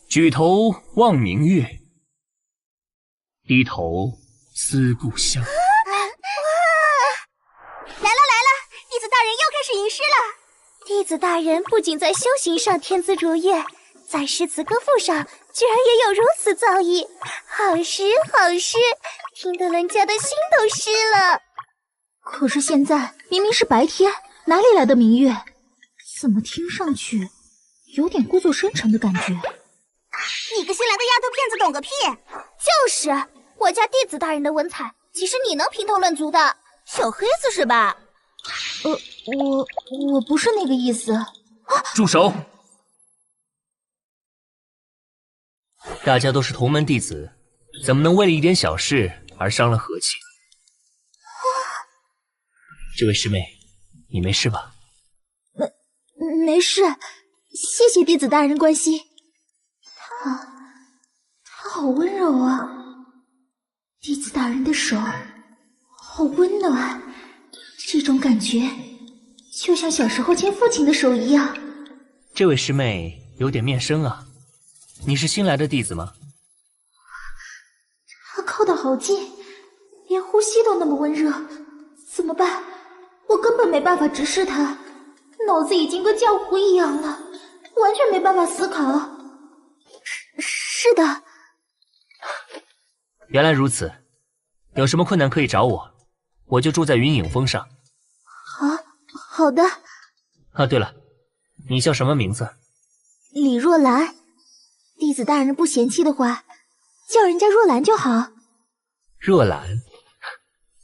举头望明月，低头思故乡。来了来了，弟子大人又开始吟诗了。弟子大人不仅在修行上天资卓越，在诗词歌赋上居然也有如此造诣，好诗好诗，听得人家的心都湿了。可是现在明明是白天，哪里来的明月？怎么听上去有点故作深沉的感觉？你个新来的丫头片子懂个屁！就是，我家弟子大人的文采，岂是你能评头论足的？小黑子是吧？我不是那个意思。住手！大家都是同门弟子，怎么能为了一点小事而伤了和气？这位师妹，你没事吧？没事，谢谢弟子大人关心。他好温柔啊，弟子大人的手好温暖，这种感觉就像小时候牵父亲的手一样。这位师妹有点面生啊，你是新来的弟子吗？他靠得好近，连呼吸都那么温热，怎么办？我根本没办法直视他，脑子已经跟浆糊一样了，完全没办法思考。是的。原来如此，有什么困难可以找我，我就住在云影峰上。好的。啊，对了，你叫什么名字？李若兰。弟子大人不嫌弃的话，叫人家若兰就好。若兰，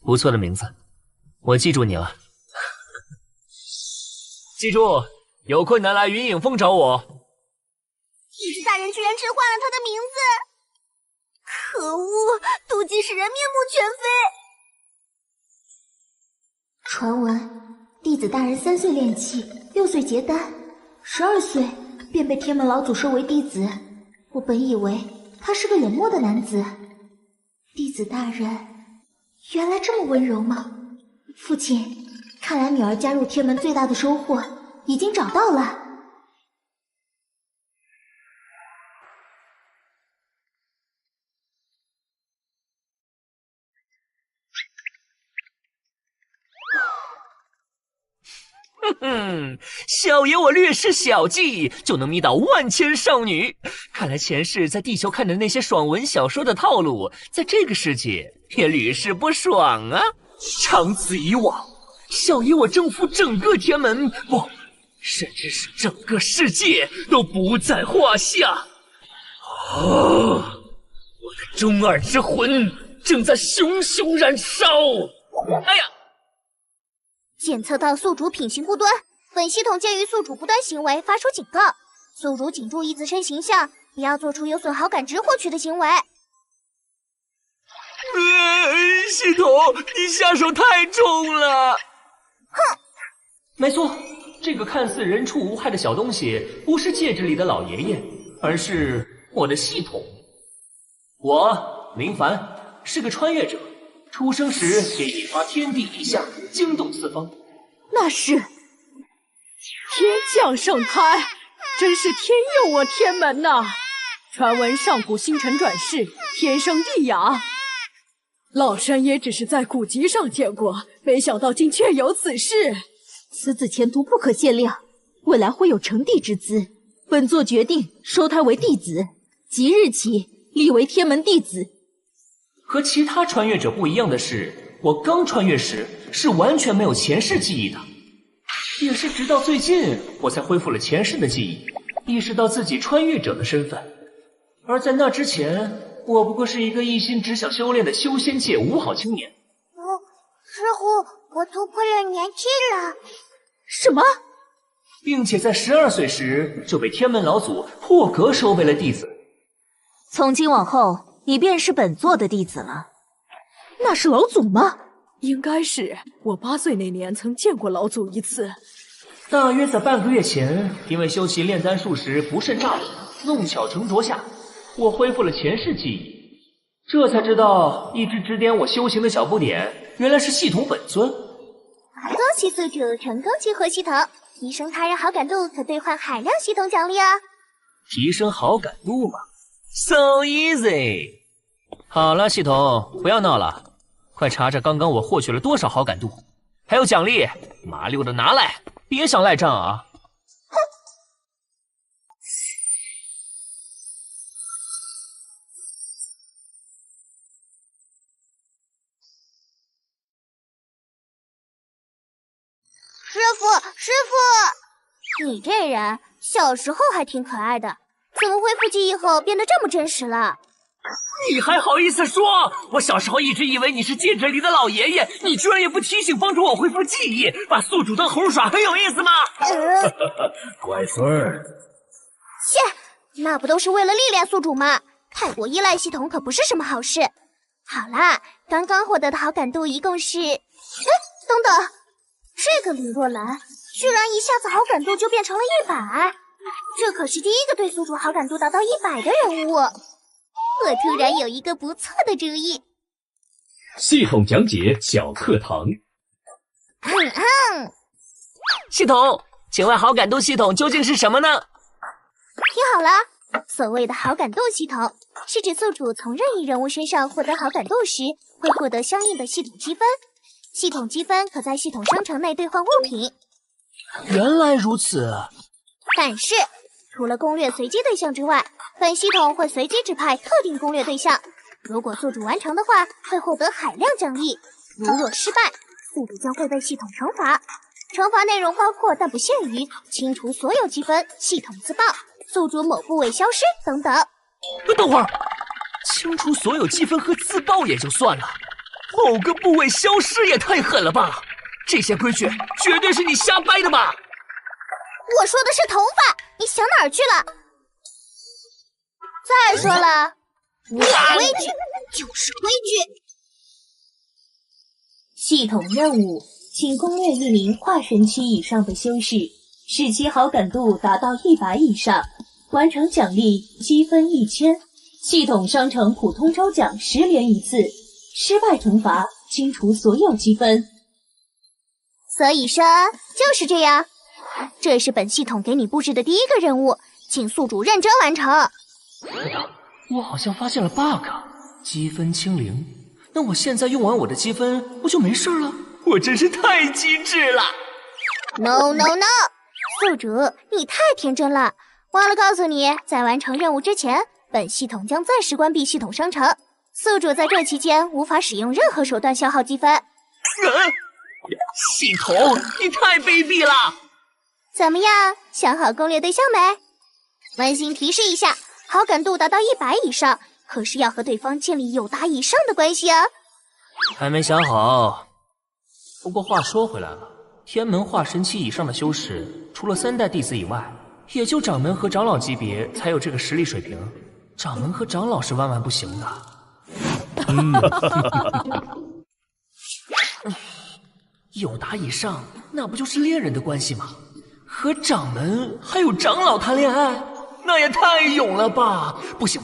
不错的名字，我记住你了。记住，有困难来云影峰找我。弟子大人居然置换了他的名字，可恶！妒忌使人面目全非。传闻弟子大人3岁练气，6岁结丹，12岁便被天门老祖收为弟子。我本以为他是个冷漠的男子，弟子大人原来这么温柔吗？父亲，看来女儿加入天门最大的收获已经找到了。小爷我略施小计，就能迷倒万千少女。看来前世在地球看的那些爽文小说的套路，在这个世界也屡试不爽啊！长此以往，小爷我征服整个天门，不，甚至是整个世界都不在话下。我的中二之魂正在熊熊燃烧。哎呀！检测到宿主品行不端，本系统鉴于宿主不端行为发出警告，宿主请注意自身形象，不要做出有损好感值获取的行为。系统，你下手太重了！哼，没错，这个看似人畜无害的小东西，不是戒指里的老爷爷，而是我的系统。我林凡是个穿越者，出生时便引发天地异象，惊动四方。那是天降圣胎，真是天佑我天门呐！传闻上古星辰转世，天生地雅。老身也只是在古籍上见过，没想到竟确有此事。此子前途不可限量，未来会有成帝之资。本座决定收他为弟子，即日起立为天门弟子。和其他穿越者不一样的是，我刚穿越时是完全没有前世记忆的，也是直到最近我才恢复了前世的记忆，意识到自己穿越者的身份。而在那之前，我不过是一个一心只想修炼的修仙界五好青年。师傅，我突破了年纪了。什么？并且在12岁时就被天门老祖破格收为了弟子。从今往后，你便是本座的弟子了。那是老祖吗？应该是，我8岁那年曾见过老祖一次。大约在半个月前，因为修习炼丹术时不慎炸体，弄巧成拙下，我恢复了前世记忆，这才知道一直指点我修行的小不点，原来是系统本尊。恭喜宿主成功激活系统，提升他人好感度可兑换海量系统奖励啊！提升好感度嘛。So easy。好了，系统，不要闹了，快查查刚刚我获取了多少好感度，还有奖励，麻溜的拿来，别想赖账啊！师傅，你这人小时候还挺可爱的，怎么恢复记忆后变得这么真实了？你还好意思说？我小时候一直以为你是戒指里的老爷爷，你居然也不提醒帮助我恢复记忆，把宿主当猴耍，很有意思吗？乖孙儿，切，那不都是为了历练宿主吗？太过依赖系统可不是什么好事。好啦，刚刚获得的好感度一共是……等等，这个李若兰居然一下子好感度就变成了100，这可是第一个对宿主好感度达到100的人物。我突然有一个不错的主意。系统讲解小课堂。系统，请问好感度系统究竟是什么呢？听好了，所谓的好感度系统，是指宿主从任意人物身上获得好感度时，会获得相应的系统积分。系统积分可在系统商城内兑换物品。原来如此。但是，除了攻略随机对象之外，本系统会随机指派特定攻略对象。如果宿主完成的话，会获得海量奖励；如若失败，宿主将会被系统惩罚。惩罚内容包括但不限于清除所有积分、系统自爆、宿主某部位消失等等。等会儿，清除所有积分和自爆也就算了，某个部位消失也太狠了吧！这些规矩绝对是你瞎掰的吧？我说的是头发，你想哪儿去了？再说了，不是规矩就是规矩。系统任务，请攻略一名跨神期以上的修士，使其好感度达到100以上，完成奖励积分1000。系统商城普通抽奖10连一次，失败惩罚清除所有积分。所以说就是这样，这是本系统给你布置的第一个任务，请宿主认真完成。我好像发现了 bug， 积分清零。那我现在用完我的积分，不就没事了？我真是太机智了 ！No， 宿主，你太天真了。忘了告诉你，在完成任务之前，本系统将暂时关闭系统商城，宿主在这期间无法使用任何手段消耗积分。系统，你太卑鄙了！怎么样，想好攻略对象没？温馨提示一下，好感度达到100以上，可是要和对方建立友达以上的关系啊。还没想好。不过话说回来了，天门化神期以上的修士，除了3代弟子以外，也就掌门和长老级别才有这个实力水平。掌门和长老是万万不行的。友达以上，那不就是恋人的关系吗？和掌门还有长老谈恋爱，那也太勇了吧！不行，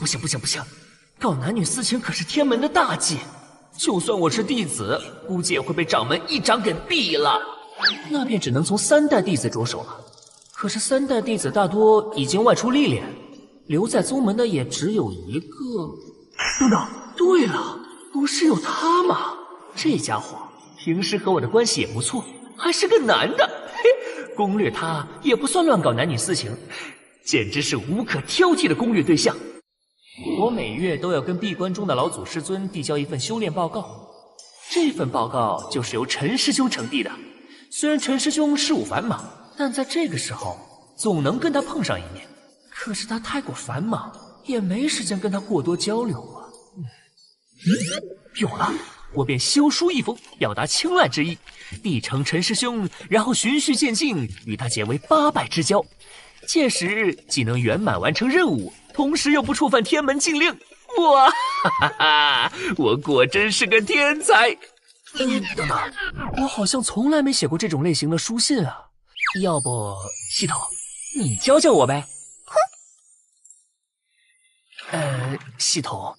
搞男女私情可是天门的大忌，就算我是弟子，估计也会被掌门一掌给毙了。那便只能从3代弟子着手了。可是3代弟子大多已经外出历练，留在宗门的也只有一个。等等，对了，不是有他吗？这家伙平时和我的关系也不错，还是个男的，嘿，攻略他也不算乱搞男女私情，简直是无可挑剔的攻略对象。我每月都要跟闭关中的老祖师尊递交一份修炼报告，这份报告就是由陈师兄呈递的。虽然陈师兄事务繁忙，但在这个时候总能跟他碰上一面，可是他太过繁忙，也没时间跟他过多交流啊。有了，我便修书一封，表达青睐之意，递呈陈师兄，然后循序渐进，与他结为8拜之交。届时既能圆满完成任务，同时又不触犯天门禁令。哇哈哈哈！我果真是个天才。等等，我好像从来没写过这种类型的书信啊。要不，系统，你教教我呗？系统，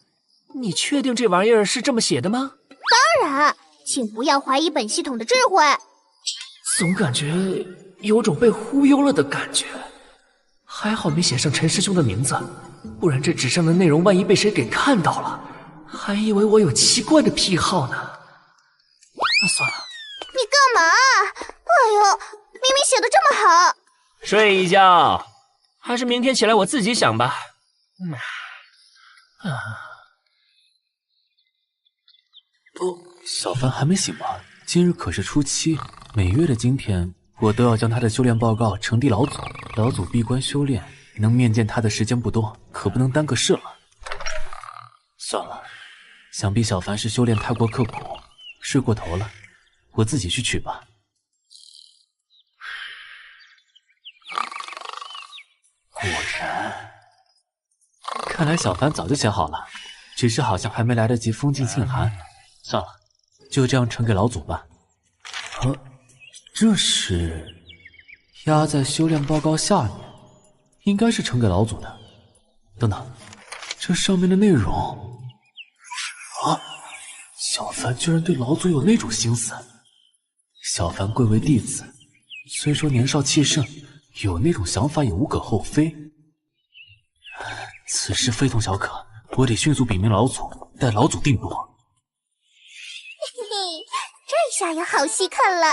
你确定这玩意儿是这么写的吗？当然，请不要怀疑本系统的智慧。总感觉有种被忽悠了的感觉。还好没写上陈师兄的名字，不然这纸上的内容万一被谁给看到了，还以为我有奇怪的癖好呢。算了，你干嘛？哎呦，明明写的这么好。睡一觉，还是明天起来我自己想吧。小凡还没醒吗？今日可是初七，每月的今天，我都要将他的修炼报告呈递老祖。老祖闭关修炼，能面见他的时间不多，可不能耽搁事了。算了，想必小凡是修炼太过刻苦，睡过头了，我自己去取吧。果然，看来小凡早就写好了，只是好像还没来得及封进信函。算了，就这样呈给老祖吧。这是压在修炼报告下面，应该是呈给老祖的。等等，这上面的内容小凡居然对老祖有那种心思。小凡贵为弟子，虽说年少气盛，有那种想法也无可厚非。此事非同小可，我得迅速禀明老祖，待老祖定夺。嘿嘿，这下有好戏看了。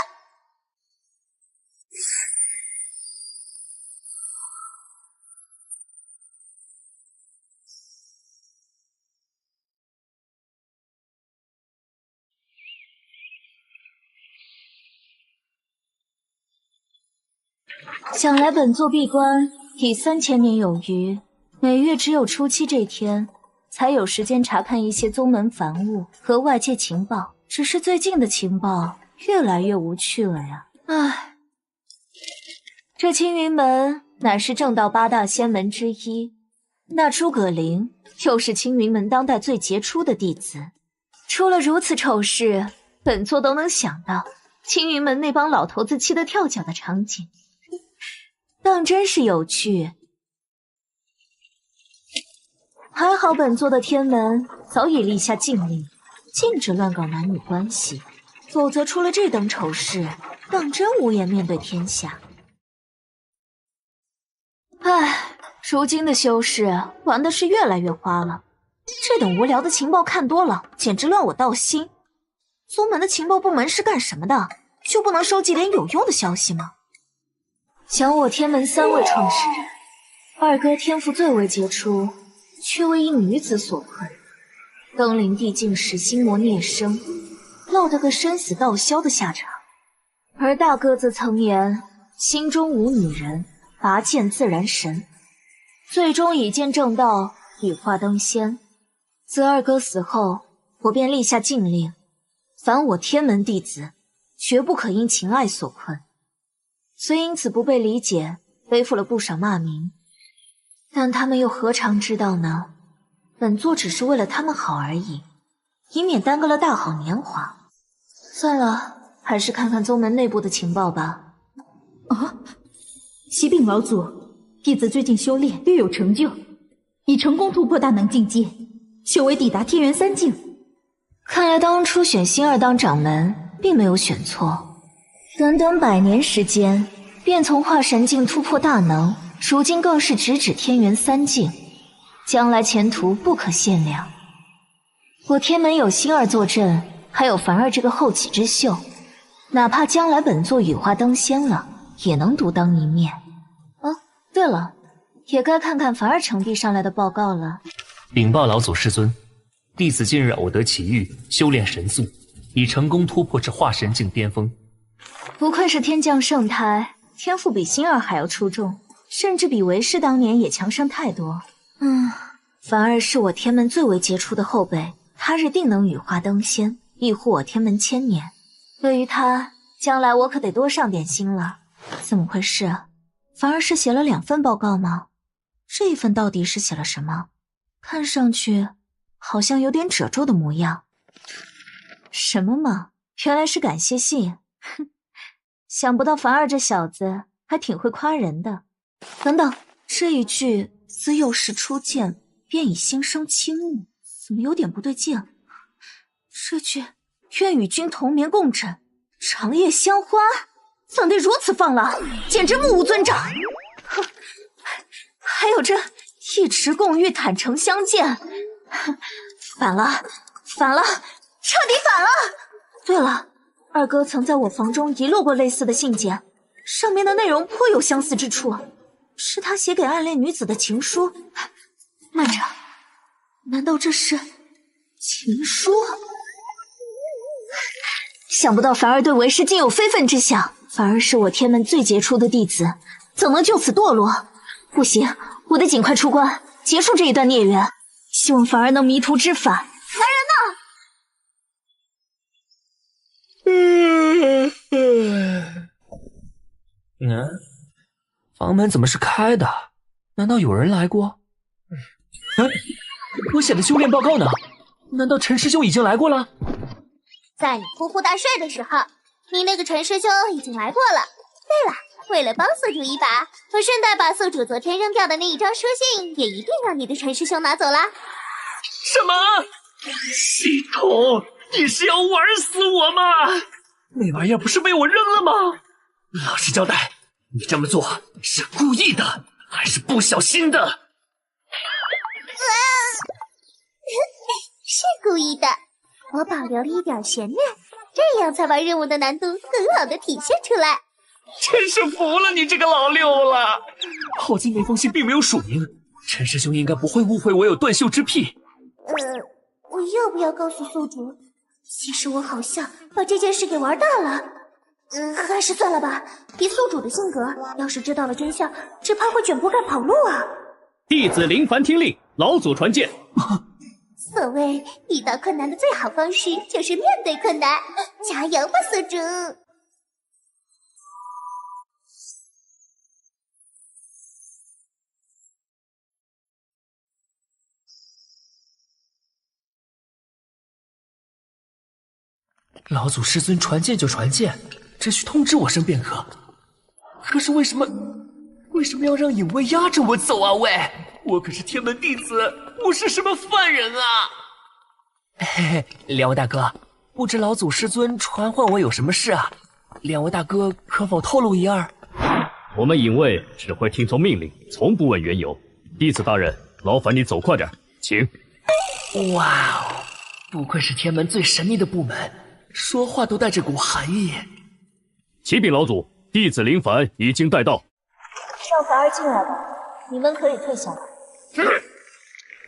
想来本座闭关已3000年有余，每月只有初七这天才有时间查看一些宗门凡物和外界情报。只是最近的情报越来越无趣了呀！唉，这青云门乃是正道8大仙门之一，那诸葛灵又是青云门当代最杰出的弟子。出了如此丑事，本座都能想到青云门那帮老头子气得跳脚的场景，当真是有趣。还好本座的天门早已立下禁令，禁止乱搞男女关系，否则出了这等丑事，当真无颜面对天下。唉，如今的修士玩的是越来越花了，这等无聊的情报看多了，简直乱我道心。宗门的情报部门是干什么的？就不能收集点有用的消息吗？想我天门3位创始人，二哥天赋最为杰出，却为一女子所困，登临地境时心魔孽生，落得个生死道消的下场。而大哥则曾言心中无女人，拔剑自然神，最终以剑正道，羽化登仙。自二哥死后，我便立下禁令，凡我天门弟子绝不可因情爱所困，虽因此不被理解，背负了不少骂名，但他们又何尝知道呢？本座只是为了他们好而已，以免耽搁了大好年华。算了，还是看看宗门内部的情报吧。启禀老祖，弟子最近修炼略有成就，已成功突破大能境界，修为抵达天元3境。看来当初选星儿当掌门并没有选错，短短100年时间便从化神境突破大能，如今更是直指天元3境，将来前途不可限量。我天门有星儿坐镇，还有凡儿这个后起之秀，哪怕将来本座羽化登仙了，也能独当一面。对了，也该看看凡儿呈递上来的报告了。禀报老祖师尊，弟子近日偶得奇遇，修炼神速，已成功突破至化神境巅峰。不愧是天降圣胎，天赋比星儿还要出众，甚至比为师当年也强上太多。凡儿是我天门最为杰出的后辈，他日定能羽化登仙，庇护我天门1000年。对于他，将来我可得多上点心了。怎么回事？凡儿是写了2份报告吗？这一份到底是写了什么？看上去好像有点褶皱的模样。什么嘛，原来是感谢信。哼，想不到凡儿这小子还挺会夸人的。等等，这一句自幼时初见便已心生倾慕，怎么有点不对劲？这句愿与君同眠共枕，长夜相欢，怎得如此放浪，简直目无尊长！哼，有这一池共浴，坦诚相见，反了，彻底反了！对了，二哥曾在我房中遗落过类似的信件，上面的内容颇有相似之处，是他写给暗恋女子的情书。慢着，难道这是情书？想不到凡儿对为师竟有非分之想，凡儿是我天门最杰出的弟子，怎能就此堕落？不行，我得尽快出关，结束这一段孽缘。希望凡儿能迷途知返。凡人呢？房门怎么是开的？难道有人来过？我写的修炼报告呢？难道陈师兄已经来过了？在你呼呼大睡的时候，你那个陈师兄已经来过了。对了，为了帮宿主一把，我顺带把宿主昨天扔掉的那一张书信也一并让你的陈师兄拿走啦。什么？系统，你是要玩死我吗？那玩意儿不是被我扔了吗？老实交代，你这么做是故意的还是不小心的？是故意的，我保留了一点悬念，这样才把任务的难度很好的体现出来。真是服了你这个老六了！好在那封信并没有署名，陈师兄应该不会误会我有断袖之癖。我要不要告诉宿主？其实我好像把这件事给玩大了。还是算了吧，以宿主的性格，要是知道了真相，只怕会卷铺盖跑路啊。弟子林凡听令，老祖传剑。所谓遇到困难的最好方式就是面对困难，加油吧，宿主！老祖师尊传剑就传剑，只需通知我声便可。可是为什么要让影卫压着我走啊？喂，我可是天门弟子，不是什么犯人啊！嘿嘿，两位大哥，不知老祖师尊传唤我有什么事啊？两位大哥可否透露一二？我们影卫只会听从命令，从不问缘由。弟子大人，劳烦你走快点，请。哇哦，不愧是天门最神秘的部门，说话都带着股寒意。启禀老祖，弟子林凡已经带到。让凡儿进来吧，你们可以退下来。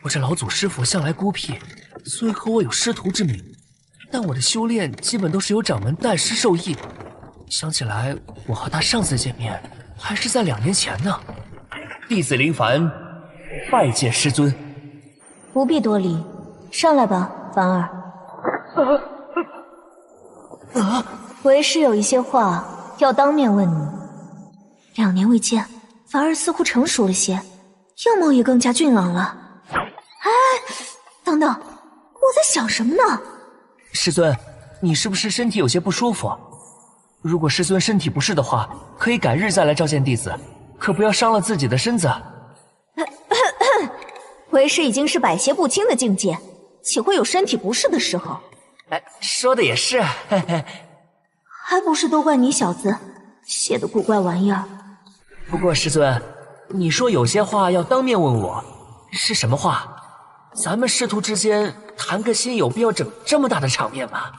我这老祖师傅向来孤僻，虽和我有师徒之名，但我的修炼基本都是由掌门代师授意的。想起来，我和他上次见面还是在2年前呢。弟子林凡拜见师尊。不必多礼，上来吧，凡儿。为师有一些话要当面问你。2年未见，凡儿似乎成熟了些，样貌也更加俊朗了。哎，等等，我在想什么呢？师尊，你是不是身体有些不舒服？如果师尊身体不适的话，可以改日再来召见弟子，可不要伤了自己的身子。为师已经是百邪不侵的境界，岂会有身体不适的时候？哎，说的也是。还不是都怪你小子写的古怪玩意儿。不过师尊，你说有些话要当面问我，是什么话？咱们师徒之间谈个心，有必要整这么大的场面吗？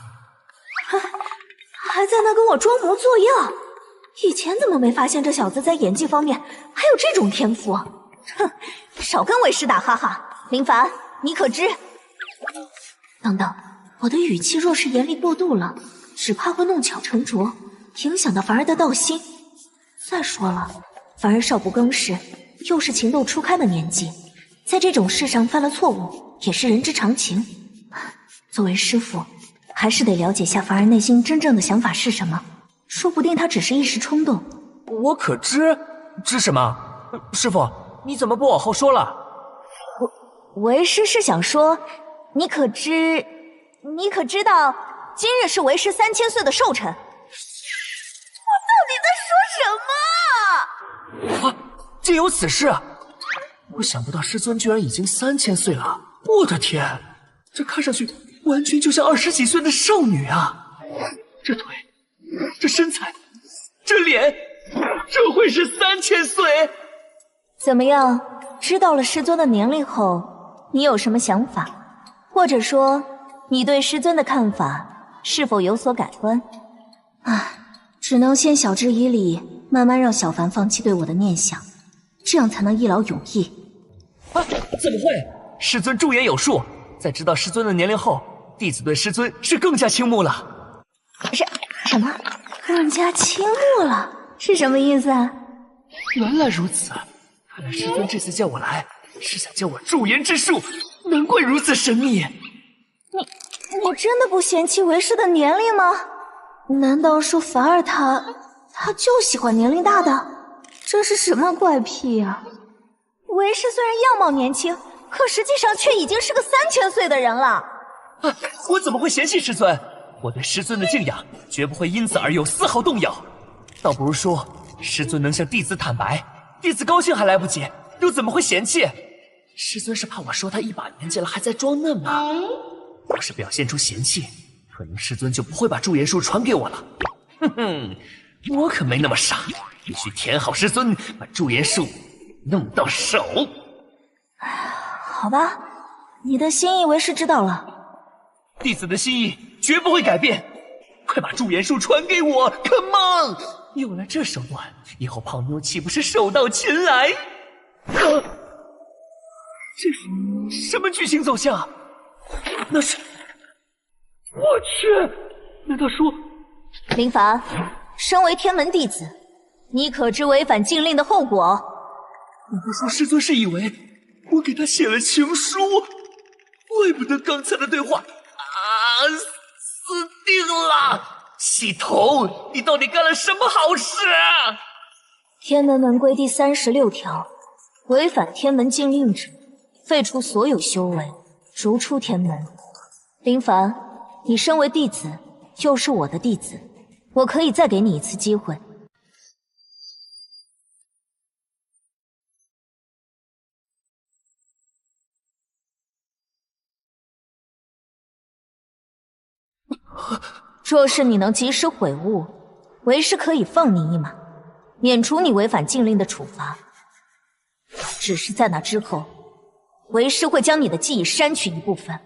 还在那跟我装模作样，以前怎么没发现这小子在演技方面还有这种天赋？哼，少跟为师打哈哈。林凡，你可知？等等，我的语气若是严厉过度了，只怕会弄巧成拙，影响到凡儿的道心。再说了，凡儿少不更事，又是情窦初开的年纪，在这种事上犯了错误，也是人之常情。作为师父，还是得了解下凡儿内心真正的想法是什么，说不定他只是一时冲动。我可知什么？师父，你怎么不往后说了？为师是想说，你可知道今日是为师3000岁的寿辰？我到底在说什么？啊，竟有此事！我想不到师尊居然已经3000岁了，我的天，这看上去完全就像20几岁的少女啊！这腿，这身材，这脸，这会是3000岁？怎么样，知道了师尊的年龄后，你有什么想法？或者说，你对师尊的看法是否有所改观？只能先晓之以理，慢慢让小凡放弃对我的念想，这样才能一劳永逸。怎么会？师尊驻颜有术，在知道师尊的年龄后，弟子对师尊是更加倾慕了。什么？更加倾慕了？是什么意思啊？原来如此，看来师尊这次叫我来，是想教我驻颜之术，难怪如此神秘。你真的不嫌弃为师的年龄吗？难道说凡儿他就喜欢年龄大的？这是什么怪癖啊？为师虽然样貌年轻，可实际上却已经是个3000岁的人了。我怎么会嫌弃师尊？我对师尊的敬仰绝不会因此而有丝毫动摇。倒不如说，师尊能向弟子坦白，弟子高兴还来不及，又怎么会嫌弃？师尊是怕我说他一把年纪了还在装嫩吗？要是表现出嫌弃，可能师尊就不会把驻颜术传给我了。我可没那么傻，必须填好师尊，把驻颜术弄到手。好吧，你的心意为师知道了。弟子的心意绝不会改变，快把驻颜术传给我 ，Come on！ 有了这手段，以后泡妞岂不是手到擒来？这是什么剧情走向？那是……我去！难道说……林凡，身为天门弟子，你可知违反禁令的后果？难道说师尊是以为我给他写了情书？怪不得刚才的对话死定了！系统，你到底干了什么好事？天门门规第36条，违反天门禁令者，废除所有修为，逐出天门。林凡，你身为弟子，又是我的弟子，我可以再给你一次机会。若是你能及时悔悟，为师可以放你一马，免除你违反禁令的处罚。只是在那之后，为师会将你的记忆删去一部分，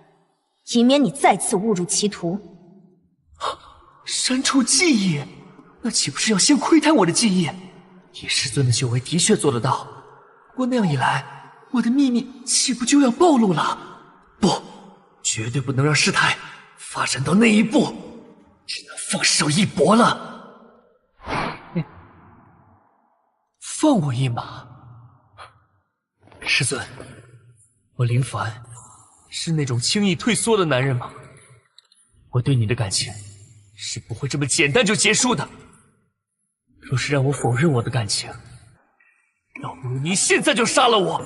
以免你再次误入歧途。删除记忆？那岂不是要先窥探我的记忆？以师尊的修为的确做得到，不过那样一来，我的秘密岂不就要暴露了？不，绝对不能让事态发展到那一步，只能放手一搏了。放我一马，师尊，我林凡是那种轻易退缩的男人吗？我对你的感情是不会这么简单就结束的。若是让我否认我的感情，倒不如你现在就杀了我。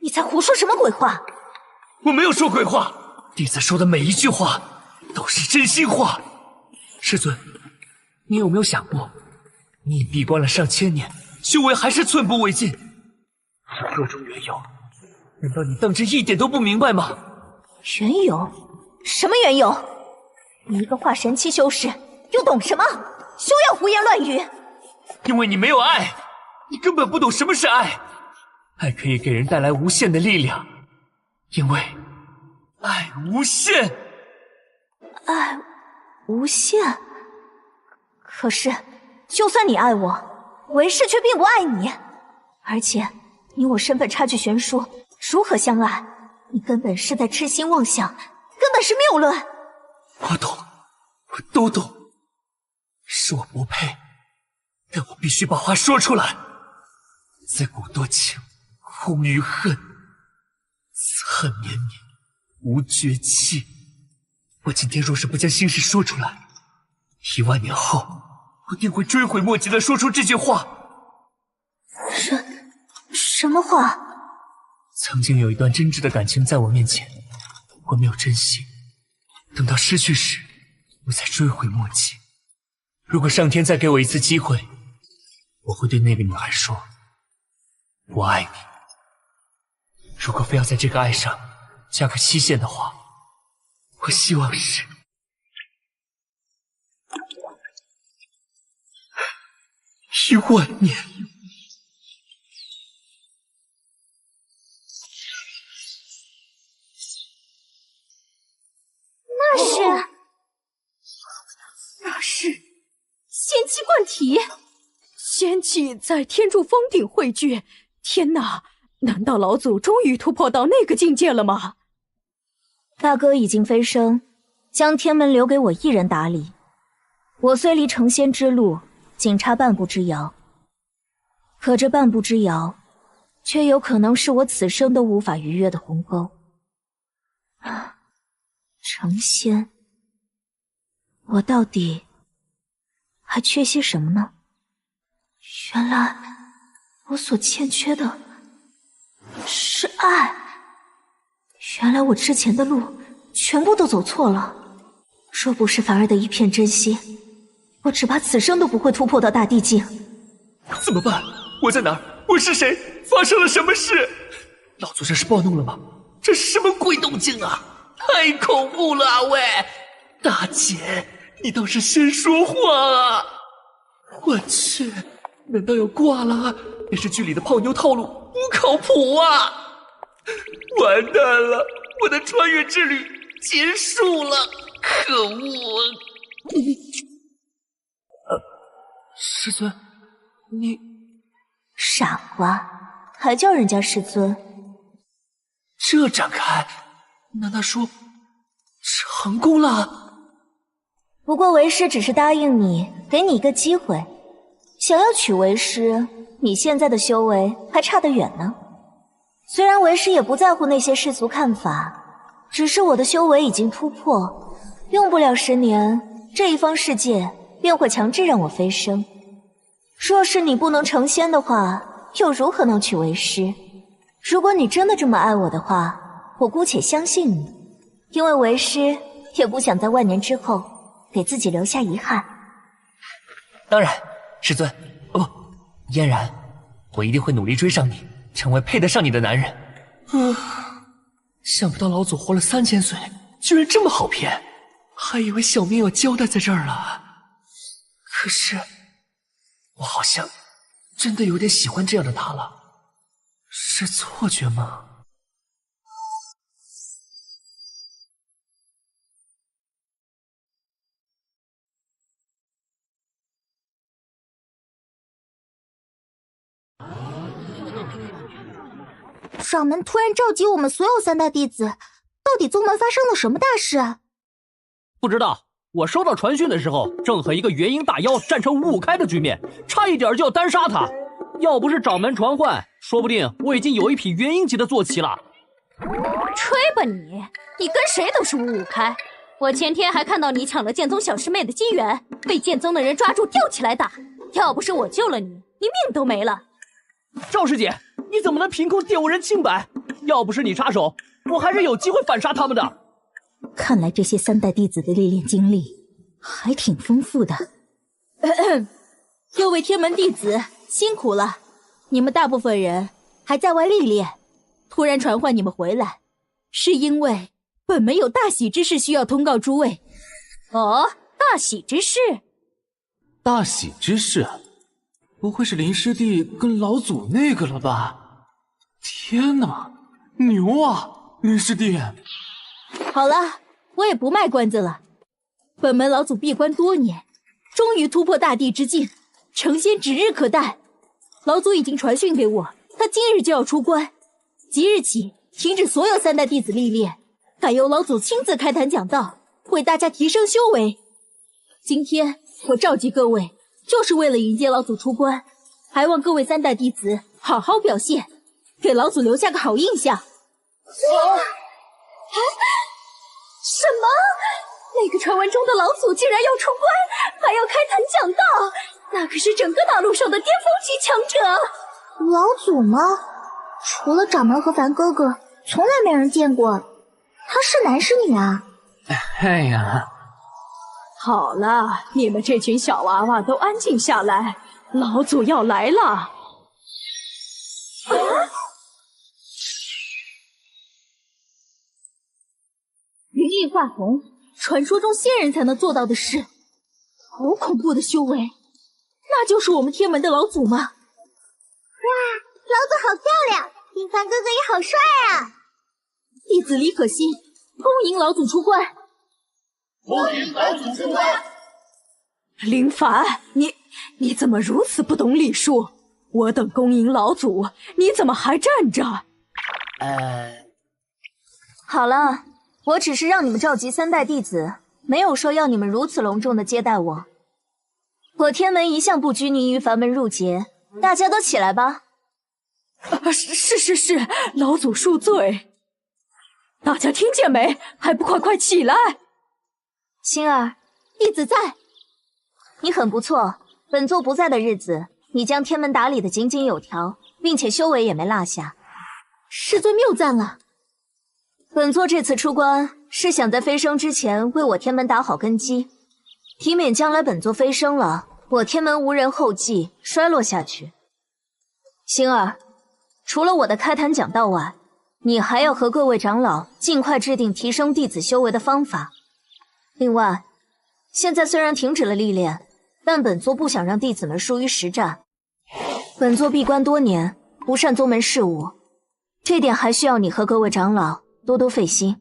你在胡说什么鬼话？我没有说鬼话，弟子说的每一句话都是真心话。师尊，你有没有想过，你已闭关了上千年，修为还是寸步未进，是各种缘由，难道你当真一点都不明白吗？缘由？什么缘由？你一个化神期修士，又懂什么？休要胡言乱语！因为你没有爱，你根本不懂什么是爱。爱可以给人带来无限的力量，因为爱无限。爱无限？可是，就算你爱我，为师却并不爱你。而且，你我身份差距悬殊，如何相爱？你根本是在痴心妄想，根本是谬论。我懂，我都懂，是我不配，但我必须把话说出来。自古多情，空余恨，此恨绵绵，无绝期。我今天若是不将心事说出来，10000年后，我定会追悔莫及的说出这句话。什么话？曾经有一段真挚的感情在我面前，我没有珍惜，等到失去时，我才追悔莫及。如果上天再给我一次机会，我会对那个女孩说：“我爱你。”如果非要在这个爱上加个期限的话，我希望是10000年。气在天柱峰顶汇聚。天哪，难道老祖终于突破到那个境界了吗？大哥已经飞升，将天门留给我一人打理。我虽离成仙之路仅差半步之遥，可这半步之遥，却有可能是我此生都无法逾越的鸿沟。成仙，我到底还缺些什么呢？原来我所欠缺的是爱。原来我之前的路全部都走错了。若不是凡儿的一片真心，我只怕此生都不会突破到大地境。怎么办？我在哪儿？我是谁？发生了什么事？老祖这是暴怒了吗？这是什么鬼动静啊？太恐怖了啊！喂，大姐，你倒是先说话啊！我去，难道要挂了？电视剧里的泡妞套路不靠谱啊！完蛋了，我的穿越之旅结束了！可恶！师尊，你傻瓜，还叫人家师尊？这展开，难道说成功了？不过为师只是答应你，给你一个机会。想要取为师，你现在的修为还差得远呢。虽然为师也不在乎那些世俗看法，只是我的修为已经突破，用不了10年，这一方世界便会强制让我飞升。若是你不能成仙的话，又如何能取为师？如果你真的这么爱我的话，我姑且相信你，因为为师也不想在万年之后给自己留下遗憾。当然，师尊，不，嫣然，我一定会努力追上你，成为配得上你的男人。想不到老祖活了3000岁，居然这么好骗，还以为小命要交代在这儿了。可是，我好像真的有点喜欢这样的他了，是错觉吗？掌门突然召集我们所有3代弟子，到底宗门发生了什么大事啊？不知道，我收到传讯的时候，正和一个元婴大妖战成5-5开的局面，差一点就要单杀他。要不是掌门传唤，说不定我已经有一匹元婴级的坐骑了。吹吧你跟谁都是5-5开。我前天还看到你抢了剑宗小师妹的金元，被剑宗的人抓住吊起来打。要不是我救了你，你命都没了。赵师姐，你怎么能凭空玷污人清白？要不是你插手，我还是有机会反杀他们的。看来这些3代弟子的历练经历还挺丰富的。各位天门弟子辛苦了，你们大部分人还在外历练，突然传唤你们回来，是因为本门有大喜之事需要通告诸位。哦，大喜之事？大喜之事？不会是林师弟跟老祖那个了吧？天哪，牛啊，林师弟！好了，我也不卖关子了。本门老祖闭关多年，终于突破大地之境，成仙指日可待。老祖已经传讯给我，他今日就要出关，即日起停止所有3代弟子历练，改由老祖亲自开坛讲道，为大家提升修为。今天我召集各位，就是为了迎接老祖出关，还望各位3代弟子好好表现，给老祖留下个好印象。什么？那个传闻中的老祖竟然要出关，还要开坛讲道，那可是整个大陆上的巅峰级强者。老祖吗？除了掌门和凡哥哥，从来没人见过。他是男是女啊？哎呀，好了，你们这群小娃娃都安静下来，老祖要来了。云韵化红，传说中仙人才能做到的事，好恐怖的修为！那就是我们天门的老祖吗？哇，老祖好漂亮，林凡哥哥也好帅啊！弟子李可欣，恭迎老祖出关。恭迎老祖出关！林凡，你你怎么如此不懂礼数？我等恭迎老祖，你怎么还站着？好了，我只是让你们召集3代弟子，没有说要你们如此隆重的接待我。我天门一向不拘泥于凡门入节，大家都起来吧。是，老祖恕罪。大家听见没？还不快起来！星儿，弟子在。你很不错，本座不在的日子，你将天门打理得井井有条，并且修为也没落下。师尊谬赞了。本座这次出关，是想在飞升之前为我天门打好根基，以免将来本座飞升了，我天门无人后继，衰落下去。星儿，除了我的开坛讲道外，你还要和各位长老尽快制定提升弟子修为的方法。另外，现在虽然停止了历练，但本座不想让弟子们疏于实战。本座闭关多年，不善宗门事务，这点还需要你和各位长老多多费心。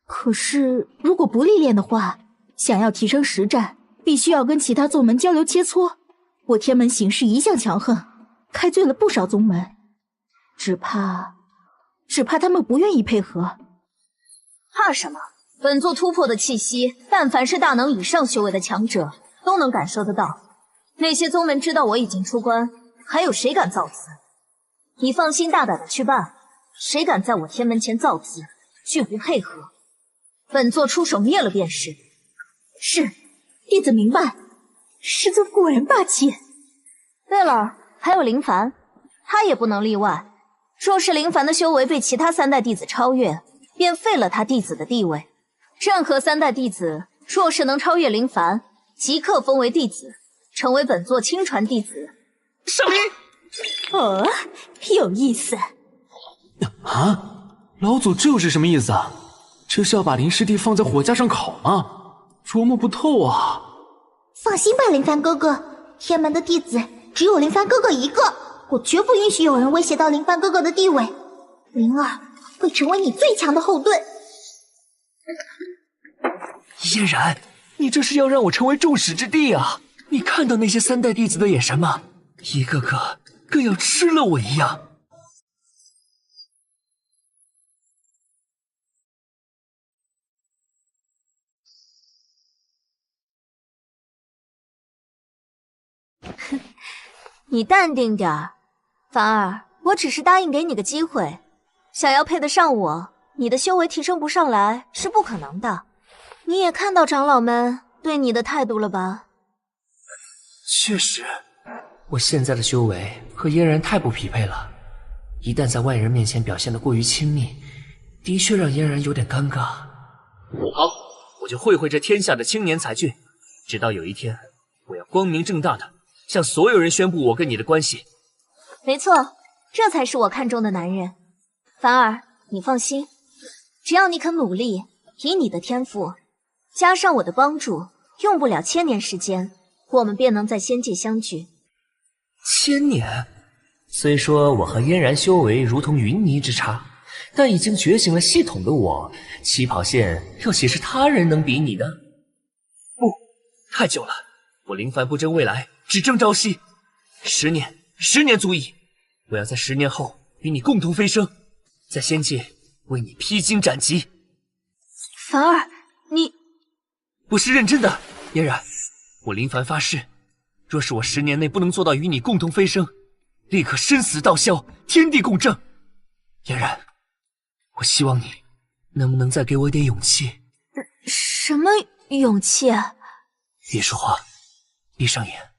可是如果不历练的话，想要提升实战，必须要跟其他宗门交流切磋。我天门行事一向强横，开罪了不少宗门，只怕他们不愿意配合。怕什么？本座突破的气息，但凡是大能以上修为的强者都能感受得到。那些宗门知道我已经出关，还有谁敢造次？你放心大胆的去办，谁敢在我天门前造次，拒不配合，本座出手灭了便是。是，弟子明白。师尊果然霸气。对了，还有林凡，他也不能例外。若是林凡的修为被其他3代弟子超越，便废了他弟子的地位。任何3代弟子若是能超越林凡，即刻封为弟子，成为本座亲传弟子。上林，哦，有意思。啊，老祖这又是什么意思啊？这是要把林师弟放在火架上烤吗？琢磨不透啊。放心吧，林凡哥哥，天门的弟子只有林凡哥哥一个，我绝不允许有人威胁到林凡哥哥的地位。灵儿会成为你最强的后盾。嫣然，你这是要让我成为众矢之的啊！你看到那些3代弟子的眼神吗？一个个跟要吃了我一样。你淡定点儿，凡儿，我只是答应给你个机会，想要配得上我，你的修为提升不上来是不可能的。你也看到长老们对你的态度了吧？确实，我现在的修为和嫣然太不匹配了，一旦在外人面前表现得过于亲密，的确让嫣然有点尴尬。好，我就会会这天下的青年才俊，直到有一天，我要光明正大的向所有人宣布我跟你的关系。没错，这才是我看中的男人。凡儿，你放心，只要你肯努力，以你的天赋，加上我的帮助，用不了1000年时间，我们便能在仙界相聚。1000年？虽说我和嫣然修为如同云泥之差，但已经觉醒了系统的我，起跑线又岂是他人能比拟的？不，太久了。我林凡不争未来，只争朝夕。10年足矣。我要在10年后与你共同飞升，在仙界为你披荆斩棘。凡儿，你不是认真的，嫣然。我林凡发誓，若是我10年内不能做到与你共同飞升，立刻生死道消，天地共正。嫣然，我希望你能不能再给我一点勇气？什么勇气啊？别说话，闭上眼。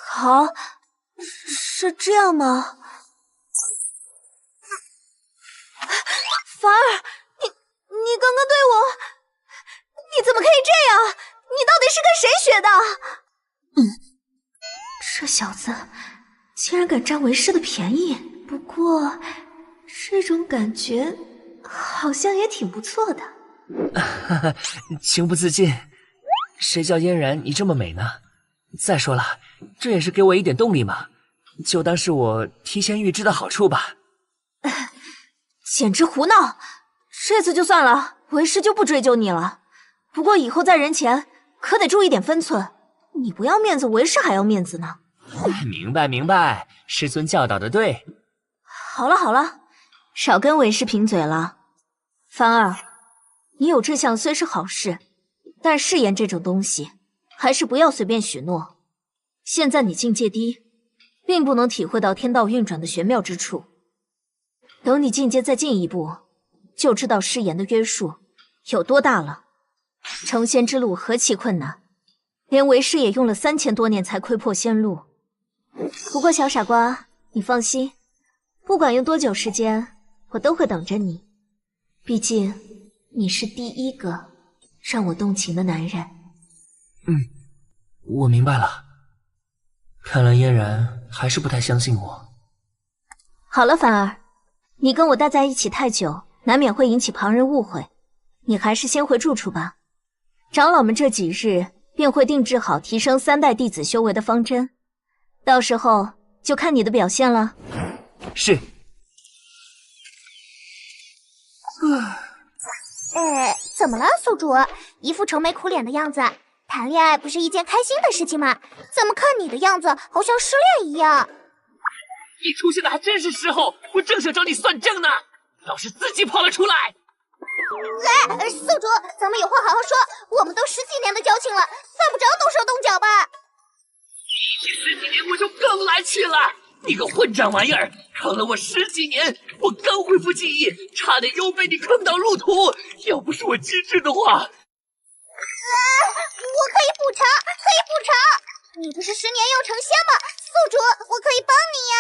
好，是这样吗？凡儿，你刚刚对我，你怎么可以这样？你到底是跟谁学的？这小子竟然敢占为师的便宜，不过这种感觉好像也挺不错的。情不自禁，谁叫嫣然你这么美呢？再说了，这也是给我一点动力嘛，就当是我提前预知的好处吧。简直胡闹！这次就算了，为师就不追究你了。不过以后在人前可得注意点分寸，你不要面子，为师还要面子呢。明白明白，师尊教导的对。好了好了，少跟为师贫嘴了。凡儿，你有志向虽是好事，但誓言这种东西，还是不要随便许诺。现在你境界低，并不能体会到天道运转的玄妙之处。等你境界再进一步，就知道誓言的约束有多大了。成仙之路何其困难，连为师也用了3000多年才窥破仙路。不过小傻瓜，你放心，不管用多久时间，我都会等着你。毕竟你是第一个让我动情的男人。我明白了。看来嫣然还是不太相信我。好了，凡儿，你跟我待在一起太久，难免会引起旁人误会，你还是先回住处吧。长老们这几日便会定制好提升3代弟子修为的方针，到时候就看你的表现了。是。怎么了，宿主？一副愁眉苦脸的样子。谈恋爱不是一件开心的事情吗？怎么看你的样子，好像失恋一样？你出现的还真是时候，我正想找你算账呢，倒是自己跑了出来。宿主，咱们有话好好说，我们都10几年的交情了，犯不着动手动脚吧？你10几年我就更来气了，你个混账玩意儿，坑了我10几年，我刚恢复记忆，差点又被你坑到路途，要不是我机智的话。我可以补偿，可以补偿。你不是10年要成仙吗？宿主，我可以帮你呀。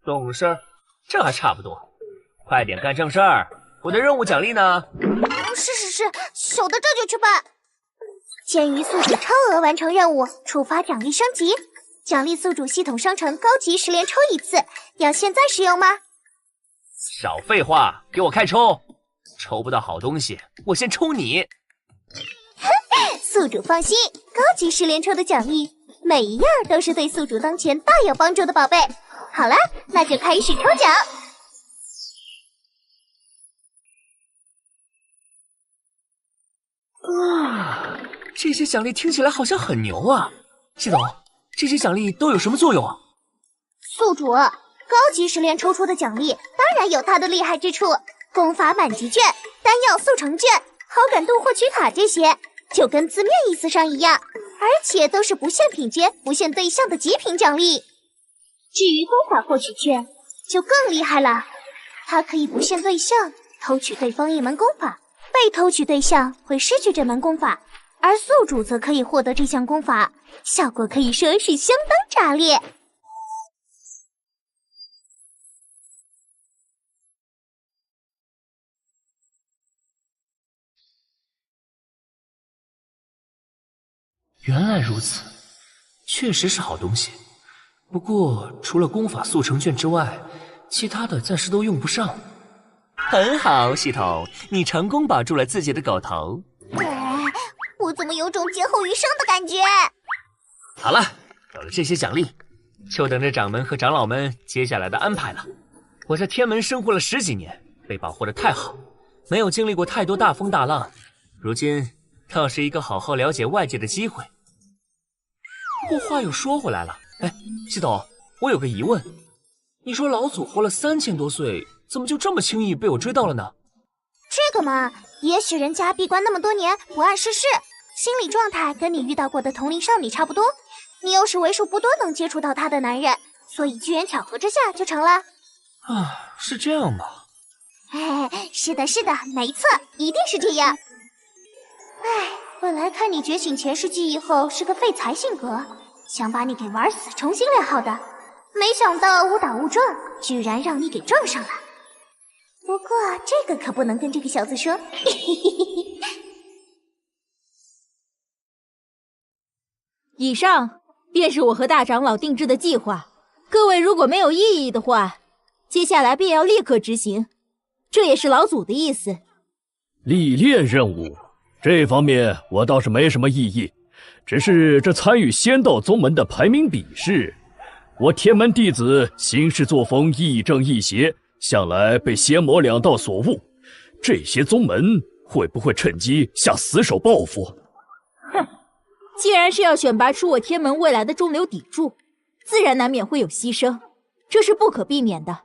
懂事，这还差不多。快点干正事儿，我的任务奖励呢？是，小的这就去办。鉴于宿主超额完成任务，触发奖励升级，奖励宿主系统商城高级10连抽1次，要现在使用吗？少废话，给我开抽！抽不到好东西，我先抽你。宿主放心，高级10连抽的奖励，每一样都是对宿主当前大有帮助的宝贝。好了，那就开始抽奖。这些奖励听起来好像很牛啊！系统，这些奖励都有什么作用啊？宿主，高级10连抽出的奖励当然有它的厉害之处，功法满级券、丹药速成券、好感度获取卡这些，就跟字面意思上一样，而且都是不限品阶、不限对象的极品奖励。至于功法获取券，就更厉害了，它可以不限对象偷取对方一门功法，被偷取对象会失去这门功法，而宿主则可以获得这项功法，效果可以说是相当炸裂。原来如此，确实是好东西。不过除了功法速成券之外，其他的暂时都用不上。很好，系统，你成功保住了自己的狗头。我怎么有种劫后余生的感觉？好了，有了这些奖励，就等着掌门和长老们接下来的安排了。我在天门生活了10几年，被保护得太好，没有经历过太多大风大浪，如今倒是一个好好了解外界的机会。不过话又说回来了，系统，我有个疑问，你说老祖活了3000多岁，怎么就这么轻易被我追到了呢？这个嘛，也许人家闭关那么多年，不谙世事，心理状态跟你遇到过的同龄少女差不多，你又是为数不多能接触到她的男人，所以机缘巧合之下就成了。是这样吗？是的，没错，一定是这样。本来看你觉醒前世记忆后是个废材性格，想把你给玩死，重新练好的，没想到误打误撞，居然让你给撞上了。不过这个可不能跟这个小子说。以上便是我和大长老定制的计划，各位如果没有异议的话，接下来便要立刻执行，这也是老祖的意思。历练任务这方面我倒是没什么异议，只是这参与仙道宗门的排名比试，我天门弟子行事作风亦正亦邪，向来被仙魔两道所误，这些宗门会不会趁机下死手报复？既然是要选拔出我天门未来的中流砥柱，自然难免会有牺牲，这是不可避免的。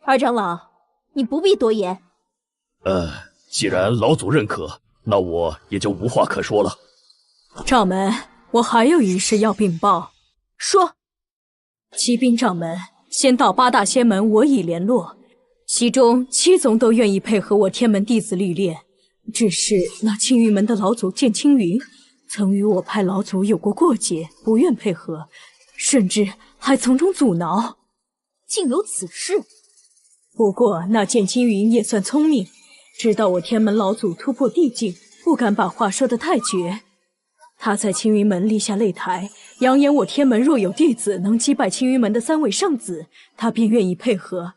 二长老，你不必多言。既然老祖认可，那我也就无话可说了。掌门，我还有一事要禀报。说。骑兵掌门，仙道8大仙门我已联络，其中7宗都愿意配合我天门弟子历练，只是那青云门的老祖剑青云，曾与我派老祖有过过节，不愿配合，甚至还从中阻挠。竟有此事？不过那剑青云也算聪明，知道我天门老祖突破地境，不敢把话说得太绝。他在青云门立下擂台，扬言我天门若有弟子能击败青云门的3位圣子，他便愿意配合，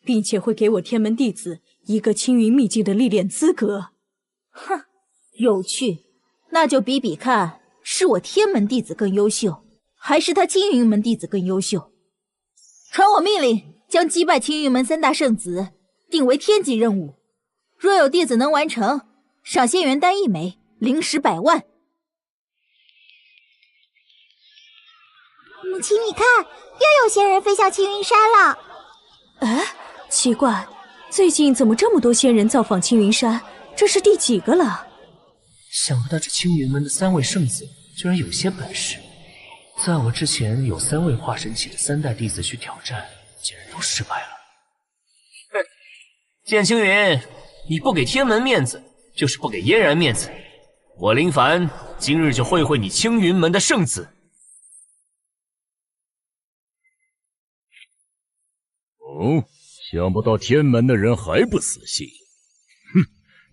并且会给我天门弟子一个青云秘境的历练资格。哼，有趣，那就比比看，是我天门弟子更优秀，还是他青云门弟子更优秀？传我命令，将击败青云门3大圣子定为天级任务，若有弟子能完成，赏仙元丹1枚，灵石100万。母亲，你看，又有仙人飞向青云山了。奇怪，最近怎么这么多仙人造访青云山？这是第几个了？想不到这青云门的3位圣子居然有些本事。在我之前，有3位化神期的3代弟子去挑战，竟然都失败了。哼，剑青云，你不给天门面子，就是不给嫣然面子。我林凡今日就会会你青云门的圣子。哦，想不到天门的人还不死心。哼，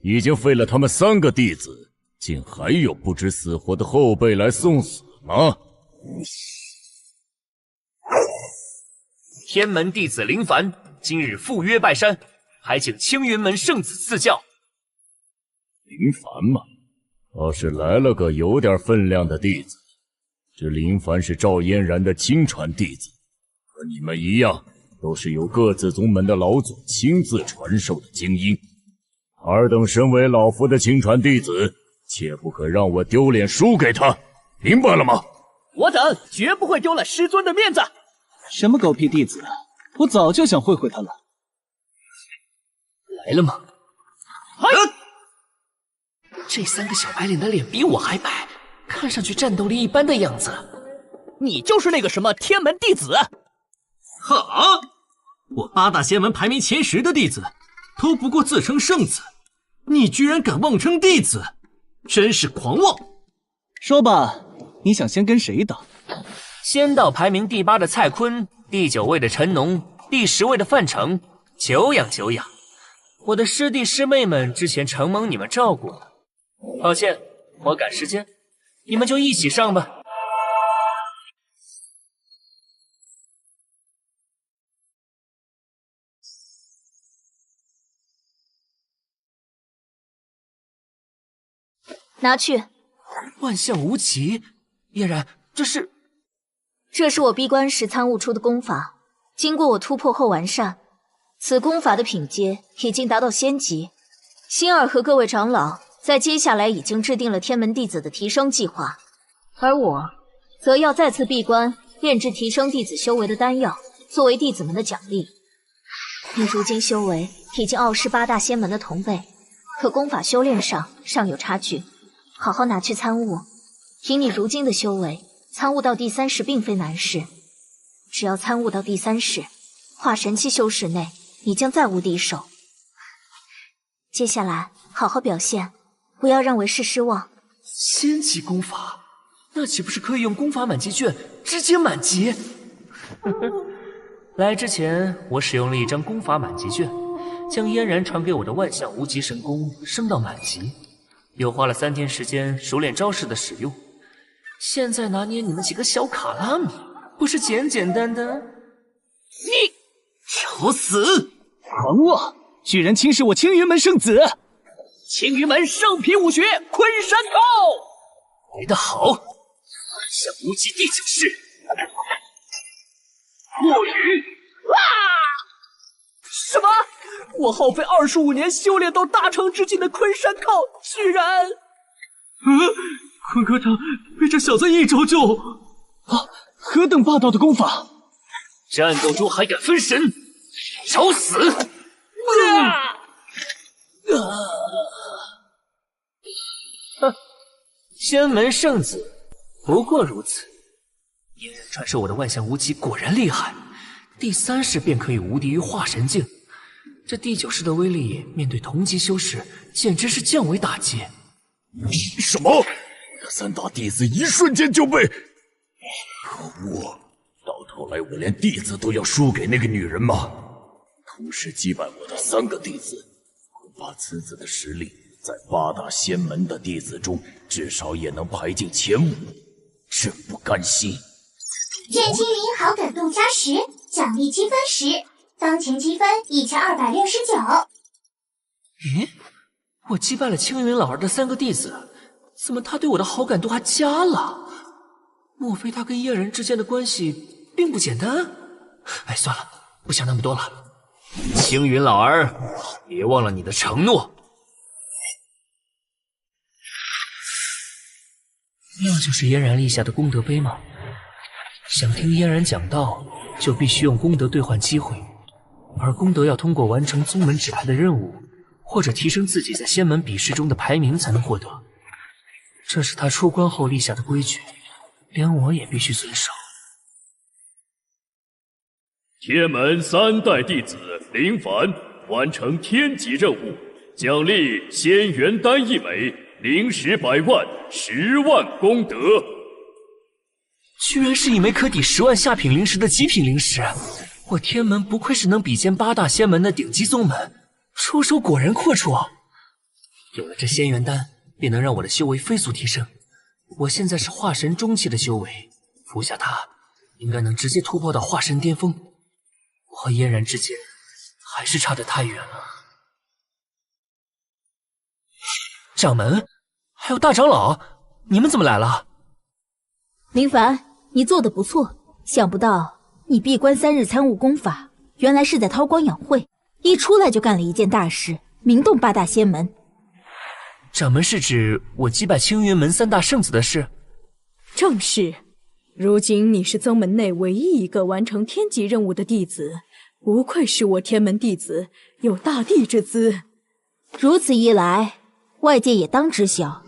已经废了他们3个弟子，竟还有不知死活的后辈来送死吗？天门弟子林凡今日赴约拜山，还请青云门圣子赐教。林凡嘛，倒是来了个有点分量的弟子。这林凡是赵嫣然的亲传弟子，和你们一样，都是由各自宗门的老祖亲自传授的精英。尔等身为老夫的亲传弟子，切不可让我丢脸输给他，明白了吗？我等绝不会丢了师尊的面子。什么狗屁弟子，我早就想会会他了。来了吗？这3个小白脸的脸比我还白，看上去战斗力一般的样子。你就是那个什么天门弟子？哈！我8大仙门排名前10的弟子，都不过自称圣子，你居然敢妄称弟子，真是狂妄！说吧，你想先跟谁打？仙道排名第8的蔡坤，第9位的陈农，第10位的范成，久仰久仰。我的师弟师妹们之前承蒙你们照顾了，抱歉，我赶时间，你们就一起上吧。拿去。万象无极，嫣然，这是我闭关时参悟出的功法，经过我突破后完善，此功法的品阶已经达到仙级。星儿和各位长老在接下来已经制定了天门弟子的提升计划，而我则要再次闭关炼制提升弟子修为的丹药，作为弟子们的奖励。你如今修为已经傲视8大仙门的同辈，可功法修炼上尚有差距，好好拿去参悟。以你如今的修为，参悟到第3式并非难事，只要参悟到第3式，化神期修士内你将再无敌手。接下来好好表现，不要让为师失望。仙级功法，那岂不是可以用功法满级卷直接满级？来之前我使用了一张功法满级卷，将嫣然传给我的万象无极神功升到满级，又花了3天时间熟练招式的使用。现在拿捏你们几个小卡拉米，不是简简单单。你找死！狂妄，居然轻视我青云门圣子！青云门圣品武学昆山靠！来得好，万象无极第9式，落雨！什么？我耗费25年修炼到大成之境的昆山靠，居然……坤哥他被这小子一招就……啊！何等霸道的功法！战斗中还敢分神，找死！仙门圣子，不过如此。嫣然传授我的万象无极果然厉害，第3式便可以无敌于化神境。这第9式的威力，面对同级修士，简直是降维打击。什么？这3大弟子一瞬间就被……可恶！到头来我连弟子都要输给那个女人吗？同时击败我的3个弟子，恐怕此子的实力在8大仙门的弟子中，至少也能排进前5。真不甘心！见青云好感度加10，奖励积分10，当前积分1269。咦，我击败了青云老儿的3个弟子，怎么他对我的好感度还加了？莫非他跟嫣然之间的关系并不简单？哎，算了，不想那么多了。青云老儿，别忘了你的承诺。那就是嫣然立下的功德碑吗？想听嫣然讲道，就必须用功德兑换机会，而功德要通过完成宗门指派的任务，或者提升自己在仙门比试中的排名才能获得。这是他出关后立下的规矩，连我也必须遵守。天门3代弟子林凡完成天级任务，奖励仙元丹1枚，灵石100万，10万功德。居然是一枚可抵10万下品灵石的极品灵石！我天门不愧是能比肩8大仙门的顶级宗门，出手果然阔绰。有了这仙元丹，便能让我的修为飞速提升。我现在是化神中期的修为，服下它，应该能直接突破到化神巅峰。我和嫣然之间还是差得太远了。掌门，还有大长老，你们怎么来了？林凡，你做的不错，想不到你闭关3日参悟功法，原来是在韬光养晦，一出来就干了一件大事，名动8大仙门。掌门是指我击败青云门3大圣子的事？正是。如今你是宗门内唯一一个完成天级任务的弟子，不愧是我天门弟子，有大帝之资。如此一来，外界也当知晓，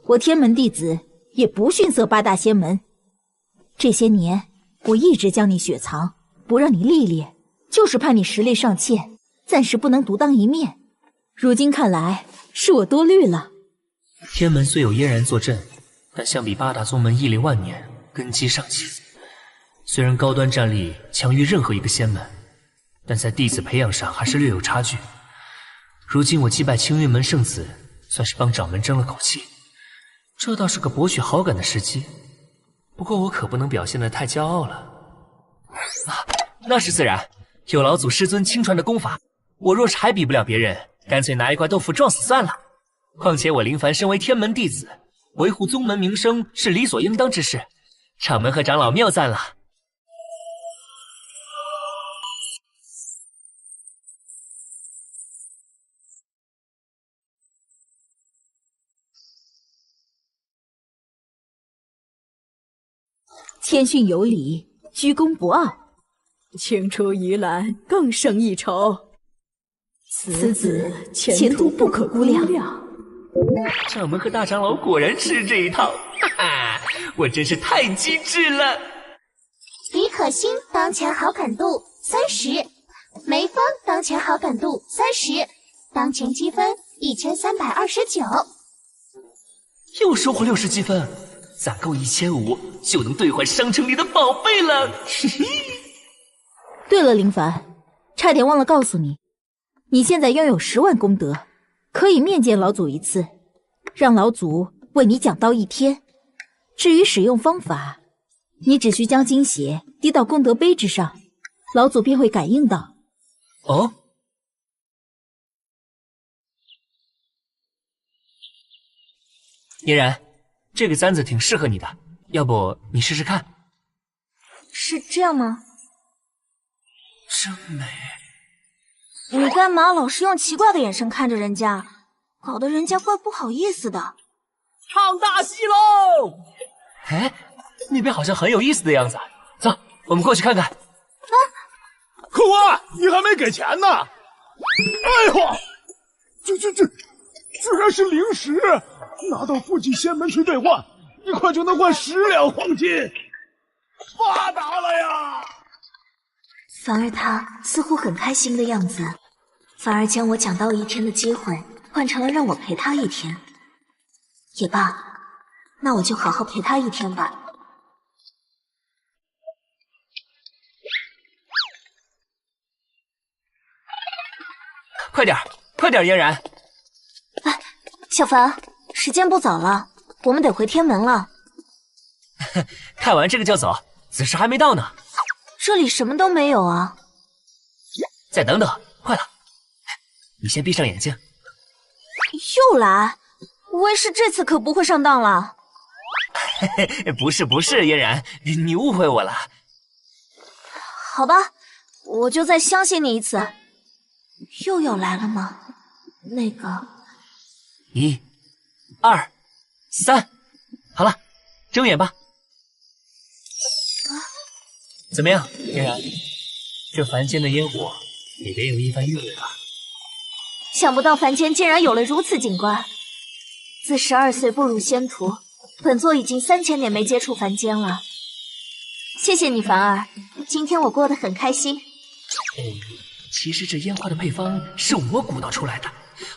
我天门弟子也不逊色8大仙门。这些年，我一直将你雪藏，不让你历练，就是怕你实力尚欠，暂时不能独当一面。如今看来，是我多虑了。天门虽有嫣然坐镇，但相比8大宗门屹立万年，根基尚浅。虽然高端战力强于任何一个仙门，但在弟子培养上还是略有差距。如今我击败青云门圣子，算是帮掌门争了口气，这倒是个博取好感的时机。不过我可不能表现得太骄傲了。那是自然，有老祖师尊亲传的功法，我若是还比不了别人，干脆拿一块豆腐撞死算了。况且我林凡身为天门弟子，维护宗门名声是理所应当之事。掌门和长老谬赞了。谦逊有礼，居功不傲。青出于蓝更胜一筹，此子前途不可估量。掌门和大长老果然吃这一套，哈哈，我真是太机智了。李可欣当前好感度30，梅芳当前好感度30，当前积分1329，又收获60积分，攒够1500就能兑换商城里的宝贝了。嘿嘿。对了，林凡，差点忘了告诉你，你现在拥有10万功德，可以面见老祖一次，让老祖为你讲道1天。至于使用方法，你只需将精血滴到功德碑之上，老祖便会感应到。哦，嫣然，这个簪子挺适合你的，要不你试试看？是这样吗？真美。你干嘛老是用奇怪的眼神看着人家，搞得人家怪不好意思的。唱大戏喽！哎，那边好像很有意思的样子，走，我们过去看看。客官，你还没给钱呢！哎呦，这居然是零食！拿到附近仙门去兑换，1块就能换10两黄金，发达了呀！凡儿他似乎很开心的样子，反而将我讲道1天的机会换成了让我陪他1天。也罢，那我就好好陪他1天吧。快点，快点，嫣然！哎，小凡，时间不早了，我们得回天门了。看完这个就走，子时还没到呢。这里什么都没有啊！再等等，快了！你先闭上眼睛。又来？温氏这次可不会上当了。不是，嫣然，你误会我了。好吧，我就再相信你一次。又要来了吗？那个，1、2、3，好了，睁眼吧。怎么样，嫣然？这凡间的烟火也别有一番韵味吧？想不到凡间竟然有了如此景观。自12岁步入仙途，本座已经3000年没接触凡间了。谢谢你，凡儿，今天我过得很开心。其实这烟花的配方是我鼓捣出来的，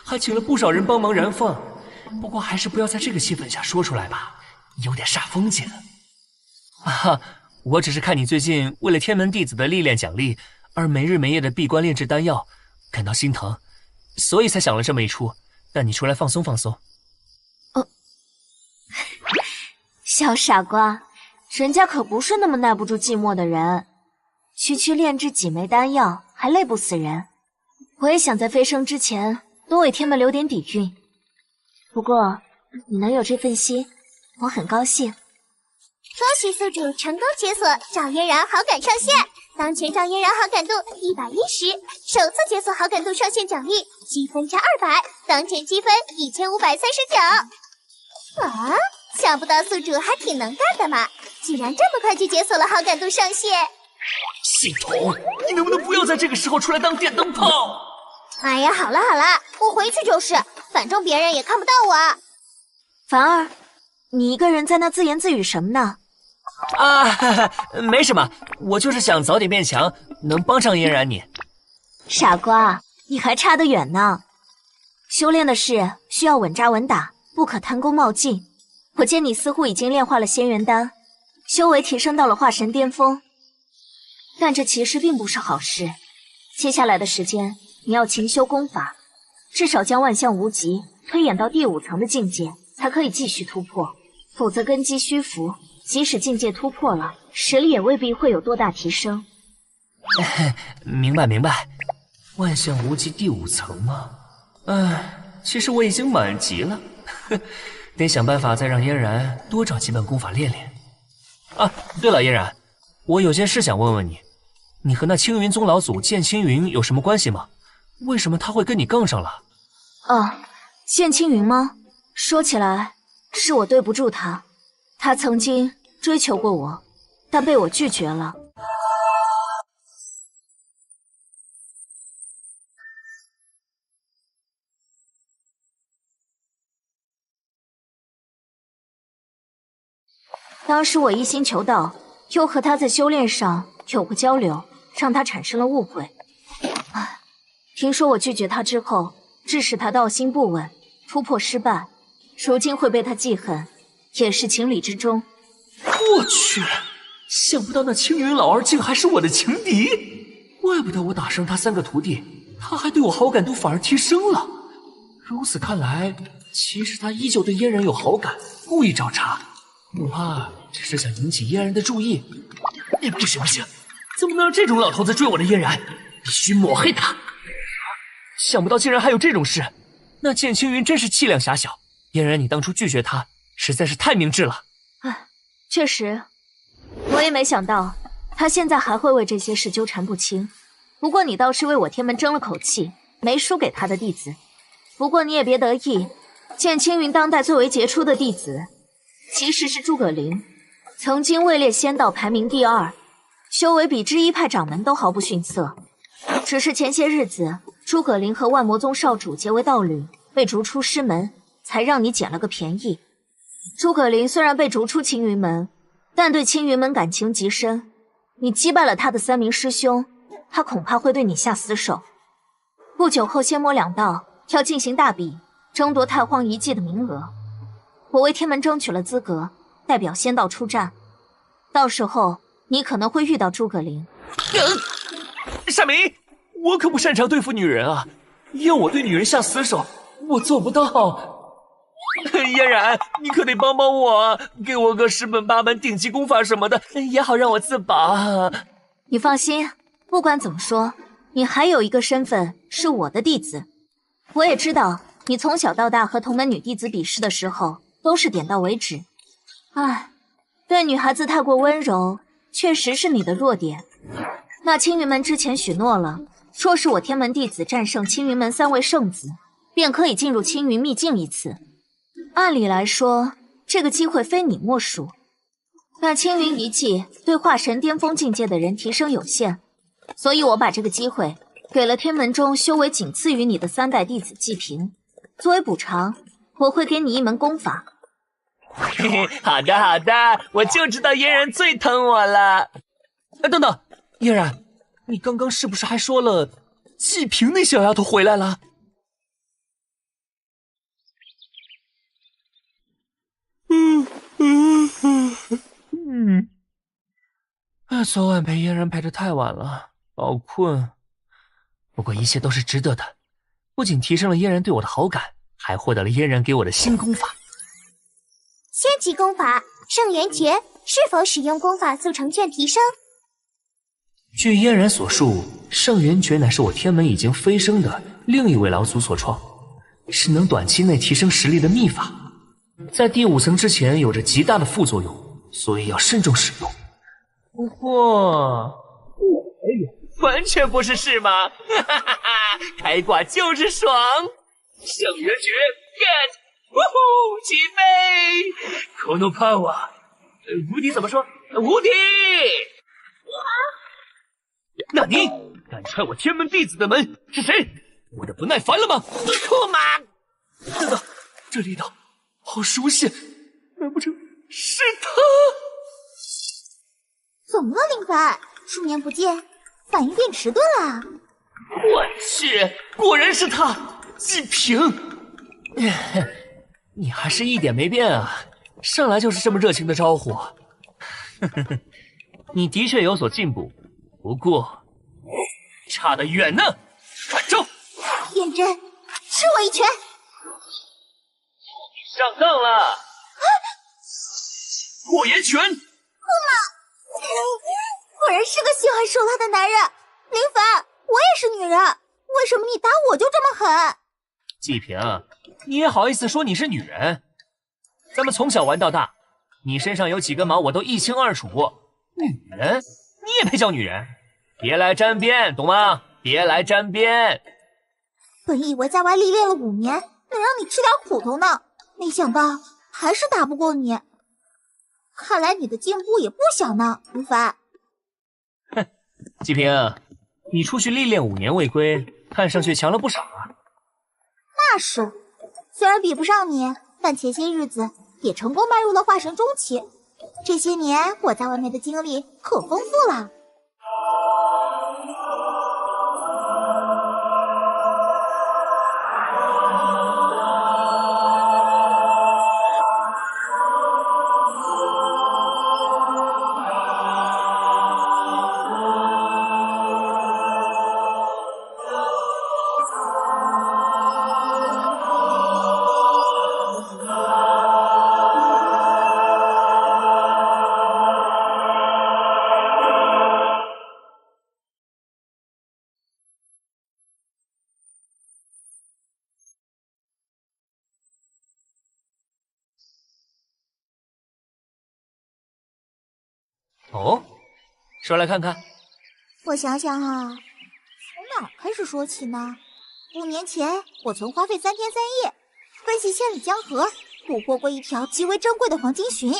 还请了不少人帮忙燃放。不过还是不要在这个气氛下说出来吧，有点煞风景。我只是看你最近为了天门弟子的历练奖励而没日没夜的闭关炼制丹药，感到心疼，所以才想了这么一出，带你出来放松放松。小傻瓜，人家可不是那么耐不住寂寞的人，区炼制几枚丹药还累不死人。我也想在飞升之前多为天门留点底蕴。不过你能有这份心，我很高兴。恭喜宿主成功解锁赵嫣然好感上线，当前赵嫣然好感度110，首次解锁好感度上线奖励积分加200，当前积分1539。啊，想不到宿主还挺能干的嘛，居然这么快就解锁了好感度上线。系统，你能不能不要在这个时候出来当电灯泡？哎呀，好了，我回去就是，反正别人也看不到我。凡儿，你一个人在那自言自语什么呢？没什么，我就是想早点变强，能帮上嫣然你。傻瓜，你还差得远呢。修炼的事需要稳扎稳打，不可贪功冒进。我见你似乎已经炼化了仙元丹，修为提升到了化神巅峰，但这其实并不是好事。接下来的时间，你要勤修功法，至少将万象无极推演到第5层的境界，才可以继续突破。否则根基虚浮，即使境界突破了，实力也未必会有多大提升。明白。万象无极第5层吗？其实我已经满级了，得想办法再让嫣然多找几本功法练练。对了，嫣然，我有件事想问问你，你和那青云宗老祖剑青云有什么关系吗？为什么他会跟你杠上了？剑青云吗？说起来，是我对不住他。他曾经追求过我，但被我拒绝了。当时我一心求道，又和他在修炼上有过交流，让他产生了误会。听说我拒绝他之后，致使他道心不稳，突破失败，如今会被他记恨，也是情理之中。我去，想不到那青云老儿竟还是我的情敌，怪不得我打伤他3个徒弟，他还对我好感度反而提升了。如此看来，其实他依旧对嫣然有好感，故意找茬，恐怕只是想引起嫣然的注意。不行，怎么能让这种老头子追我的嫣然？必须抹黑他！想不到竟然还有这种事，那剑青云真是气量狭小。嫣然，你当初拒绝他，实在是太明智了。确实，我也没想到他现在还会为这些事纠缠不清。不过你倒是为我天门争了口气，没输给他的弟子。不过你也别得意，见青云当代最为杰出的弟子，其实是诸葛灵，曾经位列仙道排名第2，修为比知一派掌门都毫不逊色。只是前些日子，诸葛灵和万魔宗少主结为道侣，被逐出师门，才让你捡了个便宜。诸葛灵虽然被逐出青云门，但对青云门感情极深。你击败了他的3名师兄，他恐怕会对你下死手。不久后，仙魔两道要进行大比，争夺太荒遗迹的名额。我为天门争取了资格，代表仙道出战。到时候你可能会遇到诸葛灵。夏明，我可不擅长对付女人啊，要我对女人下死手，我做不到。嫣然，你可得帮帮我，给我个10本8本顶级功法什么的，也好让我自保。你放心，不管怎么说，你还有一个身份是我的弟子。我也知道你从小到大和同门女弟子比试的时候都是点到为止。唉，对女孩子太过温柔，确实是你的弱点。那青云门之前许诺了，说是我天门弟子战胜青云门3位圣子，便可以进入青云秘境一次。按理来说，这个机会非你莫属。但青云遗迹对化神巅峰境界的人提升有限，所以我把这个机会给了天门中修为仅次于你的3代弟子季平。作为补偿，我会给你一门功法。嘿嘿，好的好的，我就知道嫣然最疼我了。等等，嫣然，你刚刚是不是还说了季平那小丫头回来了？昨晚陪嫣然陪得太晚了，好困。不过一切都是值得的，不仅提升了嫣然对我的好感，还获得了嫣然给我的新功法。仙级功法圣元诀，是否使用功法速成卷提升？据嫣然所述，圣元诀乃是我天门已经飞升的另一位老祖所创，是能短期内提升实力的秘法，在第5层之前有着极大的副作用，所以要慎重使用。不过，完全不是事嘛！哈哈哈哈，开挂就是爽！圣元诀 get， 呜呼，起飞！このパワー，无敌怎么说？无敌！那你敢踹我天门弟子的门是谁？我的不耐烦了吗？出马！等等，这力道好熟悉，难不成是他？怎么了，林凡？数年不见，反应变迟钝了。我去，果然是他，季平。你还是一点没变啊，上来就是这么热情的招呼。你的确有所进步，不过差得远呢。转招，燕真，吃我一拳！上当了！火炎拳！果然是个喜欢受辣的男人。林凡，我也是女人，为什么你打我就这么狠？季平，你也好意思说你是女人？咱们从小玩到大，你身上有几根毛我都一清二楚。女人，你也配叫女人？别来沾边，懂吗？别来沾边。本以为在外历练了5年，能让你吃点苦头呢，没想到还是打不过你。看来你的进步也不小呢，林凡。哼，季平，你出去历练5年未归，看上去强了不少啊。那是，虽然比不上你，但前些日子也成功迈入了化神中期。这些年我在外面的经历可丰富了。哦，说来看看。我想想啊，从哪儿开始说起呢？5年前，我曾花费3天3夜，分析千里江河，捕获过一条极为珍贵的黄金鲟。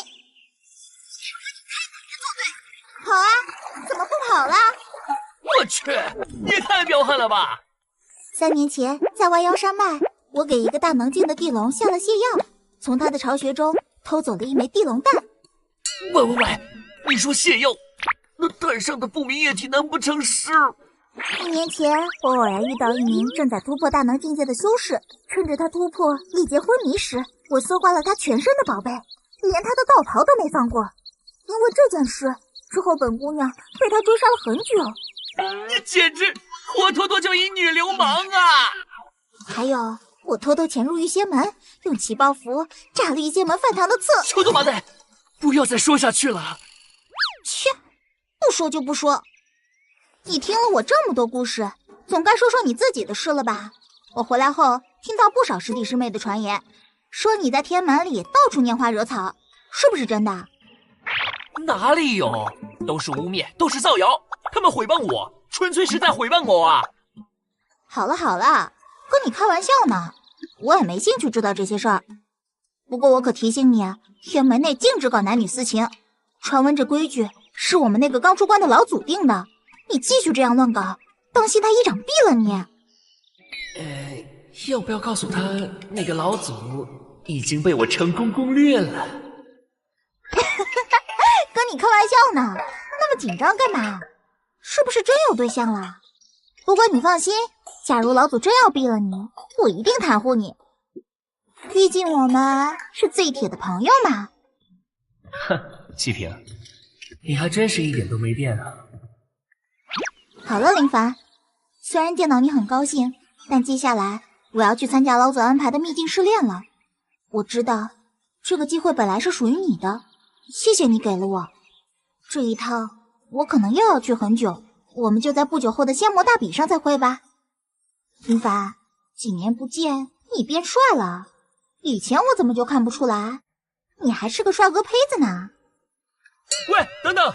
跑啊！怎么不跑了？我去，你也太彪悍了吧！3年前在弯腰山脉，我给一个大能境的地龙下了泻药，从他的巢穴中偷走了一枚地龙蛋。喂，你说泻药？那蛋上的不明液体难不成是？1年前，我偶然遇到一名正在突破大能境界的修士，趁着他突破力竭昏迷时，我搜刮了他全身的宝贝，连他的道袍都没放过。因为这件事之后，本姑娘被他追杀了很久。你简直活脱脱就一女流氓啊！还有，我偷偷潜入御仙门，用起爆符炸了御仙门饭堂的刺。臭他妈的！不要再说下去了。切，不说就不说。你听了我这么多故事，总该说说你自己的事了吧？我回来后听到不少师弟师妹的传言，说你在天门里到处拈花惹草，是不是真的？哪里有，都是污蔑，都是造谣。他们诽谤我，纯粹是在诽谤我啊！好了，跟你开玩笑呢，我也没兴趣知道这些事儿。不过我可提醒你啊，天门内禁止搞男女私情，传闻这规矩是我们那个刚出关的老祖定的。你继续这样乱搞，当心他一掌毙了你。要不要告诉他，那个老祖已经被我成功攻略了？跟你开玩笑呢，那么紧张干嘛？是不是真有对象了？不过你放心，假如老祖真要毙了你，我一定袒护你。毕竟我们是最铁的朋友嘛。哼，七平，你还真是一点都没变啊。好了，林凡，虽然见到你很高兴，但接下来我要去参加老祖安排的秘境试炼了。我知道这个机会本来是属于你的，谢谢你给了我。这一趟我可能又要去很久，我们就在不久后的仙魔大比上再会吧。林凡，几年不见，你变帅了，以前我怎么就看不出来？你还是个帅哥胚子呢。喂，等等！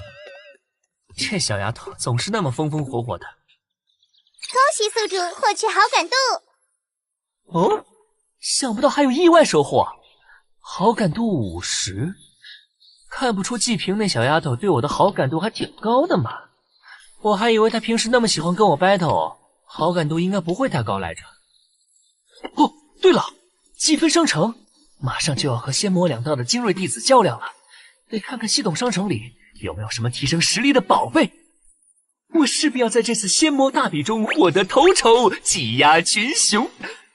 这小丫头总是那么风风火火的。恭喜宿主获取好感度。哦，想不到还有意外收获，好感度50。看不出季平那小丫头对我的好感度还挺高的嘛。我还以为她平时那么喜欢跟我 battle， 好感度应该不会太高来着。哦，对了，积分商城马上就要和仙魔两道的精锐弟子较量了，得看看系统商城里有没有什么提升实力的宝贝。我势必要在这次仙魔大比中获得头筹，挤压群雄。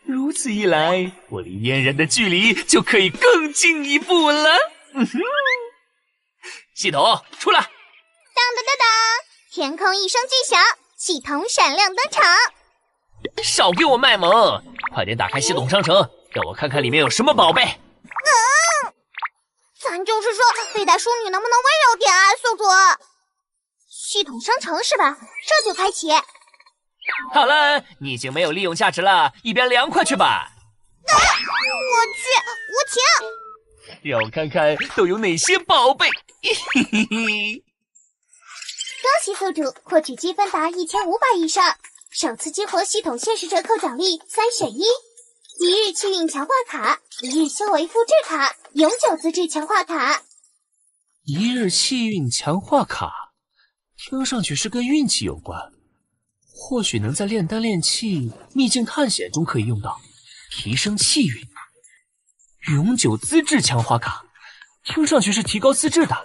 如此一来，我离嫣然的距离就可以更进一步了。系统出来！当当当当，天空一声巨响，系统闪亮登场。少给我卖萌，快点打开系统商城，让我看看里面有什么宝贝。咱就是说，背带淑女能不能温柔点啊，宿主？系统商城是吧？这就开启。好了，你已经没有利用价值了，一边凉快去吧。我去，无情！让我看看都有哪些宝贝。恭喜宿主获取积分达1500以上，首次激活系统限时折扣奖励3选1：一日气运强化卡、一日修为复制卡、永久资质强化卡。一日气运强化卡，听上去是跟运气有关，或许能在炼丹炼气、秘境探险中可以用到，提升气运。永久资质强化卡，听上去是提高资质的。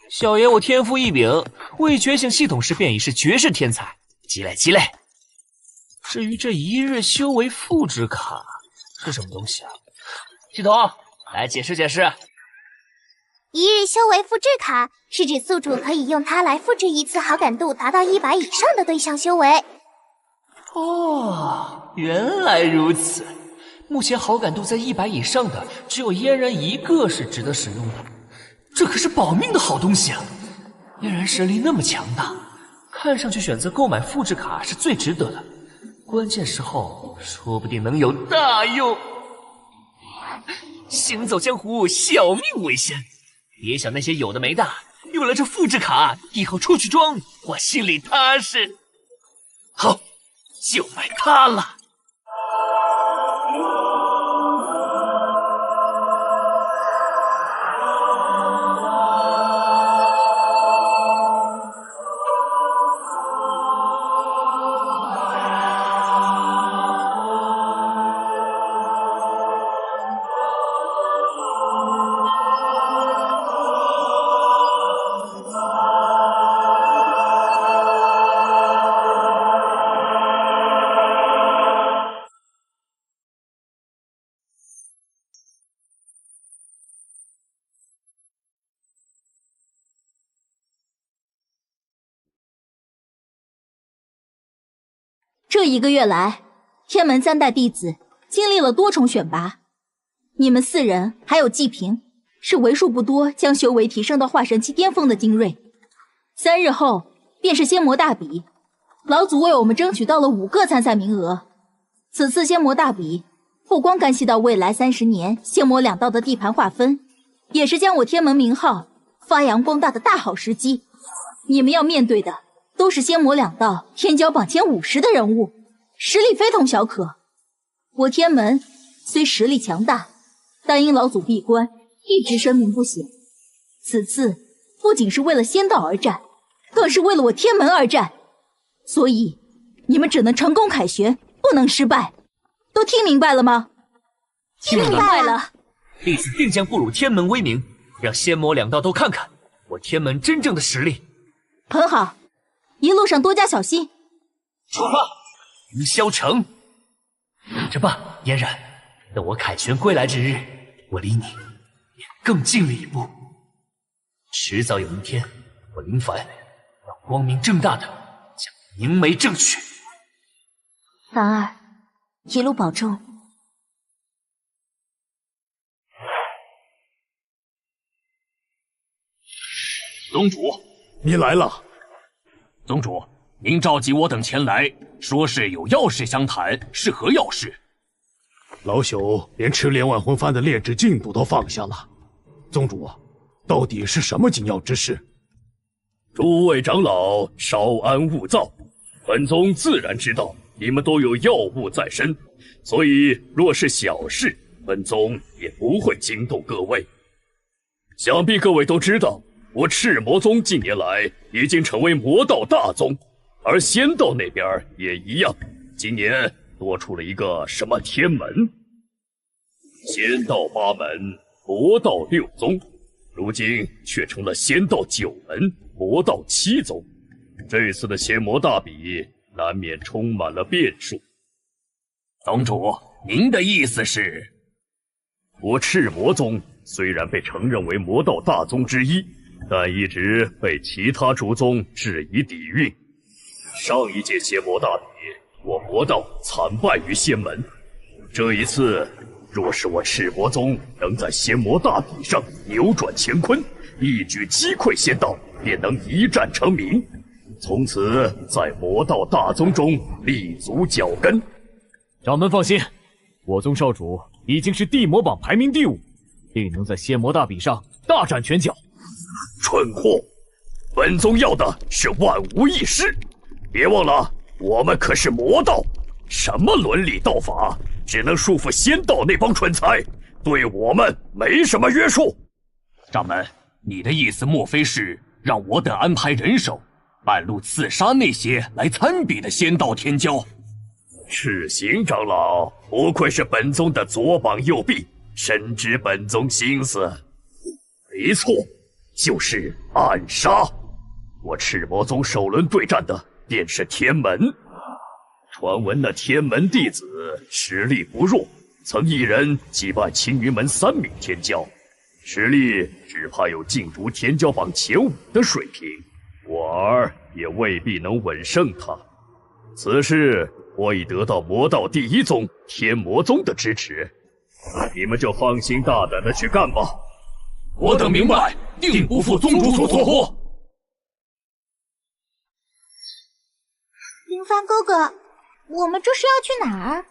小爷我天赋异禀，未觉醒系统时便已是绝世天才，积累积累。至于这一日修为复制卡是什么东西啊？系统来解释解释。一日修为复制卡是指宿主可以用它来复制一次好感度达到100以上的对象修为。哦，原来如此。目前好感度在100以上的只有嫣然一个是值得使用的，这可是保命的好东西啊！嫣然实力那么强大，看上去选择购买复制卡是最值得的，关键时候说不定能有大用。行走江湖，小命为先，别想那些有的没的，有了这复制卡，以后出去装我心里踏实。好，就买它了。这1个月来，天门3代弟子经历了多重选拔，你们4人还有季平，是为数不多将修为提升到化神期巅峰的精锐。3日后便是仙魔大比，老祖为我们争取到了5个参赛名额。此次仙魔大比不光干系到未来30年仙魔2道的地盘划分，也是将我天门名号发扬光大的大好时机。你们要面对的都是仙魔2道天骄榜前50的人物，实力非同小可。我天门虽实力强大，但因老祖闭关，一直声名不显。此次不仅是为了仙道而战，更是为了我天门而战，所以你们只能成功凯旋，不能失败。都听明白了吗？听明白了。弟子定将不辱天门威名，让仙魔2道都看看我天门真正的实力。很好，一路上多加小心。出发！凌霄城。等着吧，嫣然，等我凯旋归来之日，我离你也更近了一步。迟早有一天，我林凡要光明正大的将凝眉正取。凡儿，一路保重。宗主，您来了。宗主，您召集我等前来，说是有要事相谈，是何要事？老朽连吃连万魂幡的炼制进度都放下了。宗主，到底是什么紧要之事？诸位长老稍安勿躁，本宗自然知道你们都有要务在身，所以若是小事，本宗也不会惊动各位。想必各位都知道，我赤魔宗近年来已经成为魔道大宗，而仙道那边也一样，今年多出了一个什么天门。仙道8门，魔道6宗，如今却成了仙道9门，魔道7宗。这次的仙魔大比难免充满了变数。宗主，您的意思是？我赤魔宗虽然被承认为魔道大宗之一，但一直被其他诸宗质疑底蕴。上一届仙魔大比，我魔道惨败于仙门。这一次，若是我赤魔宗能在仙魔大比上扭转乾坤，一举击溃仙道，便能一战成名，从此在魔道大宗中立足脚跟。掌门放心，我宗少主已经是地魔榜排名第5，定能在仙魔大比上大展拳脚。蠢货！本宗要的是万无一失，别忘了我们可是魔道，什么伦理道法只能束缚仙道那帮蠢材，对我们没什么约束。掌门，你的意思莫非是让我等安排人手，半路刺杀那些来参比的仙道天骄？赤行长老不愧是本宗的左膀右臂，深知本宗心思。没错，就是暗杀。我赤魔宗首轮对战的便是天门。传闻那天门弟子实力不弱，曾一人击败青云门3名天骄，实力只怕有进入天骄榜前5的水平，我儿也未必能稳胜他。此事我已得到魔道第1宗天魔宗的支持，你们就放心大胆的去干吧。我等明白，定不负宗主所托。林凡哥哥，我们这是要去哪儿？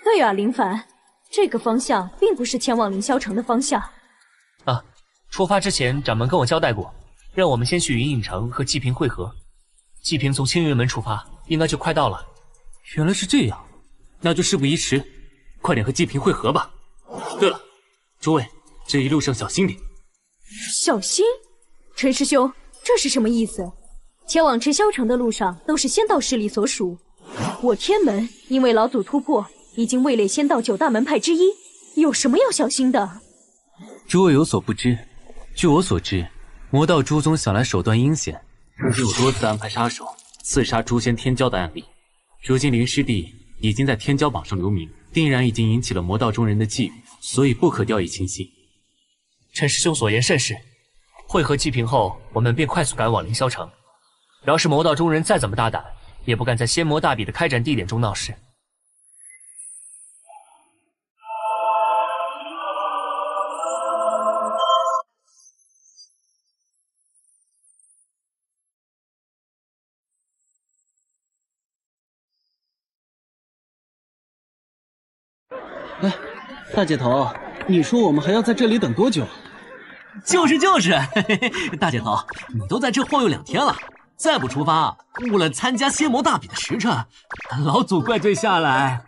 对啊，林凡，这个方向并不是前往凌霄城的方向。啊，出发之前掌门跟我交代过，让我们先去云影城和季平会合。季平从青云门出发，应该就快到了。原来是这样，那就事不宜迟，快点和季平会合吧。对了，诸位，这一路上小心点。小心？陈师兄，这是什么意思？前往赤霄城的路上都是仙道势力所属，我天门因为老祖突破，已经位列仙道9大门派之一，有什么要小心的？诸位有所不知，据我所知，魔道诸宗向来手段阴险，曾经有多次安排杀手刺杀诛仙天骄的案例。如今林师弟已经在天骄榜上留名，定然已经引起了魔道中人的觊觎，所以不可掉以轻心。陈师兄所言甚是，会合季平后，我们便快速赶往凌霄城。要是魔道中人再怎么大胆，也不敢在仙魔大比的开展地点中闹事。哎，大姐头，你说我们还要在这里等多久？就是，嘿嘿，大姐头，你都在这晃悠2天了，再不出发，误了参加仙魔大比的时辰，老祖怪罪下来。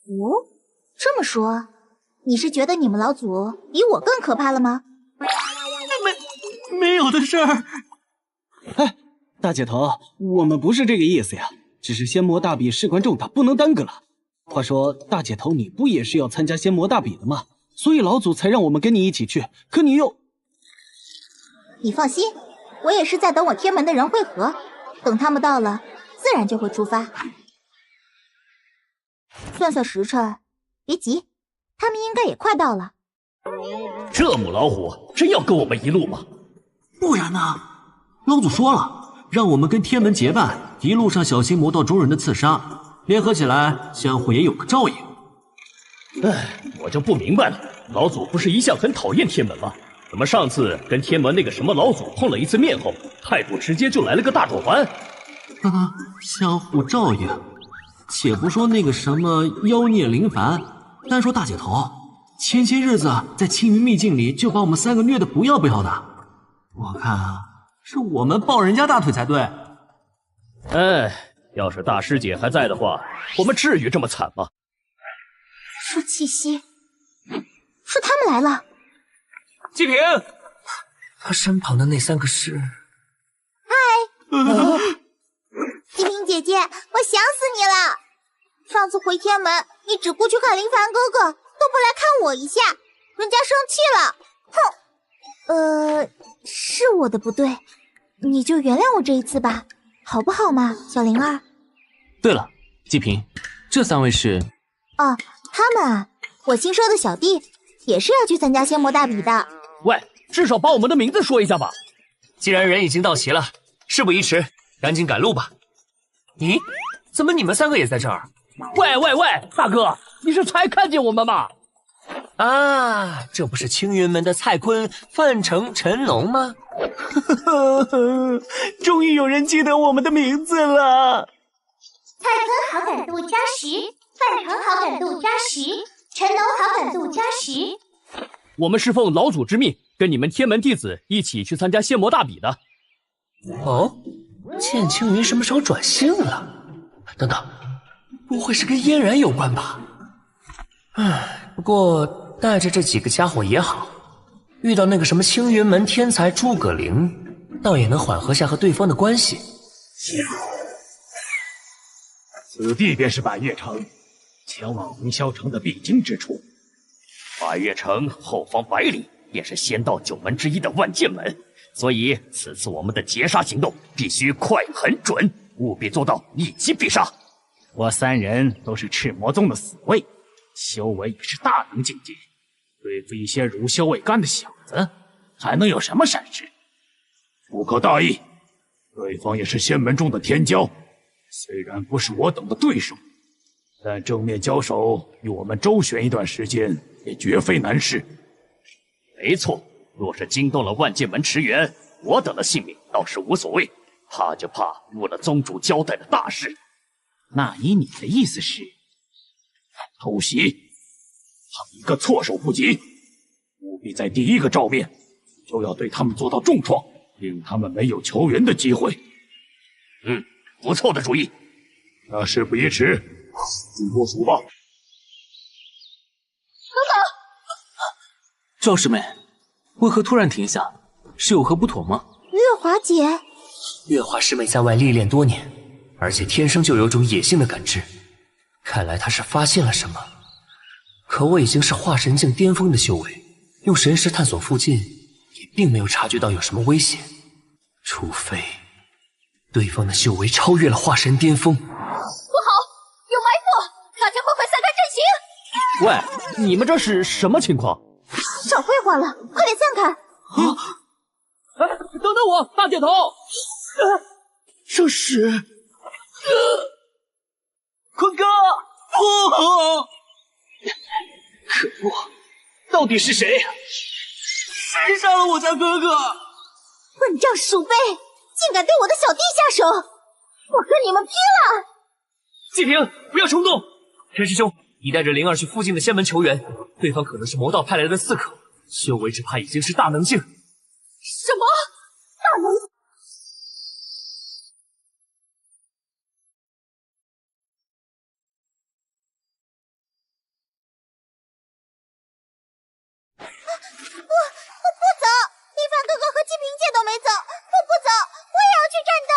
哦，这么说，你是觉得你们老祖比我更可怕了吗？没有的事儿。哎，大姐头，我们不是这个意思呀，只是仙魔大比事关重大，不能耽搁了。话说，大姐头，你不也是要参加仙魔大比的吗？所以老祖才让我们跟你一起去，可你又……你放心，我也是在等我天门的人会合，等他们到了，自然就会出发。算算时辰，别急，他们应该也快到了。这母老虎真要跟我们一路吗？不然呢？老祖说了，让我们跟天门结伴，一路上小心魔道中人的刺杀，联合起来，相互也有个照应。哎，我就不明白了，老祖不是一向很讨厌天门吗？怎么上次跟天门那个什么老祖碰了一次面后，态度直接就来了个大转弯？相互照应。且不说那个什么妖孽林凡，单说大姐头，前些日子在青云秘境里就把我们3个虐得不要不要的。我看啊，是我们抱人家大腿才对。哎，要是大师姐还在的话，我们至于这么惨吗？说气息，是他们来了。季平，他身旁的那3个是……嗨，季平姐姐，我想死你了！上次回天门，你只顾去看林凡哥哥，都不来看我一下，人家生气了。哼！是我的不对，你就原谅我这一次吧，好不好嘛，小灵儿？对了，季平，这3位是……哦，他们啊，我新收的小弟，也是要去参加仙魔大比的。喂，至少把我们的名字说一下吧。既然人已经到齐了，事不宜迟，赶紧赶路吧。咦，怎么你们3个也在这儿？喂，大哥，你是才看见我们吗？啊，这不是青云门的蔡坤、范成、陈农吗？终于有人记得我们的名字了。蔡坤好感度加10，范成好感度加10，陈农好感度加10。我们是奉老祖之命，跟你们天门弟子一起去参加仙魔大比的。哦，剑青云什么时候转性了？等等，不会是跟嫣然有关吧？唉，不过带着这几个家伙也好，遇到那个什么青云门天才诸葛灵，倒也能缓和下和对方的关系。此地便是百越城，前往凌霄城的必经之处。百越城后方100里便是仙道9门之一的万剑门，所以此次我们的截杀行动必须快、狠、准，务必做到一击必杀。我3人都是赤魔宗的死卫，修为也是大能境界，对付一些乳臭未干的小子，还能有什么闪失？不可大意，对方也是仙门中的天骄，虽然不是我等的对手，但正面交手与我们周旋一段时间也绝非难事。没错，若是惊动了万剑门池元，我等的性命倒是无所谓，怕就怕误了宗主交代的大事。那依你的意思是，偷袭，他们一个措手不及，务必在第一个照面就要对他们做到重创，令他们没有求援的机会。不错的主意。那事不宜迟，去部署吧。赵师妹，为何突然停下？是有何不妥吗？月华姐，月华师妹在外历练多年，而且天生就有种野性的感知，看来她是发现了什么。可我已经是化神境巅峰的修为，用神识探索附近，也并没有察觉到有什么危险，除非对方的修为超越了化神巅峰。不好，有埋伏，大家快快散开阵型！喂，你们这是什么情况？少废话了，快点散开！等等我，大姐头！这是坤哥，不！可恶，到底是谁？谁杀了我家哥哥？混账鼠辈，竟敢对我的小弟下手！我跟你们拼了！季平，不要冲动。陈师兄，你带着灵儿去附近的仙门求援，对方可能是魔道派来的刺客，修为只怕已经是大能境。什么？大能？我不走！一凡哥哥和季平姐都没走，我不走，我也要去战斗。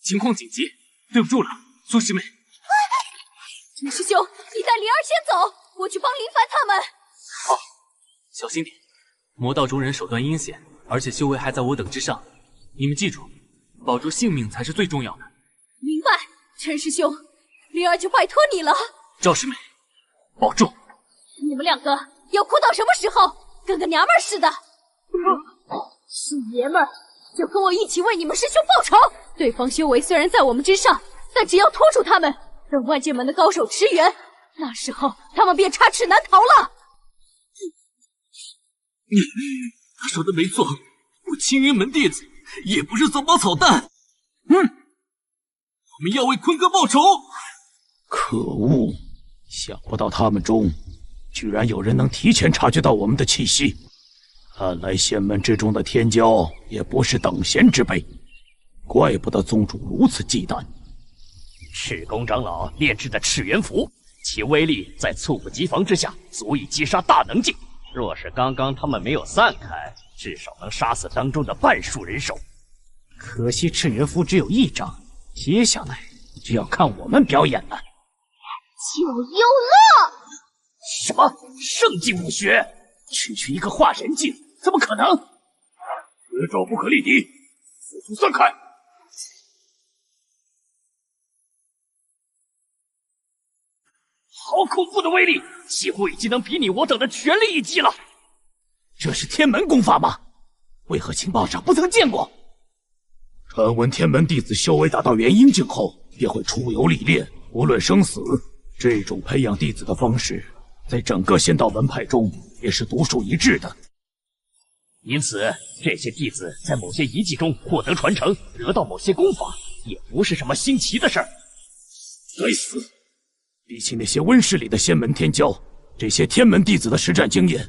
情况紧急，对不住了，苏师妹。陈师兄，你带灵儿先走，我去帮林凡他们。好，小心点。魔道中人手段阴险，而且修为还在我等之上。你们记住，保住性命才是最重要的。明白，陈师兄，灵儿就拜托你了。赵师妹，保重。你们两个要哭到什么时候？跟个娘们儿似的。是爷们儿，就跟我一起为你们师兄报仇。对方修为虽然在我们之上，但只要拖住他们，让万剑门的高手驰援，那时候他们便插翅难逃了。他说的没错，我青云门弟子也不是松绑草蛋。我们要为坤哥报仇。可恶，想不到他们中居然有人能提前察觉到我们的气息。看来仙门之中的天骄也不是等闲之辈，怪不得宗主如此忌惮。赤宫长老炼制的赤元符，其威力在猝不及防之下，足以击杀大能境。若是刚刚他们没有散开，至少能杀死当中的半数人手。可惜赤元符只有一张，接下来就要看我们表演了。就优乐！什么圣境武学？区区一个化人境，怎么可能？绝招不可力敌，速速散开！好恐怖的威力，几乎已经能比拟我等的全力一击了。这是天门功法吗？为何情报上不曾见过？传闻天门弟子修为达到元婴境后，便会出游历练，无论生死。这种培养弟子的方式，在整个仙道门派中也是独树一帜的。因此，这些弟子在某些遗迹中获得传承，得到某些功法，也不是什么新奇的事儿。该死！比起那些温室里的仙门天骄，这些天门弟子的实战经验，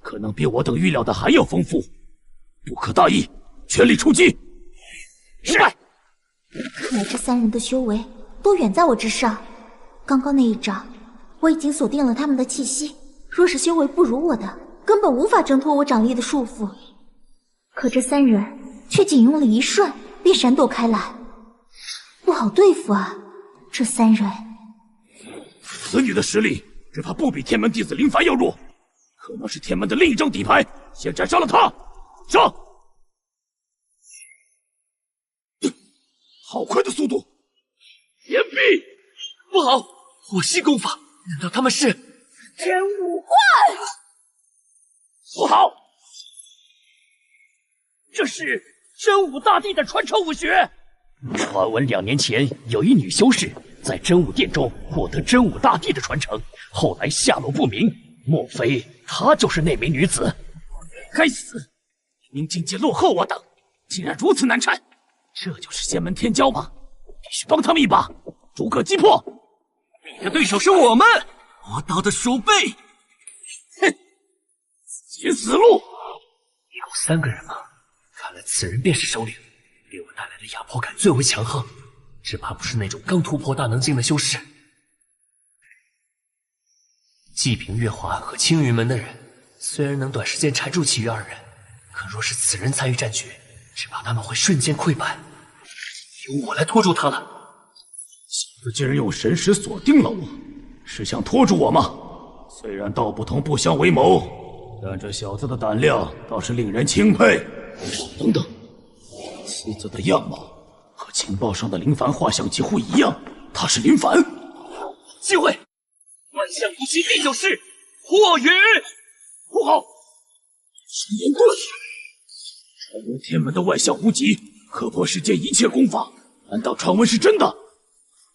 可能比我等预料的还要丰富。不可大意，全力出击！明白。看来这三人的修为都远在我之上。刚刚那一掌，我已经锁定了他们的气息。若是修为不如我的，根本无法挣脱我掌力的束缚。可这三人却仅用了一瞬便闪躲开来，不好对付啊！这三人，此女的实力只怕不比天门弟子林凡要弱，可能是天门的另一张底牌。先斩杀了他！上！好快的速度！岩壁！不好，火系功法，难道他们是真武幻？不好，这是真武大帝的传承武学。传闻2年前有一女修士在真武殿中获得真武大帝的传承，后来下落不明，莫非她就是那名女子？该死！一名境界落后我等，竟然如此难缠，这就是仙门天骄吗？必须帮他们一把，逐个击破！你的对手是我们，魔道的鼠辈！哼，截死路！有3个人吗？看来此人便是首领，给我带来的压迫感最为强横，只怕不是那种刚突破大能境的修士。季平、月华和青云门的人，虽然能短时间缠住其余2人，可若是此人参与战局，只怕他们会瞬间溃败。由我来拖住他了。小子竟然用神识锁定了我，是想拖住我吗？虽然道不同不相为谋，但这小子的胆量倒是令人钦佩。等等，此子的样貌和情报上的林凡画像几乎一样，他是林凡。机会！万象无极第9式火云！不好！神炎盾！传闻天门的万象无极，可破世间一切功法，难道传闻是真的？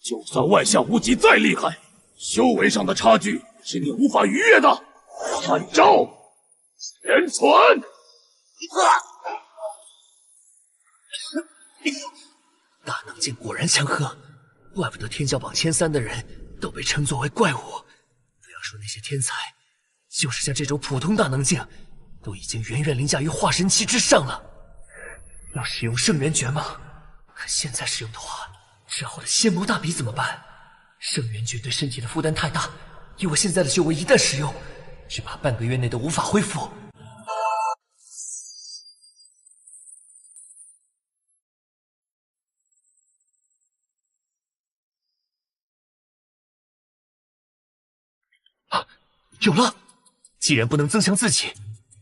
就算万象无极再厉害，修为上的差距是你无法逾越的。按照前传。大能镜果然强悍，怪不得天教榜前3的人都被称作为怪物。不要说那些天才，就是像这种普通大能镜，都已经远远凌驾于化神期之上了。要使用圣元诀吗？可现在使用的话，之后的仙魔大比怎么办？圣元诀对身体的负担太大，以我现在的修为，一旦使用，只怕半个月内都无法恢复。有了！既然不能增强自己，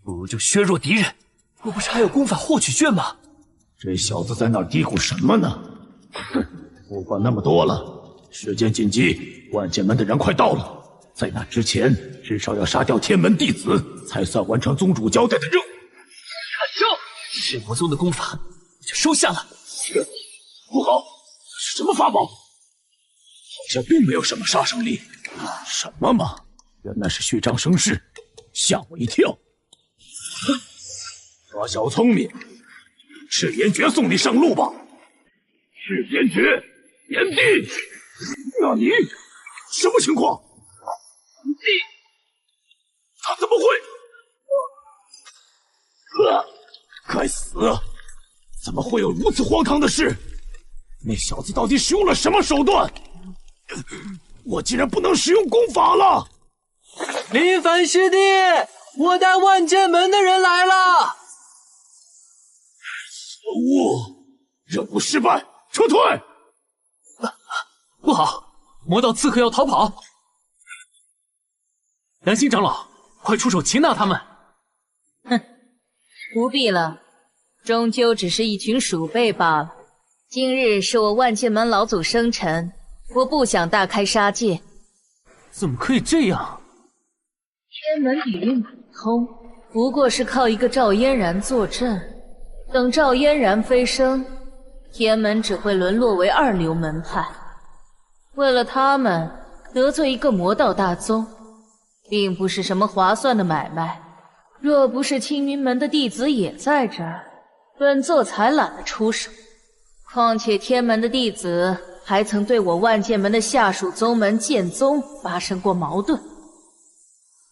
不如就削弱敌人。我不是还有功法获取卷吗？这小子在那儿嘀咕什么呢？哼，不管那么多了，时间紧急，万剑门的人快到了，在那之前，至少要杀掉天门弟子，才算完成宗主交代的任务。赤魔宗的功法，我就收下了。不好，这是什么法宝？好像并没有什么杀伤力。什么嘛？原来是虚张声势，吓我一跳。耍小聪明，赤炎诀送你上路吧。赤炎诀，炎帝，那你什么情况？他怎么会？该死！怎么会有如此荒唐的事？那小子到底使用了什么手段？我竟然不能使用功法了！林凡师弟，我带万剑门的人来了。可恶！任务失败，撤退！不好，魔道刺客要逃跑！蓝星长老，快出手擒拿他们！哼，不必了，终究只是一群鼠辈罢了。今日是我万剑门老祖生辰，我不想大开杀戒。怎么可以这样？天门底蕴普通，不过是靠一个赵嫣然坐镇。等赵嫣然飞升，天门只会沦落为2流门派。为了他们得罪一个魔道大宗，并不是什么划算的买卖。若不是青云门的弟子也在这儿，本座才懒得出手。况且天门的弟子还曾对我万剑门的下属宗门剑宗发生过矛盾。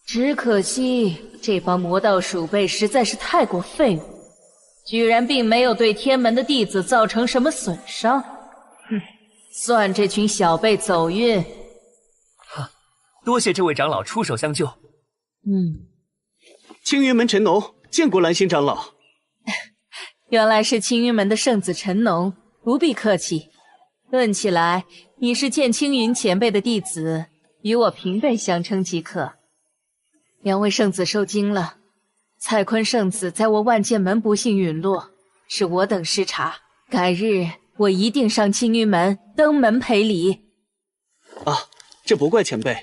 只可惜这帮魔道鼠辈实在是太过废物，居然并没有对天门的弟子造成什么损伤。哼，算这群小辈走运。多谢这位长老出手相救。青云门陈农见过蓝星长老。原来是青云门的圣子陈农，不必客气。论起来，你是剑青云前辈的弟子，与我平辈相称即可。两位圣子受惊了，蔡坤圣子在我万剑门不幸陨落，是我等失察。改日我一定上青云门登门赔礼。啊，这不怪前辈，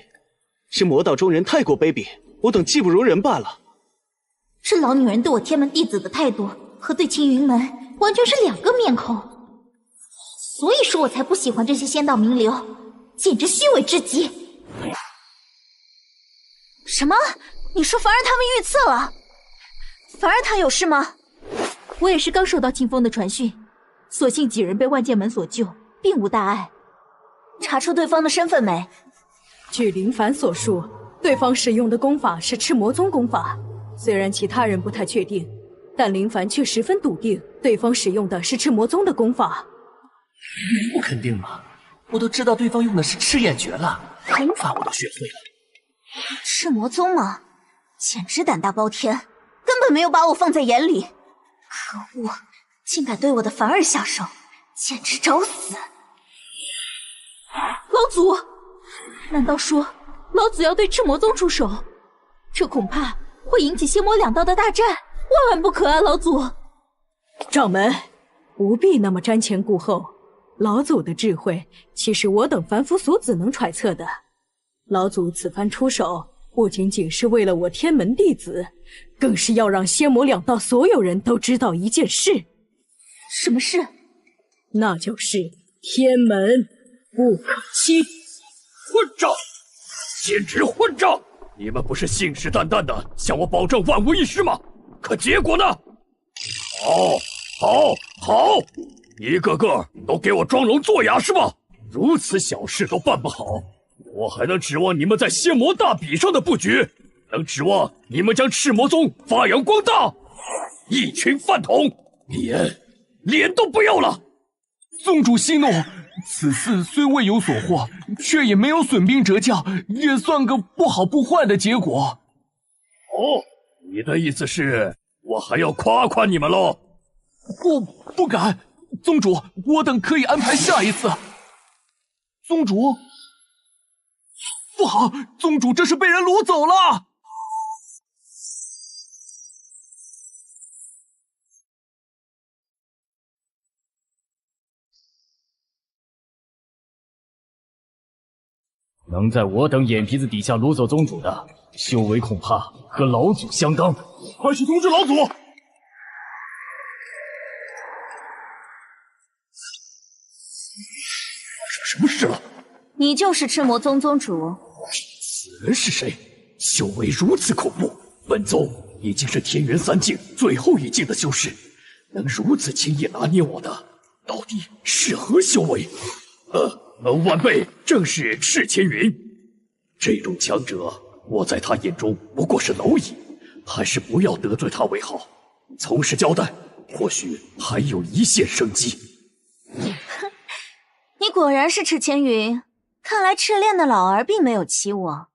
是魔道中人太过卑鄙，我等技不如人罢了。这老女人对我天门弟子的态度和对青云门完全是2个面孔，所以说我才不喜欢这些仙道名流，简直虚伪至极。什么？你说凡儿他们遇刺了？凡儿他有事吗？我也是刚收到清风的传讯，所幸几人被万剑门所救，并无大碍。查出对方的身份没？据林凡所述，对方使用的功法是赤魔宗功法，虽然其他人不太确定，但林凡却十分笃定对方使用的是赤魔宗的功法。不肯定吗？我都知道对方用的是赤焰诀了，功法我都学会了。赤魔宗吗？简直胆大包天，根本没有把我放在眼里。可恶，竟敢对我的凡儿下手，简直找死！老祖，难道说老祖要对赤魔宗出手？这恐怕会引起仙魔2道的大战，万万不可啊！老祖，掌门不必那么瞻前顾后，老祖的智慧岂是我等凡夫俗子能揣测的？老祖此番出手，不仅仅是为了我天门弟子，更是要让仙魔2道所有人都知道一件事。什么事？那就是天门不可欺。混账！简直混账！你们不是信誓旦旦的向我保证万无一失吗？可结果呢？好，一个个都给我装聋作哑是吧？如此小事都办不好，我还能指望你们在仙魔大比上的布局？能指望你们将赤魔宗发扬光大？一群饭桶，脸都不要了！宗主息怒，此次虽未有所获，却也没有损兵折将，也算个不好不坏的结果。你的意思是我还要夸夸你们喽？不敢，宗主，我等可以安排下一次。宗主，不好，宗主这是被人掳走了。能在我等眼皮子底下掳走宗主的，修为恐怕和老祖相当。快去通知老祖！什么事了？你就是赤魔宗宗主。此人是谁？修为如此恐怖，本宗已经是天元3境最后一境的修士，能如此轻易拿捏我的，到底是何修为？晚辈正是赤千云。这种强者，我在他眼中不过是蝼蚁，还是不要得罪他为好。从实交代，或许还有一线生机。你果然是赤千云，看来赤练的老儿并没有欺我。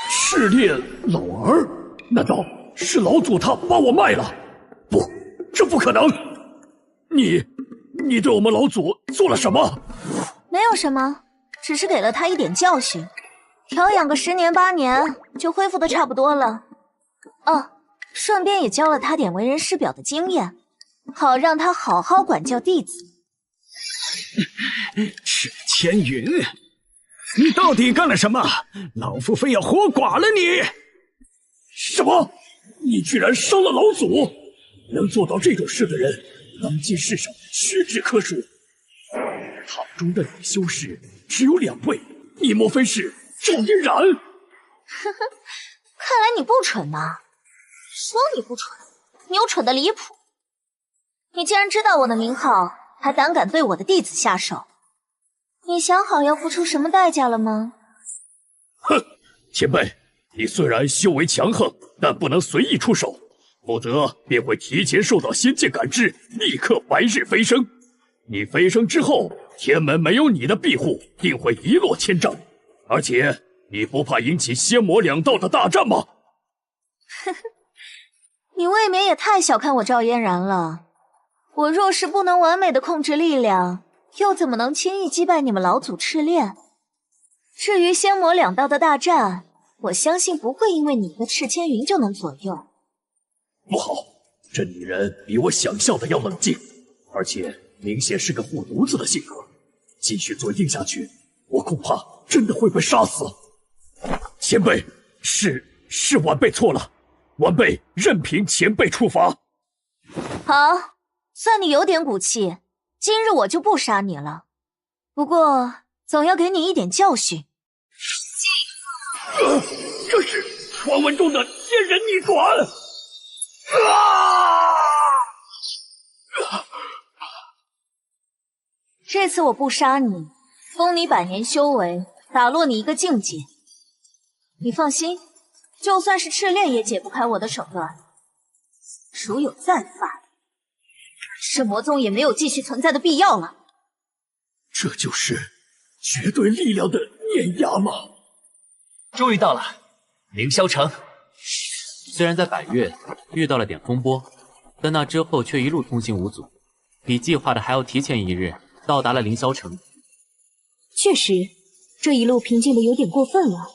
赤练老儿？难道是老祖他把我卖了？不，这不可能！你对我们老祖做了什么？没有什么，只是给了他一点教训，调养个10年8年就恢复的差不多了。顺便也教了他点为人师表的经验，好让他好好管教弟子。赤千云，你到底干了什么？老夫非要活剐了你！什么？你居然伤了老祖？能做到这种事的人，当今世上屈指可数。堂中的女修士只有2位，你莫非是赵嫣然？呵呵，看来你不蠢呐。说你不蠢，你又蠢得离谱。你既然知道我的名号，还胆敢对我的弟子下手，你想好要付出什么代价了吗？哼，前辈，你虽然修为强横，但不能随意出手，否则便会提前受到仙界感知，立刻白日飞升。你飞升之后，天门没有你的庇护，定会一落千丈。而且，你不怕引起仙魔2道的大战吗？呵呵，你未免也太小看我赵嫣然了。我若是不能完美的控制力量，又怎么能轻易击败你们老祖赤练？至于仙魔2道的大战，我相信不会因为你一个赤千云就能左右。不好，这女人比我想象的要冷静，而且明显是个护犊子的性格。继续嘴硬下去，我恐怕真的会被杀死。前辈，是晚辈错了，晚辈任凭前辈处罚。好，算你有点骨气，今日我就不杀你了。不过总要给你一点教训。这是传闻中的仙人逆转！这次我不杀你，封你100年修为，打落你一个境界。你放心，就算是赤练也解不开我的手段。如有再犯，赤魔宗也没有继续存在的必要了。这就是绝对力量的碾压吗？终于到了，凌霄城。虽然在百越遇到了点风波，但那之后却一路通行无阻，比计划的还要提前1日到达了凌霄城。确实，这一路平静的有点过分了。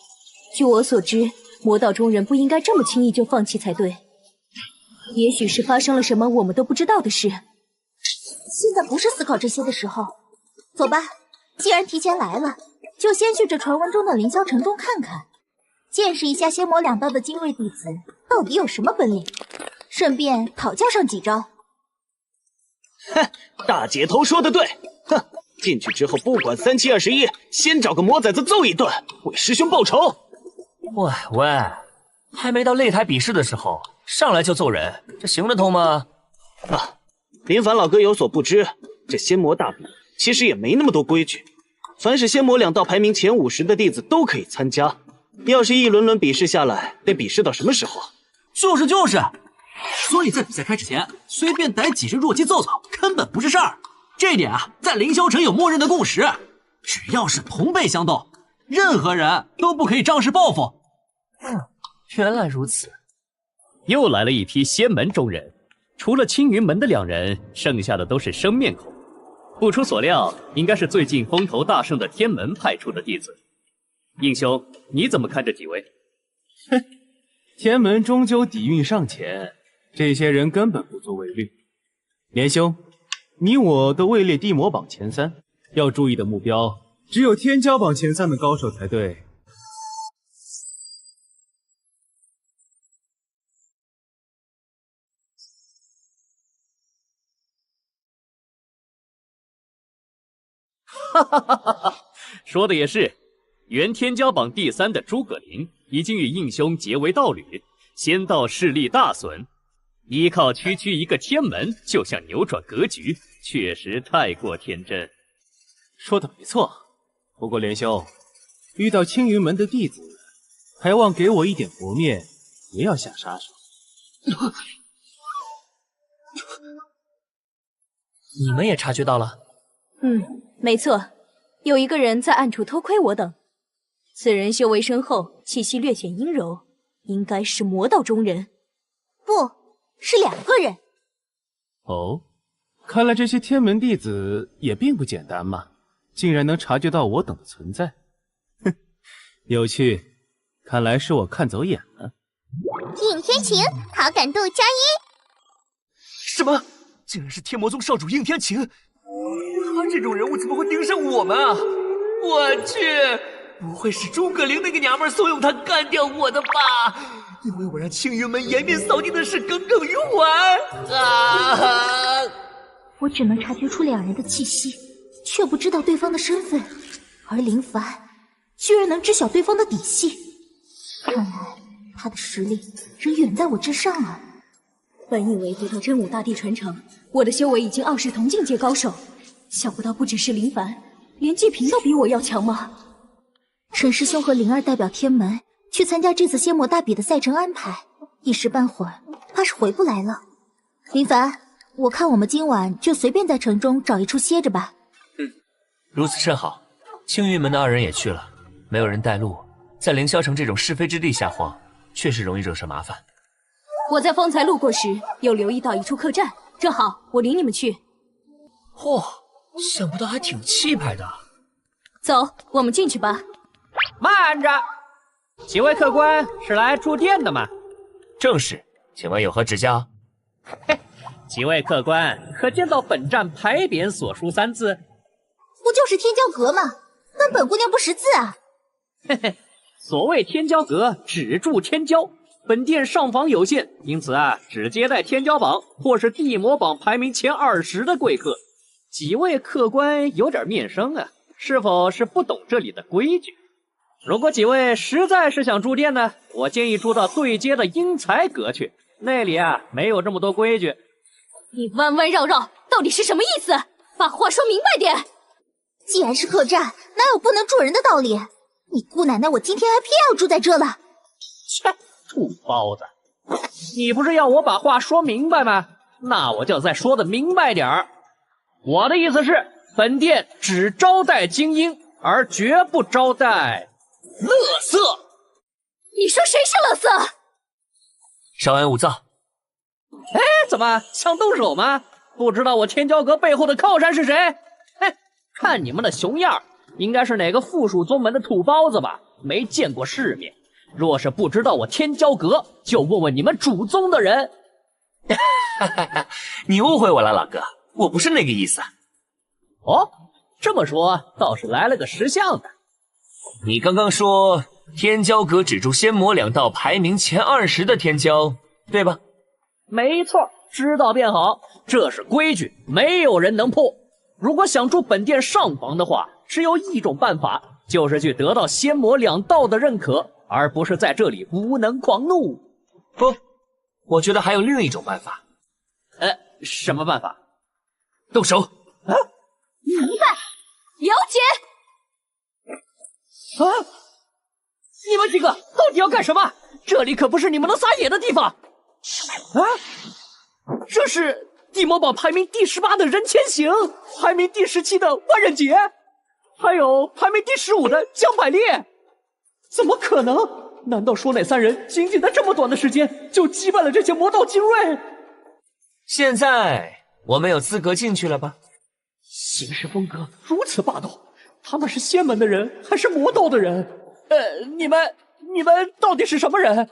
据我所知，魔道中人不应该这么轻易就放弃才对。也许是发生了什么我们都不知道的事。现在不是思考这些的时候。走吧，既然提前来了，就先去这传闻中的凌霄城中看看，见识一下仙魔2道的精锐弟子到底有什么本领，顺便讨教上几招。哼，大姐头说的对，哼，进去之后不管3721，先找个魔崽子揍一顿，为师兄报仇。喂，还没到擂台比试的时候，上来就揍人，这行得通吗？啊，林凡老哥有所不知，这仙魔大比其实也没那么多规矩，凡是仙魔2道排名前50的弟子都可以参加。要是一轮轮比试下来，得比试到什么时候？就是，所以在比赛开始前，随便逮几只弱鸡揍揍，根本不是事儿。这点啊，在凌霄城有默认的共识，只要是同辈相斗，任何人都不可以仗势报复。原来如此。又来了一批仙门中人，除了青云门的2人，剩下的都是生面孔。不出所料，应该是最近风头大盛的天门派出的弟子。应兄，你怎么看这几位？哼，天门终究底蕴尚浅，这些人根本不足为虑。连兄，你我都位列地魔榜前3，要注意的目标只有天骄榜前3的高手才对。哈哈哈哈哈！说的也是，原天骄榜第3的诸葛林已经与应兄结为道侣，仙道势力大损，依靠区一个天门就想扭转格局，确实太过天真。说的没错，不过连兄，遇到青云门的弟子，还望给我一点薄面，不要下杀手。你们也察觉到了？没错，有一个人在暗处偷窥我等。此人修为深厚，气息略显阴柔，应该是魔道中人。不是2个人。哦，看来这些天门弟子也并不简单嘛，竟然能察觉到我等的存在。哼，有趣，看来是我看走眼了。应天晴，好感度+1。什么？竟然是天魔宗少主应天晴！他这种人物怎么会盯上我们啊？我去，不会是诸葛玲那个娘们怂恿他干掉我的吧？因为我让青云门颜面扫地的事耿耿于怀啊！我只能察觉出2人的气息，却不知道对方的身份，而林凡居然能知晓对方的底细，看来他的实力仍远在我之上啊！本以为得到真武大帝传承，我的修为已经傲视同境界高手，想不到不只是林凡，连季平都比我要强吗？沈师兄和灵儿代表天门去参加这次仙魔大比的赛程安排，一时半会儿怕是回不来了。林凡，我看我们今晚就随便在城中找一处歇着吧。如此甚好。青云门的2人也去了，没有人带路，在凌霄城这种是非之地瞎晃，确实容易惹上麻烦。我在方才路过时，有留意到一处客栈，正好我领你们去。想不到还挺气派的。走，我们进去吧。慢着，几位客官是来住店的吗？正是，请问有何指教？几位客官可见到本站牌匾所书3字？不就是天骄阁吗？但本姑娘不识字啊。所谓天骄阁，只住天骄。本店上房有限，因此只接待天骄榜或是地魔榜排名前20的贵客。几位客官有点面生啊，是否是不懂这里的规矩？如果几位实在是想住店呢，我建议住到对街的英才阁去，那里没有这么多规矩。你弯弯绕绕，到底是什么意思？把话说明白点。既然是客栈，哪有不能住人的道理？你姑奶奶，我今天还偏要住在这了。切！土包子，你不是要我把话说明白吗？那我就再说的明白点儿。我的意思是，本店只招待精英，而绝不招待垃圾。你说谁是垃圾？稍安勿躁。怎么想动手吗？不知道我天骄阁背后的靠山是谁？看你们的熊样，应该是哪个附属宗门的土包子吧？没见过世面。若是不知道我天骄阁，就问问你们主宗的人。你误会我了，老哥，我不是那个意思。这么说倒是来了个识相的。你刚刚说天骄阁只住仙魔2道排名前20的天骄，对吧？没错，知道便好，这是规矩，没有人能破。如果想住本殿上房的话，只有一种办法，就是去得到仙魔两道的认可，而不是在这里无能狂怒。不，我觉得还有另一种办法。什么办法？动手！明白，了解。你们几个到底要干什么？这里可不是你们能撒野的地方。这是地魔榜排名第18的任千行，排名第17的万刃杰，还有排名第15的江百烈。怎么可能？难道说那3人仅仅在这么短的时间就击败了这些魔道精锐？现在我们有资格进去了吧？行事风格如此霸道，他们是仙门的人还是魔道的人？你们到底是什么人？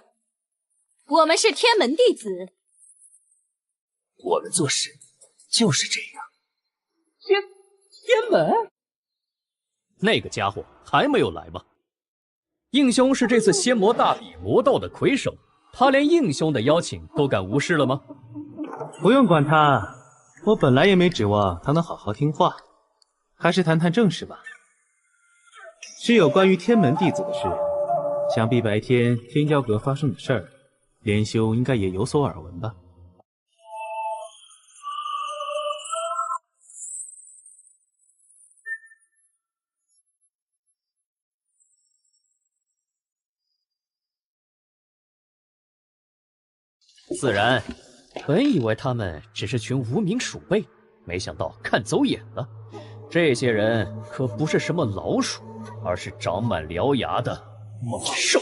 我们是天门弟子。我们做事就是这样。天门？那个家伙还没有来吗？应兄是这次仙魔大比魔道的魁首，他连应兄的邀请都敢无视了吗？不用管他，我本来也没指望他能好好听话，还是谈谈正事吧。是有关于天门弟子的事，想必白天天骄阁发生的事儿，连兄应该也有所耳闻吧。自然，本以为他们只是群无名鼠辈，没想到看走眼了。这些人可不是什么老鼠，而是长满獠牙的猛兽。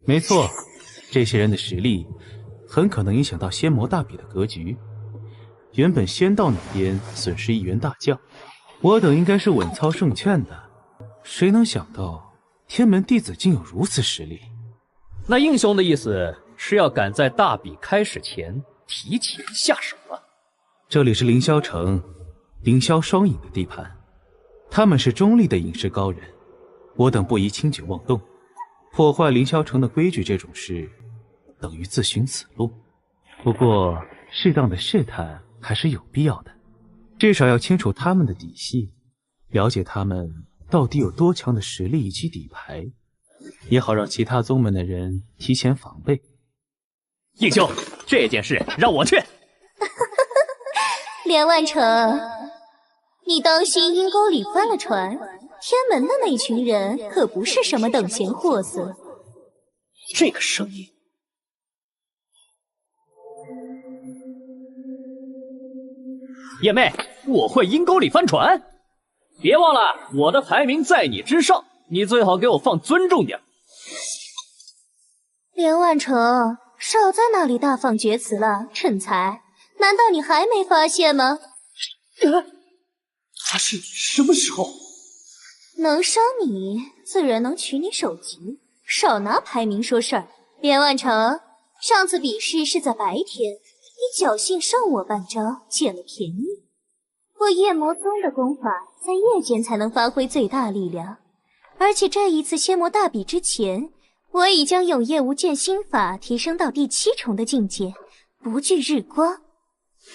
没错，这些人的实力很可能影响到仙魔大比的格局。原本仙道那边损失1员大将，我等应该是稳操胜券的，谁能想到天门弟子竟有如此实力？那应兄的意思是要赶在大比开始前提前下手了。这里是凌霄城凌霄双影的地盘，他们是中立的隐士高人，我等不宜轻举妄动。破坏凌霄城的规矩这种事，等于自寻死路。不过适当的试探还是有必要的，至少要清楚他们的底细，了解他们到底有多强的实力以及底牌，也好让其他宗门的人提前防备。应兄，这件事让我去。连万成，你当心阴沟里翻了船，天门的那群人可不是什么等闲货色。这个声音，叶妹，我会阴沟里翻船，别忘了我的排名在你之上，你最好给我放尊重点。连万成，少在那里大放厥词了，蠢材！难道你还没发现吗？他是什么时候？能伤你，自然能取你首级。少拿排名说事儿。连万成，上次比试是在白天，你侥幸胜我半招，捡了便宜。我夜魔宗的功法在夜间才能发挥最大力量，而且这一次仙魔大比之前，我已将永夜无间心法提升到第7重的境界，不惧日光。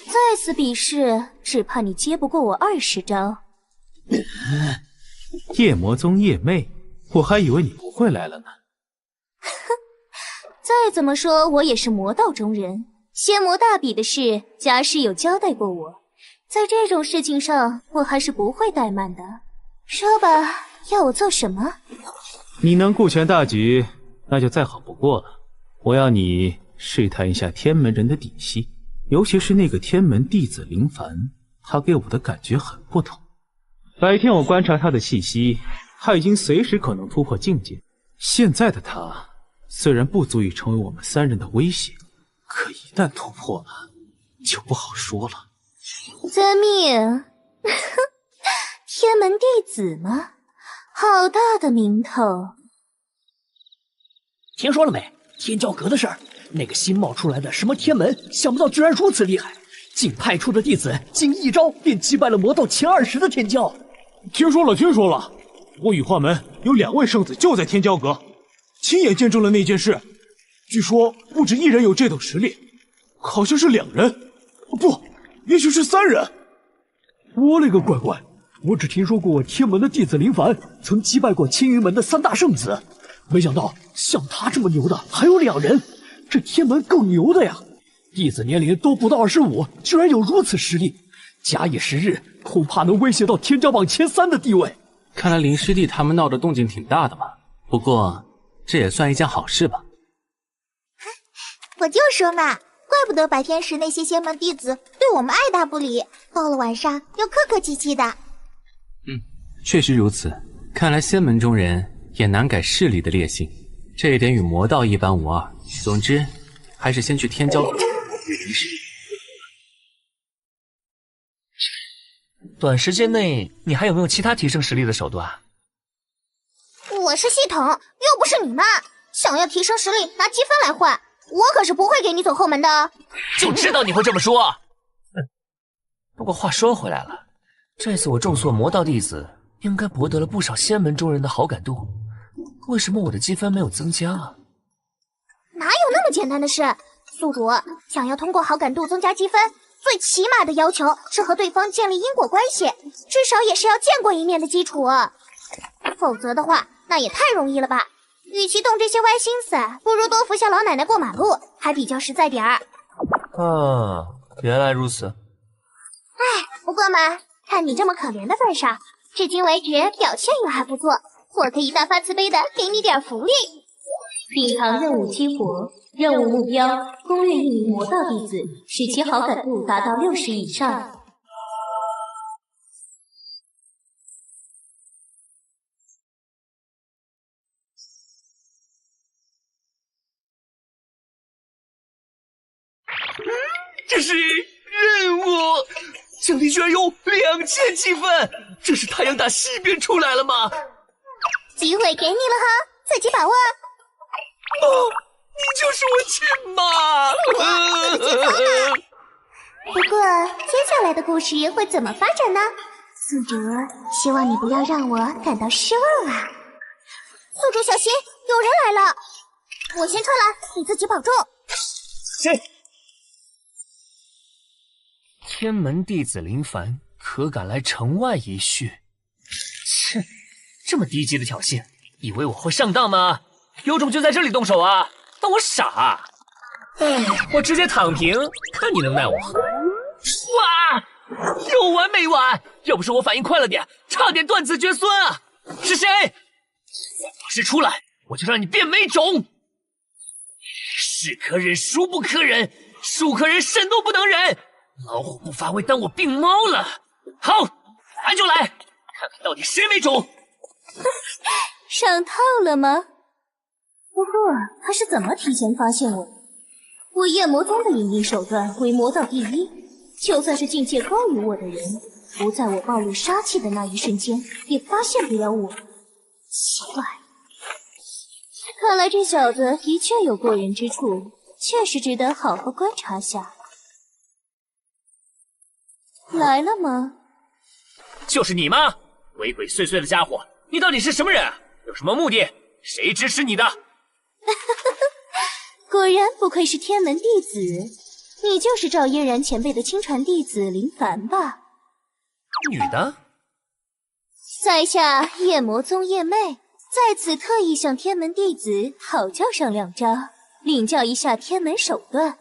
再次比试，只怕你接不过我20招。夜魔宗夜妹，我还以为你不会来了呢。再怎么说，我也是魔道中人，仙魔大比的事，家师有交代过我，在这种事情上，我还是不会怠慢的。说吧，要我做什么？你能顾全大局，那就再好不过了。我要你试探一下天门人的底细，尤其是那个天门弟子林凡，他给我的感觉很不同。白天我观察他的气息，他已经随时可能突破境界。现在的他虽然不足以成为我们3人的威胁，可一旦突破了，就不好说了。遵命。天门弟子吗？好大的名头。听说了没？天骄阁的事儿，那个新冒出来的什么天门，想不到居然如此厉害，竟派出的弟子仅1招便击败了魔道前20的天骄。听说了，我羽化门有2位圣子就在天骄阁，亲眼见证了那件事。据说不止1人有这等实力，好像是2人，不，也许是3人。我勒个乖乖！我只听说过天门的弟子林凡曾击败过青云门的3大圣子，没想到像他这么牛的还有2人，这天门够牛的呀！弟子年龄都不到25，居然有如此实力，假以时日，恐怕能威胁到天骄榜前3的地位。看来林师弟他们闹的动静挺大的嘛，不过这也算一件好事吧。我就说嘛，怪不得白天时那些仙门弟子对我们爱答不理，到了晚上又客客气气的。确实如此，看来仙门中人也难改势力的烈性，这一点与魔道一般无二。总之，还是先去天骄。短时间内，你还有没有其他提升实力的手段？我是系统，又不是你们。想要提升实力，拿积分来换，我可是不会给你走后门的。就知道你会这么说。不过话说回来了，这次我重塑魔道弟子，应该博得了不少仙门中人的好感度。为什么我的积分没有增加啊？哪有那么简单的事？宿主想要通过好感度增加积分，最起码的要求是和对方建立因果关系，至少也是要见过一面的基础。否则的话，那也太容易了吧？与其动这些歪心思，不如多扶下老奶奶过马路，还比较实在点儿。啊，原来如此。不过嘛，看你这么可怜的份上，至今为止表现也还不错，我可以大发慈悲的给你点福利。品尝任务激活，任务目标：攻略一名魔道弟子，使其好感度达到60以上。这是任务，奖励居然有2000积分，这是太阳打西边出来了吗？机会给你了哈，自己把握。你就是我亲妈！不过接下来的故事会怎么发展呢？宿主，希望你不要让我感到失望啊！宿主小心，有人来了！我先撤了，你自己保重。谁？天门弟子林凡可敢来城外一叙？切，这么低级的挑衅，以为我会上当吗？有种就在这里动手啊！当我傻啊？我直接躺平，看你能奈我何！哇，有完没完？要不是我反应快了点，差点断子绝孙啊！是谁？法师出来，我就让你变没种！是可忍，孰不可忍？孰可忍，甚都不能忍！老虎不发威，当我病猫了。好，来就来，看看到底谁没种！上套了吗？不过他是怎么提前发现我的？我夜魔宗的隐匿手段为魔道第一，就算是境界高于我的人，不在我暴露杀气的那一瞬间，也发现不了我。奇怪，看来这小子的确有过人之处，确实值得好好观察下。来了吗？就是你吗？鬼鬼祟祟的家伙，你到底是什么人？有什么目的？谁支持你的？果然不愧是天门弟子，你就是赵嫣然前辈的亲传弟子林凡吧？女的？在下夜魔宗夜妹，在此特意向天门弟子讨教上2招，领教一下天门手段。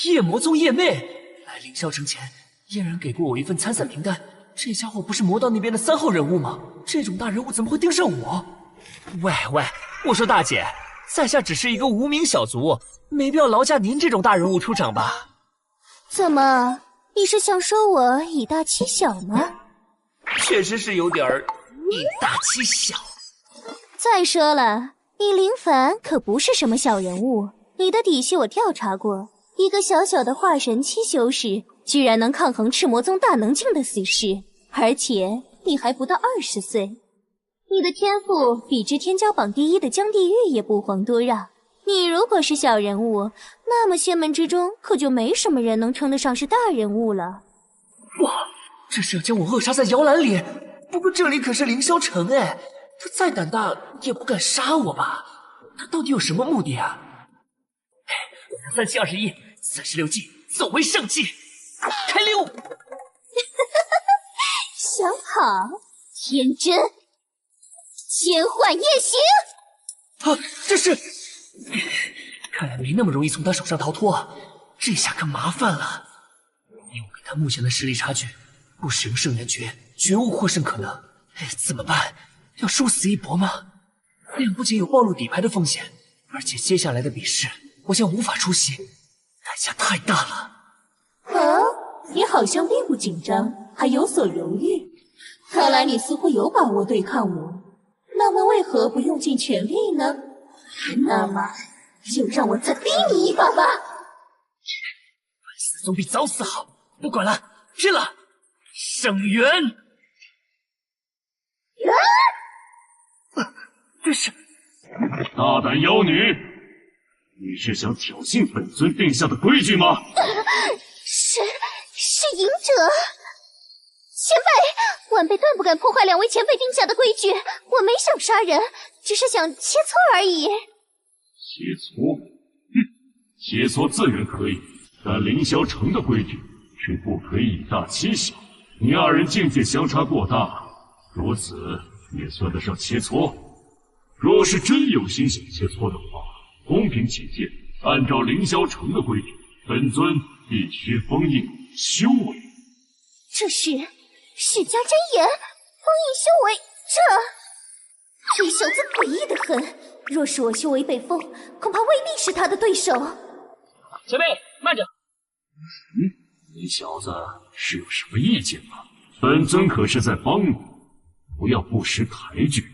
夜魔宗夜妹来凌霄城前，嫣然给过我一份参赛名单。这家伙不是魔道那边的3号人物吗？这种大人物怎么会盯上我？喂，我说大姐，在下只是一个无名小卒，没必要劳驾您这种大人物出场吧？怎么，你是想说我以大欺小吗？确实是有点以大欺小。再说了，你林凡可不是什么小人物，你的底细我调查过，一个小小的化神期修士，居然能抗衡赤魔宗大能境的死士，而且你还不到20岁。你的天赋比之天骄榜第一的江地狱也不遑多让。你如果是小人物，那么仙门之中可就没什么人能称得上是大人物了。哇，这是要将我扼杀在摇篮里？不过这里可是凌霄城哎，他再胆大也不敢杀我吧？他到底有什么目的啊？3721，36计，走为上计，开溜！想跑，天真，千幻夜行。啊，这是……看来没那么容易从他手上逃脱，这下可麻烦了。以我跟他目前的实力差距，不使用圣元诀，绝无获胜可能。怎么办？要殊死一搏吗？那样不仅有暴露底牌的风险，而且接下来的比试我将无法出席，代价太大了。你好像并不紧张，还有所犹豫。看来你似乎有把握对抗我，那么为何不用尽全力呢？那么就让我再逼你一把吧！晚死总比早死好。不管了，去了。圣元，这是大胆妖女，你是想挑衅本尊定下的规矩吗？是隐者。前辈，晚辈断不敢破坏两位前辈定下的规矩。我没想杀人，只是想切磋而已。切磋？切磋自然可以，但凌霄城的规矩却不可以以大欺小。你二人境界相差过大，如此也算得上切磋。若是真有心想切磋的话，公平起见，按照凌霄城的规矩，本尊必须封印修为。这是世家真言，封印修为，这小子诡异的很。若是我修为被封，恐怕未必是他的对手。前辈，慢着！你小子是有什么意见吗？本尊可是在帮你，不要不识抬举。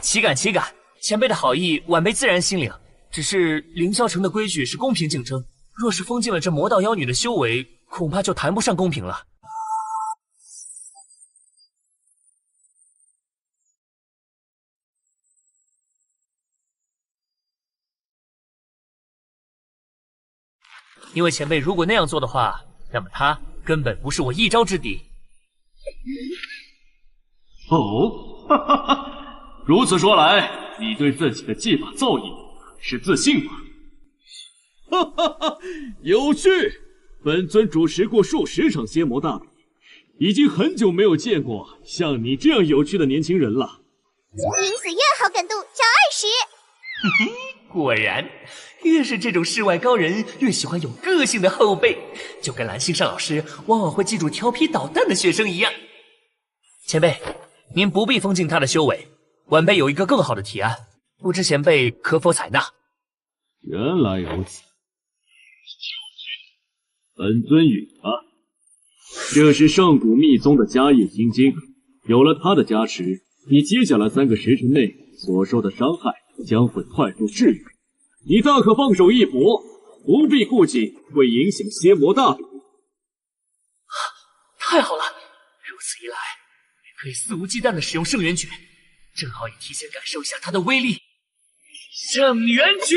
岂敢岂敢！前辈的好意，晚辈自然心领。只是凌霄城的规矩是公平竞争，若是封禁了这魔道妖女的修为，恐怕就谈不上公平了。因为前辈如果那样做的话，那么他根本不是我一招之敌。哦，哈哈哈！如此说来，你对自己的技法造诣是自信吗？哈哈哈，有趣！本尊主持过数十场仙魔大比，已经很久没有见过像你这样有趣的年轻人了。林子月好感度加20。果然，越是这种世外高人，越喜欢有个性的后辈，就跟蓝星上老师往往会记住调皮捣蛋的学生一样。前辈，您不必封禁他的修为，晚辈有一个更好的提案，不知前辈可否采纳？原来如此，本尊允他。这是上古密宗的迦叶心经，有了它的加持，你接下来3个时辰内所受的伤害将会快速治愈。你大可放手一搏，不必顾忌会影响仙魔大比。太好了，如此一来，也可以肆无忌惮地使用圣元诀，正好也提前感受一下它的威力。圣元诀！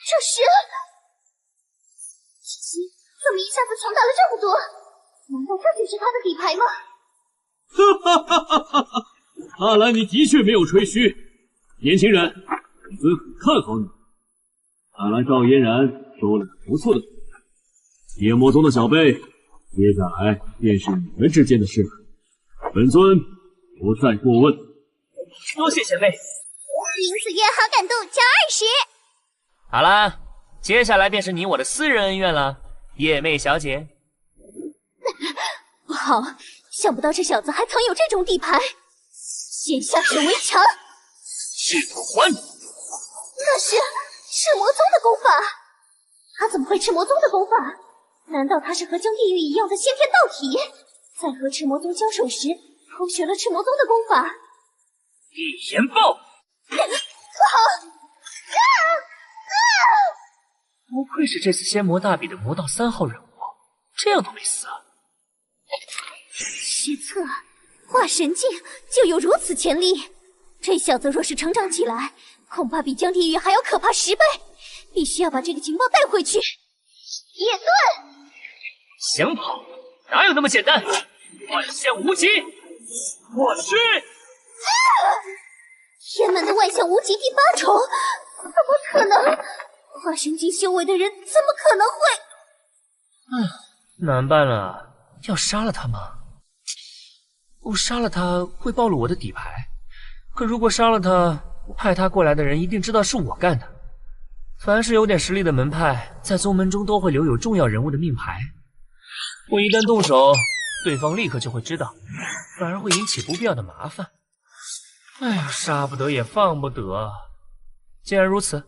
这是怎么一下子强大了这么多？难道这就是他的底牌吗？哈哈哈哈哈！看来你的确没有吹嘘，年轻人，本尊很看好你。看来赵嫣然收了个不错的徒弟。夜魔宗的小辈，接下来便是你们之间的事了。本尊不再过问。多谢前辈。林子月好感度加20。好啦，接下来便是你我的私人恩怨了，夜魅小姐。不好，想不到这小子还藏有这种底牌，先下手为强。赤环，那是赤魔宗的功法，他怎么会赤魔宗的功法？难道他是和江地狱一样的先天道体，在和赤魔宗交手时偷学了赤魔宗的功法？一言爆！不好！不愧是这次仙魔大比的魔道3号人物，这样都没死啊！实测化神境就有如此潜力，这小子若是成长起来，恐怕比江地狱还要可怕10倍。必须要把这个情报带回去。野盾，想跑哪有那么简单？万象无极，我是天门的万象无极第8重，怎么可能？化神境修为的人怎么可能会？难办了，要杀了他吗？我杀了他会暴露我的底牌，可如果杀了他，派他过来的人一定知道是我干的。凡是有点实力的门派，在宗门中都会留有重要人物的命牌。我一旦动手，对方立刻就会知道，反而会引起不必要的麻烦。哎呀，杀不得也放不得。既然如此，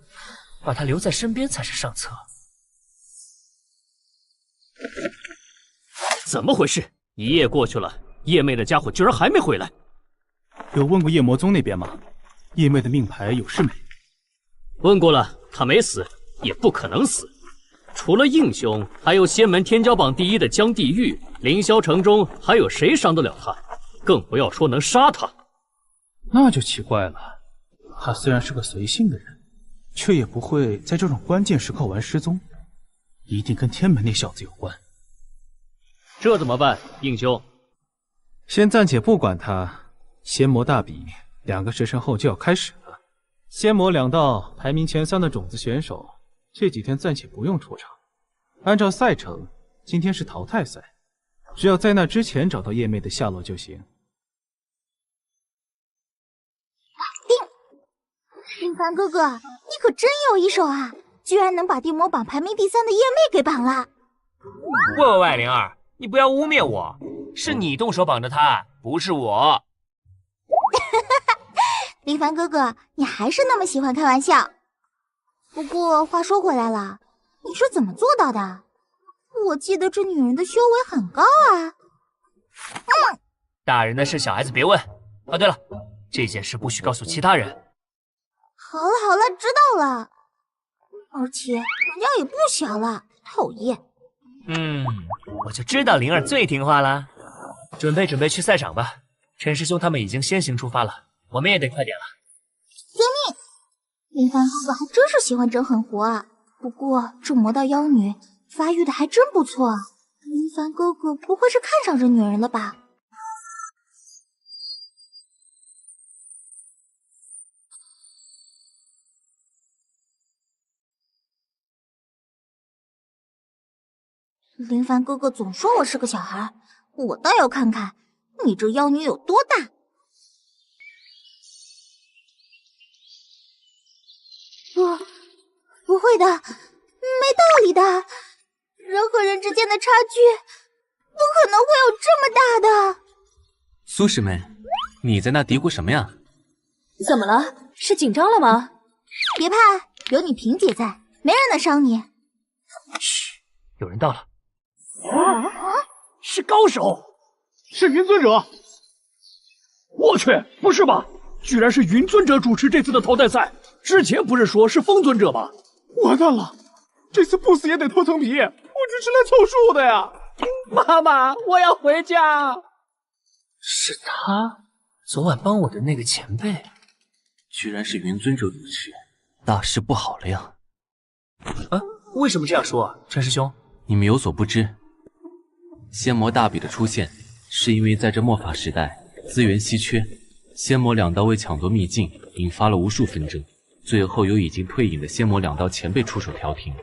把他留在身边才是上策。怎么回事？一夜过去了，叶妹的家伙居然还没回来。有问过夜魔宗那边吗？叶妹的命牌有事没？问过了，她没死，也不可能死。除了应兄，还有仙门天骄榜第1的江地狱，凌霄城中还有谁伤得了他？更不要说能杀他。那就奇怪了，他虽然是个随性的人，却也不会在这种关键时刻玩失踪，一定跟天门那小子有关。这怎么办，应兄？先暂且不管他。仙魔大比2个时辰后就要开始了，仙魔2道排名前3的种子选手，这几天暂且不用出场。按照赛程，今天是淘汰赛，只要在那之前找到叶妹的下落就行。林凡哥哥，你可真有一手啊！居然能把地魔榜排名第3的叶妹给绑了。喂，灵儿，你不要污蔑我，是你动手绑的他，不是我。林凡哥哥，你还是那么喜欢开玩笑。不过话说回来了，你是怎么做到的？我记得这女人的修为很高啊。大人的事小孩子别问。哦，对了，这件事不许告诉其他人。好了，知道了。而且人家也不小了，讨厌。我就知道灵儿最听话了。准备去赛场吧，陈师兄他们已经先行出发了，我们也得快点了。遵命。林凡哥哥还真是喜欢整狠活啊。不过这魔道妖女发育的还真不错，林凡哥哥不会是看上这女人了吧？林凡哥哥总说我是个小孩，我倒要看看你这妖女有多大。不会的，没道理的，人和人之间的差距不可能会有这么大的。苏师妹，你在那嘀咕什么呀？怎么了？是紧张了吗？别怕，有你萍姐在，没人能伤你。嘘，有人到了。是高手，是云尊者。我去，不是吧？居然是云尊者主持这次的淘汰赛，之前不是说是风尊者吗？完蛋了，这次不死也得脱层皮，我只是来凑数的呀！妈妈，我要回家。是他，昨晚帮我的那个前辈，居然是云尊者主持，大事不好了呀！为什么这样说，陈师兄？你们有所不知，仙魔大比的出现，是因为在这末法时代，资源稀缺，仙魔2道为抢夺秘境，引发了无数纷争。最后由已经退隐的仙魔2道前辈出手调停，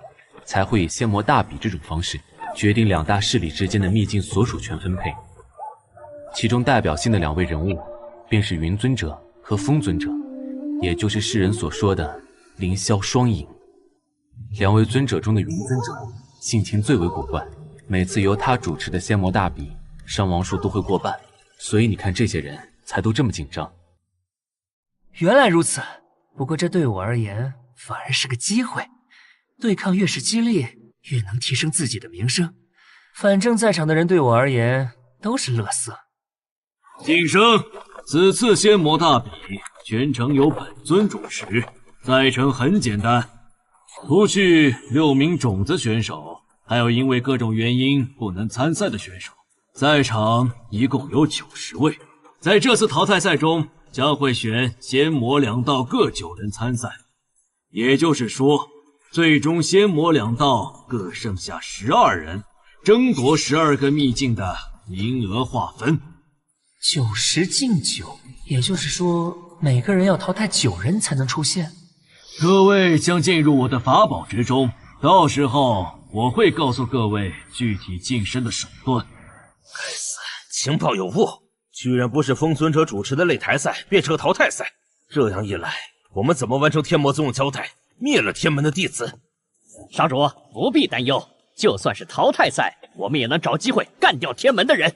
才会以仙魔大比这种方式决定2大势力之间的秘境所属权分配。其中代表性的2位人物，便是云尊者和风尊者，也就是世人所说的凌霄双影。2位尊者中的云尊者性情最为古怪，每次由他主持的仙魔大比，伤亡数都会过半，所以你看这些人才都这么紧张。原来如此。不过这对我而言反而是个机会，对抗越是激烈，越能提升自己的名声。反正在场的人对我而言都是垃圾。晋升，此次仙魔大比全程由本尊主持，赛程很简单，除去6名种子选手，还有因为各种原因不能参赛的选手，在场一共有90位。在这次淘汰赛中，将会选仙魔2道各9人参赛，也就是说，最终仙魔2道各剩下12人，争夺12个秘境的名额划分。90进9，也就是说，每个人要淘汰9人才能出线。各位将进入我的法宝之中，到时候我会告诉各位具体晋升的手段。该死，情报有误，居然不是封尊者主持的擂台赛，变成淘汰赛。这样一来，我们怎么完成天魔宗的交代，灭了天门的弟子？上主不必担忧，就算是淘汰赛，我们也能找机会干掉天门的人。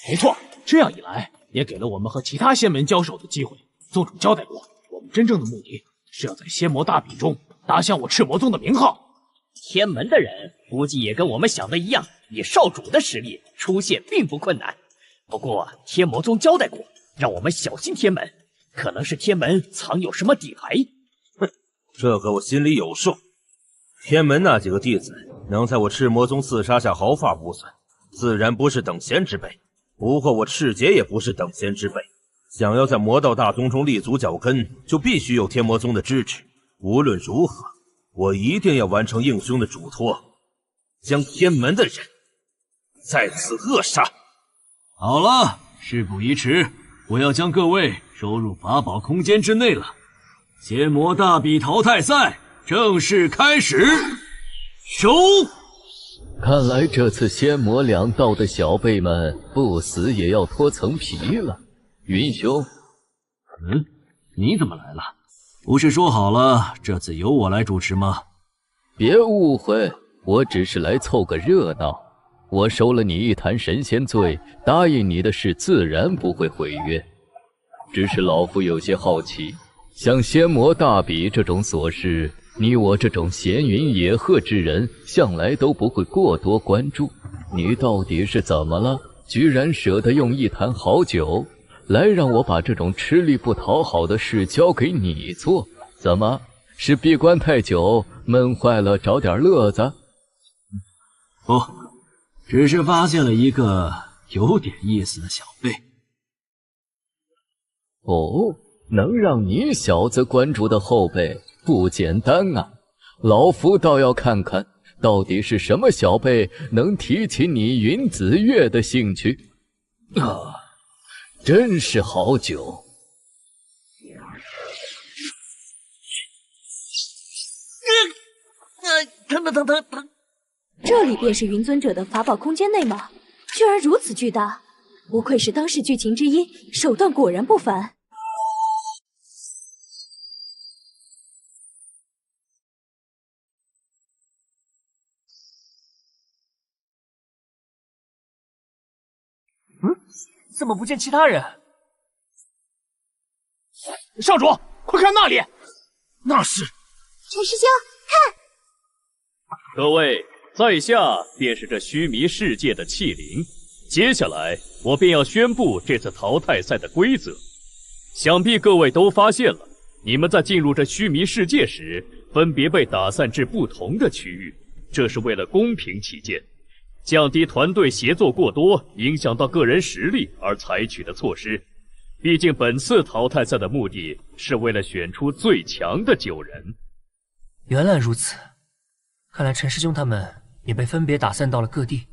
没错，这样一来，也给了我们和其他仙门交手的机会。宗主交代过，我们真正的目的是要在仙魔大比中打响我赤魔宗的名号。天门的人估计也跟我们想的一样，以少主的实力出现并不困难。不过天魔宗交代过，让我们小心天门，可能是天门藏有什么底牌。哼，这个我心里有数。天门那几个弟子能在我赤魔宗刺杀下毫发无损，自然不是等闲之辈。不过我赤劫也不是等闲之辈，想要在魔道大宗中立足脚跟，就必须有天魔宗的支持。无论如何，我一定要完成应兄的嘱托，将天门的人在此扼杀。好了，事不宜迟，我要将各位收入法宝空间之内了。仙魔大比淘汰赛正式开始，收！看来这次仙魔两道的小辈们不死也要脱层皮了。云兄，你怎么来了？不是说好了这次由我来主持吗？别误会，我只是来凑个热闹。我收了你一坛神仙醉，答应你的事自然不会毁约。只是老夫有些好奇，像仙魔大比这种琐事，你我这种闲云野鹤之人向来都不会过多关注。你到底是怎么了？居然舍得用一坛好酒来让我把这种吃力不讨好的事交给你做？怎么，是闭关太久闷坏了，找点乐子？不，只是发现了一个有点意思的小辈。哦，能让你小子关注的后辈不简单啊！老夫倒要看看，到底是什么小辈能提起你云子月的兴趣啊！真是好酒。疼！这里便是云尊者的法宝空间内吗？居然如此巨大，不愧是当世剧情之一，手段果然不凡。怎么不见其他人？上主，快看那里！那是陈师兄，看！各位，在下便是这须弥世界的气灵。接下来，我便要宣布这次淘汰赛的规则。想必各位都发现了，你们在进入这须弥世界时，分别被打散至不同的区域，这是为了公平起见。降低团队协作过多影响到个人实力而采取的措施。毕竟本次淘汰赛的目的是为了选出最强的9人。原来如此，看来陈师兄他们也被分别打散到了各地。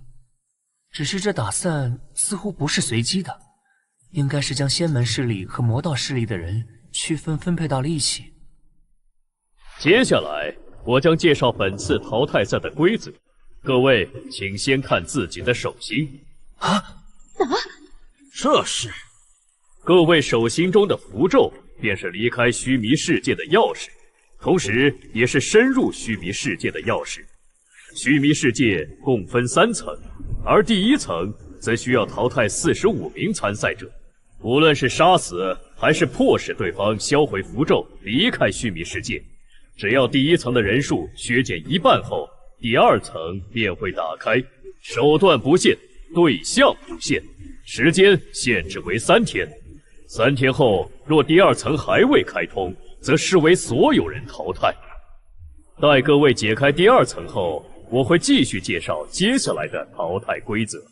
只是这打散似乎不是随机的，应该是将仙门势力和魔道势力的人区分配到了一起。接下来我将介绍本次淘汰赛的规则。各位，请先看自己的手心。这是各位手心中的符咒，便是离开须弥世界的钥匙，同时也是深入须弥世界的钥匙。须弥世界共分3层，而第1层则需要淘汰45名参赛者，无论是杀死还是迫使对方销毁符咒离开须弥世界，只要第1层的人数削减1半后，第2层便会打开，手段不限，对象不限，时间限制为3天。3天后，若第2层还未开通，则视为所有人淘汰。待各位解开第2层后，我会继续介绍接下来的淘汰规则。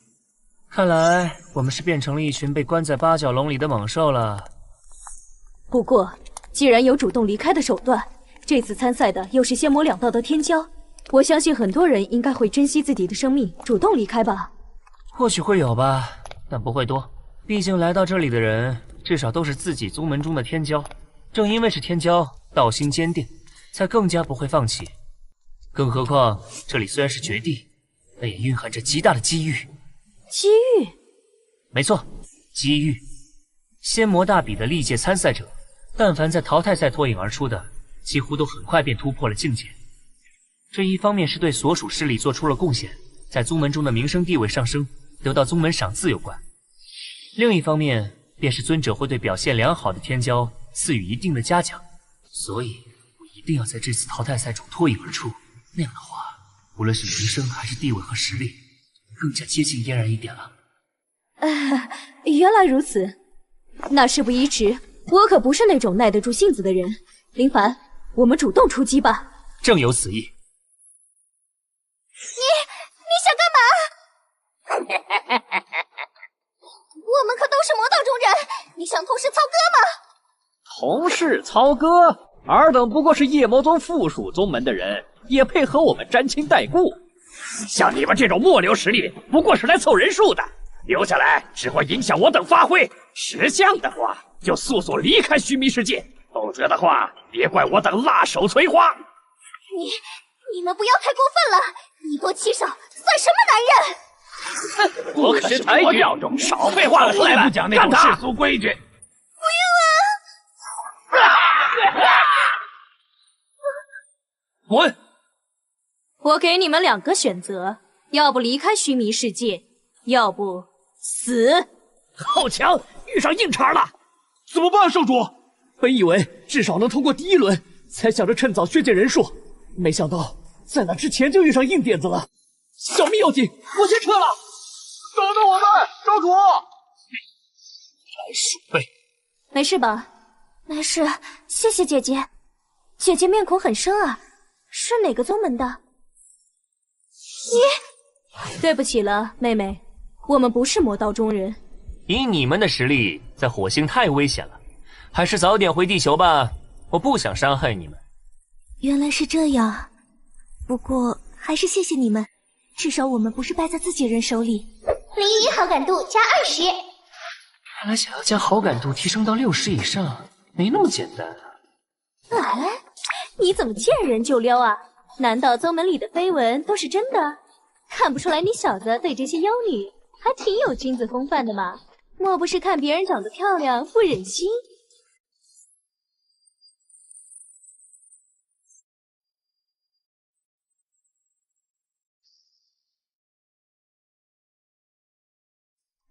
看来我们是变成了一群被关在8角笼里的猛兽了。不过，既然有主动离开的手段，这次参赛的又是仙魔2道的天骄。我相信很多人应该会珍惜自己的生命，主动离开吧。或许会有吧，但不会多。毕竟来到这里的人，至少都是自己宗门中的天骄。正因为是天骄，道心坚定，才更加不会放弃。更何况这里虽然是绝地，但也蕴含着极大的机遇。机遇？没错，机遇。仙魔大比的历届参赛者，但凡在淘汰赛脱颖而出的，几乎都很快便突破了境界。这一方面是对所属势力做出了贡献，在宗门中的名声地位上升，得到宗门赏赐有关；另一方面便是尊者会对表现良好的天骄赐予一定的嘉奖。所以，我一定要在这次淘汰赛中脱颖而出，那样的话，无论是名声还是地位和实力，更加接近嫣然一点了。原来如此，那事不宜迟，我可不是那种耐得住性子的人。林凡，我们主动出击吧。正有此意。你想干嘛？我们可都是魔道中人，你想同是操哥吗？同是操哥，尔等不过是夜魔宗附属宗门的人，也配和我们沾亲带故？像你们这种末流实力，不过是来凑人数的，留下来只会影响我等发挥。识相的话，就速速离开须弥世界，否则的话，别怪我等辣手摧花。你们不要太过分了，以多欺少，算什么男人？我可是魔教中少废话了，从来不讲那种世俗规矩。不用啊！滚！我给你们2个选择，要不离开须弥世界，要不死。好强，遇上硬茬了，怎么办，圣主？本以为至少能通过第1轮，才想着趁早削减人数，没想到在那之前就遇上硬点子了。小命要紧，我先撤了。等等我们，少主！来鼠辈，没事吧？没事，谢谢姐姐。姐姐面孔很深啊，是哪个宗门的？对不起了，妹妹，我们不是魔道中人。以你们的实力，在火星太危险了，还是早点回地球吧。我不想伤害你们。原来是这样，不过还是谢谢你们，至少我们不是败在自己人手里。01好感度加20。看来想要将好感度提升到60以上，没那么简单啊。哎，你怎么见人就撩啊？难道宗门里的绯闻都是真的？看不出来你小子对这些妖女还挺有君子风范的嘛？莫不是看别人长得漂亮不忍心？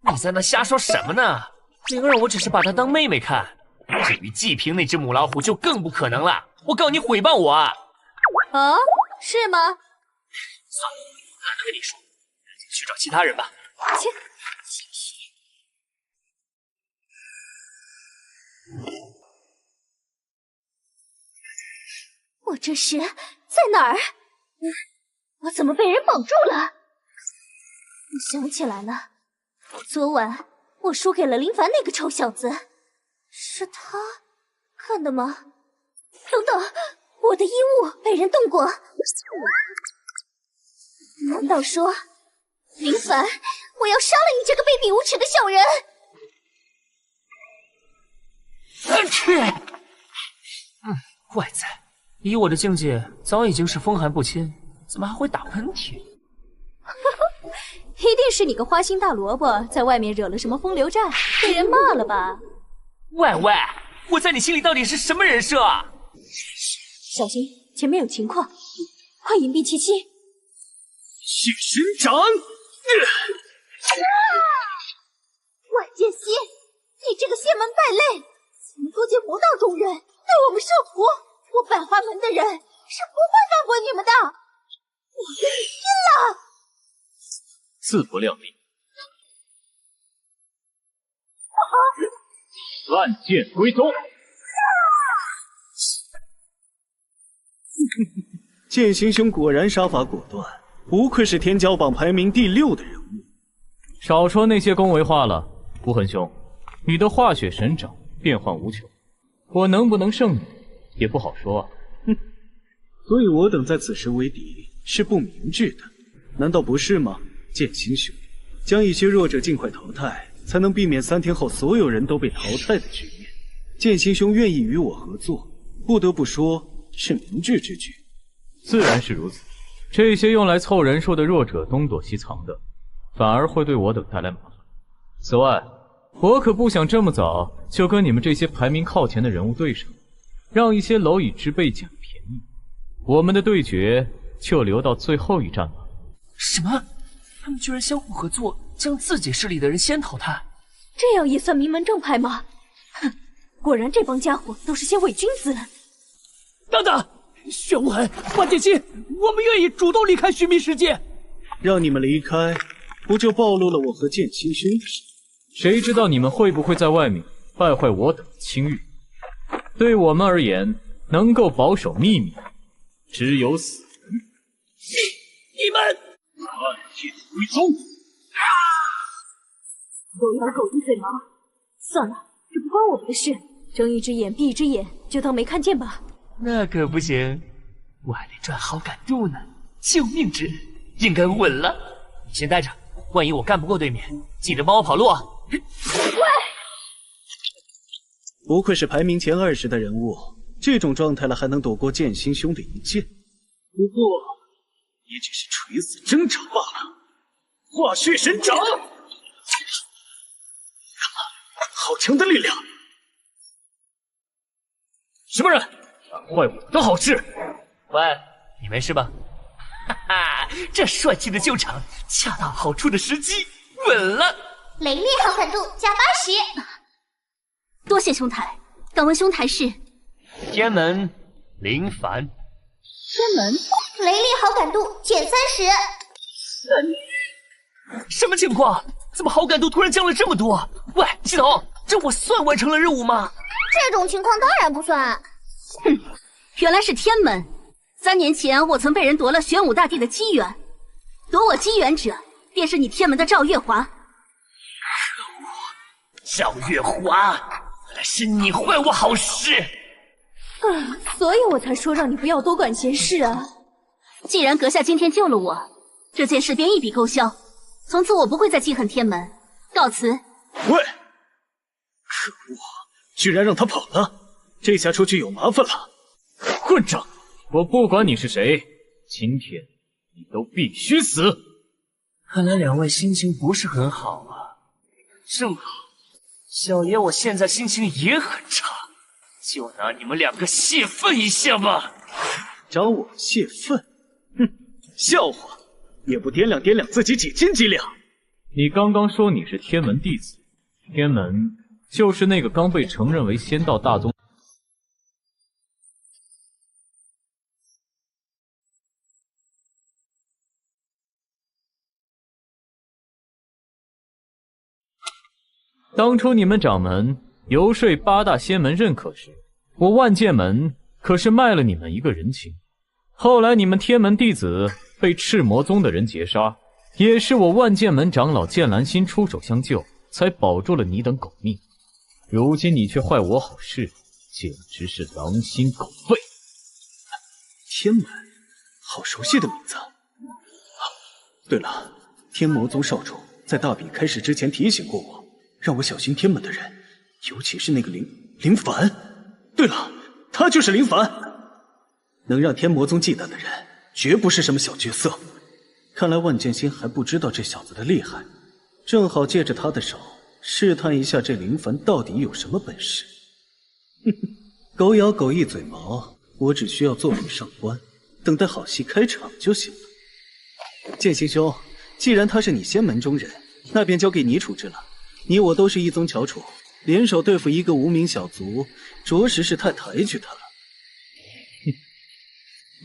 你在那瞎说什么呢？灵儿，我只是把她当妹妹看。至于季平那只母老虎，就更不可能了。我告你诽谤我啊！啊，是吗？算了，懒得跟你说，赶紧去找其他人吧。切，我这是在哪儿？我怎么被人绑住了？我想起来了，昨晚我输给了林凡那个臭小子，是他干的吗？等等，我的衣物被人动过，难道说林凡，我要杀了你这个卑鄙无耻的小人！怪哉，以我的境界，早已经是风寒不侵，怎么还会打喷嚏？一定是你个花心大萝卜在外面惹了什么风流债，被人骂了吧？喂，我在你心里到底是什么人设啊？小心，前面有情况，快隐蔽其妻。血神掌！万剑熙，你这个邪门败类，怎么勾结魔道中人，对我们设伏？我百花门的人是不会放过你们的！我跟你拼了！自不量力！乱剑归宗！剑心兄果然杀伐果断，不愧是天骄榜排名第6的人物。少说那些恭维话了，孤魂兄，你的化血神掌变幻无穷，我能不能胜你也不好说啊。哼，所以我等在此时为敌是不明智的，难道不是吗？剑心兄，将一些弱者尽快淘汰，才能避免3天后所有人都被淘汰的局面。剑心兄愿意与我合作，不得不说是明智之举。自然是如此，这些用来凑人数的弱者东躲西藏的，反而会对我等带来麻烦。此外，我可不想这么早就跟你们这些排名靠前的人物对上，让一些蝼蚁之辈捡便宜。我们的对决就留到最后一战吧。什么？他们居然相互合作，将自己势力的人先淘汰？这样也算名门正派吗？哼，果然这帮家伙都是些伪君子。等等，玄武痕、万剑心，我们愿意主动离开须弥世界。让你们离开，不就暴露了我和剑心兄的事？谁知道你们会不会在外面败坏我等的清誉？对我们而言，能够保守秘密，只有死人。你们暗箭归宗！狗咬狗一嘴毛，算了，这不关我们的事，睁一只眼闭一只眼，就当没看见吧。那可不行，我还得赚好感度呢。救命之恩应该稳了，你先待着，万一我干不过对面，记得帮我跑路啊！喂，不愧是排名前20的人物，这种状态了还能躲过剑心兄的一剑。不过也只是垂死挣扎罢了。化血神掌，好强的力量！什么人敢坏我的好事？喂，你没事吧？哈哈，这帅气的救场，恰到好处的时机，稳了。雷厉好感度加80，多谢兄台。敢问兄台是？天门林凡。天门雷厉好感度减30。什么情况？怎么好感度突然降了这么多？喂，系统，这我算完成了任务吗？这种情况当然不算。哼，原来是天门。3年前我曾被人夺了玄武大帝的机缘，夺我机缘者便是你天门的赵月华。赵月华，原来是你坏我好事。所以我才说让你不要多管闲事啊。既然阁下今天救了我，这件事便一笔勾销，从此我不会再记恨天门。告辞。喂，可恶，居然让他跑了，这下出去有麻烦了。混账！我不管你是谁，今天你都必须死。看来两位心情不是很好啊。正好，小爷我现在心情也很差，就拿你们2个泄愤一下吧。找我泄愤？哼，笑话！也不掂量掂量自己几斤几两。你刚刚说你是天门弟子，天门就是那个刚被承认为仙道大宗。当初你们掌门游说8大仙门认可时，我万剑门可是卖了你们一个人情。后来你们天门弟子被赤魔宗的人劫杀，也是我万剑门长老剑兰心出手相救，才保住了你等狗命。如今你却坏我好事，简直是狼心狗肺。天门，好熟悉的名字。对了，天魔宗少主在大比开始之前提醒过我，让我小心天门的人，尤其是那个林凡。对了，他就是林凡。能让天魔宗忌惮的人，绝不是什么小角色。看来万剑心还不知道这小子的厉害，正好借着他的手试探一下这林凡到底有什么本事。哼哼，狗咬狗一嘴毛，我只需要坐等上官，等待好戏开场就行了。剑心兄，既然他是你仙门中人，那便交给你处置了。你我都是一宗翘楚，联手对付一个无名小卒，着实是太抬举他了。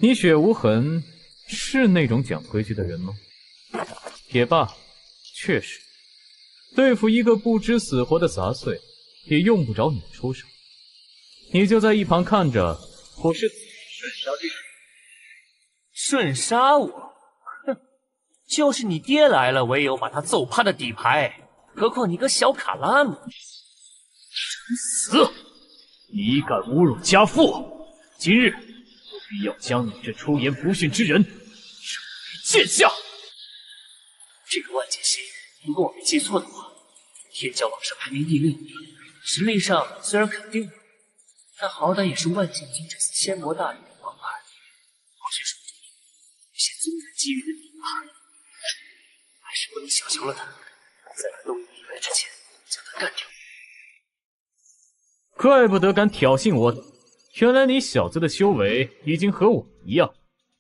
你血无痕是那种讲规矩的人吗？也罢，确实，对付一个不知死活的杂碎，也用不着你出手。你就在一旁看着，我是顺杀对手。顺杀我？哼，就是你爹来了，我也有把他揍趴的底牌，何况你个小卡拉姆。陈死！你敢侮辱家父，今日必要将你这出言不逊之人绳于剑下！这个万剑心，如果我没记错的话，天骄榜上排名第6，实力上虽然肯定我，但好歹也是万剑宗这次仙魔大人的王牌，或许手中有些宗人觊觎的底牌，还是不能小瞧了他。在他动用底牌之前，将他干掉。怪不得敢挑衅我等，原来你小子的修为已经和我一样。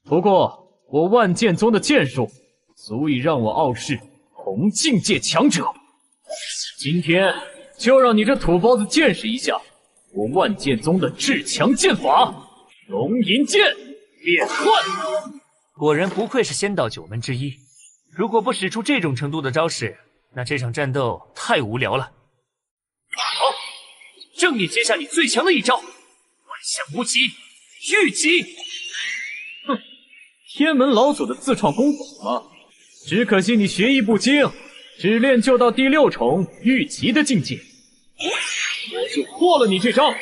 不过我万剑宗的剑术足以让我傲视同境界强者。今天就让你这土包子见识一下我万剑宗的至强剑法——龙吟剑变幻。果然不愧是仙道9门之一，如果不使出这种程度的招式，那这场战斗太无聊了。好，正面接下你最强的一招，万象无极，御极。哼，天门老祖的自创功法吗？只可惜你学艺不精，只练就到第6重御极的境界。我就破了你这招！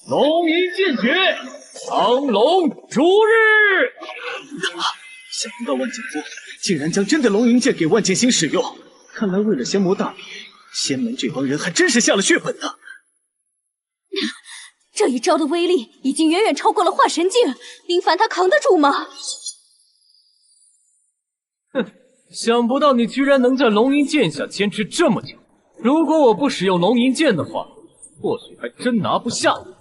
龙吟剑诀，苍龙逐日。想不到万剑宗竟然将真的龙吟剑给万剑星使用，看来为了仙魔大比，仙门这帮人还真是下了血本呢。这一招的威力已经远远超过了化神境，林凡他扛得住吗？哼，想不到你居然能在龙吟剑下坚持这么久。如果我不使用龙吟剑的话，或许还真拿不下你。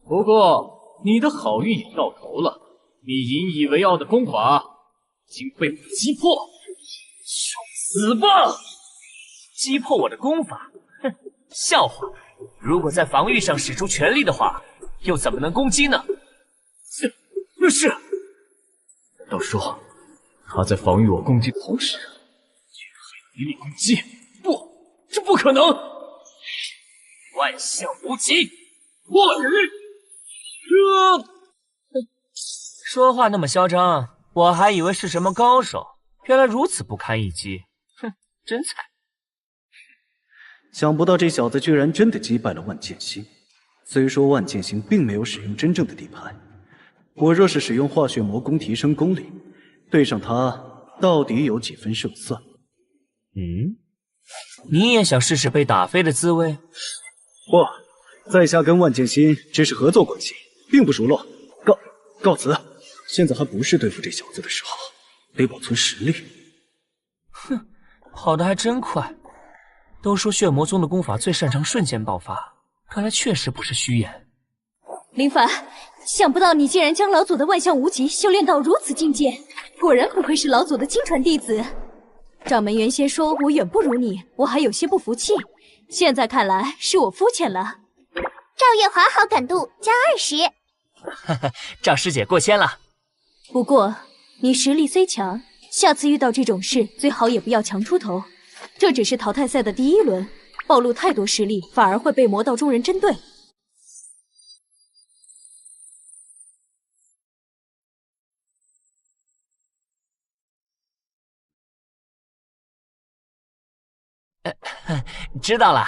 不过你的好运也到头了，你引以为傲的功法已经被我击破。死吧！击破我的功法？哼，笑话！如果在防御上使出全力的话，又怎么能攻击呢？是。难道说他在防御我攻击的同时，却还有一力攻击？不，这不可能！万象无极，破日！说话那么嚣张，我还以为是什么高手，原来如此不堪一击。哼，真菜！想不到这小子居然真的击败了万剑星。虽说万剑星并没有使用真正的底牌，我若是使用化血魔功提升功力，对上他到底有几分胜算？你也想试试被打飞的滋味？不，在下跟万剑星只是合作关系，并不熟络。告辞。现在还不是对付这小子的时候，得保存实力。哼，跑得还真快。都说血魔宗的功法最擅长瞬间爆发，看来确实不是虚言。林凡，想不到你竟然将老祖的万象无极修炼到如此境界，果然不愧是老祖的亲传弟子。掌门原先说我远不如你，我还有些不服气，现在看来是我肤浅了。赵月华好感度加20。哈哈，赵师姐过谦了。不过你实力虽强，下次遇到这种事最好也不要强出头。这只是淘汰赛的第1轮，暴露太多实力反而会被魔道中人针对。知道了。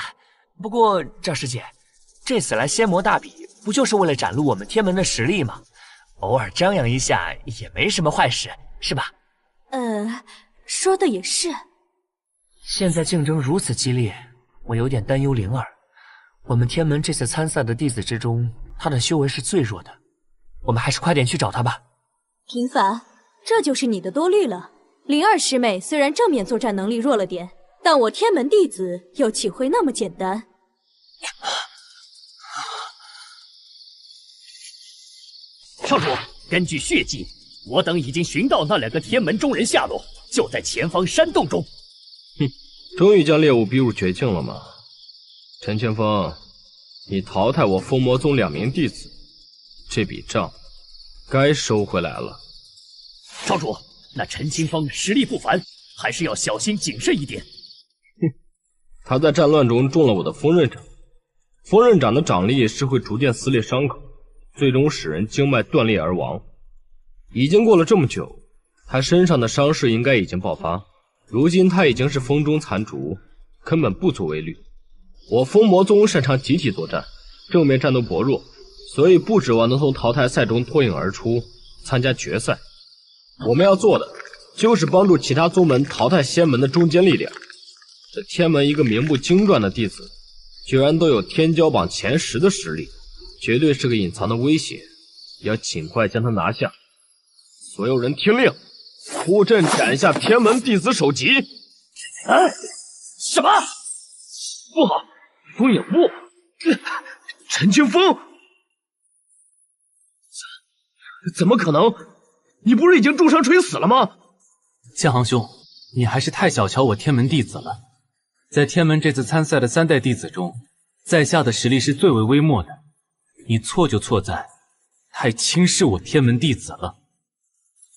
不过赵师姐，这次来仙魔大比，不就是为了展露我们天门的实力吗？偶尔张扬一下也没什么坏事，是吧？说的也是。现在竞争如此激烈，我有点担忧灵儿。我们天门这次参赛的弟子之中，她的修为是最弱的，我们还是快点去找她吧。平凡，这就是你的多虑了。灵儿师妹虽然正面作战能力弱了点，但我天门弟子又岂会那么简单？少主，根据血迹，我等已经寻到那2个天门中人下落，就在前方山洞中。终于将猎物逼入绝境了吗？陈前锋，你淘汰我封魔宗2名弟子，这笔账该收回来了。少主，那陈清风实力不凡，还是要小心谨慎一点。他在战乱中中了我的锋刃掌，锋刃掌的掌力是会逐渐撕裂伤口，最终使人经脉断裂而亡。已经过了这么久，他身上的伤势应该已经爆发。如今他已经是风中残烛，根本不足为虑。我封魔宗擅长集体作战，正面战斗薄弱，所以不指望能从淘汰赛中脱颖而出，参加决赛。我们要做的就是帮助其他宗门淘汰仙门的中坚力量。这天门一个名不经传的弟子，居然都有天骄榜前10的实力，绝对是个隐藏的威胁，要尽快将他拿下。所有人听令，出阵斩下天门弟子首级！什么？不好，风影木，陈清风，怎么可能？你不是已经重伤垂死了吗？剑行兄，你还是太小瞧我天门弟子了。在天门这次参赛的3代弟子中，在下的实力是最为微末的。你错就错在太轻视我天门弟子了。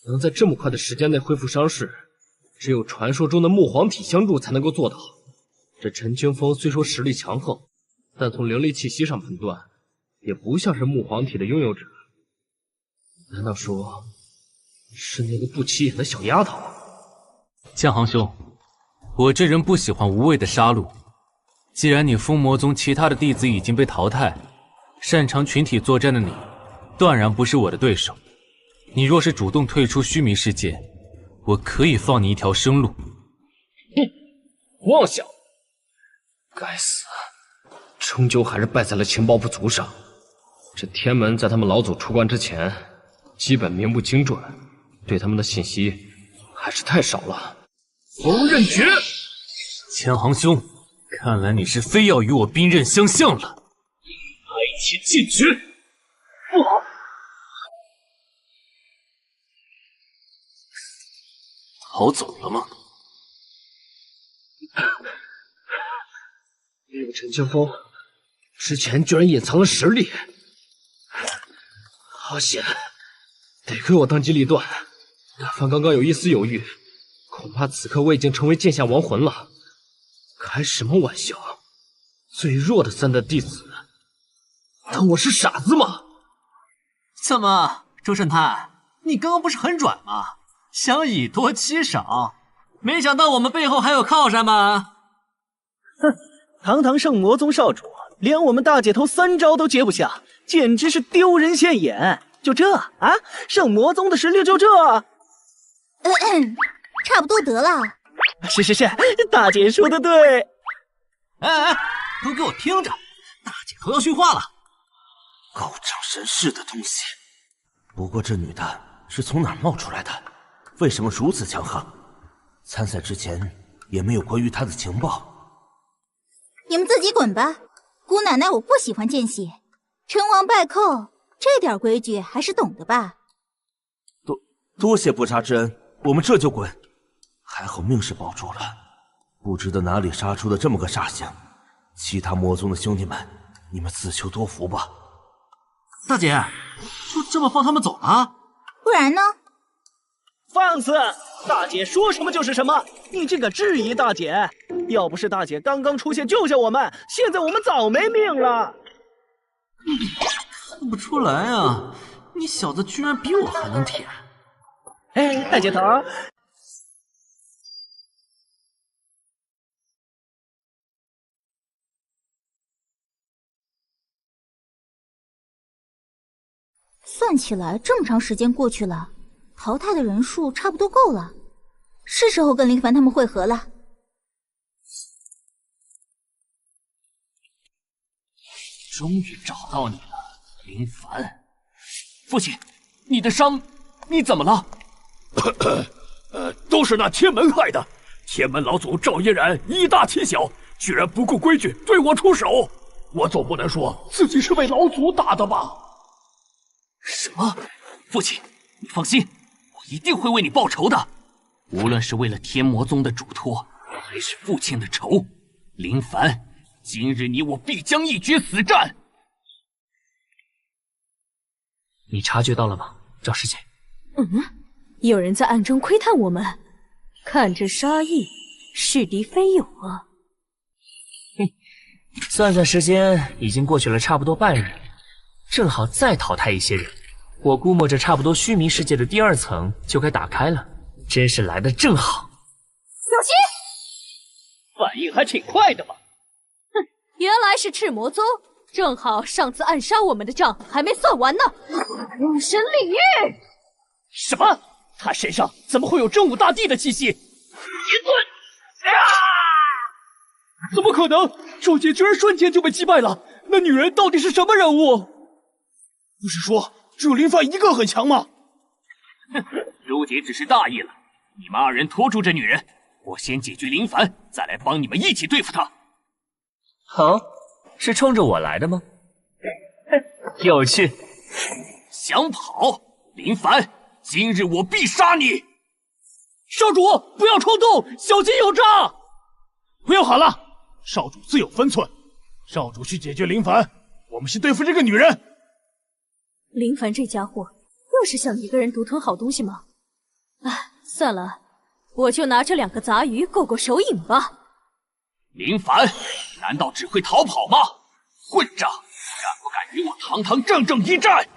能在这么快的时间内恢复伤势，只有传说中的木皇体相助才能够做到。这陈清风虽说实力强横，但从灵力气息上判断，也不像是木皇体的拥有者。难道说是那个不起眼的小丫头？剑行兄，我这人不喜欢无谓的杀戮。既然你封魔宗其他的弟子已经被淘汰，擅长群体作战的你，断然不是我的对手。你若是主动退出须弥世界，我可以放你一条生路。妄想！该死，终究还是败在了情报不足上。这天门在他们老祖出关之前，基本名不经传，对他们的信息还是太少了。锋刃诀，千行兄，看来你是非要与我兵刃相向了。爱情禁诀，不好！逃走了吗？那个陈清风之前居然隐藏了实力，好险！得亏我当机立断，但凡刚刚有一丝犹豫，恐怕此刻我已经成为剑下亡魂了。开什么玩笑！最弱的3代弟子，当我是傻子吗？怎么，周神探，你刚刚不是很软吗？想以多欺少，没想到我们背后还有靠山吗？哼，堂堂圣魔宗少主，连我们大姐头3招都接不下，简直是丢人现眼。就这啊？圣魔宗的实力就这？差不多得了。是，大姐说的对。哎，都给我听着，大姐头要训话了。狗仗人势的东西！不过这女的是从哪儿冒出来的？为什么如此强横？参赛之前也没有关于她的情报。你们自己滚吧！姑奶奶，我不喜欢见血，成王败寇，这点规矩还是懂的吧？多谢不杀之恩，我们这就滚。还好命是保住了，不知道哪里杀出的这么个煞星。其他魔宗的兄弟们，你们自求多福吧。大姐，就这么放他们走了？不然呢？放肆！大姐说什么就是什么，你竟敢质疑大姐！要不是大姐刚刚出现救下我们，现在我们早没命了。看不出来啊，你小子居然比我还能舔！哎，大姐头。算起来，这么长时间过去了，淘汰的人数差不多够了，是时候跟林凡他们会合了。终于找到你了，林凡。父亲，你的伤，你怎么了？都是那天门害的。天门老祖赵嫣然以大欺小，居然不顾规矩对我出手，我总不能说自己是被老祖打的吧？什么？父亲，你放心，我一定会为你报仇的。无论是为了天魔宗的嘱托，还是父亲的仇，林凡，今日你我必将一决死战。你察觉到了吗，赵师姐？有人在暗中窥探我们，看这杀意，是敌非友啊！算算时间，已经过去了差不多半日，正好再淘汰一些人。我估摸着差不多须弥世界的第2层就该打开了，真是来得正好。小心！反应还挺快的嘛。原来是赤魔宗，正好上次暗杀我们的账还没算完呢。用神领域！什么？他身上怎么会有真武大帝的气息？一顿！怎么可能？周姐居然瞬间就被击败了！那女人到底是什么人物？不是说只有林凡一个很强吗？周姐只是大意了，你们2人拖住这女人，我先解决林凡，再来帮你们一起对付她。好，是冲着我来的吗？有趣。想跑，林凡，今日我必杀你！少主，不要冲动，小心有诈！不要喊了，少主自有分寸。少主去解决林凡，我们先对付这个女人。林凡这家伙又是想一个人独吞好东西吗？哎，算了，我就拿这2个杂鱼够够手瘾吧。林凡，难道只会逃跑吗？混账！敢不敢与我堂堂正正一战？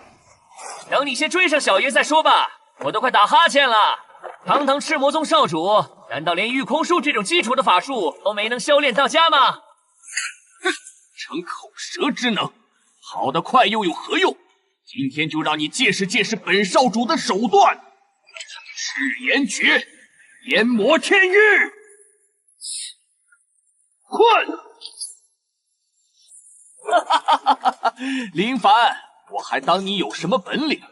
等你先追上小爷再说吧，我都快打哈欠了。堂堂赤魔宗少主，难道连御空术这种基础的法术都没能修炼到家吗？逞口舌之能，跑得快又有何用？今天就让你见识见识本少主的手段！赤炎诀，炎魔天域，困！林凡，我还当你有什么本领，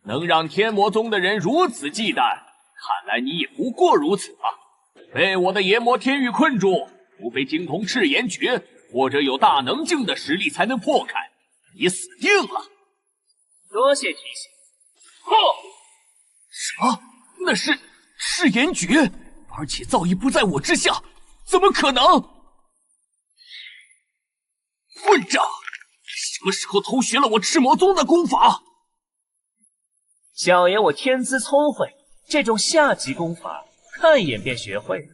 能让天魔宗的人如此忌惮？看来你也不过如此吧。被我的炎魔天域困住，除非精通赤炎诀，或者有大能境的实力才能破开。你死定了！多谢提醒。哼！什么？那是赤炎诀，而且造诣不在我之下，怎么可能？混账！什么时候偷学了我赤魔宗的功法？小爷我天资聪慧，这种下级功法看一眼便学会了。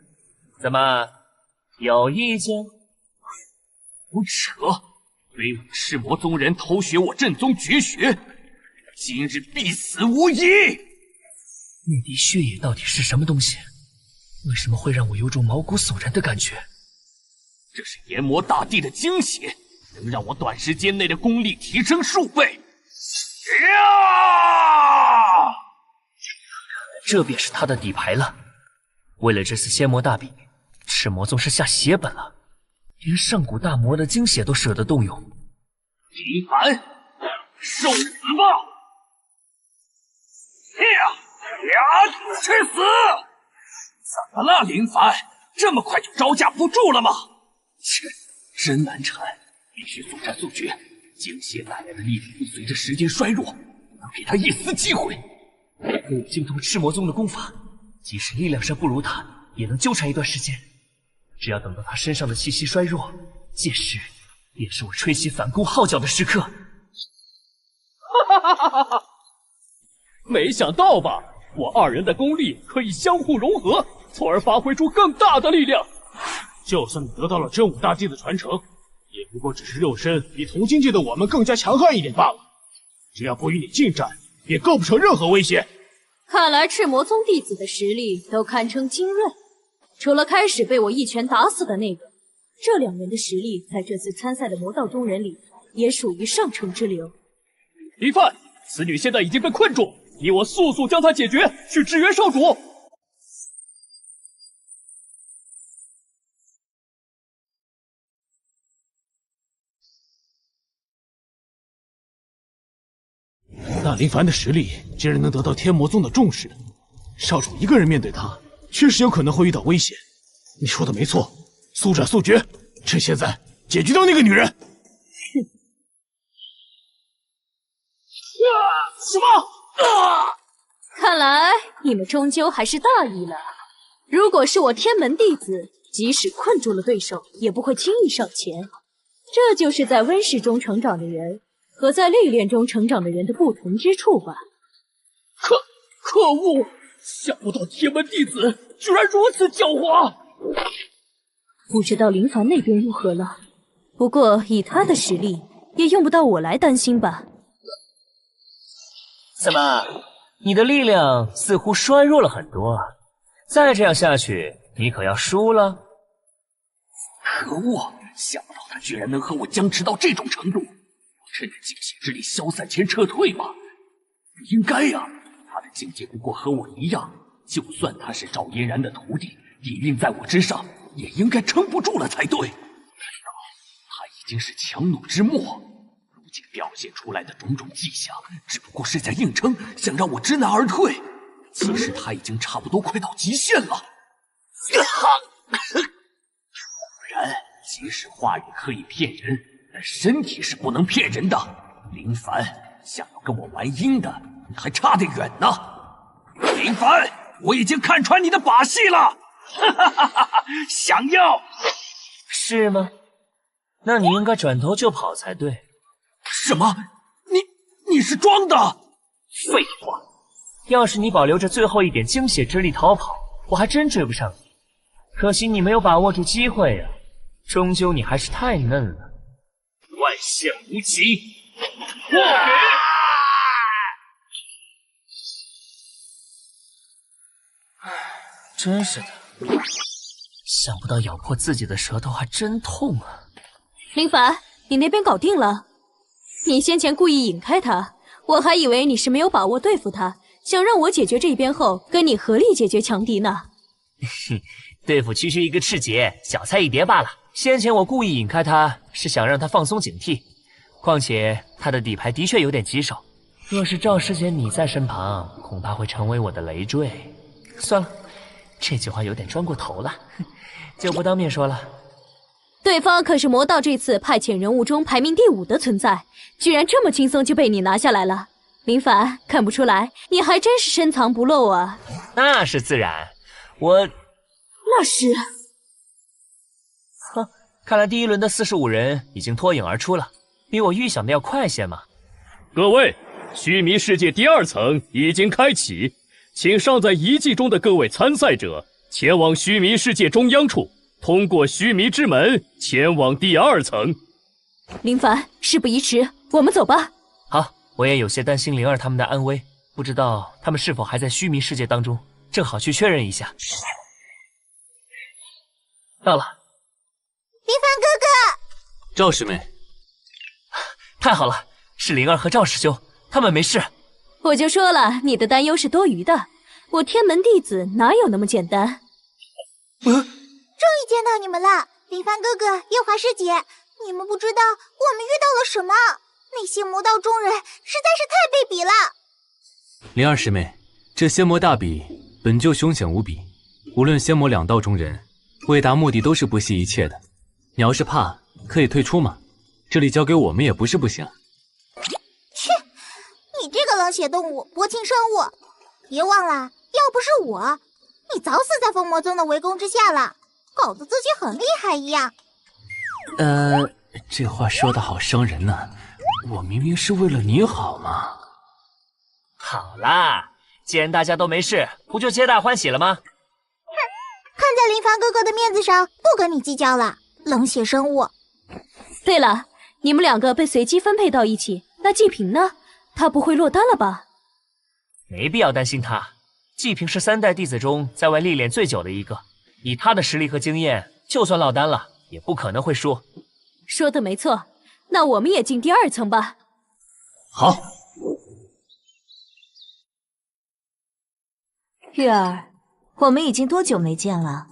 怎么，有意见？胡扯！非我赤魔宗人偷学我正宗绝学，今日必死无疑！那滴血液到底是什么东西？为什么会让我有种毛骨悚然的感觉？这是炎魔大帝的精血，能让我短时间内的功力提升数倍。这便是他的底牌了。为了这次仙魔大比，赤魔宗是下血本了，连上古大魔的精血都舍得动用。林凡，受死吧！去死！怎么了，林凡？这么快就招架不住了吗？切，真难缠，必须速战速决。精血带来的力量会随着时间衰弱，不能给他一丝机会。我精通赤魔宗的功法，即使力量上不如他，也能纠缠一段时间。只要等到他身上的气息衰弱，届时也是我吹起反攻号角的时刻。没想到吧？我2人的功力可以相互融合，从而发挥出更大的力量。就算你得到了真武大帝的传承，也不过只是肉身比同境界的我们更加强悍一点罢了。只要不与你近战，也构不成任何威胁。看来赤魔宗弟子的实力都堪称精锐，除了开始被我一拳打死的那个，这2人的实力在这次参赛的魔道中人里也属于上乘之流。李范，此女现在已经被困住，你我速速将她解决，去支援少主。那林凡的实力竟然能得到天魔宗的重视，少主一个人面对他，确实有可能会遇到危险。你说的没错，速战速决，趁现在解决掉那个女人。什么？看来你们终究还是大意了。如果是我天门弟子，即使困住了对手，也不会轻易上前。这就是在温室中成长的人和在历练中成长的人的不同之处吧。可恶！想不到天门弟子居然如此狡猾。不知道林凡那边如何了，不过以他的实力，也用不到我来担心吧。怎么，你的力量似乎衰弱了很多啊？再这样下去，你可要输了。可恶！想不到他居然能和我僵持到这种程度。趁着精血之力消散前撤退吧。不应该呀，他的境界不过和我一样，就算他是赵嫣然的徒弟，引领在我之上，也应该撑不住了才对。难道他已经是强弩之末？如今表现出来的种种迹象，只不过是在硬撑，想让我知难而退。其实他已经差不多快到极限了。果然，即使话语可以骗人，但身体是不能骗人的。林凡想要跟我玩阴的，你还差得远呢。林凡，我已经看穿你的把戏了，哈哈哈哈！想要是吗？那你应该转头就跑才对。什么？你是装的？废话！要是你保留着最后一点精血之力逃跑，我还真追不上你。可惜你没有把握住机会啊，终究你还是太嫩了。万象无极，破雨！真是的，想不到咬破自己的舌头还真痛啊！林凡，你那边搞定了？你先前故意引开他，我还以为你是没有把握对付他，想让我解决这边后跟你合力解决强敌呢。对付区区一个赤劫，小菜一碟罢了。先前我故意引开他，是想让他放松警惕。况且他的底牌的确有点棘手，若是赵师姐你在身旁，恐怕会成为我的累赘。算了，这句话有点装过头了，就不当面说了。对方可是魔道这次派遣人物中排名第5的存在，居然这么轻松就被你拿下来了。林凡，看不出来，你还真是深藏不露啊。那是自然，我……那是……哼，看来第一轮的45人已经脱颖而出了，比我预想的要快些嘛。各位，须弥世界第2层已经开启，请尚在遗迹中的各位参赛者前往须弥世界中央处，通过须弥之门前往第2层。林凡，事不宜迟，我们走吧。好，我也有些担心灵儿他们的安危，不知道他们是否还在须弥世界当中，正好去确认一下。到了，林凡哥哥，赵师妹，太好了，是灵儿和赵师兄，他们没事。我就说了，你的担忧是多余的，我天门弟子哪有那么简单？终于见到你们了，林凡哥哥，夜华师姐，你们不知道我们遇到了什么？那些魔道中人实在是太卑鄙了。灵儿师妹，这仙魔大比本就凶险无比，无论仙魔2道中人，为达目的都是不惜一切的。你要是怕，可以退出嘛，这里交给我们也不是不行。切，你这个冷血动物，薄情生物，别忘了，要不是我，你早死在风魔宗的围攻之下了，搞得自己很厉害一样。这话说的好伤人呢，我明明是为了你好嘛。好啦，既然大家都没事，不就皆大欢喜了吗？看在林凡哥哥的面子上，不跟你计较了，冷血生物。对了，你们2个被随机分配到一起，那季平呢？他不会落单了吧？没必要担心他，季平是3代弟子中在外历练最久的一个，以他的实力和经验，就算落单了，也不可能会输。说的没错，那我们也进第2层吧。好。玉儿，我们已经多久没见了？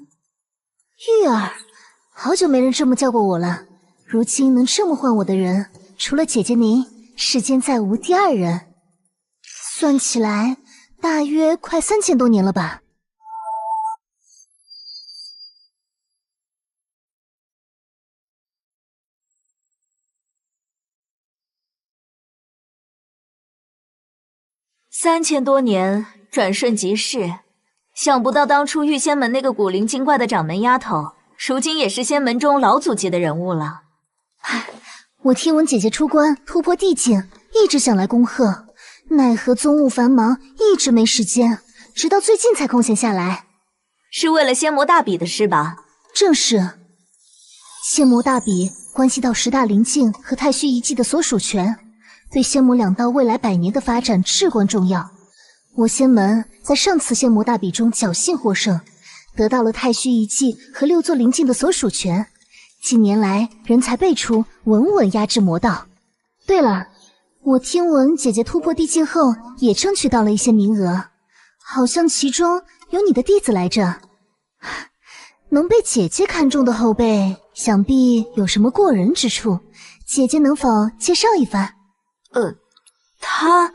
玉儿，好久没人这么叫过我了。如今能这么唤我的人，除了姐姐您，世间再无第2人。算起来，大约快3000多年了吧。3000多年，转瞬即逝。想不到当初御仙门那个古灵精怪的掌门丫头，如今也是仙门中老祖级的人物了。唉，我听闻姐姐出关突破地境，一直想来恭贺，奈何宗务繁忙，一直没时间，直到最近才空闲下来。是为了仙魔大比的事吧？正是。仙魔大比关系到10大灵境和太虚遗迹的所属权，对仙魔2道未来100年的发展至关重要。我仙门在上次仙魔大比中侥幸获胜，得到了太虚遗迹和6座灵境的所属权。近年来人才辈出，稳稳压制魔道。对了，我听闻姐姐突破地境后也争取到了一些名额，好像其中有你的弟子来着。能被姐姐看中的后辈，想必有什么过人之处，姐姐能否介绍一番？他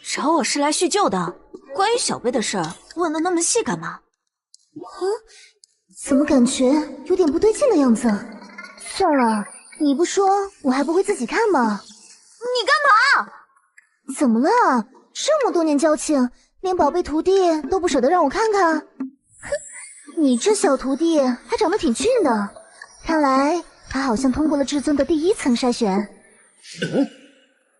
找我是来叙旧的，关于小辈的事儿问得那么细干嘛？怎么感觉有点不对劲的样子？算了，你不说我还不会自己看吗？你干嘛？怎么了？这么多年交情，连宝贝徒弟都不舍得让我看看？哼，你这小徒弟还长得挺俊的，看来他好像通过了至尊的第1层筛选。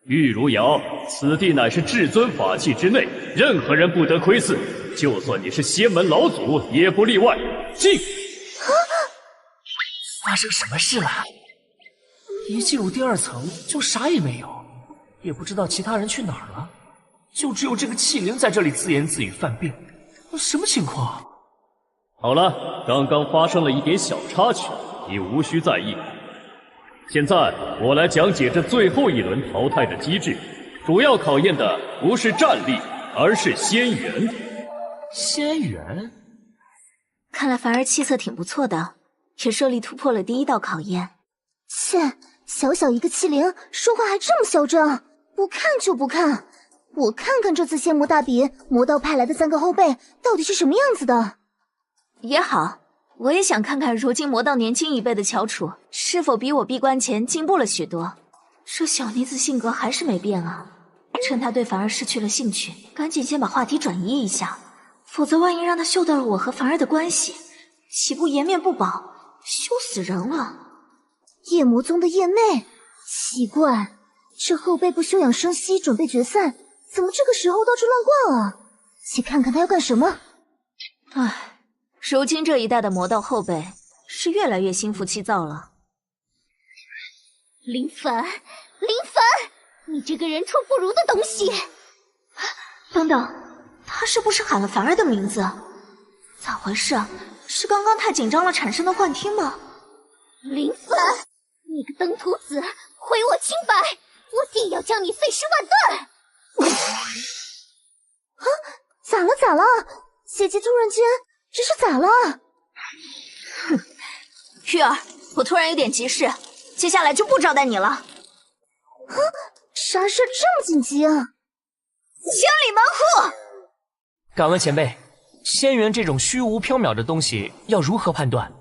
玉如瑶，此地乃是至尊法器之内，任何人不得窥伺，就算你是仙门老祖也不例外。进！发生什么事了？一进入第2层就啥也没有，也不知道其他人去哪儿了，就只有这个器灵在这里自言自语犯病，什么情况？好了，刚刚发生了一点小插曲，你无需在意。现在我来讲解这最后一轮淘汰的机制，主要考验的不是战力，而是仙缘。仙缘？看来凡儿气色挺不错的，也顺利突破了第1道考验。切，小小一个器灵，说话还这么嚣张，不看就不看。我看看这次仙魔大比魔道派来的3个后辈到底是什么样子的。也好，我也想看看如今魔道年轻一辈的翘楚是否比我闭关前进步了许多。这小妮子性格还是没变啊，趁她对凡儿失去了兴趣，赶紧先把话题转移一下，否则万一让她嗅到了我和凡儿的关系，岂不颜面不保，羞死人了。夜魔宗的夜妹，奇怪，这后辈不休养生息准备决赛，怎么这个时候到处乱逛啊？去看看他要干什么。唉，如今这一代的魔道后辈是越来越心浮气躁了。林凡，你这个人畜不如的东西！等等，他是不是喊了凡儿的名字？咋回事？是刚刚太紧张了产生的幻听吗？林凡，你个登徒子，毁我清白，我定要将你碎尸万段！啊，咋了？姐姐突然间这是咋了？哼，玉儿，我突然有点急事，接下来就不招待你了。啊，啥事这么紧急啊？千里门户！敢问前辈，仙缘这种虚无缥缈的东西要如何判断？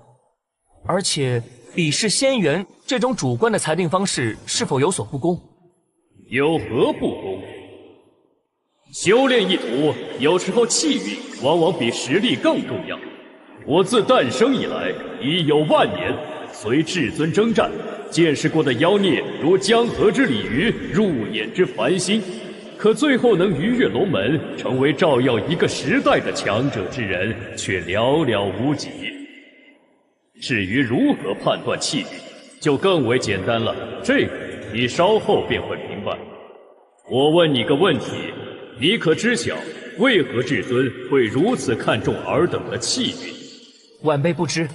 而且比试仙缘这种主观的裁定方式是否有所不公？有何不公？修炼一途，有时候气运往往比实力更重要。我自诞生以来已有万年，随至尊征战，见识过的妖孽如江河之鲤鱼，入眼之繁星，可最后能逾越龙门，成为照耀一个时代的强者之人，却寥寥无几。至于如何判断气运，就更为简单了，这个你稍后便会明白。我问你个问题，你可知晓为何至尊会如此看重尔等的气运？晚辈不知。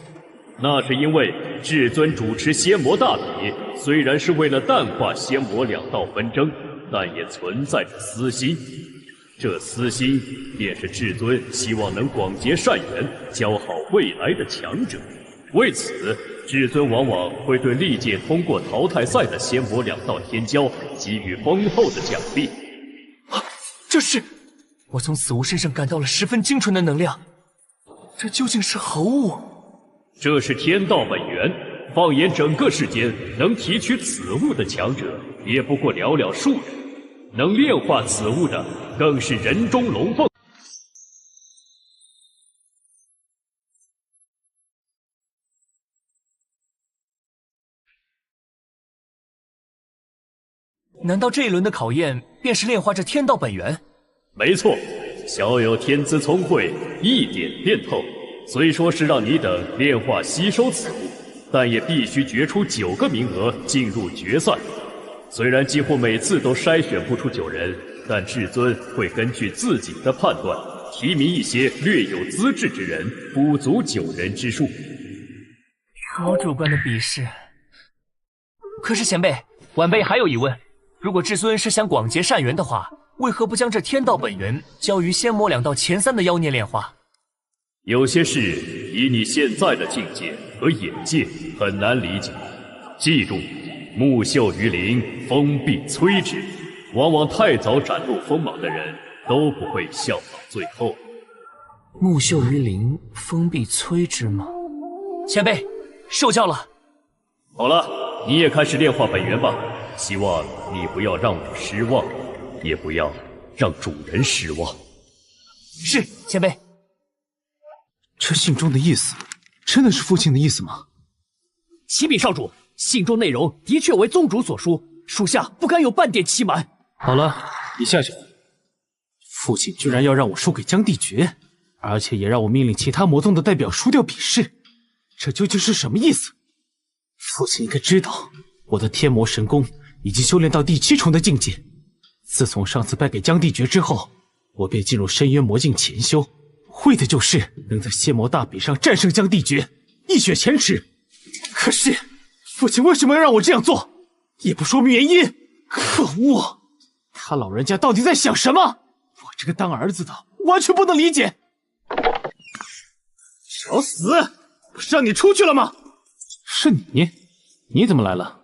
那是因为至尊主持仙魔大比，虽然是为了淡化仙魔两道纷争，但也存在着私心。这私心便是至尊希望能广结善缘，交好未来的强者。为此，至尊往往会对历届通过淘汰赛的仙魔两道天骄给予丰厚的奖励。这是……我从此物身上感到了十分精纯的能量，这究竟是何物？这是天道本源。放眼整个世间，能提取此物的强者也不过寥寥数人，能炼化此物的更是人中龙凤。难道这一轮的考验便是炼化这天道本源？没错，小有天资聪慧，一点便透。虽说是让你等炼化吸收此物，但也必须决出9个名额进入决赛。虽然几乎每次都筛选不出9人，但至尊会根据自己的判断，提名一些略有资质之人，补足9人之数。好主观的比试。可是前辈，晚辈还有疑问。如果至尊是想广结善缘的话，为何不将这天道本源交于仙魔两道前3的妖孽炼化？有些事以你现在的境界和眼界很难理解。记住，木秀于林，风必摧之。往往太早展露锋芒的人都不会笑到最后。木秀于林，风必摧之吗？前辈，受教了。好了，你也开始炼化本源吧。希望你不要让我失望，也不要让主人失望。是，前辈。这信中的意思，真的是父亲的意思吗？启禀少主，信中内容的确为宗主所书，属下不敢有半点欺瞒。好了，你下去。父亲居然要让我输给江帝爵，而且也让我命令其他魔宗的代表输掉比试，这究竟是什么意思？父亲应该知道，我的天魔神功已经修炼到第7重的境界。自从上次败给江帝爵之后，我便进入深渊魔境潜修，为的就是能在仙魔大比上战胜江帝爵，一雪前耻。可是父亲为什么要让我这样做，也不说明原因？可恶！他老人家到底在想什么？我这个当儿子的完全不能理解。找死！不是让你出去了吗？是你？你怎么来了？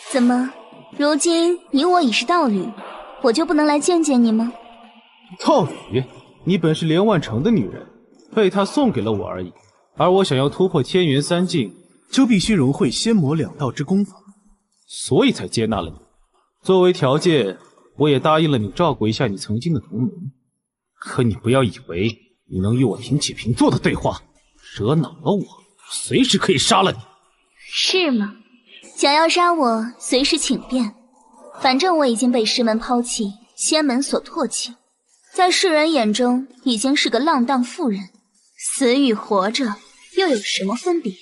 怎么，如今你我已是道侣，我就不能来见见你吗？道侣？你本是连万成的女人，被他送给了我而已。而我想要突破天元3境，就必须融会仙魔2道之功法，所以才接纳了你。作为条件，我也答应了你照顾一下你曾经的同门。可你不要以为你能与我平起平坐的对话，惹恼了我，随时可以杀了你。是吗？想要杀我，随时请便。反正我已经被师门抛弃，仙门所唾弃，在世人眼中已经是个浪荡妇人，死与活着又有什么分别？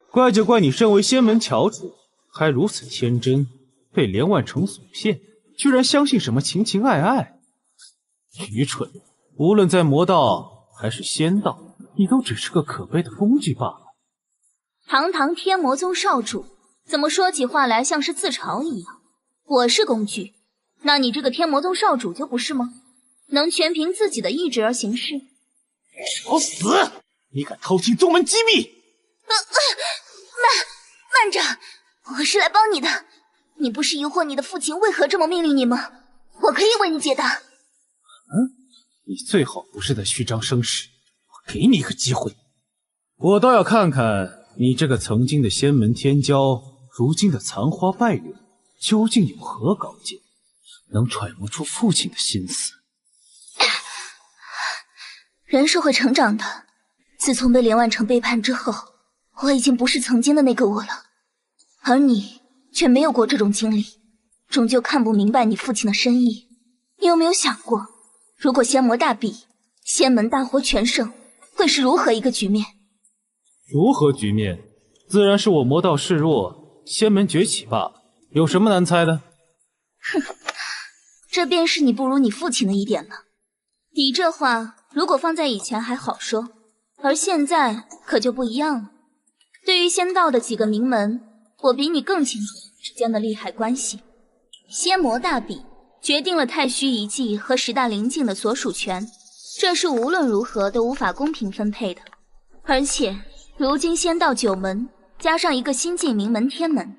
怪就怪你身为仙门翘楚，还如此天真，被连万成所骗，居然相信什么情情爱爱。愚蠢！无论在魔道还是仙道，你都只是个可悲的工具罢了。堂堂天魔宗少主，怎么说起话来像是自嘲一样？我是工具，那你这个天魔宗少主就不是吗？能全凭自己的意志而行事？找死！你敢偷听宗门机密？慢着，我是来帮你的。你不是疑惑你的父亲为何这么命令你吗？我可以为你解答。你最好不是在虚张声势，我给你一个机会，我倒要看看你这个曾经的仙门天骄，如今的残花败柳，究竟有何高见，能揣摩出父亲的心思。人是会成长的，自从被连万成背叛之后，我已经不是曾经的那个我了，而你却没有过这种经历，终究看不明白你父亲的深意。你有没有想过，如果仙魔大比，仙门大获全胜，会是如何一个局面？如何局面？自然是我魔道示弱，仙门崛起罢了，有什么难猜的？哼，这便是你不如你父亲的一点了。你这话如果放在以前还好说，而现在可就不一样了。对于仙道的几个名门，我比你更清楚之间的利害关系。仙魔大比决定了太虚遗迹和10大灵境的所属权，这是无论如何都无法公平分配的。而且如今仙道9门加上一个新晋名门天门，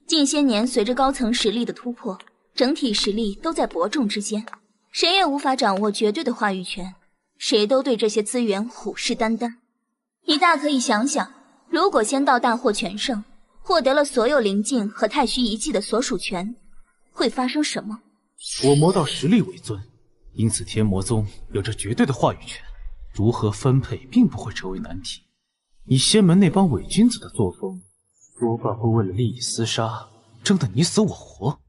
近些年随着高层实力的突破，整体实力都在伯仲之间，谁也无法掌握绝对的话语权，谁都对这些资源虎视眈眈。你大可以想想，如果仙道大获全胜，获得了所有灵境和太虚遗迹的所属权，会发生什么？我魔道实力为尊，因此天魔宗有着绝对的话语权，如何分配并不会成为难题。你仙门那帮伪君子的作风，多半会为了利益厮杀，争得你死我活。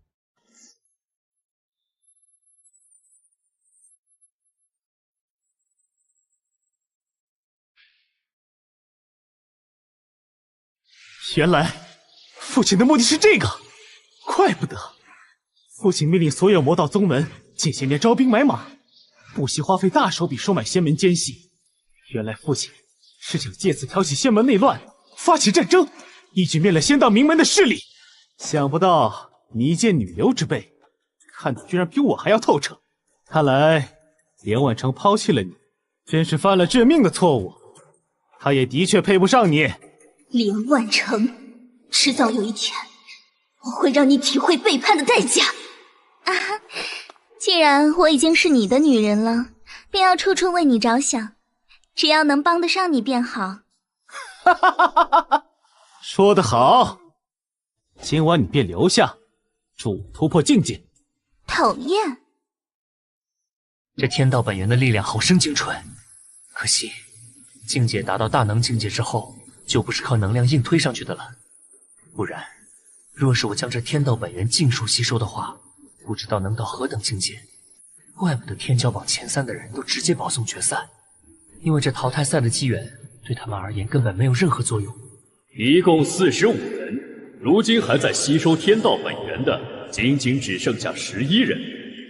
原来父亲的目的是这个，怪不得父亲命令所有魔道宗门近些年招兵买马，不惜花费大手笔收买仙门奸细。原来父亲是想借此挑起仙门内乱，发起战争，一举灭了仙道名门的势力。想不到你一介女流之辈，看得居然比我还要透彻。看来连万成抛弃了你，真是犯了致命的错误。他也的确配不上你。连万成，迟早有一天，我会让你体会背叛的代价。啊，既然我已经是你的女人了，便要处处为你着想，只要能帮得上你便好。说得好，今晚你便留下，助我突破境界。讨厌，这天道本源的力量好生精纯，可惜境界达到大能境界之后，就不是靠能量硬推上去的了。不然，若是我将这天道本源尽数吸收的话，不知道能到何等境界。怪不得天骄榜前3的人都直接保送决赛，因为这淘汰赛的机缘对他们而言根本没有任何作用。一共45人，如今还在吸收天道本源的，仅仅只剩下11人，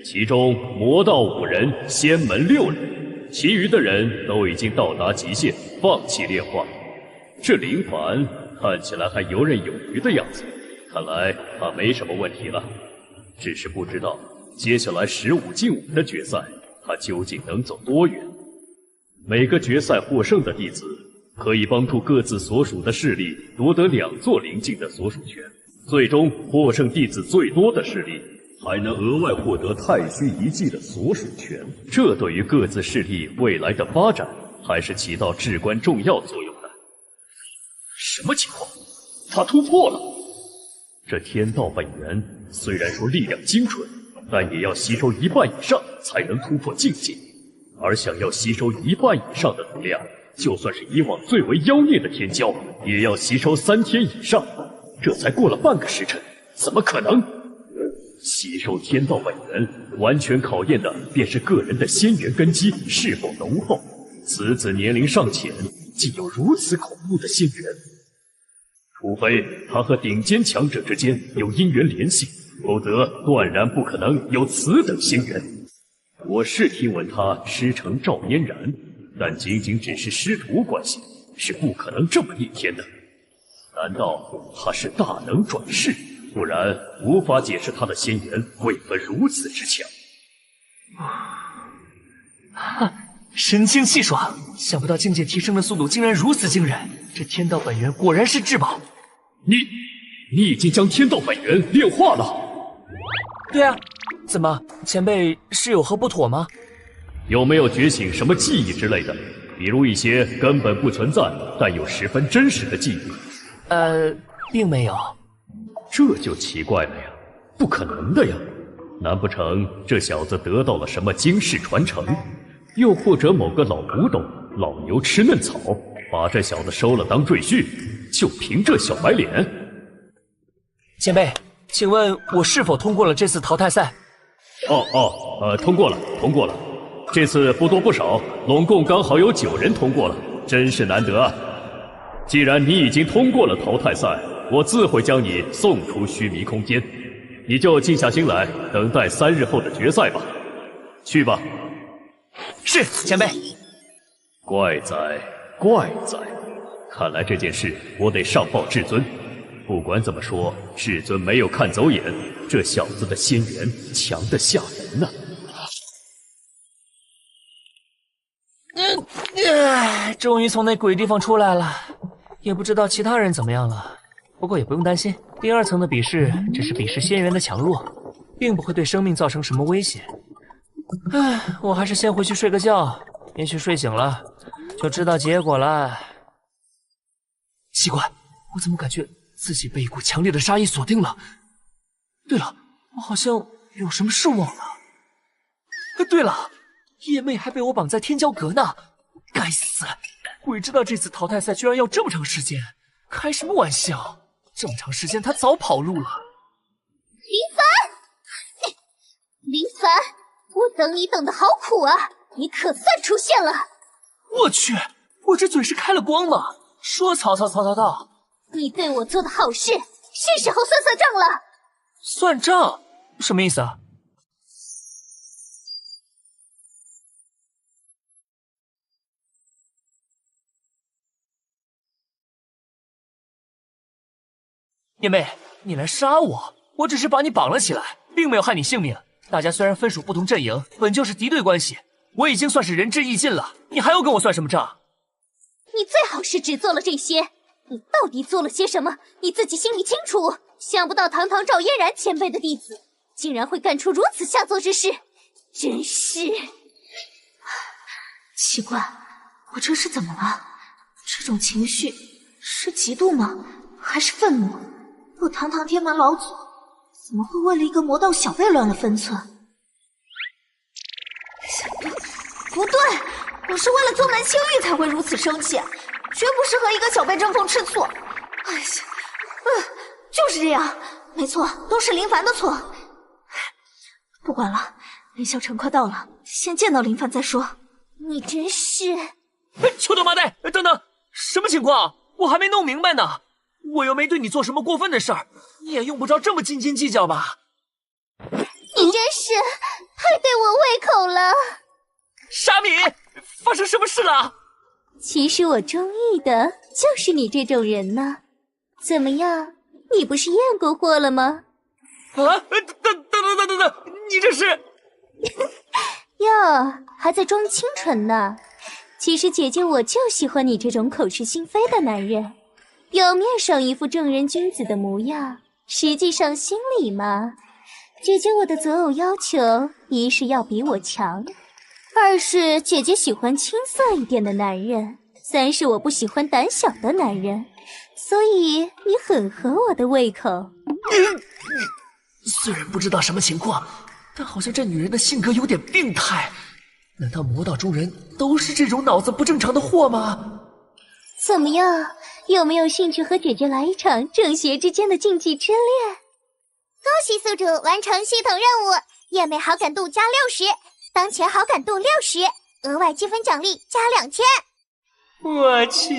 其中魔道5人，仙门6人，其余的人都已经到达极限，放弃炼化。这林凡看起来还游刃有余的样子，看来他没什么问题了。只是不知道接下来15进5的决赛，他究竟能走多远。每个决赛获胜的弟子可以帮助各自所属的势力夺得2座灵境的所属权，最终获胜弟子最多的势力还能额外获得太虚遗迹的所属权，这对于各自势力未来的发展还是起到至关重要作用的。什么情况？他突破了！这天道本源虽然说力量精纯，但也要吸收1半以上才能突破境界，而想要吸收1半以上的能量，就算是以往最为妖孽的天骄，也要吸收3天以上，这才过了半个时辰，怎么可能？吸收天道本源，完全考验的便是个人的仙元根基是否浓厚。此子年龄尚浅，竟有如此恐怖的仙元，除非他和顶尖强者之间有姻缘联系，否则断然不可能有此等仙元。我是听闻他师承赵嫣然，但仅仅只是师徒关系，是不可能这么逆天的。难道他是大能转世？不然无法解释他的仙元为何如此之强。神清气爽，想不到境界提升的速度竟然如此惊人，这天道本源果然是至宝。你已经将天道本源炼化了？对啊，怎么前辈是有何不妥吗？有没有觉醒什么记忆之类的？比如一些根本不存在但又十分真实的记忆？并没有。这就奇怪了呀，不可能的呀！难不成这小子得到了什么惊世传承？又或者某个老古董、老牛吃嫩草，把这小子收了当赘婿，就凭这小白脸？前辈，请问我是否通过了这次淘汰赛？通过了。这次不多不少，拢共刚好有9人通过了，真是难得啊！既然你已经通过了淘汰赛，我自会将你送出须弥空间，你就静下心来，等待3日后的决赛吧。去吧。是，前辈。怪哉，看来这件事我得上报至尊。不管怎么说，至尊没有看走眼，这小子的仙元强得吓人呐。终于从那鬼地方出来了，也不知道其他人怎么样了。不过也不用担心，第2层的比试只是比试仙元的强弱，并不会对生命造成什么威胁。我还是先回去睡个觉，也许睡醒了就知道结果了。奇怪，我怎么感觉自己被一股强烈的杀意锁定了？对了，我好像有什么事忘了。对了，叶妹还被我绑在天骄阁呢。该死，鬼知道这次淘汰赛居然要这么长时间，开什么玩笑？这么长时间她早跑路了。林凡，我等你等的好苦啊，你可算出现了。我去，我这嘴是开了光吗？说曹操，你对我做的好事，是时候算账了。算账？什么意思啊？叶妹，你来杀我，我只是把你绑了起来，并没有害你性命。大家虽然分属不同阵营，本就是敌对关系，我已经算是仁至义尽了，你还要跟我算什么账？你最好是只做了这些，你到底做了些什么，你自己心里清楚。想不到堂堂赵嫣然前辈的弟子，竟然会干出如此下作之事，真是……奇怪，我这是怎么了？这种情绪是嫉妒吗？还是愤怒？不堂堂天门老祖，怎么会为了一个魔道小辈乱了分寸？不对，我是为了宗门清誉才会如此生气，绝不是和一个小辈争风吃醋。哎呀，就是这样，没错，都是林凡的错。不管了，凌霄城快到了，先见到林凡再说。你真是……秋冬麻袋，等等，什么情况？我还没弄明白呢。我又没对你做什么过分的事儿，你也用不着这么斤斤计较吧？你真是太对我胃口了。沙米，发生什么事了？其实我中意的就是你这种人呢。怎么样，你不是验过货了吗？啊！等，你这是……哟，还在装清纯呢。其实姐姐我就喜欢你这种口是心非的男人，表面上一副正人君子的模样，实际上心里嘛，姐姐我的择偶要求，一是要比我强，二是姐姐喜欢青涩一点的男人，三是我不喜欢胆小的男人，所以你很合我的胃口。虽然不知道什么情况，但好像这女人的性格有点病态。难道魔道中人都是这种脑子不正常的货吗？怎么样，有没有兴趣和姐姐来一场正邪之间的竞技之恋？恭喜宿主完成系统任务，夜美好感度加60，当前好感度60，额外积分奖励加2000。我去，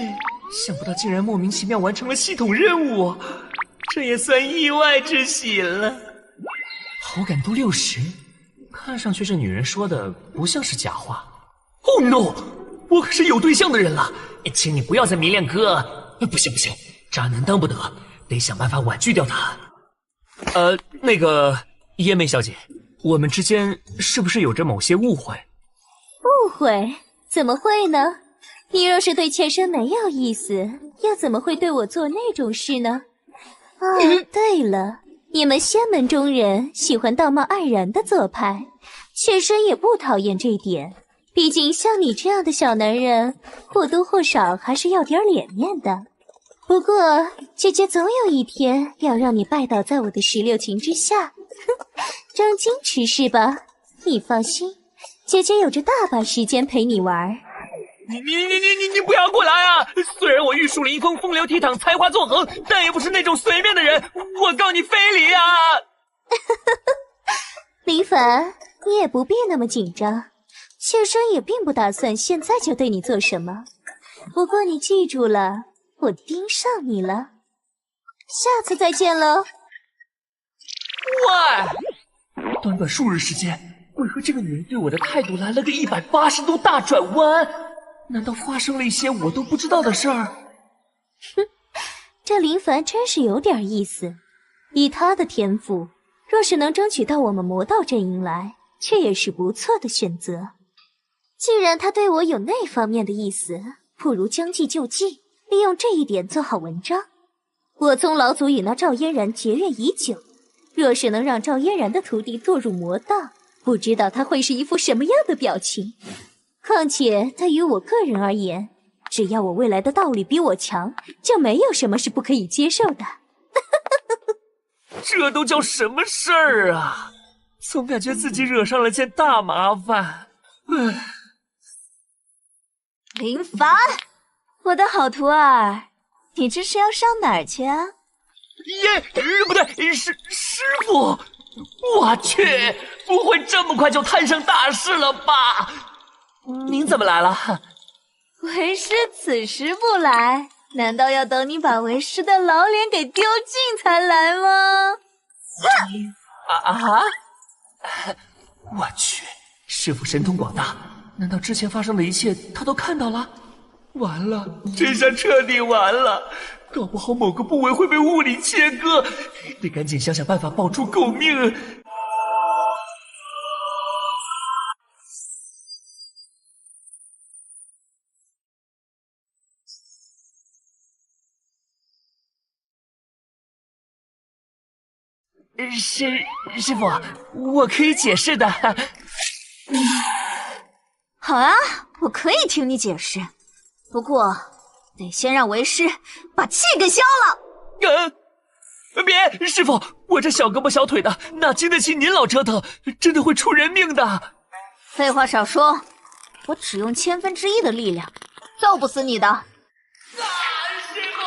想不到竟然莫名其妙完成了系统任务，这也算意外之喜了。好感度60，看上去这女人说的不像是假话。Oh no， 我可是有对象的人了，请你不要再迷恋哥。不行，渣男当不得，得想办法婉拒掉他。那个耶妹小姐，我们之间是不是有着某些误会？误会？怎么会呢？你若是对妾身没有意思，又怎么会对我做那种事呢？对了，你们仙门中人喜欢道貌岸然的做派，妾身也不讨厌这点。毕竟像你这样的小男人，或多或少还是要点脸面的。不过姐姐总有一天要让你拜倒在我的16情之下，装矜持是吧？你放心，姐姐有着大把时间陪你玩。你不要过来啊！虽然我玉树临风、风流倜傥、才华纵横，但也不是那种随便的人。我告你非礼啊！林凡，你也不必那么紧张，妾身也并不打算现在就对你做什么。不过你记住了，我盯上你了，下次再见喽。喂，短短数日时间，为何这个女人对我的态度来了个180度大转弯？难道发生了一些我都不知道的事儿？哼，这林凡真是有点意思。以他的天赋，若是能争取到我们魔道阵营来，却也是不错的选择。既然他对我有那方面的意思，不如将计就计，利用这一点做好文章。我宗老祖与那赵嫣然结怨已久，若是能让赵嫣然的徒弟堕入魔道，不知道他会是一副什么样的表情。况且对于我个人而言，只要我未来的道理比我强，就没有什么是不可以接受的。这都叫什么事儿啊？总感觉自己惹上了件大麻烦。林凡，我的好徒儿，你这是要上哪儿去啊？不对，师傅！我去，不会这么快就摊上大事了吧？您怎么来了？为师此时不来，难道要等你把为师的老脸给丢尽才来吗？我去，师傅神通广大，难道之前发生的一切他都看到了？完了，这下彻底完了，搞不好某个部位会被物理切割，得赶紧想想办法保住狗命。师傅，我可以解释的。好啊，我可以听你解释，不过得先让为师把气给消了。别，师傅，我这小胳膊小腿的，哪经得起您老折腾，真的会出人命的。废话少说，我只用1/1000的力量，揍不死你的。师傅，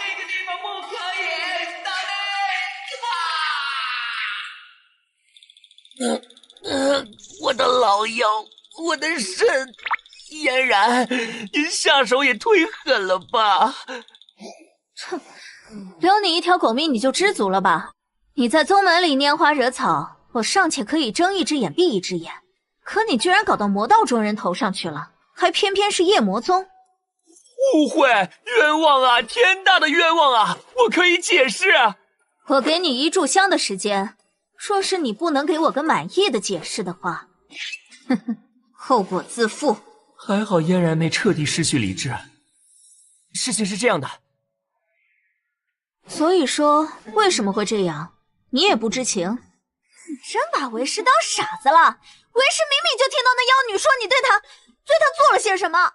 那个地方不可以，大力！我的老腰，我的肾，嫣然，您下手也忒狠了吧！哼，留你一条狗命，你就知足了吧？你在宗门里拈花惹草，我尚且可以睁一只眼闭一只眼，可你居然搞到魔道中人头上去了，还偏偏是夜魔宗。误会，冤枉啊，天大的冤枉啊！我可以解释。我给你1炷香的时间，若是你不能给我个满意的解释的话，哼哼，后果自负。还好嫣然没彻底失去理智。事情是这样的，所以说为什么会这样，你也不知情。你真把为师当傻子了？为师明明就听到那妖女说你对他做了些什么。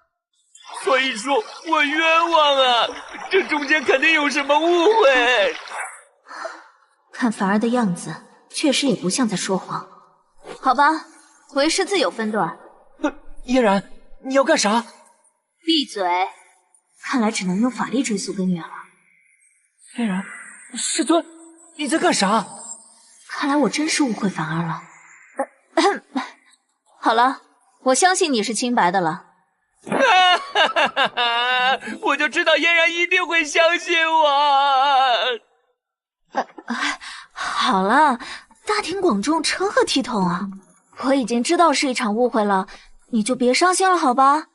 所以说我冤枉啊，这中间肯定有什么误会。看凡儿的样子，确实也不像在说谎。好吧，为师自有分断。嫣然，你要干啥？闭嘴！看来只能用法力追溯根源了。嫣然，师尊，你在干啥？看来我真是误会凡儿了。好了，我相信你是清白的了。我就知道嫣然一定会相信我。好了，大庭广众，成何体统啊！我已经知道是一场误会了，你就别伤心了，好吧？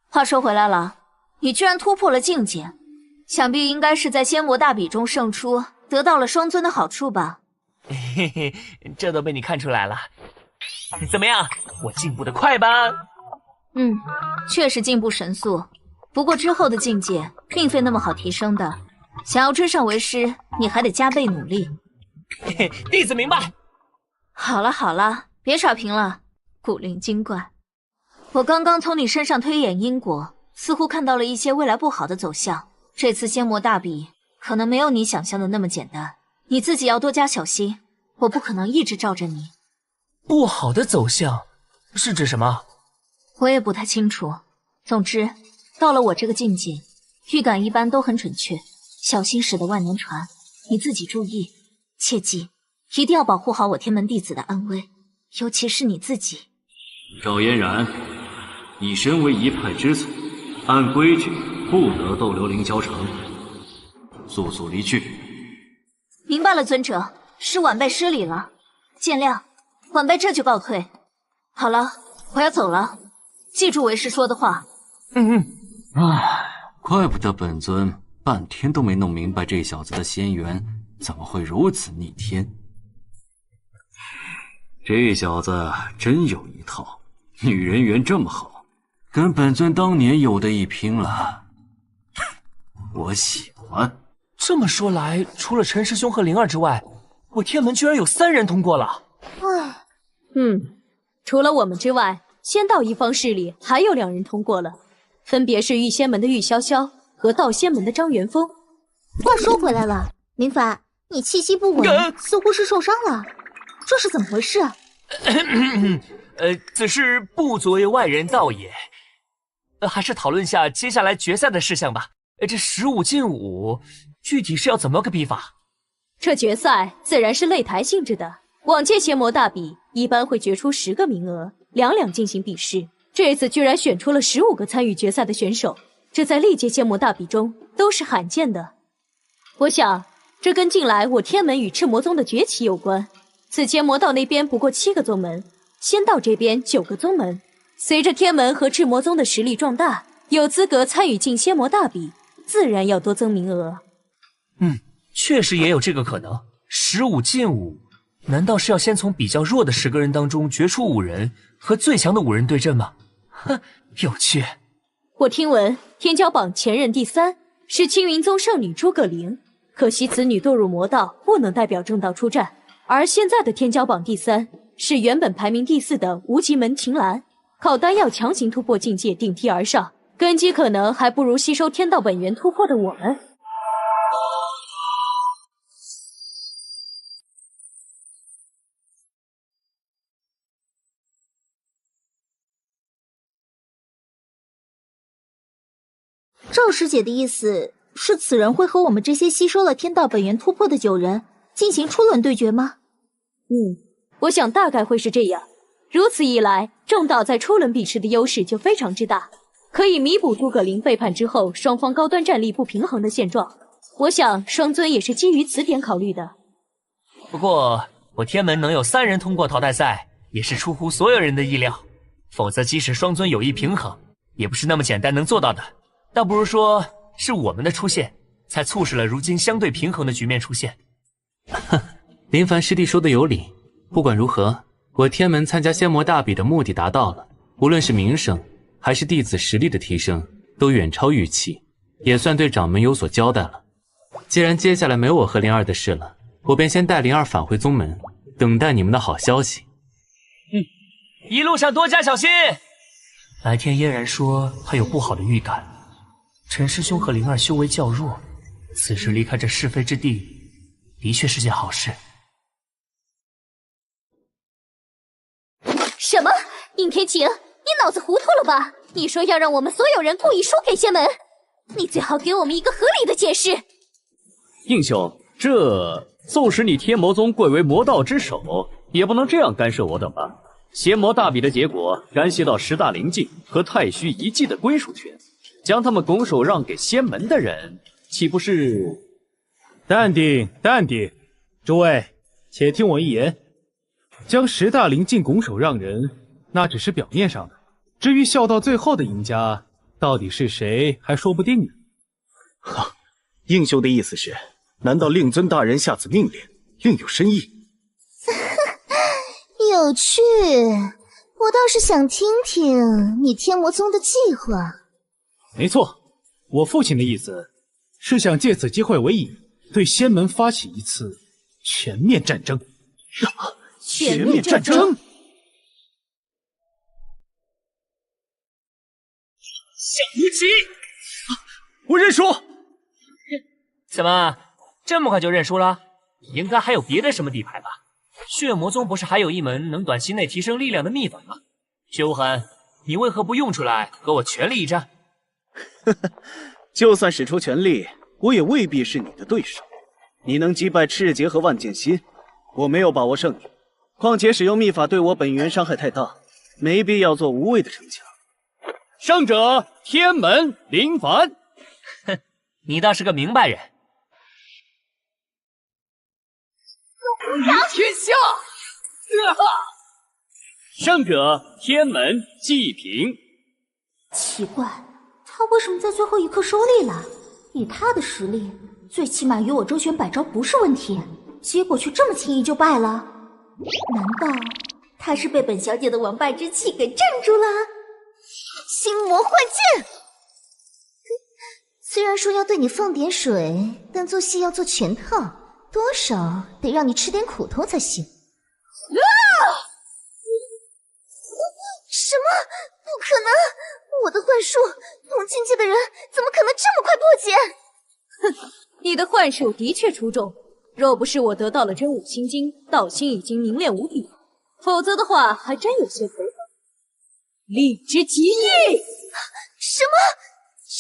话说回来了，你居然突破了境界，想必应该是在仙魔大比中胜出，得到了双尊的好处吧？嘿嘿，这都被你看出来了。怎么样，我进步的快吧？确实进步神速，不过之后的境界并非那么好提升的，想要追上为师，你还得加倍努力。嘿嘿，弟子明白。好了好了，别耍贫了，古灵精怪。我刚刚从你身上推演因果，似乎看到了一些未来不好的走向。这次仙魔大比可能没有你想象的那么简单，你自己要多加小心，我不可能一直罩着你。不好的走向是指什么？我也不太清楚。总之，到了我这个境界，预感一般都很准确。小心驶得万年船，你自己注意，切记一定要保护好我天门弟子的安危，尤其是你自己。赵嫣然，你身为一派之祖，按规矩不得逗留凌霄城，速速离去。明白了，尊者，是晚辈失礼了，见谅。晚辈这就告退。好了，我要走了，记住为师说的话。怪不得本尊半天都没弄明白这小子的仙缘怎么会如此逆天。这小子真有一套，女人缘这么好，跟本尊当年有的一拼了。我喜欢。这么说来，除了陈师兄和灵儿之外，我天门居然有3人通过了。除了我们之外，仙道一方势力还有2人通过了，分别是御仙门的玉潇潇和道仙门的张元峰。话说回来了，林凡，你气息不稳，似乎是受伤了，这是怎么回事？此事不足为外人道也。还是讨论下接下来决赛的事项吧。这15进5，具体是要怎么个比法？这决赛自然是擂台性质的。往届仙魔大比一般会决出10个名额，2两进行比试。这次居然选出了15个参与决赛的选手，这在历届仙魔大比中都是罕见的。我想，这跟近来我天门与赤魔宗的崛起有关。此前魔道那边不过7个宗门，仙道这边9个宗门。随着天门和赤魔宗的实力壮大，有资格参与进仙魔大比，自然要多增名额。确实也有这个可能。15进5，难道是要先从比较弱的10个人当中决出5人，和最强的5人对阵吗？哼，有趣。我听闻天骄榜前任第3是青云宗圣女诸葛玲，可惜此女堕入魔道，不能代表正道出战。而现在的天骄榜第3是原本排名第4的无极门秦岚，靠丹药强行突破境界顶替而上，根基可能还不如吸收天道本源突破的我们。赵师姐的意思是，此人会和我们这些吸收了天道本源突破的9人进行初轮对决吗？我想大概会是这样。如此一来，正道在初轮比试的优势就非常之大，可以弥补诸葛林背叛之后双方高端战力不平衡的现状。我想双尊也是基于此点考虑的。不过我天门能有3人通过淘汰赛，也是出乎所有人的意料。否则即使双尊有意平衡，也不是那么简单能做到的。倒不如说是我们的出现，才促使了如今相对平衡的局面出现。林凡师弟说的有理。不管如何，我天门参加仙魔大比的目的达到了，无论是名声还是弟子实力的提升，都远超预期，也算对掌门有所交代了。既然接下来没我和灵儿的事了，我便先带灵儿返回宗门，等待你们的好消息。一路上多加小心。白天嫣然说他有不好的预感，陈师兄和灵儿修为较弱，此时离开这是非之地，的确是件好事。什么？应天晴，你脑子糊涂了吧？你说要让我们所有人故意输给仙门，你最好给我们一个合理的解释。应兄，这纵使你天魔宗贵为魔道之首，也不能这样干涉我等吧？邪魔大比的结果干系到10大灵境和太虚遗迹的归属权，将他们拱手让给仙门的人，岂不是？淡定，淡定，诸位，且听我一言。将10大灵境拱手让人，那只是表面上的。至于笑到最后的赢家，到底是谁，还说不定呢。哈，应兄的意思是，难道令尊大人下此命令，另有深意？有趣，我倒是想听听你天魔宗的计划。没错，我父亲的意思是想借此机会为引，对仙门发起一次全面战争。全面战争！小无极，我认输。怎么这么快就认输了？应该还有别的什么底牌吧？血魔宗不是还有一门能短期内提升力量的秘法吗？血无痕，你为何不用出来和我全力一战？就算使出全力，我也未必是你的对手。你能击败赤劫和万剑心，我没有把握胜利。况且使用秘法对我本源伤害太大，没必要做无谓的逞强。胜者天门林凡。哼，你倒是个明白人。赢天下！胜者天门季平。奇怪，他为什么在最后一刻收力了？以他的实力，最起码与我周旋百招不是问题，结果却这么轻易就败了。难道他是被本小姐的王败之气给镇住了？心魔幻剑，虽然说要对你放点水，但做戏要做全套，多少得让你吃点苦头才行。什么？不可能！我的幻术，同境界的人怎么可能这么快破解？哼，你的幻术的确出众。若不是我得到了真武心经，道心已经凝练无比，否则的话还真有些违和。力之极意！什么？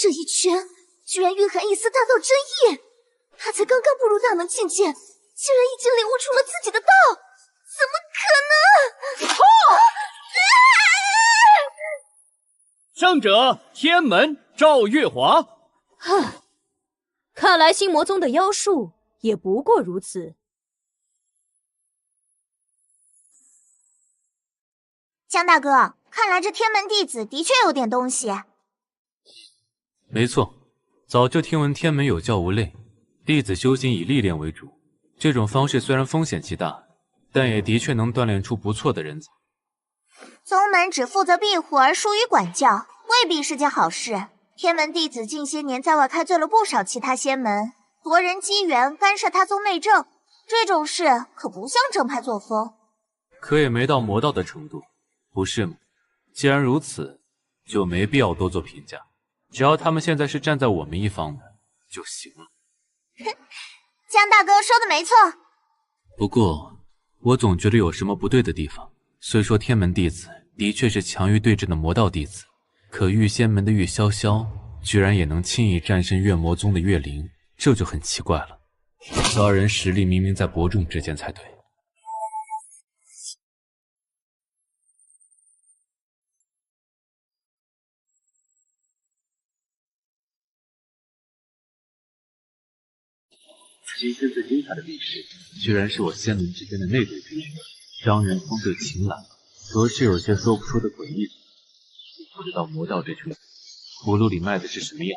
这一拳居然蕴含一丝大道真意！他才刚刚步入大能境界，竟然已经领悟出了自己的道，怎么可能？胜者天门赵月华。哼，看来心魔宗的妖术也不过如此。江大哥，看来这天门弟子的确有点东西。没错，早就听闻天门有教无类，弟子修行以历练为主。这种方式虽然风险极大，但也的确能锻炼出不错的人才。宗门只负责庇护而疏于管教，未必是件好事。天门弟子近些年在外开罪了不少其他仙门，夺人机缘，干涉他宗内政，这种事可不像正派作风。可也没到魔道的程度，不是吗？既然如此，就没必要多做评价。只要他们现在是站在我们一方的就行了。江大哥说的没错。不过，我总觉得有什么不对的地方。虽说天门弟子的确是强于对阵的魔道弟子，可御仙门的御潇潇居然也能轻易战胜月魔宗的月灵，这就很奇怪了。这二人实力明明在伯仲之间才对。今天最精彩的比试，居然是我仙门之间的内对比试。张元峰对秦岚，着实有些说不出的诡异。不知道魔道这群人葫芦里卖的是什么药？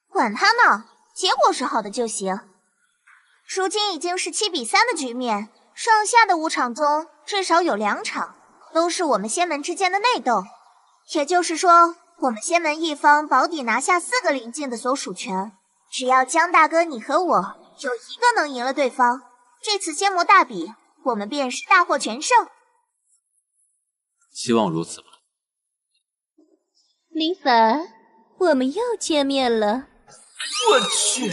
管他呢，结果是好的就行。如今已经是7比3的局面，剩下的5场中至少有2场都是我们仙门之间的内斗，也就是说，我们仙门一方保底拿下4个灵境的所属权。只要江大哥你和我有一个能赢了对方，这次仙魔大比我们便是大获全胜。希望如此吧。林凡，我们又见面了。我去，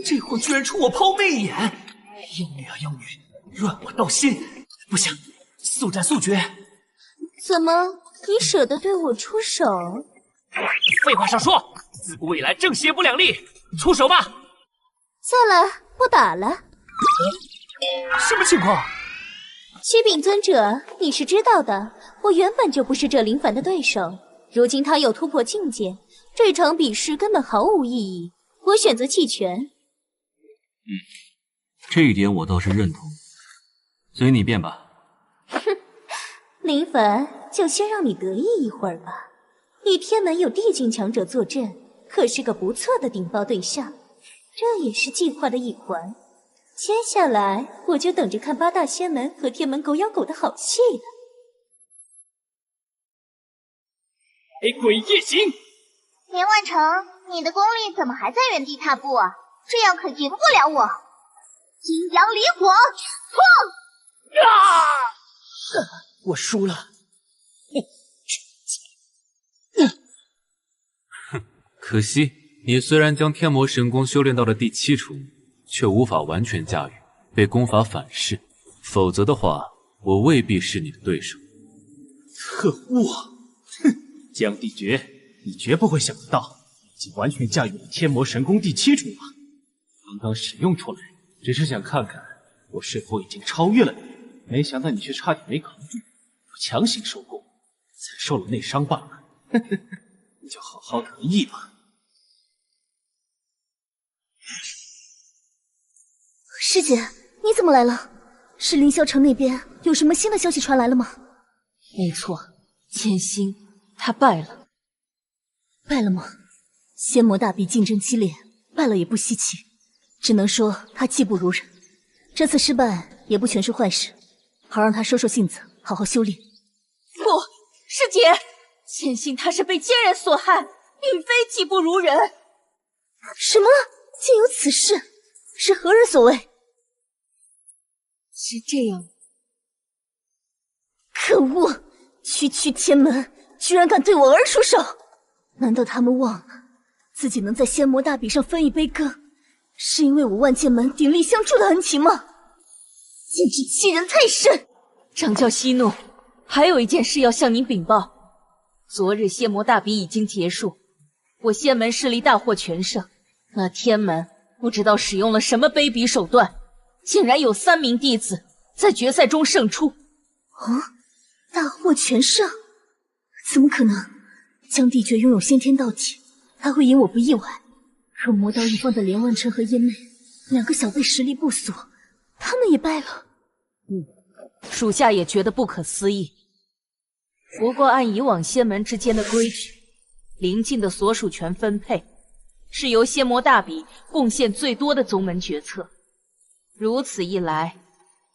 这货居然冲我抛媚眼！妖女啊妖女，软我道心！不行，速战速决！怎么，你舍得对我出手？废话少说，自古以来正邪不两立，出手吧！算了，不打了。什么情况？启禀尊者，你是知道的，我原本就不是这林凡的对手，如今他又突破境界，这场比试根本毫无意义，我选择弃权。这一点我倒是认同，随你便吧。哼，林凡，就先让你得意一会儿吧。你天门有地境强者坐镇，可是个不错的顶包对象，这也是计划的一环。接下来我就等着看8大仙门和天门狗咬狗的好戏了。鬼夜行！连万成，你的功力怎么还在原地踏步啊？这样可赢不了我。阴阳离火，冲！我输了。可惜，你虽然将天魔神功修炼到了第7重，却无法完全驾驭，被功法反噬。否则的话，我未必是你的对手。可恶！哼，江帝爵，你绝不会想得到，已经完全驾驭了天魔神功第7重吧？刚刚使用出来，只是想看看我是否已经超越了你，没想到你却差点没扛住，我强行收功，才受了内伤罢了。你就好好得意吧。师姐，你怎么来了？是凌霄城那边有什么新的消息传来了吗？没错，千星他败了。败了吗？仙魔大比竞争激烈，败了也不稀奇，只能说他技不如人。这次失败也不全是坏事，好让他收收性子，好好修炼。不，师姐，千星他是被奸人所害，并非技不如人。什么？竟有此事？是何人所为？是这样。可恶！区区天门居然敢对我儿出手！难道他们忘了自己能在仙魔大比上分一杯羹，是因为我万剑门鼎力相助的恩情吗？简直欺人太甚！掌教息怒，还有一件事要向您禀报。昨日仙魔大比已经结束，我仙门势力大获全胜。那天门不知道使用了什么卑鄙手段，竟然有3名弟子在决赛中胜出。大获全胜？怎么可能？江帝爵拥有先天道体，他会赢我不意外。若魔道一方的连万成和燕妹2个小辈实力不俗，他们也败了。属下也觉得不可思议。不过按以往仙门之间的规矩，灵境的所属权分配是由仙魔大比贡献最多的宗门决策。如此一来，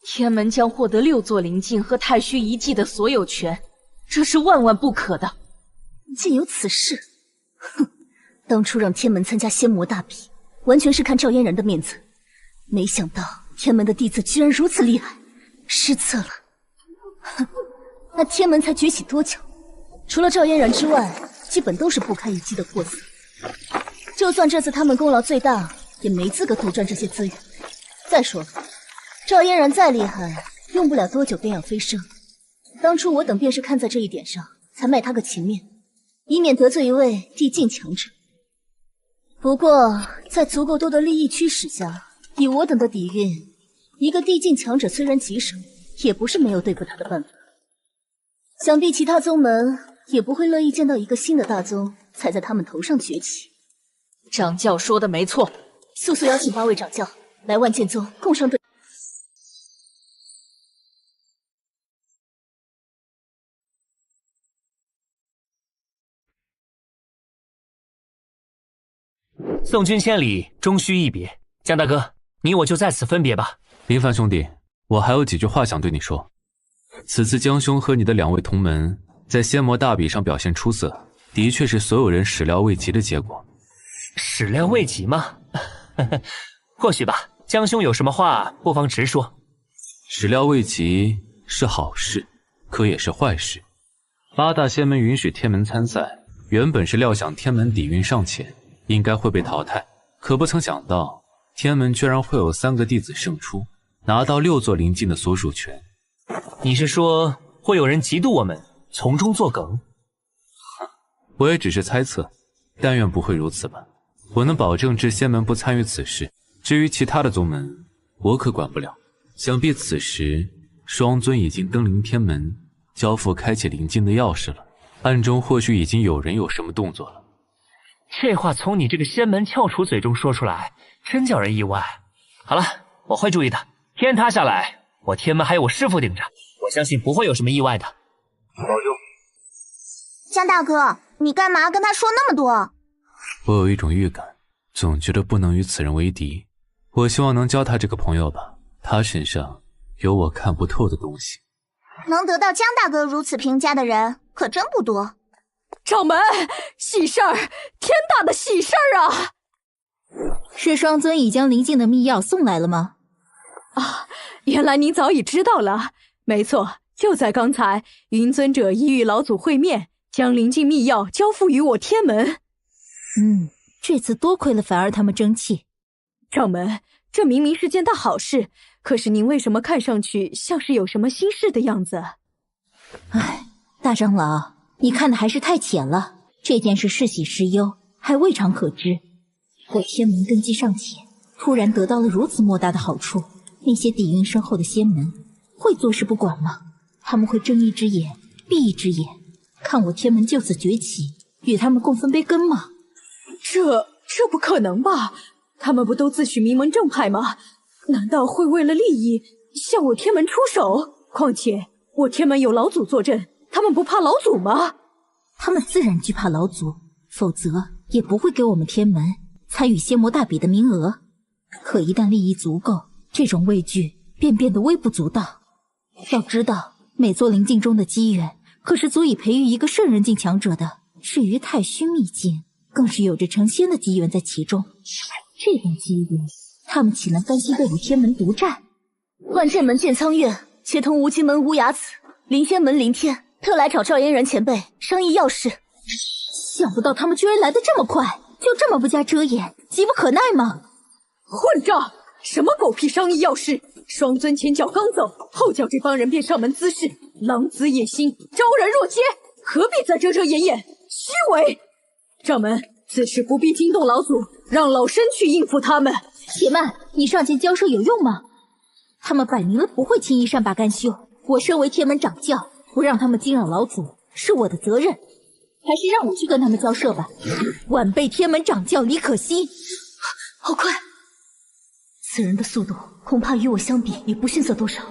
天门将获得6座灵境和太虚遗迹的所有权，这是万万不可的。竟有此事！哼，当初让天门参加仙魔大比，完全是看赵嫣然的面子。没想到天门的弟子居然如此厉害，失策了。哼，那天门才崛起多久？除了赵嫣然之外，基本都是不堪一击的货色。就算这次他们功劳最大，也没资格独占这些资源。再说了，赵嫣然再厉害，用不了多久便要飞升。当初我等便是看在这一点上，才卖他个情面，以免得罪一位地境强者。不过，在足够多的利益驱使下，以我等的底蕴，一个地境强者虽然棘手，也不是没有对付他的办法。想必其他宗门也不会乐意见到一个新的大宗踩在他们头上崛起。掌教说的没错，速速邀请8位掌教来万剑宗共商对。送君千里，终须一别。江大哥，你我就在此分别吧。林凡兄弟，我还有几句话想对你说。此次江兄和你的2位同门在仙魔大比上表现出色，的确是所有人始料未及的结果。始料未及吗？或许吧。江兄有什么话，不妨直说。始料未及是好事，可也是坏事。8大仙门允许天门参赛，原本是料想天门底蕴尚浅，应该会被淘汰，可不曾想到天门居然会有3个弟子胜出，拿到6座灵境的所属权。你是说会有人嫉妒我们，从中作梗？我也只是猜测，但愿不会如此吧。我能保证至仙门不参与此事，至于其他的宗门，我可管不了。想必此时双尊已经登临天门，交付开启灵境的钥匙了，暗中或许已经有人有什么动作了。这话从你这个仙门翘楚嘴中说出来，真叫人意外。好了，我会注意的。天塌下来，我天门还有我师父顶着，我相信不会有什么意外的。保重。江大哥，你干嘛跟他说那么多？我有一种预感，总觉得不能与此人为敌。我希望能交他这个朋友吧，他身上有我看不透的东西。能得到江大哥如此评价的人可真不多。掌门，喜事儿，天大的喜事儿啊！是双尊已将灵境的密钥送来了吗？啊，原来您早已知道了。没错，就在刚才，云尊者已与老祖会面，将灵境密钥交付于我天门。这次多亏了凡儿他们争气。掌门，这明明是件大好事，可是您为什么看上去像是有什么心事的样子？唉，大长老，你看的还是太浅了。这件事是喜是忧，还未尝可知。我天门根基尚浅，突然得到了如此莫大的好处，那些底蕴深厚的仙门会坐视不管吗？他们会睁一只眼闭一只眼，看我天门就此崛起，与他们共分杯羹吗？这不可能吧？他们不都自诩名门正派吗？难道会为了利益向我天门出手？况且我天门有老祖坐镇，他们不怕老祖吗？他们自然惧怕老祖，否则也不会给我们天门参与仙魔大比的名额。可一旦利益足够，这种畏惧便变得微不足道。要知道，每座灵境中的机缘，可是足以培育一个圣人境强者的。至于太虚秘境，更是有着成仙的机缘在其中。这种机缘，他们岂能甘心被我天门独占？万剑门剑苍月协同无极门无崖子、灵仙门林天，特来找赵嫣然前辈商议要事。想不到他们居然来得这么快，就这么不加遮掩，急不可耐吗？混账！什么狗屁商议要事！双尊前脚刚走，后脚这帮人便上门滋事，狼子野心，招人若揭，何必再遮遮掩掩？虚伪！掌门，此事不必惊动老祖，让老身去应付他们。且慢，你上前交涉有用吗？他们摆明了不会轻易善罢甘休。我身为天门掌教，不让他们惊扰老祖是我的责任。还是让我去跟他们交涉吧。晚辈天门掌教李可惜。好快！此人的速度恐怕与我相比也不逊色多少。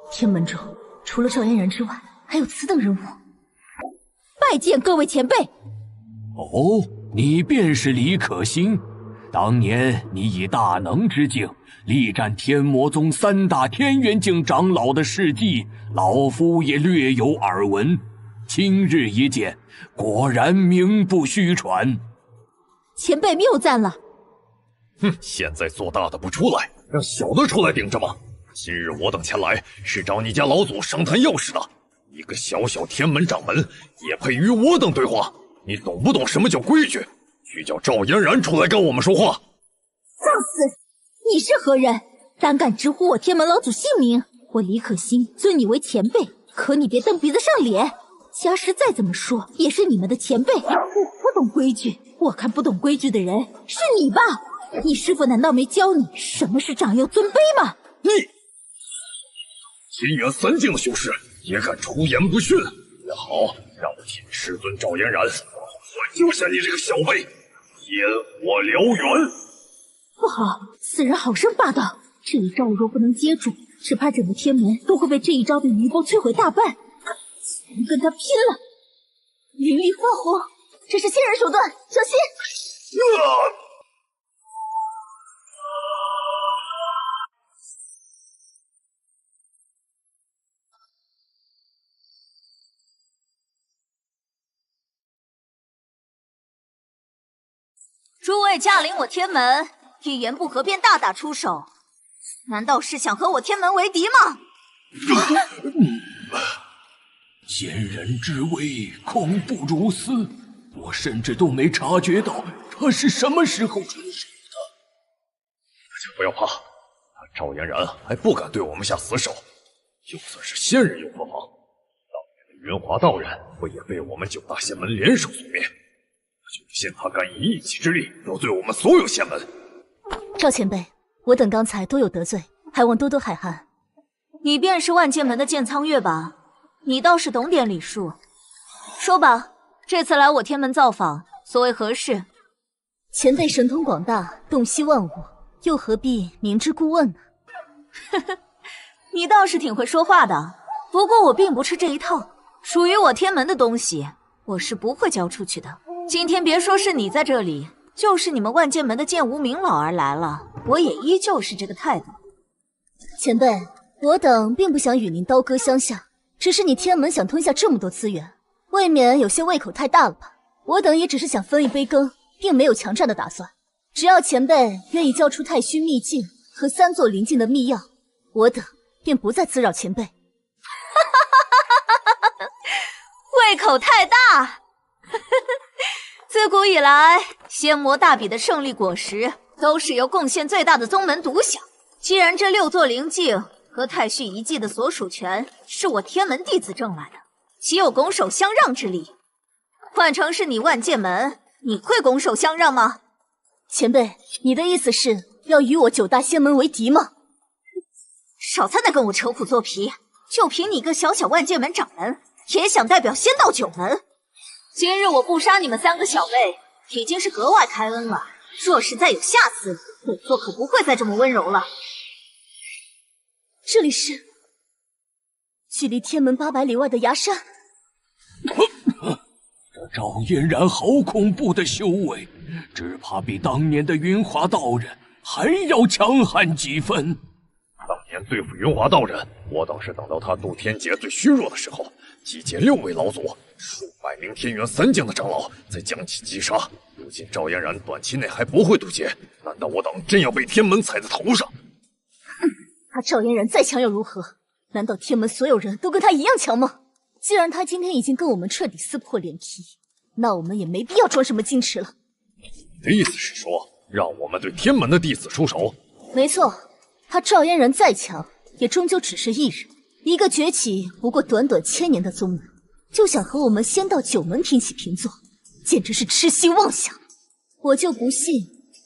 天门中除了赵嫣然之外，还有此等人物。拜见各位前辈。哦，你便是李可欣。当年你以大能之境力战天魔宗3大天元境长老的事迹，老夫也略有耳闻。今日一见，果然名不虚传。前辈谬赞了。现在做大的不出来，让小的出来顶着吗？今日我等前来是找你家老祖商谈要事的，一个小小天门掌门也配与我等对话？你懂不懂什么叫规矩？去叫赵嫣然出来跟我们说话。放肆！你是何人？胆敢直呼我天门老祖姓名？我李可欣尊你为前辈，可你别蹬鼻子上脸。家师再怎么说也是你们的前辈，不懂规矩。我看不懂规矩的人是你吧？你师父难道没教你什么是长幼尊卑吗？你天元3境的修士也敢出言不逊？也好，让我替师尊赵嫣然挽救下你这个小辈，引我燎原。不好，此人好生霸道，这一招我若不能接住，只怕整个天门都会被这一招的余波摧毁大半。只能跟他拼了！灵力发火，这是仙人手段，小心！诸位驾临我天门，一言不合便大打出手，难道是想和我天门为敌吗？仙人之威，恐不如斯。我甚至都没察觉到他是什么时候出手的。大家不要怕，他赵嫣然还不敢对我们下死手。就算是仙人又何妨？当年的云华道人不也被我们9大仙门联手所灭？就信他敢以一己之力要对我们所有仙门。赵前辈，我等刚才多有得罪，还望多多海涵。你便是万剑门的剑苍月吧？你倒是懂点礼数。说吧，这次来我天门造访，所为何事？前辈神通广大，洞悉万物，又何必明知故问呢？呵呵，你倒是挺会说话的。不过我并不吃这一套，属于我天门的东西，我是不会交出去的。今天别说是你在这里，就是你们万剑门的剑无名老儿来了，我也依旧是这个态度。前辈，我等并不想与您刀割相向，只是你天门想吞下这么多资源，未免有些胃口太大了吧？我等也只是想分一杯羹，并没有强占的打算。只要前辈愿意交出太虚秘境和3座灵境的秘药，我等便不再滋扰前辈。胃口太大！自古以来，仙魔大比的胜利果实都是由贡献最大的宗门独享。既然这6座灵境和太虚遗迹的所属权是我天门弟子挣来的，岂有拱手相让之理？换成是你万剑门，你会拱手相让吗？前辈，你的意思是要与我9大仙门为敌吗？少在那跟我扯虎做皮！就凭你一个小小万剑门掌门，也想代表仙道9门？今日我不杀你们3个小辈，已经是格外开恩了。若是再有下次，本座可不会再这么温柔了。这里是距离天门800里外的崖山。这赵嫣然好恐怖的修为，只怕比当年的云华道人还要强悍几分。当年对付云华道人，我等是等到他渡天劫最虚弱的时候，集结6位老祖、数百名天元3境的长老，再将其击杀。如今赵嫣然短期内还不会渡劫，难道我等真要被天门踩在头上？他赵嫣然再强又如何？难道天门所有人都跟他一样强吗？既然他今天已经跟我们彻底撕破脸皮，那我们也没必要装什么矜持了。你的意思是说，让我们对天门的弟子出手？没错，他赵嫣然再强，也终究只是一人，一个崛起不过短短1000年的宗门，就想和我们仙道9门平起平坐，简直是痴心妄想。我就不信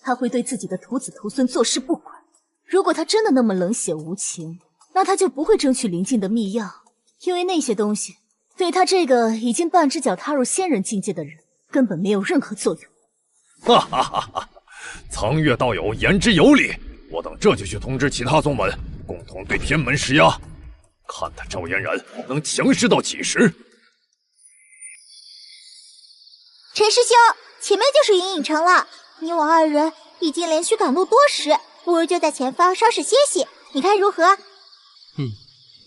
他会对自己的徒子徒孙坐视不管。如果他真的那么冷血无情，那他就不会争取灵境的秘药，因为那些东西对他这个已经半只脚踏入仙人境界的人根本没有任何作用。哈哈哈哈！苍月道友言之有理，我等这就去通知其他宗门，共同对天门施压，看他赵嫣然能强势到几时。陈师兄，前面就是云影城了，你我2人已经连续赶路多时，不如就在前方稍事歇息，你看如何？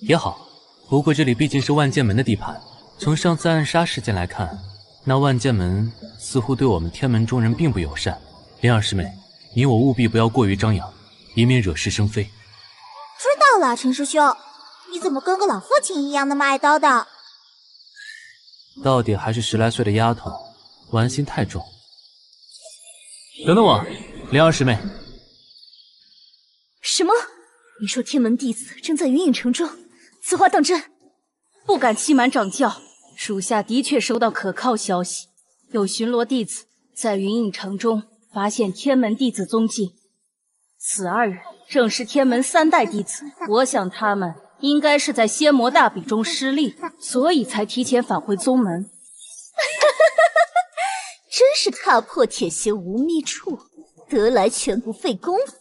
也好。不过这里毕竟是万剑门的地盘，从上次暗杀事件来看，那万剑门似乎对我们天门中人并不友善。灵儿师妹，你我务必不要过于张扬，以免惹是生非。知道了，陈师兄，你怎么跟个老父亲一样那么爱叨叨？到底还是10来岁的丫头，玩心太重。等等我，灵儿师妹。什么？你说天门弟子正在云影城中？此话当真？不敢欺瞒掌教，属下的确收到可靠消息，有巡逻弟子在云影城中发现天门弟子踪迹。此2人正是天门3代弟子，我想他们应该是在仙魔大比中失利，所以才提前返回宗门。真是踏破铁鞋无觅处，得来全不费工夫。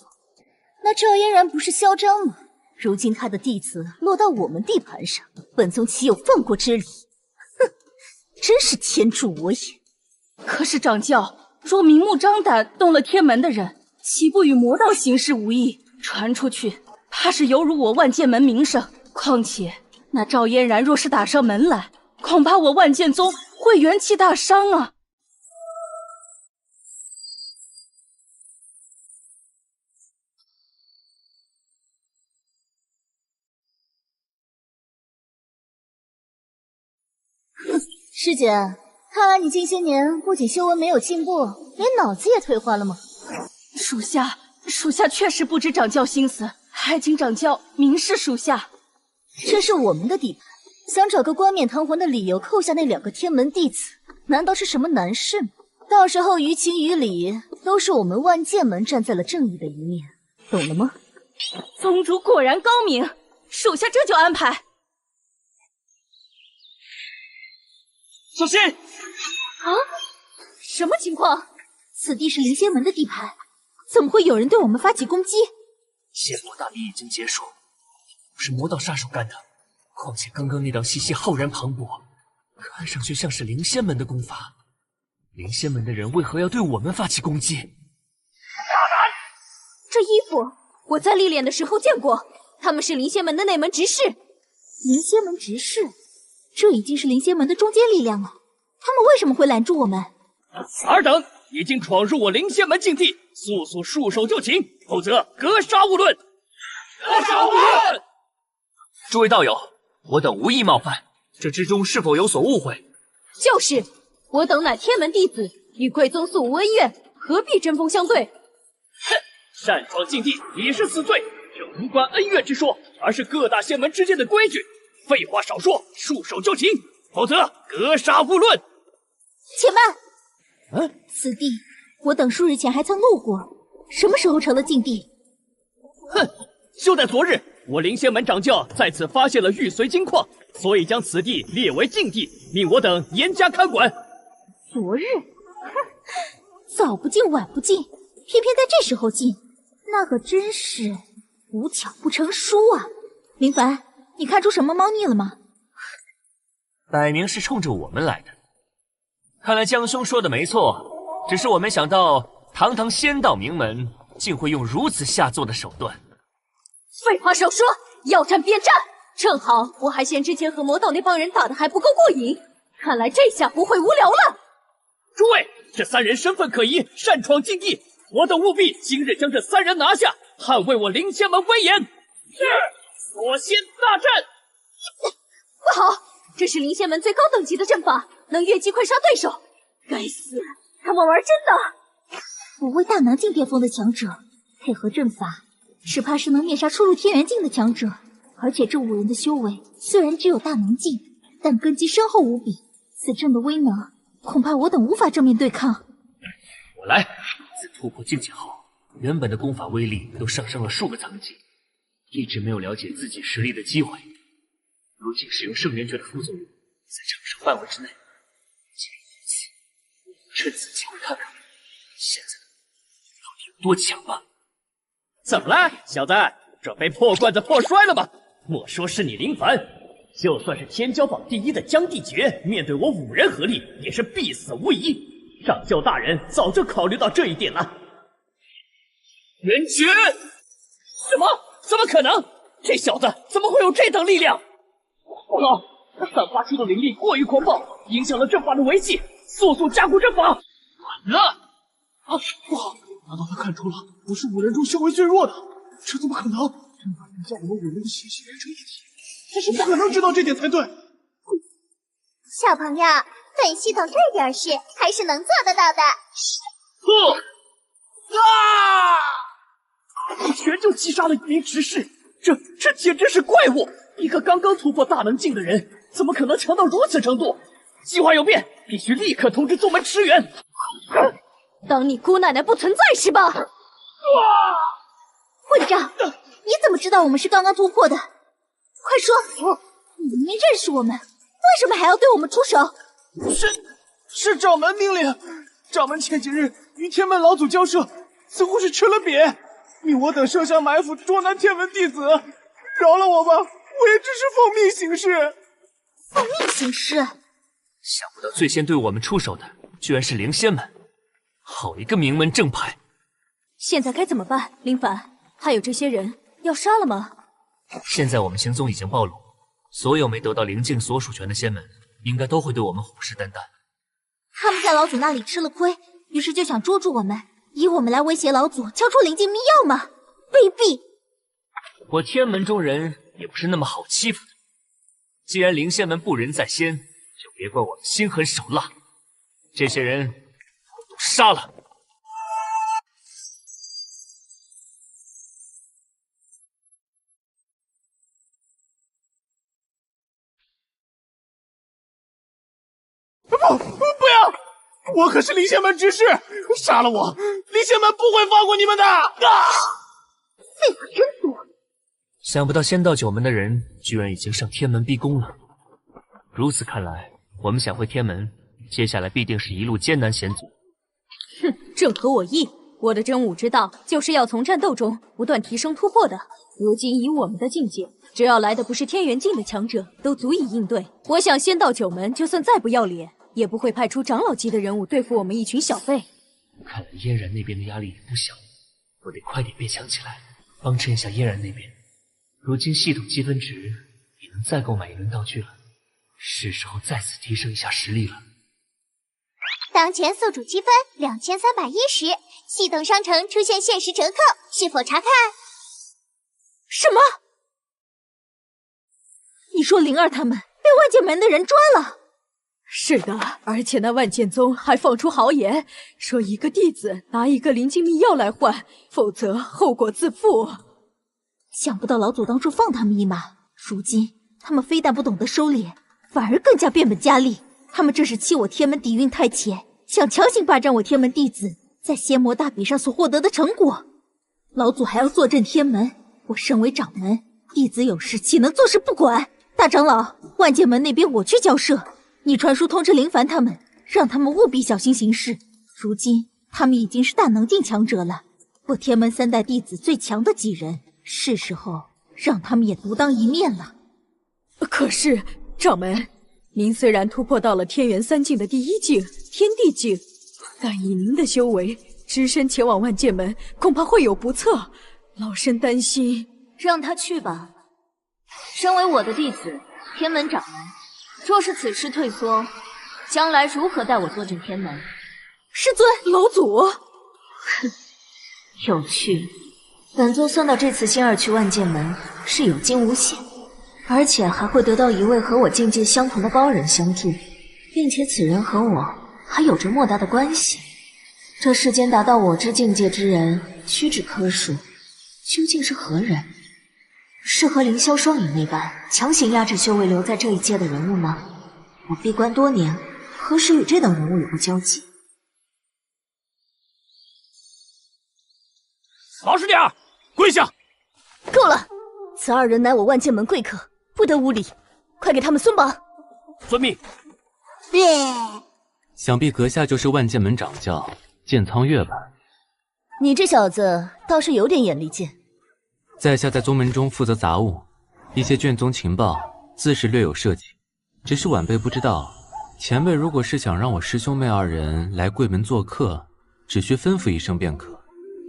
那赵嫣然不是嚣张吗？如今他的弟子落到我们地盘上，本宗岂有放过之理？哼，真是天助我也！可是掌教，若明目张胆动了天门的人，岂不与魔道行事无异？传出去，怕是有辱我万剑门名声。况且那赵嫣然若是打上门来，恐怕我万剑宗会元气大伤啊！师姐，看来你近些年不仅修为没有进步，连脑子也退化了吗？属下确实不知掌教心思，还请掌教明示属下。这是我们的地盘，想找个冠冕堂皇的理由扣下那2个天门弟子，难道是什么难事吗？到时候于情于理，都是我们万剑门站在了正义的一面，懂了吗？宗主果然高明，属下这就安排。小心！啊，什么情况？此地是灵仙门的地盘，怎么会有人对我们发起攻击？仙魔大比已经结束，是魔道杀手干的。况且刚刚那道气息浩然磅礴，看上去像是灵仙门的功法。灵仙门的人为何要对我们发起攻击？大胆！这衣服我在历练的时候见过，他们是灵仙门的内门执事。灵仙门执事？这已经是灵仙门的中坚力量了，他们为什么会拦住我们？此2等已经闯入我灵仙门禁地，速速束手就擒，否则格杀勿论！格杀勿论！诸位道友，我等无意冒犯，这之中是否有所误会？就是，我等乃天门弟子，与贵宗素无恩怨，何必针锋相对？哼，擅闯禁地也是死罪，这无关恩怨之说，而是各大仙门之间的规矩。废话少说，束手就擒，否则格杀勿论！且慢，此地我等数日前还曾路过，什么时候成了禁地？哼，就在昨日，我灵仙门掌教在此发现了玉髓金矿，所以将此地列为禁地，命我等严加看管。昨日，哼，早不进晚不进，偏偏在这时候进，那可真是无巧不成书啊！林凡，你看出什么猫腻了吗？摆明是冲着我们来的。看来江兄说的没错，只是我没想到堂堂仙道名门竟会用如此下作的手段。废话少说，要战便战！正好我还嫌之前和魔道那帮人打得还不够过瘾，看来这下不会无聊了。诸位，这3人身份可疑，擅闯禁地，我等务必今日将这3人拿下，捍卫我灵仙门威严。是，锁仙大阵。不好，这是灵仙门最高等级的阵法，能越级快杀对手。该死，他们玩真的！我为大南境巅峰的强者配合阵法，只怕是能灭杀初入天元境的强者。而且这5人的修为虽然只有大能境，但根基深厚无比，此阵的威能，恐怕我等无法正面对抗。我来。自突破境界后，原本的功法威力都上升了数个层级，一直没有了解自己实力的机会。如今使用圣元诀的副作用，在承受范围之内。既然如此，趁此机会看看现在到底有多强吧。怎么了，小子？准备破罐子破摔了吗？莫说是你林凡，就算是天骄榜第1的江帝爵，面对我5人合力，也是必死无疑。掌教大人早就考虑到这一点了。元诀？什么？怎么可能？这小子怎么会有这等力量？不好，他散发出的灵力过于狂暴，影响了阵法的维系，速速加固阵法。完了！啊，不好！难道他看出了我是5人中修为最弱的？这怎么可能？阵法能将我们5人的血气连成一体，他是不可能知道这点才对。小朋友，本系统这点事还是能做得到的。一拳就击杀了一名执事，这简直是怪物！一个刚刚突破大能境的人，怎么可能强到如此程度？计划有变，必须立刻通知宗门驰援。当你姑奶奶不存在是吧？混账！你怎么知道我们是刚刚突破的？快说！你明明认识我们，为什么还要对我们出手？是掌门命令。掌门前几日与天门老祖交涉，似乎是吃了瘪，命我等设下埋伏，捉拿天门弟子。饶了我吧，我也只是奉命行事。奉命行事？想不到最先对我们出手的，居然是灵仙们。好一个名门正派！现在该怎么办？林凡，还有这些人要杀了吗？现在我们行踪已经暴露，所有没得到灵境所属权的仙门，应该都会对我们虎视眈眈。他们在老祖那里吃了亏，于是就想捉住我们，以我们来威胁老祖，交出灵境秘药吗？卑鄙！我天门中人也不是那么好欺负的。既然灵仙们不仁在先，就别怪我们心狠手辣。这些人我都杀了。不要！我可是灵仙门执事，杀了我，灵仙门不会放过你们的！废话真多。想不到仙道九门的人居然已经上天门逼宫了。如此看来，我们想回天门，接下来必定是一路艰难险阻。哼，正合我意。我的真武之道就是要从战斗中不断提升突破的。如今以我们的境界，只要来的不是天元境的强者，都足以应对。我想仙道九门就算再不要脸，也不会派出长老级的人物对付我们一群小辈。看来嫣然那边的压力也不小，我得快点变强起来，帮衬一下嫣然那边。如今系统积分值也能再购买一轮道具了，是时候再次提升一下实力了。当前宿主积分2310，系统商城出现限时折扣，是否查看？什么？你说灵儿他们被万剑门的人抓了？是的，而且那万剑宗还放出豪言，说一个弟子拿一个灵境秘药来换，否则后果自负。想不到老祖当初放他们一马，如今他们非但不懂得收敛，反而更加变本加厉。他们这是欺我天门底蕴太浅，想强行霸占我天门弟子在仙魔大比上所获得的成果。老祖还要坐镇天门，我身为掌门，弟子有事岂能坐视不管？大长老，万剑门那边我去交涉，你传书通知林凡他们，让他们务必小心行事。如今他们已经是大能境强者了，我天门3代弟子最强的几人，是时候让他们也独当一面了。可是掌门，您虽然突破到了天元3境的第1境天地境，但以您的修为，只身前往万剑门，恐怕会有不测。老身担心。让他去吧。身为我的弟子，天门掌门，若是此时退缩，将来如何带我坐镇天门？师尊，老祖。哼，有趣。本座算到这次仙儿去万剑门是有惊无险，而且还会得到一位和我境界相同的高人相助，并且此人和我还有着莫大的关系。这世间达到我之境界之人屈指可数，究竟是何人？是和凌霄双影那般强行压制修为留在这一界的人物吗？我闭关多年，何时与这等人物有过交集？老实点儿，跪下！够了！此二人乃我万剑门贵客，不得无礼，快给他们松绑！遵命。想必阁下就是万剑门掌教剑苍月吧？你这小子倒是有点眼力见。在下在宗门中负责杂务，一些卷宗情报自是略有涉及，只是晚辈不知道，前辈如果是想让我师兄妹二人来贵门做客，只需吩咐一声便可，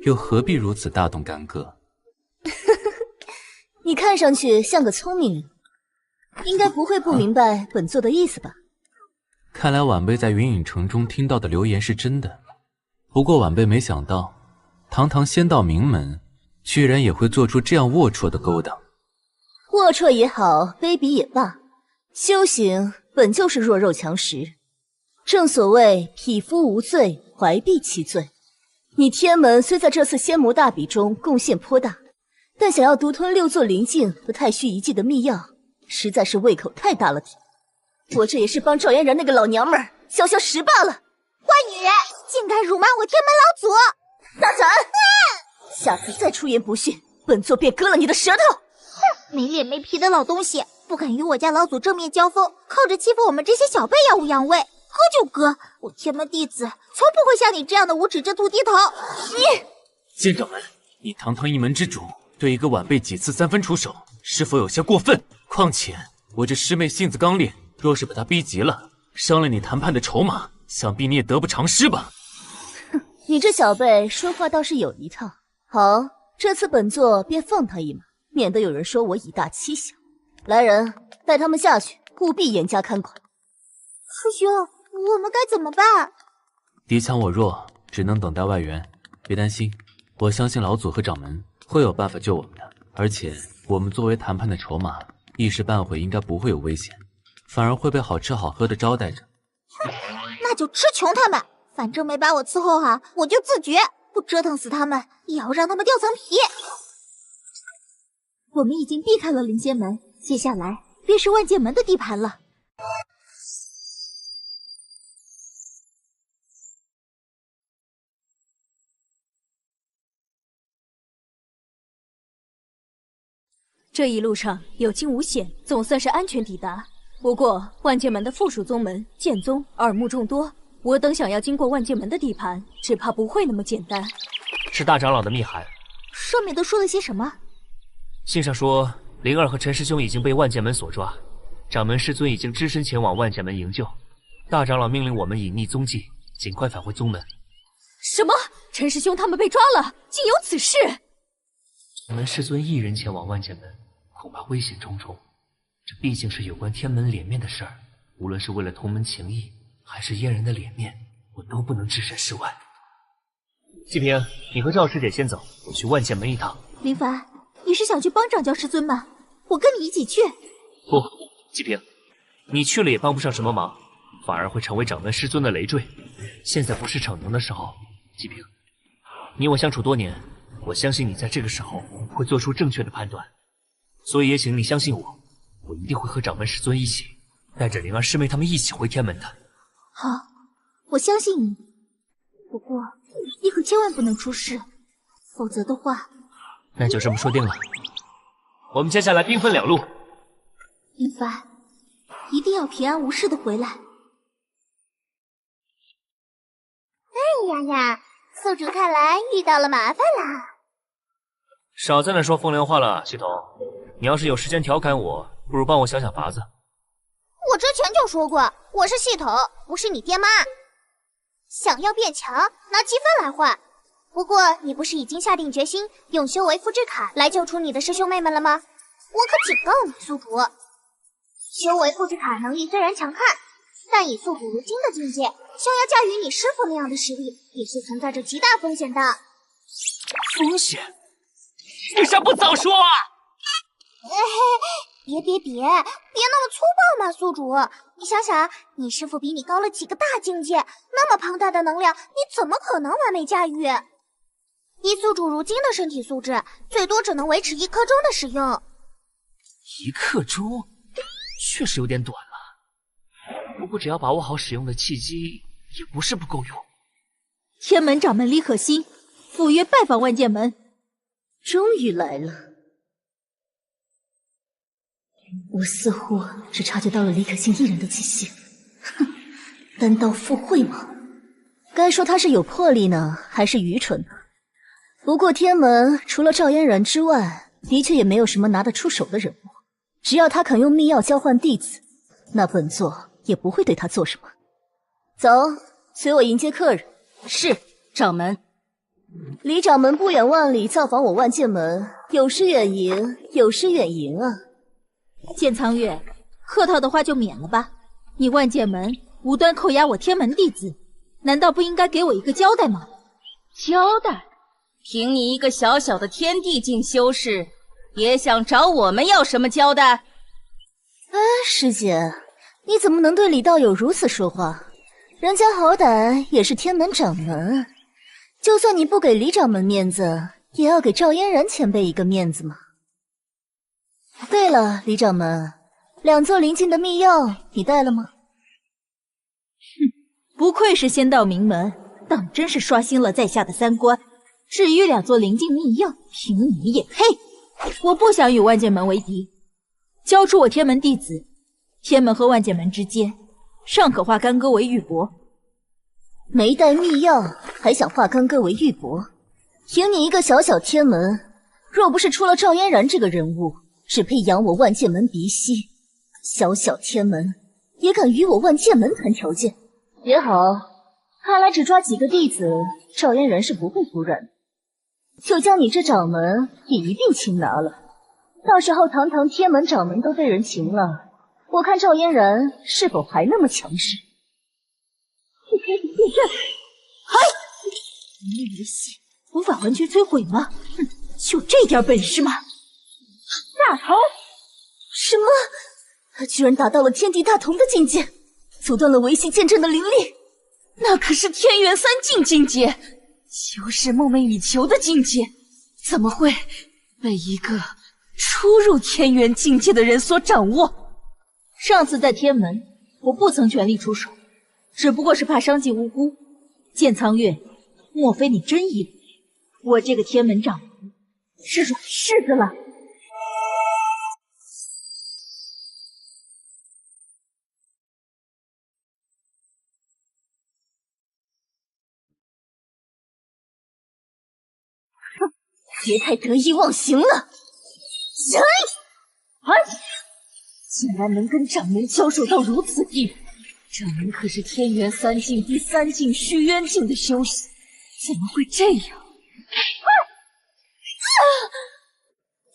又何必如此大动干戈？你看上去像个聪明人，应该不会不明白本座的意思吧？看来晚辈在云影城中听到的流言是真的，不过晚辈没想到，堂堂仙道名门，居然也会做出这样龌龊的勾当。龌龊也好，卑鄙也罢，修行本就是弱肉强食。正所谓匹夫无罪，怀璧其罪。你天门虽在这次仙魔大比中贡献颇大，但想要独吞6座灵境和太虚遗迹的秘药，实在是胃口太大了点。我这也是帮赵嫣然那个老娘们儿消消食罢了。坏女人，竟敢辱骂我天门老祖！大胆！下次再出言不逊，本座便割了你的舌头！哼，没脸没皮的老东西，不敢与我家老祖正面交锋，靠着欺负我们这些小辈耀武扬威，割就割！我天门弟子从不会像你这样的无耻之徒低头。剑掌门，你堂堂一门之主，对一个晚辈几次3分出手，是否有些过分？况且我这师妹性子刚烈，若是把她逼急了，伤了你谈判的筹码，想必你也得不偿失吧？哼，你这小辈说话倒是有一套。好，这次本座便放他一马，免得有人说我以大欺小。来人，带他们下去，务必严加看管。师兄，我们该怎么办？敌强我弱，只能等待外援。别担心，我相信老祖和掌门会有办法救我们的。而且我们作为谈判的筹码，一时半会应该不会有危险，反而会被好吃好喝的招待着。那就吃穷他们，反正没把我伺候好，我就自绝，不折腾死他们，也要让他们掉层皮。我们已经避开了灵仙门，接下来便是万剑门的地盘了。这一路上有惊无险，总算是安全抵达。不过万剑门的附属宗门剑宗耳目众多，我等想要经过万剑门的地盘，只怕不会那么简单。是大长老的密函，上面都说了些什么？信上说灵儿和陈师兄已经被万剑门所抓，掌门师尊已经只身前往万剑门营救。大长老命令我们隐匿踪迹，尽快返回宗门。什么？陈师兄他们被抓了？竟有此事？掌门师尊一人前往万剑门，恐怕危险重重。这毕竟是有关天门脸面的事儿，无论是为了同门情谊，还是嫣然的脸面，我都不能置身事外。季平，你和赵师姐先走，我去万剑门一趟。林凡，你是想去帮掌教师尊吗？我跟你一起去。不，季平，你去了也帮不上什么忙，反而会成为掌门师尊的累赘。现在不是逞能的时候。季平，你我相处多年，我相信你在这个时候会做出正确的判断，所以也请你相信我，我一定会和掌门师尊一起，带着灵儿师妹他们一起回天门的。好，我相信你。不过你可千万不能出事，否则的话……那就这么说定了。我们接下来兵分两路。林凡，一定要平安无事的回来。哎呀，宿主看来遇到了麻烦啦。少在那说风凉话了，系统。你要是有时间调侃我，不如帮我想想法子。我之前就说过，我是系统，不是你爹妈。想要变强，拿积分来换。不过你不是已经下定决心用修为复制卡来救出你的师兄妹们了吗？我可警告你，宿主，修为复制卡能力虽然强悍，但以宿主如今的境界，想要驾驭你师父那样的实力，也是存在着极大风险的。风险？为啥不早说啊？别那么粗暴嘛，宿主！你想想，你师父比你高了几个大境界，那么庞大的能量，你怎么可能完美驾驭？以宿主如今的身体素质，最多只能维持1刻钟的使用。1刻钟，确实有点短了。不过只要把握好使用的契机，也不是不够用。天门掌门李可欣赴约拜访万剑门，终于来了。我似乎只察觉到了李可欣一人的气息。哼，单刀赴会吗？该说他是有魄力呢，还是愚蠢呢？不过天门除了赵嫣然之外，的确也没有什么拿得出手的人物。只要他肯用秘药交换弟子，那本座也不会对他做什么。走，随我迎接客人。是，掌门。李掌门不远万里造访我万剑门，有失远迎，有失远迎啊。剑苍月，客套的话就免了吧。你万剑门无端扣押我天门弟子，难道不应该给我一个交代吗？交代？凭你一个小小的天地境修士，也想找我们要什么交代？师姐，你怎么能对李道友如此说话？人家好歹也是天门掌门，就算你不给李掌门面子，也要给赵嫣然前辈一个面子嘛。对了，李掌门，2座灵境的秘药你带了吗？不愧是仙道名门，当真是刷新了在下的3观。至于2座灵境秘药，凭你也配！我不想与万剑门为敌，交出我天门弟子，天门和万剑门之间尚可化干戈为玉帛。没带秘药，还想化干戈为玉帛？凭你一个小小天门，若不是出了赵嫣然这个人物，只配养我万剑门嫡系。小小天门也敢与我万剑门谈条件？也好，看来只抓几个弟子，赵嫣然是不会服软的。就将你这掌门也一并擒拿了，到时候堂堂天门掌门都被人擒了，我看赵嫣然是否还那么强势？天地变阵，嗨！你以为系无法完全摧毁吗？哼，就这点本事吗？大同！什么？他居然达到了天地大同的境界，阻断了维系剑阵的灵力，那可是天元3境境界，就是梦寐以求的境界，怎么会被一个初入天元境界的人所掌握？上次在天门，我不曾全力出手，只不过是怕伤及无辜。剑苍月，莫非你真以为我这个天门掌门是软柿子了？别太得意忘形了！竟然能跟掌门交手到如此地步，掌门可是天元3境第3境虚渊境的修士，怎么会这样？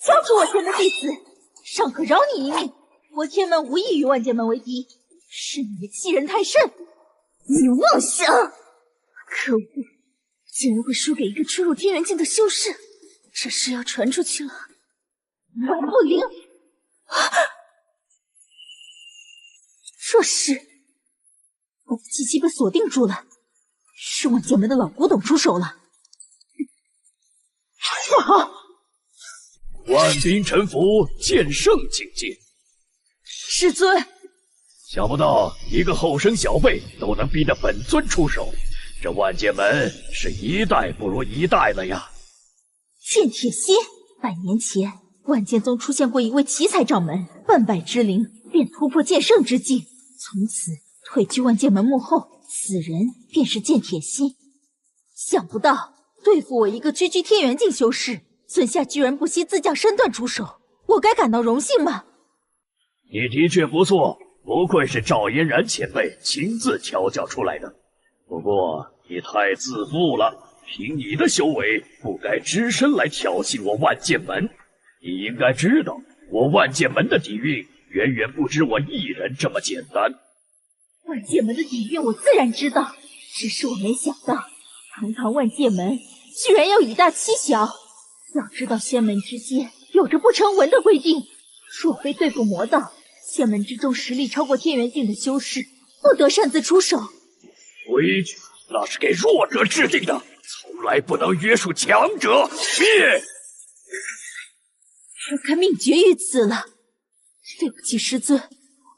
交出我天门弟子，尚可饶你一命。我天门无意与万剑门为敌，是你欺人太甚！你妄想！可恶，竟然会输给一个初入天元境的修士！这事要传出去了，万不灵！若是我的机器被锁定住了，是万剑门的老古董出手了。不好！万兵臣服，剑圣境界。师尊，想不到一个后生小辈都能逼得本尊出手，这万剑门是一代不如一代了呀！剑铁心，100年前万剑宗出现过一位奇才掌门，半败之灵便突破剑圣之境，从此退居万剑门幕后，此人便是剑铁心。想不到对付我一个区区天元境修士，尊下居然不惜自降身段出手，我该感到荣幸吗？你的确不错，不愧是赵嫣然前辈亲自调教出来的。不过你太自负了，凭你的修为，不该只身来挑衅我万剑门。你应该知道，我万剑门的底蕴远远不止我一人这么简单。万剑门的底蕴我自然知道，只是我没想到，堂堂万剑门居然要以大欺小。要知道仙门之间有着不成文的规定，若非对付魔道，仙门之中实力超过天元境的修士，不得擅自出手。规矩那是给弱者制定的，从来不能约束强者。灭！我该命绝于此了。对不起，师尊，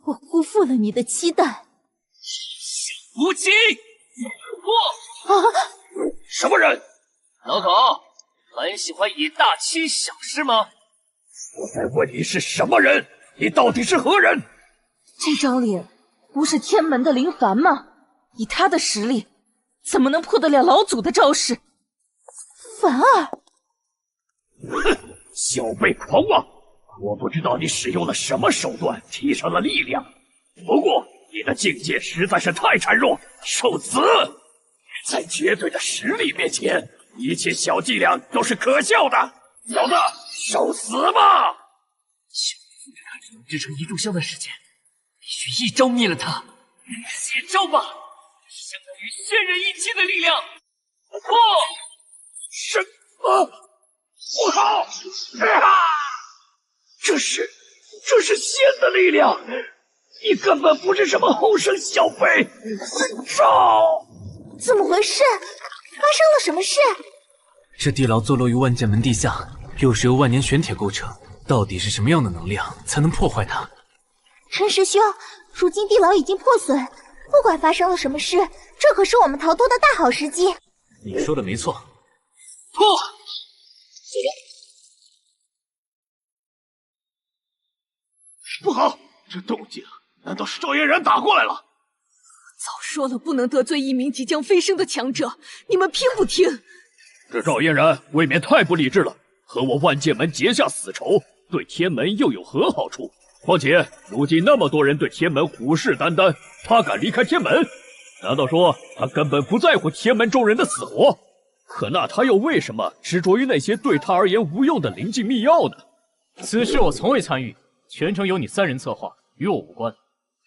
我辜负了你的期待。无情！什么人？老狗，很喜欢以大欺小是吗？我在问你是什么人？你到底是何人？这张脸不是天门的林凡吗？以他的实力，怎么能破得了老祖的招式？凡儿，哼，小辈狂妄！我不知道你使用了什么手段提升了力量，不过你的境界实在是太孱弱，受死！在绝对的实力面前，一切小伎俩都是可笑的。小子，受死吧！就凭着他只能支撑一炷香的时间，必须一招灭了他。接招吧，相当于仙人一击的力量。什么？我靠！这是仙的力量！你根本不是什么后生小辈！少！怎么回事？发生了什么事？这地牢坐落于万剑门地下，又是由万年玄铁构成，到底是什么样的能量才能破坏它？陈师兄，如今地牢已经破损，不管发生了什么事，这可是我们逃脱的大好时机。你说的没错。破！不好，这动静难道是赵嫣然打过来了？早说了不能得罪一名即将飞升的强者，你们偏不听。这赵嫣然未免太不理智了，和我万剑门结下死仇，对天门又有何好处？况且如今那么多人对天门虎视眈眈，他敢离开天门？难道说他根本不在乎天门众人的死活？可那他又为什么执着于那些对他而言无用的灵境秘药呢？此事我从未参与，全程由你3人策划，与我无关。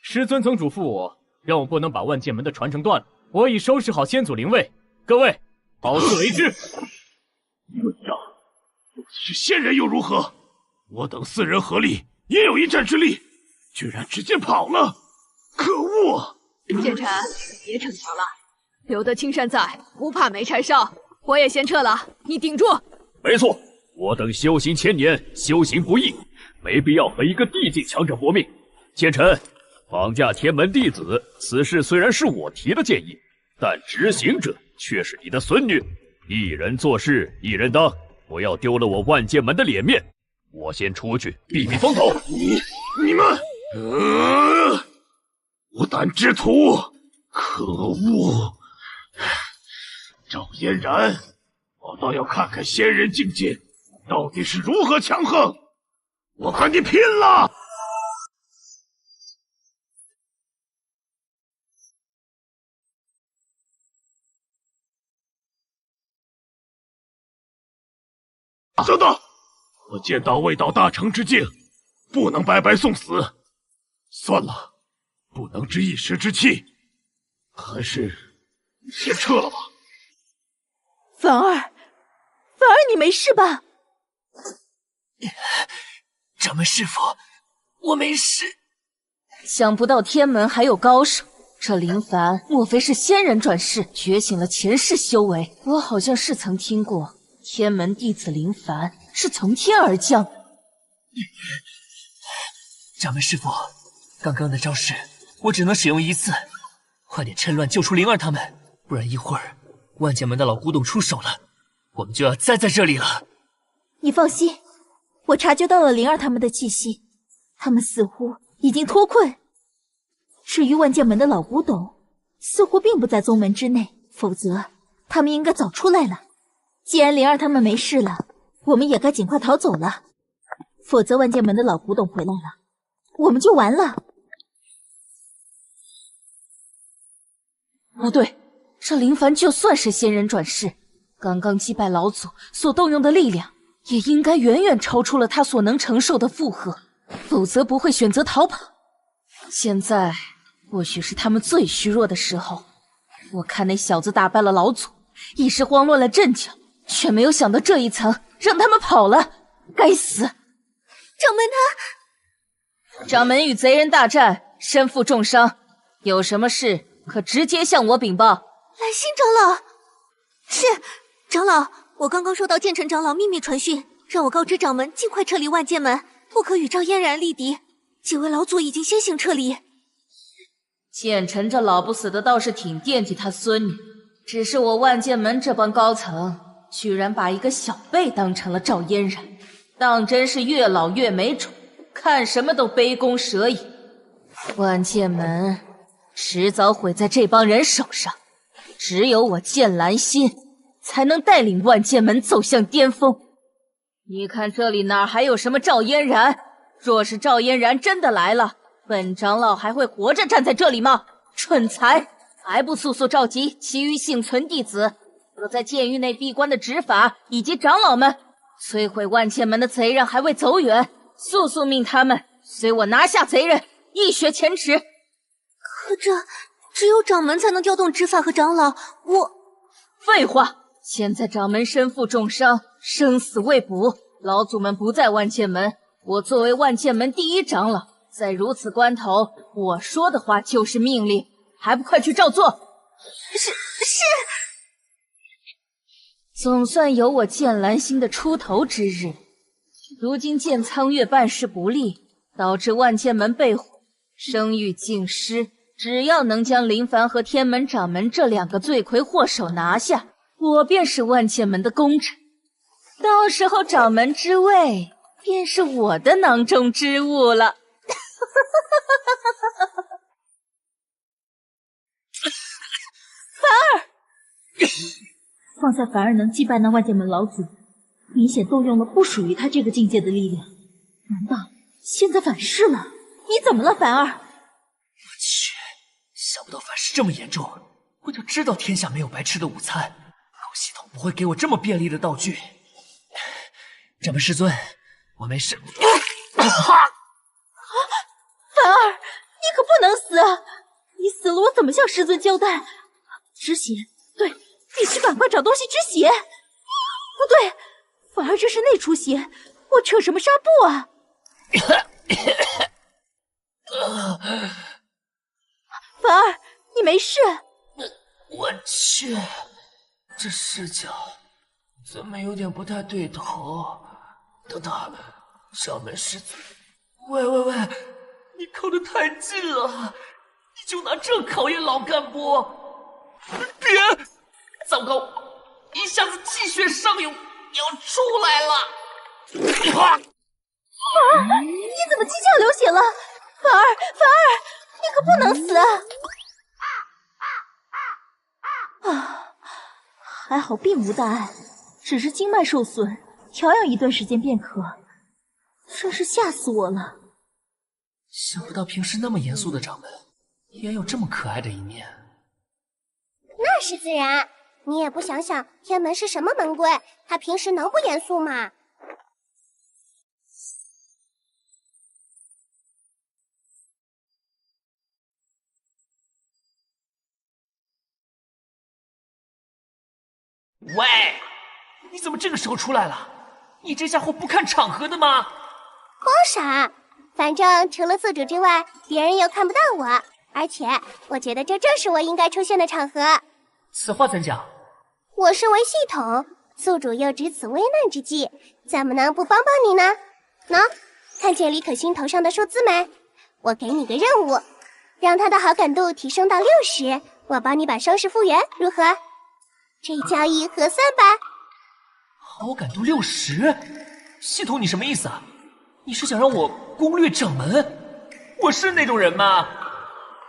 师尊曾嘱咐我，让我不能把万剑门的传承断了。我已收拾好先祖灵位，各位好自为之。论账，就算是仙人又如何？我等4人合力也有一战之力，居然直接跑了！可恶！剑尘，别逞强了，留得青山在，不怕没柴烧。我也先撤了，你顶住。没错，我等修行1000年，修行不易，没必要和一个地境强者搏命。剑尘，绑架天门弟子，此事虽然是我提的建议，但执行者却是你的孙女。一人做事一人当，不要丢了我万剑门的脸面。我先出去避避风头。你们，无胆之徒，可恶！赵嫣然，我倒要看看仙人境界到底是如何强横，我和你拼了！等等，我见到未到大成之境，不能白白送死。算了，不能值一时之气，还是先撤了吧。凡儿，你没事吧？掌门师傅，我没事。想不到天门还有高手，这林凡莫非是仙人转世，觉醒了前世修为？我好像是曾听过，天门弟子林凡是从天而降。掌门师傅，刚刚的招式我只能使用1次，快点趁乱救出灵儿他们，不然一会儿万剑门的老古董出手了，我们就要栽在这里了。你放心，我察觉到了灵儿他们的气息，他们似乎已经脱困。至于万剑门的老古董，似乎并不在宗门之内，否则他们应该早出来了。既然灵儿他们没事了，我们也该尽快逃走了，否则万剑门的老古董回来了，我们就完了。不对，这林凡就算是仙人转世，刚刚击败老祖所动用的力量，也应该远远超出了他所能承受的负荷，否则不会选择逃跑。现在或许是他们最虚弱的时候，我看那小子打败了老祖，一时慌乱了阵脚，却没有想到这一层让他们跑了，该死！掌门他，掌门与贼人大战，身负重伤，有什么事可直接向我禀报。来信长老，是长老，我刚刚收到剑尘长老秘密传讯，让我告知掌门尽快撤离万剑门，不可与赵嫣然立敌。几位老祖已经先行撤离。剑尘这老不死的倒是挺惦记他孙女，只是我万剑门这帮高层居然把一个小辈当成了赵嫣然，当真是越老越没种，看什么都杯弓蛇影。万剑门迟早毁在这帮人手上，只有我剑兰心才能带领万剑门走向巅峰。你看这里哪还有什么赵嫣然？若是赵嫣然真的来了，本长老还会活着站在这里吗？蠢材，还不速速召集其余幸存弟子，我在监狱内闭关的执法以及长老们，摧毁万剑门的贼人还未走远，速速命他们随我拿下贼人，一雪前耻。可这只有掌门才能调动执法和长老，我……废话，现在掌门身负重伤，生死未卜，老祖们不在万剑门，我作为万剑门第一长老，在如此关头我说的话就是命令，还不快去照做？是。总算有我剑兰星的出头之日。如今剑苍月办事不力，导致万剑门被毁，声誉尽失。只要能将林凡和天门掌门这2个罪魁祸首拿下，我便是万剑门的功臣。到时候掌门之位便是我的囊中之物了。凡儿，方才凡儿能击败那万剑门老祖，明显动用了不属于他这个境界的力量。难道现在反噬了？你怎么了，凡儿？我去，想不到反噬这么严重。我就知道天下没有白吃的午餐，狗系统不会给我这么便利的道具。掌门师尊，我没事。凡儿，你可不能死啊！你死了，我怎么向师尊交代？止血，对，必须赶快找东西止血。不对，凡儿这是内出血，我扯什么纱布啊？凡儿，你没事？我去，这视角怎么有点不太对头？等等，掌门师尊，喂，你靠得太近了，你就拿这考验老干部？别！糟糕，一下子气血上涌，要出来了！凡儿，你怎么七窍流血了？凡儿，你可不能死啊！啊，还好并无大碍，只是经脉受损，调养一段时间便可。真是吓死我了！想不到平时那么严肃的掌门，也有这么可爱的一面。那是自然，你也不想想天门是什么门规，他平时能不严肃吗？喂，你怎么这个时候出来了？你这家伙不看场合的吗？光傻，反正除了宿主之外，别人又看不到我，而且我觉得这正是我应该出现的场合。此话怎讲？我身为系统，宿主又值此危难之际，怎么能不帮帮你呢？喏，看见李可欣头上的数字没？我给你个任务，让他的好感度提升到60，我帮你把伤势复原，如何？这交易合算吧。好感度60？系统你什么意思啊？你是想让我攻略掌门？我是那种人吗？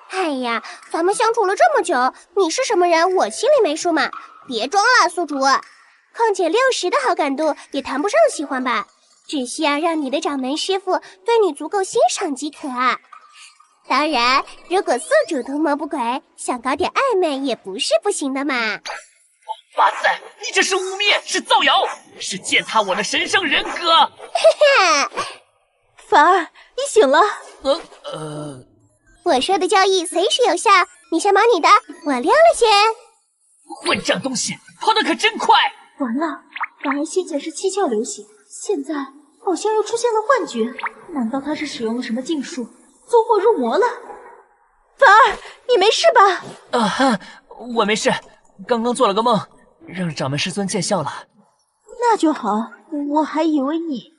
哎呀，咱们相处了这么久，你是什么人我心里没数嘛。别装了，宿主。况且60的好感度也谈不上喜欢吧，只需要让你的掌门师傅对你足够欣赏即可啊。当然，如果宿主图谋不轨，想搞点暧昧也不是不行的嘛。哇塞，你这是污蔑，是造谣，是践踏我的神圣人格！凡儿，你醒了？我说的交易随时有效，你先忙你的，我溜了先。混账东西，跑得可真快！完了，凡儿先前是七窍流血，现在好像又出现了幻觉，难道他是使用了什么禁术，走火入魔了？凡儿，你没事吧？我没事，刚刚做了个梦，让掌门师尊见笑了。那就好，我还以为你……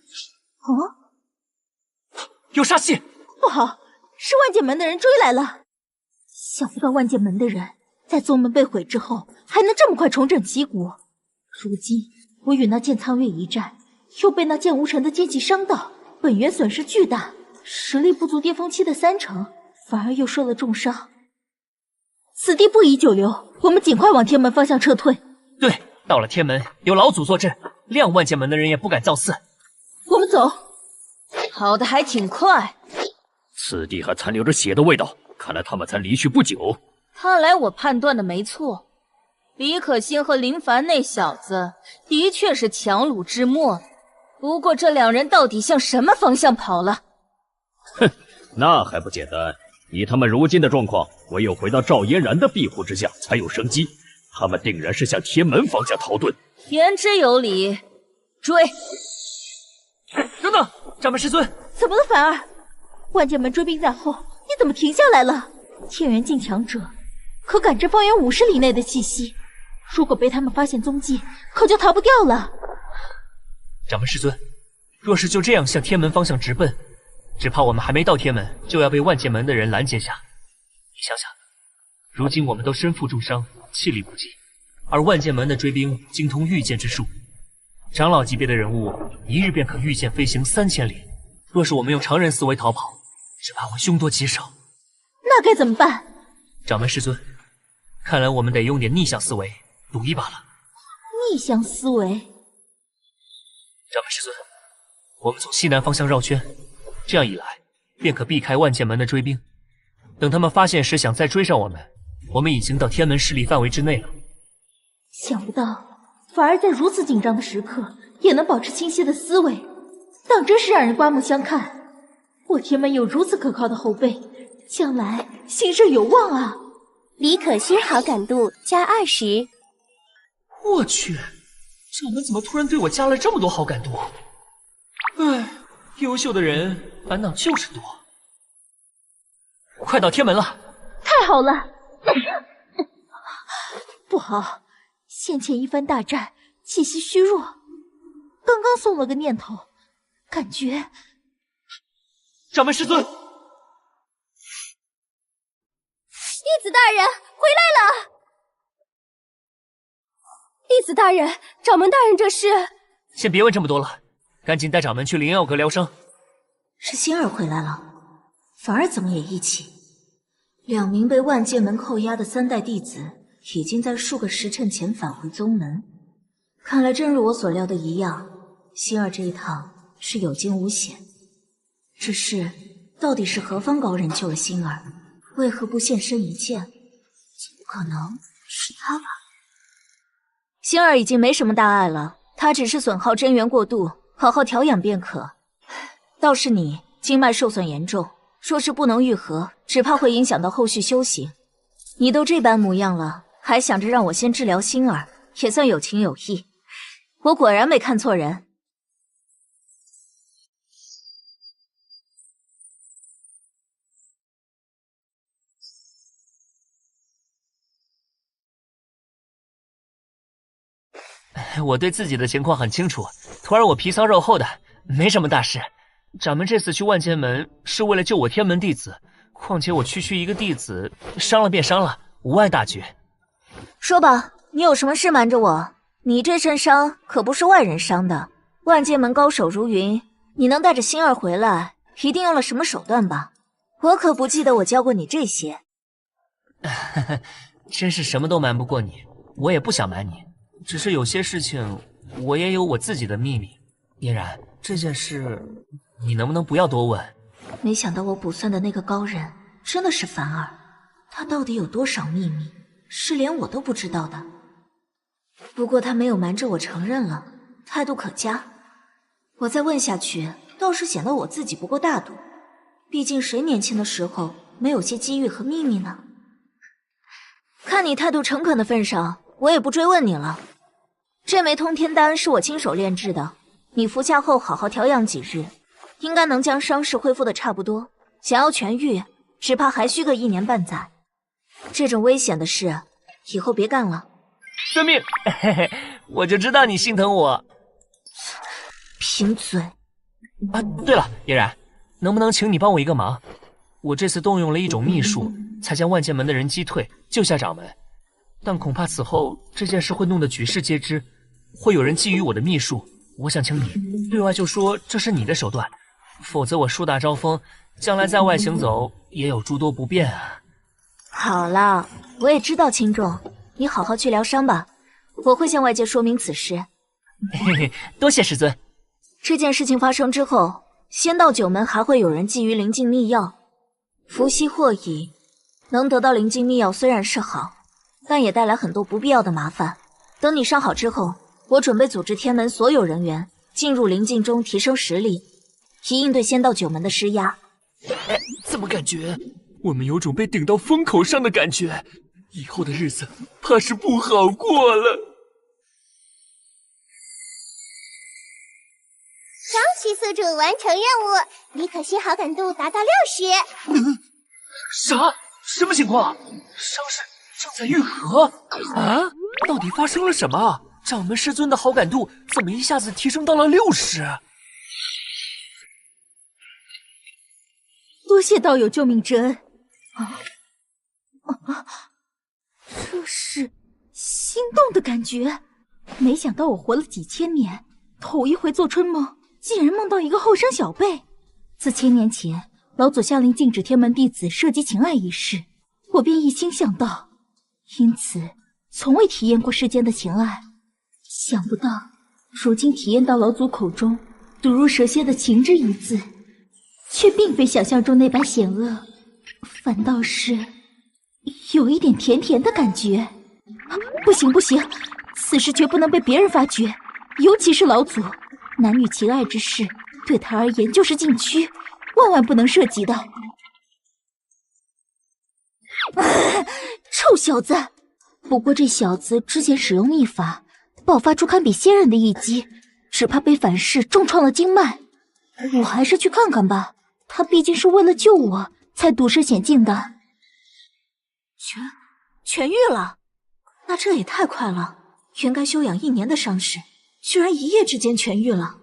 有杀气！不好，是万剑门的人追来了。想不到万剑门的人在宗门被毁之后，还能这么快重整旗鼓。如今我与那剑苍月一战，又被那剑无尘的剑气伤到，本源损失巨大，实力不足巅峰期的30%，反而又受了重伤。此地不宜久留，我们尽快往天门方向撤退。对，到了天门，有老祖坐镇，谅万剑门的人也不敢造次。我们走。跑得还挺快。此地还残留着血的味道，看来他们才离去不久。看来我判断的没错，李可欣和林凡那小子的确是强弩之末，不过这两人到底向什么方向跑了？哼，那还不简单，以他们如今的状况，唯有回到赵嫣然的庇护之下才有生机。他们定然是向天门方向逃遁。言之有理，追！等等，掌门师尊，怎么了，凡儿？万剑门追兵在后，你怎么怎么停下来了？天元境强者可感知方圆50里内的气息，如果被他们发现踪迹，可就逃不掉了。掌门师尊，若是就这样向天门方向直奔，只怕我们还没到天门，就要被万剑门的人拦截下。你想想，如今我们都身负重伤，气力不济，而万剑门的追兵精通御剑之术，长老级别的人物一日便可御剑飞行3000里。若是我们用常人思维逃跑，只怕会凶多吉少。那该怎么办？掌门师尊，看来我们得用点逆向思维赌一把了。逆向思维。掌门师尊，我们从西南方向绕圈，这样一来便可避开万剑门的追兵。等他们发现时想再追上我们，我们已经到天门势力范围之内了。想不到反而在如此紧张的时刻也能保持清晰的思维，当真是让人刮目相看。我天门有如此可靠的后辈，将来兴盛有望啊！李可欣好感度加20。我去，掌门怎么突然对我加了这么多好感度？唉，优秀的人烦恼就是多。快到天门了！太好了！不好，先前一番大战，气息虚弱，刚刚送了个念头，感觉……掌门师尊，弟子大人回来了！弟子大人，掌门大人这是……先别问这么多了，赶紧带掌门去灵药阁疗伤。是星儿回来了，凡儿怎么也一起？2名被万剑门扣押的3代弟子，已经在数个时辰前返回宗门。看来真如我所料的一样，星儿这一趟是有惊无险。只是，到底是何方高人救了星儿？为何不现身一见？怎么可能是他吧？星儿已经没什么大碍了，他只是损耗真元过度，好好调养便可。倒是你经脉受损严重，若是不能愈合，只怕会影响到后续修行。你都这般模样了，还想着让我先治疗星儿，也算有情有义。我果然没看错人。我对自己的情况很清楚，徒儿我皮糙肉厚的，没什么大事。掌门这次去万剑门是为了救我天门弟子，况且我区一个弟子，伤了便伤了，无碍大局。说吧，你有什么事瞒着我？你这身伤可不是外人伤的，万剑门高手如云，你能带着星儿回来，一定用了什么手段吧？我可不记得我教过你这些。真是什么都瞒不过你，我也不想瞒你。只是有些事情，我也有我自己的秘密。嫣然，这件事，你能不能不要多问？没想到我卜算的那个高人真的是凡儿，他到底有多少秘密，是连我都不知道的。不过他没有瞒着我承认了，态度可嘉。我再问下去，倒是显得我自己不够大度。毕竟谁年轻的时候没有些机遇和秘密呢？看你态度诚恳的份上，我也不追问你了。这枚通天丹是我亲手炼制的，你服下后好好调养几日，应该能将伤势恢复的差不多。想要痊愈，只怕还需个1年半载。这种危险的事，以后别干了。遵命。嘿嘿，我就知道你心疼我。贫嘴。啊，对了，嫣然，能不能请你帮我一个忙？我这次动用了一种秘术，才将万剑门的人击退，救下掌门。但恐怕此后这件事会弄得举世皆知，会有人觊觎我的秘术。我想请你对外就说这是你的手段，否则我树大招风，将来在外行走也有诸多不便啊。好了，我也知道轻重，你好好去疗伤吧，我会向外界说明此事。嘿嘿，多谢师尊。这件事情发生之后，仙道九门还会有人觊觎灵境秘药，伏羲或乙能得到灵境秘药虽然是好，但也带来很多不必要的麻烦。等你伤好之后，我准备组织天门所有人员进入灵境中提升实力，以应对仙道九门的施压。哎，怎么感觉我们有种被顶到风口上的感觉？以后的日子怕是不好过了。恭喜宿主完成任务，李可欣好感度达到60。啥？什么情况？伤势正在愈合啊？到底发生了什么？掌门师尊的好感度怎么一下子提升到了60？多谢道友救命之恩。这是心动的感觉。没想到我活了几千年，头一回做春梦，竟然梦到一个后生小辈。自千年前老祖下令禁止天门弟子涉及情爱一事，我便一心向道，因此从未体验过世间的情爱。想不到如今体验到老祖口中毒如蛇蝎的情之一字，却并非想象中那般险恶，反倒是有一点甜甜的感觉。不行不行，此事绝不能被别人发觉，尤其是老祖。男女情爱之事对他而言就是禁区，万万不能涉及的。臭小子！不过这小子之前使用秘法，爆发出堪比仙人的一击，只怕被反噬重创了经脉。我还是去看看吧，他毕竟是为了救我才独涉险境的。痊愈了？那这也太快了，原该休养1年的伤势，居然一夜之间痊愈了。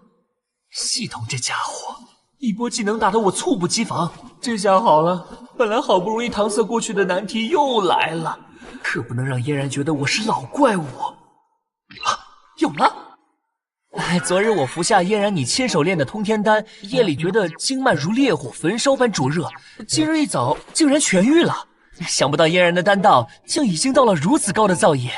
系统这家伙一波技能打得我猝不及防，这下好了，本来好不容易搪塞过去的难题又来了，可不能让嫣然觉得我是老怪物。有了！昨日我服下嫣然你亲手炼的通天丹，夜里觉得经脉如烈火焚烧般灼热，今日一早竟然痊愈了。想不到嫣然的丹道竟已经到了如此高的造诣。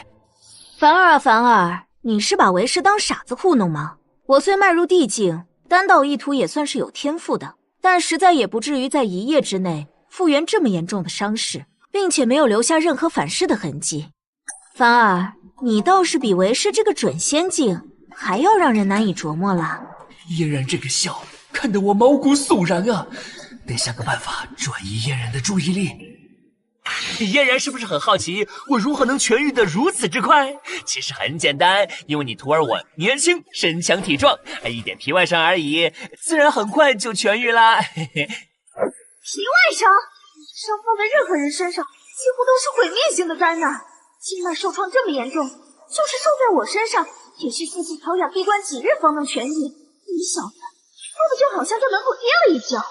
凡儿啊凡儿，你是把为师当傻子糊弄吗？我虽迈入地境，丹道一途也算是有天赋的，但实在也不至于在1夜之内复原这么严重的伤势，并且没有留下任何反噬的痕迹。凡儿，你倒是比为师这个准仙境还要让人难以琢磨了。嫣然这个笑看得我毛骨悚然啊，得想个办法转移嫣然的注意力。嫣然是不是很好奇我如何能痊愈得如此之快？其实很简单，因为你徒儿我年轻身强体壮，一点皮外伤而已，自然很快就痊愈啦。皮外伤？伤放在任何人身上几乎都是毁灭性的灾难，经脉受创这么严重，就是受在我身上也需四处调养闭关几日方能痊愈。你小子说的就好像在门口跌了一跤。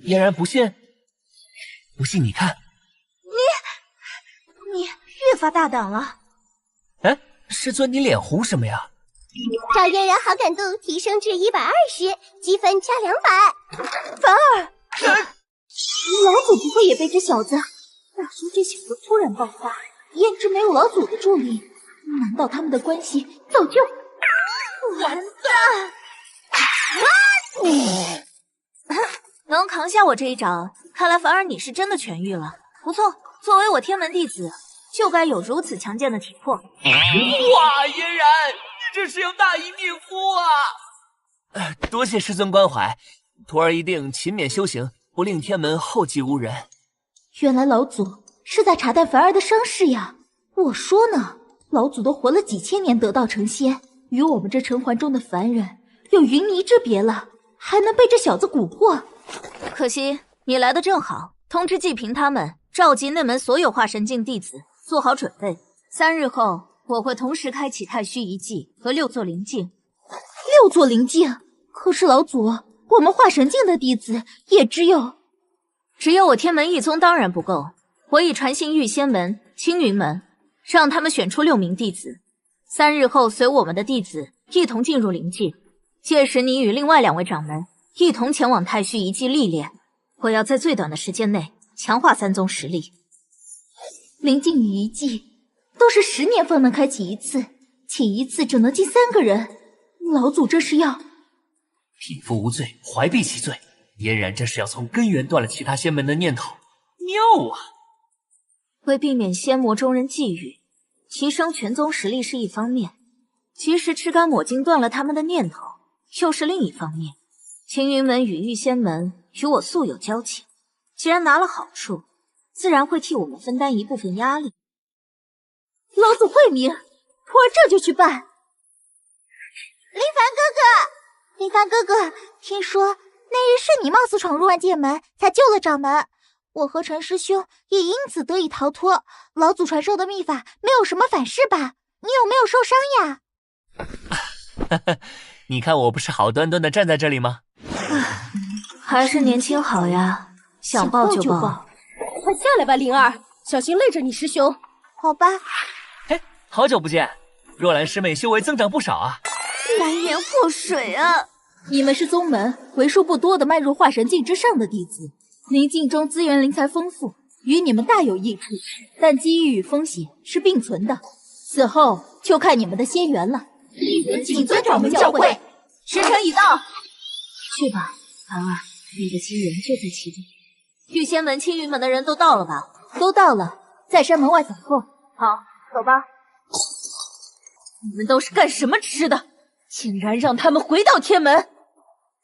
嫣然不信？不信你看。你越发大胆了。哎，师尊，你脸红什么呀？赵嫣然好感度提升至120，积分加200。凡儿，老祖不会也被这小子？话说这小子突然爆发，焉知没有老祖的助力？难道他们的关系早就……完蛋！能扛下我这一掌，看来凡儿你是真的痊愈了。不错，作为我天门弟子，就该有如此强健的体魄。哇，嫣然，你这是要大义灭夫啊！多谢师尊关怀，徒儿一定勤勉修行，不令天门后继无人。原来老祖是在查探凡儿的伤势呀！我说呢，老祖都活了几千年得道成仙，与我们这尘寰中的凡人有云泥之别了，还能被这小子蛊惑。可惜你来的正好，通知季平他们召集内门所有化神境弟子，做好准备。3日后，我会同时开启太虚遗迹和6座灵境。6座灵境？可是老祖，我们化神境的弟子也只有我天门一宗当然不够，我已传信玉仙门、青云门，让他们选出6名弟子。3日后，随我们的弟子一同进入灵境。届时，你与另外2位掌门一同前往太虚遗迹历练。我要在最短的时间内强化3宗实力。灵境与遗迹都是10年方能开启一次，且一次只能进3个人。老祖这是要……匹夫无罪，怀璧其罪。嫣然这是要从根源断了其他仙门的念头，妙啊！为避免仙魔中人觊觎，提升全宗实力是一方面，及时吃干抹净断了他们的念头又是另一方面。青云门与玉仙门与我素有交情，既然拿了好处，自然会替我们分担一部分压力。老祖慧明，徒儿这就去办。林凡哥哥，听说那日是你冒死闯入万剑门，才救了掌门。我和陈师兄也因此得以逃脱。老祖传授的秘法没有什么反噬吧？你有没有受伤呀？你看我不是好端端的站在这里吗？还是年轻好呀，想抱就抱。快下来吧，灵儿，小心累着你师兄。好吧。嘿，好久不见，若兰师妹修为增长不少啊。蓝颜祸水啊！你们是宗门为数不多的迈入化神境之上的弟子，灵境中资源灵材丰富，与你们大有益处。但机遇与风险是并存的，此后就看你们的仙缘了。谨遵掌门教诲，时辰已到，去吧，凡儿，你的机缘就在其中。玉仙门、青云门的人都到了吧？都到了，在山门外等候。好，走吧。你们都是干什么吃的？竟然让他们回到天门！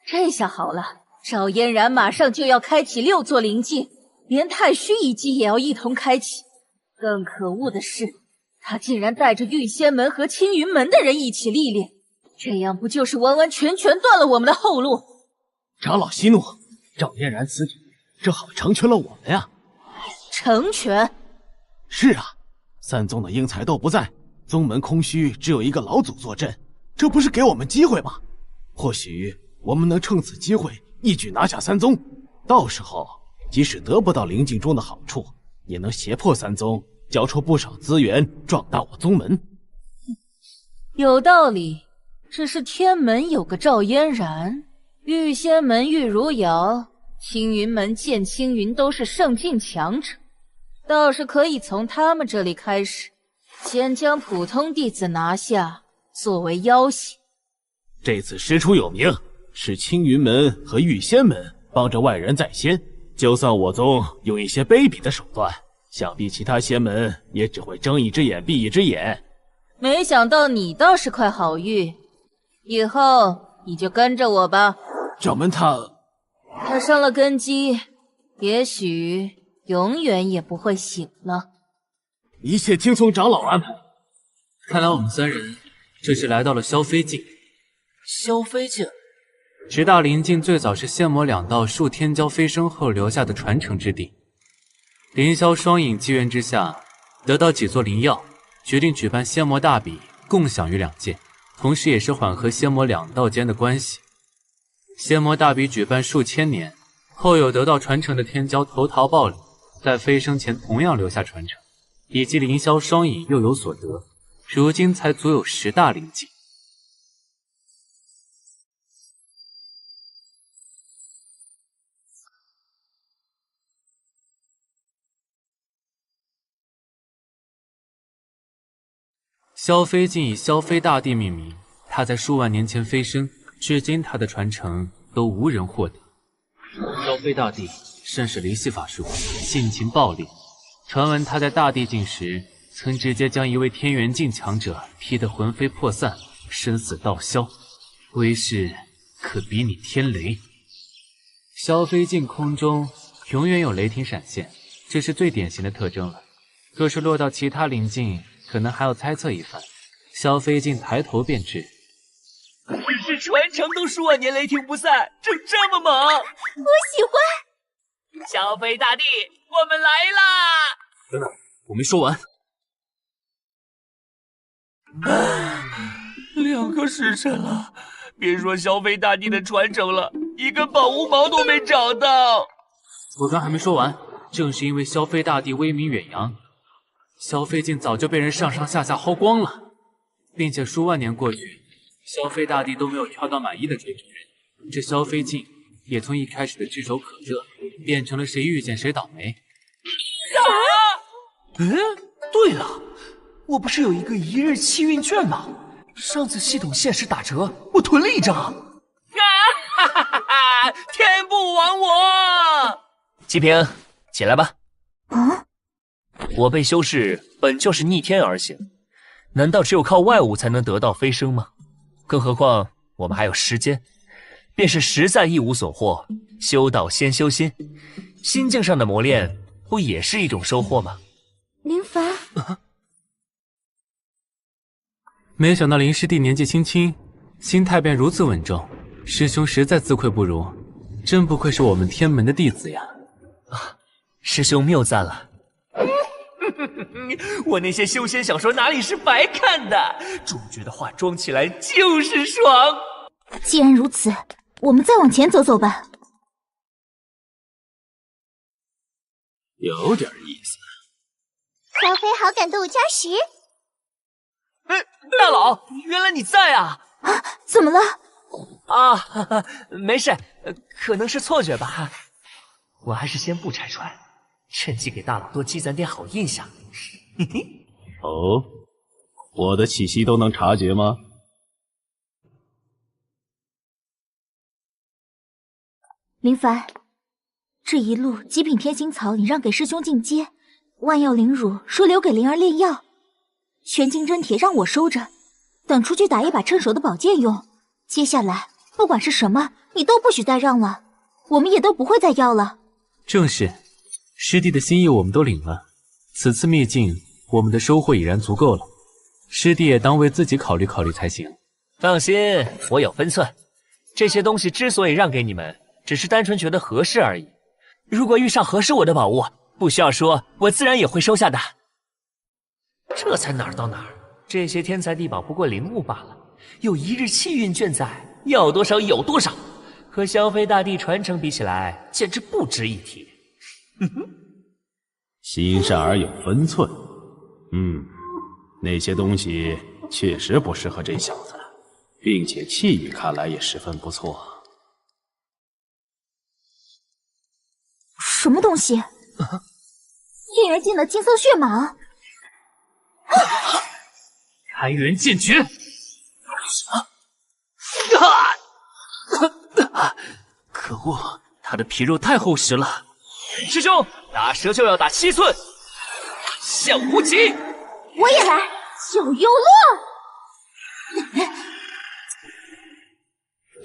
这下好了，赵嫣然马上就要开启6座灵境，连太虚一击也要一同开启。更可恶的是，他竟然带着玉仙门和青云门的人一起历练，这样不就是完完全全断了我们的后路？长老息怒，赵嫣然此举正好成全了我们呀！成全？是啊，三宗的英才都不在，宗门空虚，只有一个老祖坐镇，这不是给我们机会吗？或许我们能趁此机会一举拿下三宗，到时候即使得不到灵境中的好处，也能胁迫三宗交出不少资源，壮大我宗门。有道理，只是天门有个赵嫣然，玉仙门玉如瑶，青云门剑青云都是圣境强者，倒是可以从他们这里开始，先将普通弟子拿下，作为要挟。这次师出有名，是青云门和玉仙门帮着外人在先，就算我宗用一些卑鄙的手段，想必其他仙门也只会睁一只眼闭一只眼。没想到你倒是块好玉，以后你就跟着我吧。掌门他伤了根基，也许永远也不会醒了。一切听从长老安排。看来我们三人这是来到了萧飞境。萧飞境，直大灵境最早是仙魔两道数天骄飞升后留下的传承之地。凌霄双影机缘之下，得到几座灵药，决定举办仙魔大比，共享于两界，同时也是缓和仙魔两道间的关系。仙魔大比举办数千年，后有得到传承的天骄投桃报李，在飞升前同样留下传承，以及凌霄双影又有所得，如今才足有10大灵境。萧飞境以萧飞大帝命名，他在数万年前飞升，至今他的传承都无人获得。萧飞大帝甚是离系法术，性情暴戾。传闻他在大帝境时，曾直接将一位天元境强者劈得魂飞魄散，生死道消，威势可比拟天雷。萧飞境空中永远有雷霆闪现，这是最典型的特征了。若是落到其他灵境，可能还要猜测一番。萧飞境抬头便知，会是传承都数万年雷霆不散，这么猛！我喜欢。萧飞大帝，我们来啦！等等，我没说完。2个时辰了，别说萧飞大帝的传承了，一根宝物毛都没找到。我刚还没说完，正是因为萧飞大帝威名远扬，萧飞境早就被人上上下下薅光了，并且数万年过去，萧飞大帝都没有挑到满意的追逐人，这萧飞境也从一开始的炙手可热，变成了谁遇见谁倒霉。对了，我不是有一个1日气运券吗？上次系统限时打折，我囤了1张。天不亡我！齐平，起来吧。我辈修士本就是逆天而行，难道只有靠外物才能得到飞升吗？更何况我们还有时间，便是实在一无所获，修道先修心，心境上的磨练不也是一种收获吗？林凡，没想到林师弟年纪轻轻，心态便如此稳重，师兄实在自愧不如，真不愧是我们天门的弟子呀！师兄谬赞了。我那些修仙小说哪里是白看的，主角的话装起来就是爽。既然如此，我们再往前走走吧。有点意思。消费好感度加10。大佬，原来你在啊！啊，怎么了？啊，哈哈，没事，可能是错觉吧。我还是先不拆穿，趁机给大佬多积攒点好印象。嘿嘿。哦，我的气息都能察觉吗？林凡，这一路极品天心草你让给师兄进阶，万药灵乳说留给灵儿炼药，玄金真铁让我收着，等出去打一把趁手的宝剑用。接下来不管是什么，你都不许再让了，我们也都不会再要了。正是，师弟的心意我们都领了，此次灭境，我们的收获已然足够了，师弟也当为自己考虑考虑才行。放心，我有分寸。这些东西之所以让给你们，只是单纯觉得合适而已。如果遇上合适我的宝物，不需要说，我自然也会收下的。这才哪儿到哪儿，这些天材地宝不过灵物罢了，有一日气运券在，要多少有多少，和萧飞大帝传承比起来，简直不值一提。心善而有分寸。那些东西确实不适合这小子，并且气运看来也十分不错。什么东西？天元境的金色血蟒。开元剑诀。可恶，他的皮肉太厚实了。师兄，打蛇就要打7寸，向无极。我也来，小优落。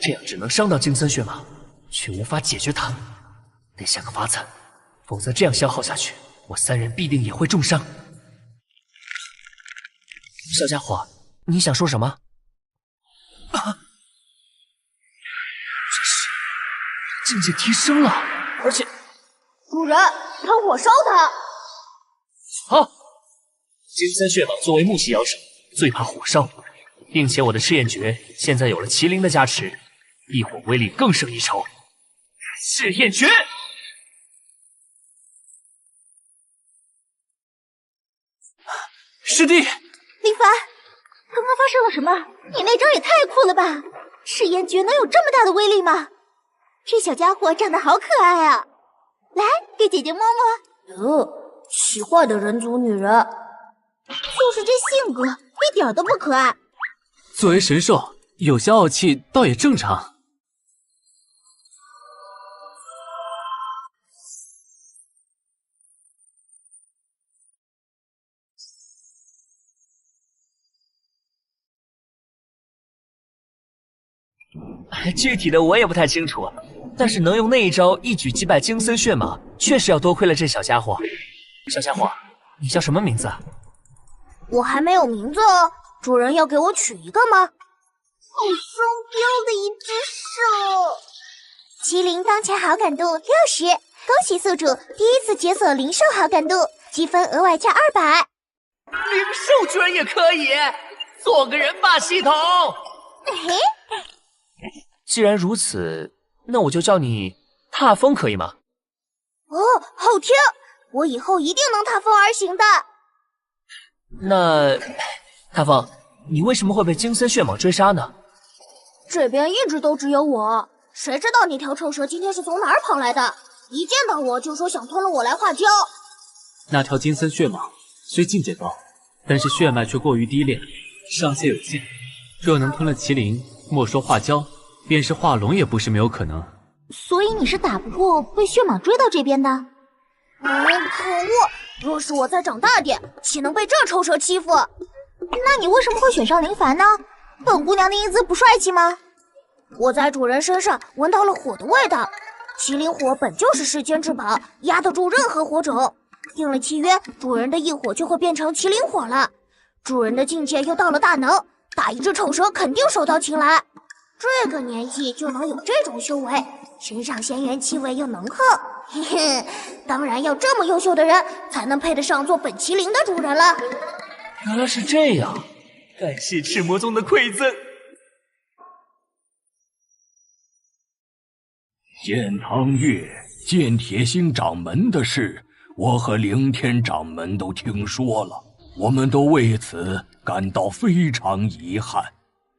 这样只能伤到金森血蟒，却无法解决它。得想个法子，否则这样消耗下去，我3人必定也会重伤。小家伙，你想说什么？境界提升了，而且主人，看火烧他！好，金森血蟒作为木系妖兽，最怕火烧，并且我的赤焰诀现在有了麒麟的加持，一火威力更胜一筹。赤焰诀！师弟，林凡，刚刚发生了什么？你那招也太酷了吧！赤焰诀能有这么大的威力吗？这小家伙长得好可爱啊！来，给姐姐摸摸。奇怪的人族女人，就是这性格，一点都不可爱。作为神兽，有些傲气倒也正常。具体的我也不太清楚，但是能用那一招一举击败金森血蟒，确实要多亏了这小家伙。小家伙，你叫什么名字？我还没有名字哦，主人要给我取一个吗？好双标的一只兽！麒麟当前好感度60，恭喜宿主第一次解锁灵兽好感度，积分额外加200。灵兽居然也可以，做个人吧，系统。嘿。既然如此，那我就叫你踏风，可以吗？哦，好听！我以后一定能踏风而行的。那踏风，你为什么会被金森血蟒追杀呢？这边一直都只有我，谁知道那条臭蛇今天是从哪儿跑来的？一见到我就说想吞了我来化胶。那条金森血蟒虽境界高，但是血脉却过于低劣，上限有限。若能吞了麒麟，莫说化胶，便是化龙也不是没有可能。所以你是打不过被血蟒追到这边的？可恶！若是我再长大点，岂能被这臭蛇欺负？那你为什么会选上林凡呢？本姑娘的英姿不帅气吗？我在主人身上闻到了火的味道，麒麟火本就是世间至宝，压得住任何火种。定了契约，主人的异火就会变成麒麟火了。主人的境界又到了大能，打一只丑蛇肯定手到擒来。这个年纪就能有这种修为，身上仙缘气味又浓厚，嘿嘿，当然要这么优秀的人才能配得上做本麒麟的主人了。原来是这样，感谢赤魔宗的馈赠。剑苍月、剑铁星掌门的事，我和凌天掌门都听说了，我们都为此感到非常遗憾。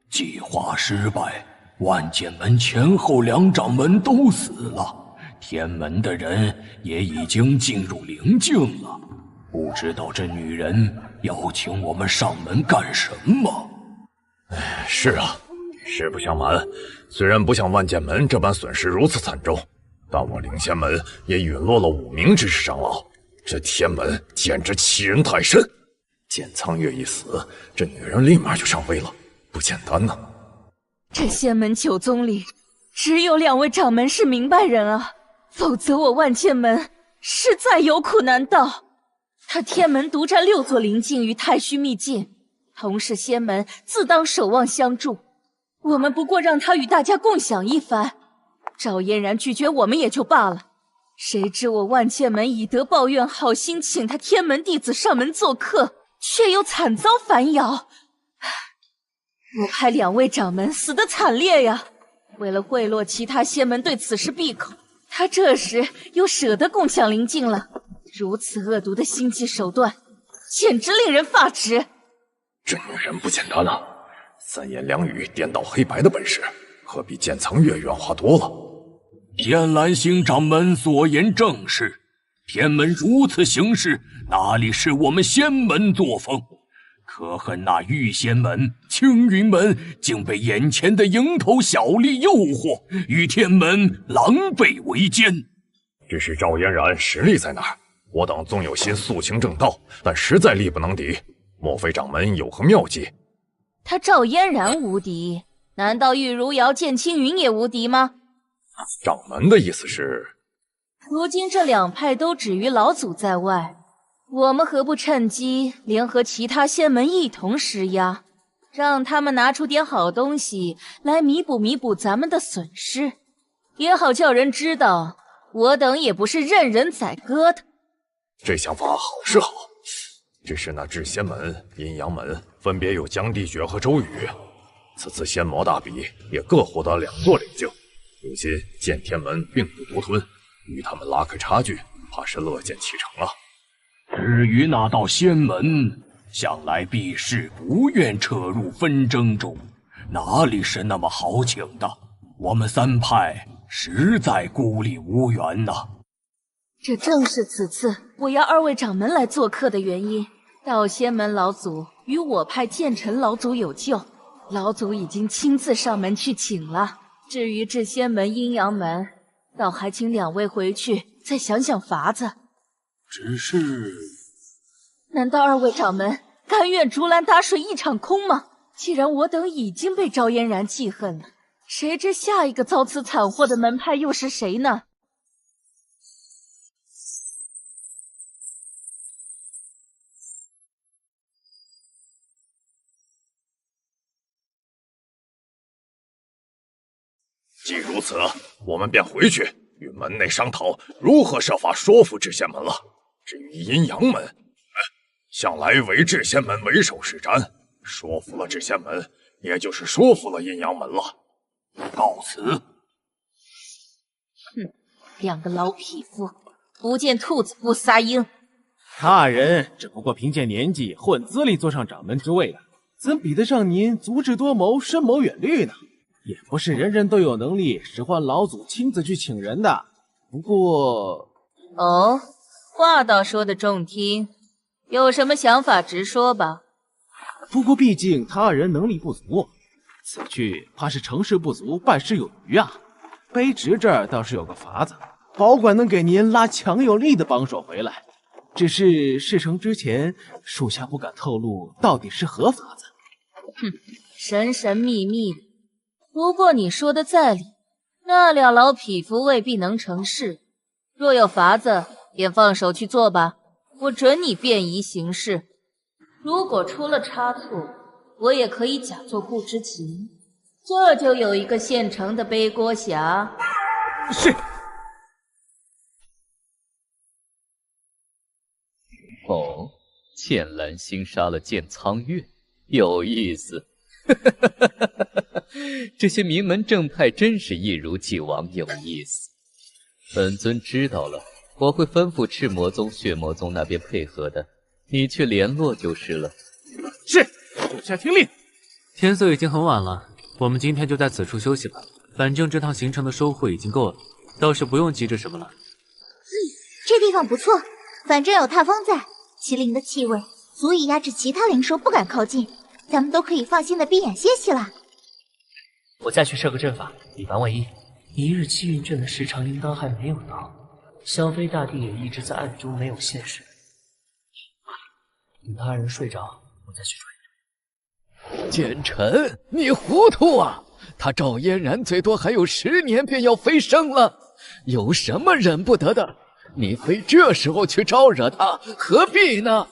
计划失败，万剑门前后2掌门都死了，天门的人也已经进入灵境了。不知道这女人要请我们上门干什么？是啊，实不相瞒，虽然不像万剑门这般损失如此惨重，但我灵仙门也陨落了5名执事长老，这天门简直欺人太甚。剑苍月一死，这女人立马就上位了，不简单呢。这仙门9宗里，只有2位掌门是明白人啊，否则我万剑门实在有苦难当。他天门独占6座灵境与太虚秘境，同是仙门，自当守望相助。我们不过让他与大家共享一番，赵嫣然拒绝我们也就罢了，谁知我万剑门以德报怨，好心请他天门弟子上门做客，却又惨遭反咬。我派2位掌门死得惨烈呀！为了贿赂其他仙门对此事闭口，他这时又舍得共享灵境了。如此恶毒的心计手段，简直令人发指。这女人不简单啊，3言2语颠倒黑白的本事，可比剑苍月圆滑多了。天蓝星掌门所言正是，天门如此行事，哪里是我们仙门作风？可恨那玉仙门、青云门竟被眼前的蝇头小利诱惑，与天门狼狈为奸。只是赵嫣然实力在哪儿？我等纵有心肃清正道，但实在力不能敌。莫非掌门有何妙计？他赵嫣然无敌，难道玉如瑶、剑青云也无敌吗？掌门的意思是，如今这2派都止于老祖在外，我们何不趁机联合其他仙门一同施压，让他们拿出点好东西来弥补咱们的损失，也好叫人知道我等也不是任人宰割的。这想法好是好，只是那至仙门、阴阳门分别有江地诀和周瑜，此次仙魔大比也各获得2座灵境，如今见天门并不独吞，与他们拉开差距，怕是乐见其成啊。至于那道仙门，向来避世不愿扯入纷争中，哪里是那么好请的？我们3派实在孤立无援呐。这正是此次我要2位掌门来做客的原因。道仙门老祖与我派剑尘老祖有旧，老祖已经亲自上门去请了。至于至仙门、阴阳门，倒还请2位回去再想想法子。只是，难道2位掌门甘愿竹篮打水一场空吗？既然我等已经被赵嫣然记恨了，谁知下一个遭此惨祸的门派又是谁呢？既如此，我们便回去与门内商讨如何设法说服至仙门了。至于阴阳门，向来唯至仙门为首是瞻，说服了至仙门，也就是说服了阴阳门了。告辞。哼，2个老匹夫，不见兔子不撒鹰。他人只不过凭借年纪混资历坐上掌门之位的，怎比得上您足智多谋、深谋远虑呢？也不是人人都有能力使唤老祖亲自去请人的。不过，哦，话倒说得中听，有什么想法直说吧。不过毕竟他人能力不足，此去怕是成事不足，败事有余啊。卑职这儿倒是有个法子，保管能给您拉强有力的帮手回来。只是事成之前，属下不敢透露到底是何法子。哼，神神秘秘的。不过你说的在理，那两老匹夫未必能成事，若有法子，便放手去做吧。我准你便宜行事。如果出了差错，我也可以假作不知情，这就有一个现成的背锅侠。是。哦，剑兰星杀了剑苍月，有意思。这些名门正派真是一如既往有意思。本尊知道了，我会吩咐赤魔宗、血魔宗那边配合的，你去联络就是了。是，属下听令。天色已经很晚了，我们今天就在此处休息吧。反正这趟行程的收获已经够了，倒是不用急着什么了。这地方不错，反正有踏风在，麒麟的气味足以压制其他灵兽不敢靠近，咱们都可以放心的闭眼歇息了。我再去设个阵法，以防万一。一日七云阵的时长应当还没有到，萧飞大帝也一直在暗中没有现身。等他人睡着，我再去追。奸臣，你糊涂啊！他赵嫣然最多还有10年便要飞升了，有什么忍不得的？你非这时候去招惹他，何必呢？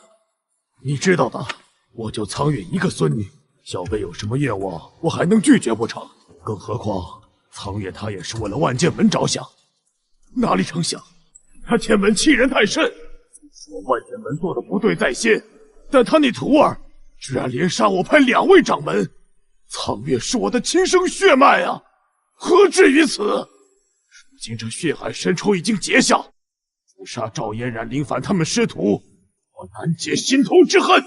你知道的，我就苍月一个孙女，小辈有什么愿望，我还能拒绝不成？更何况苍月他也是为了万剑门着想，哪里成想他天门欺人太甚。说万剑门做的不对在先，但他那徒儿居然连杀我派2位掌门，苍月是我的亲生血脉啊，何至于此？如今这血海深仇已经结下，诛杀赵嫣然、林凡他们师徒，我难解心头之恨。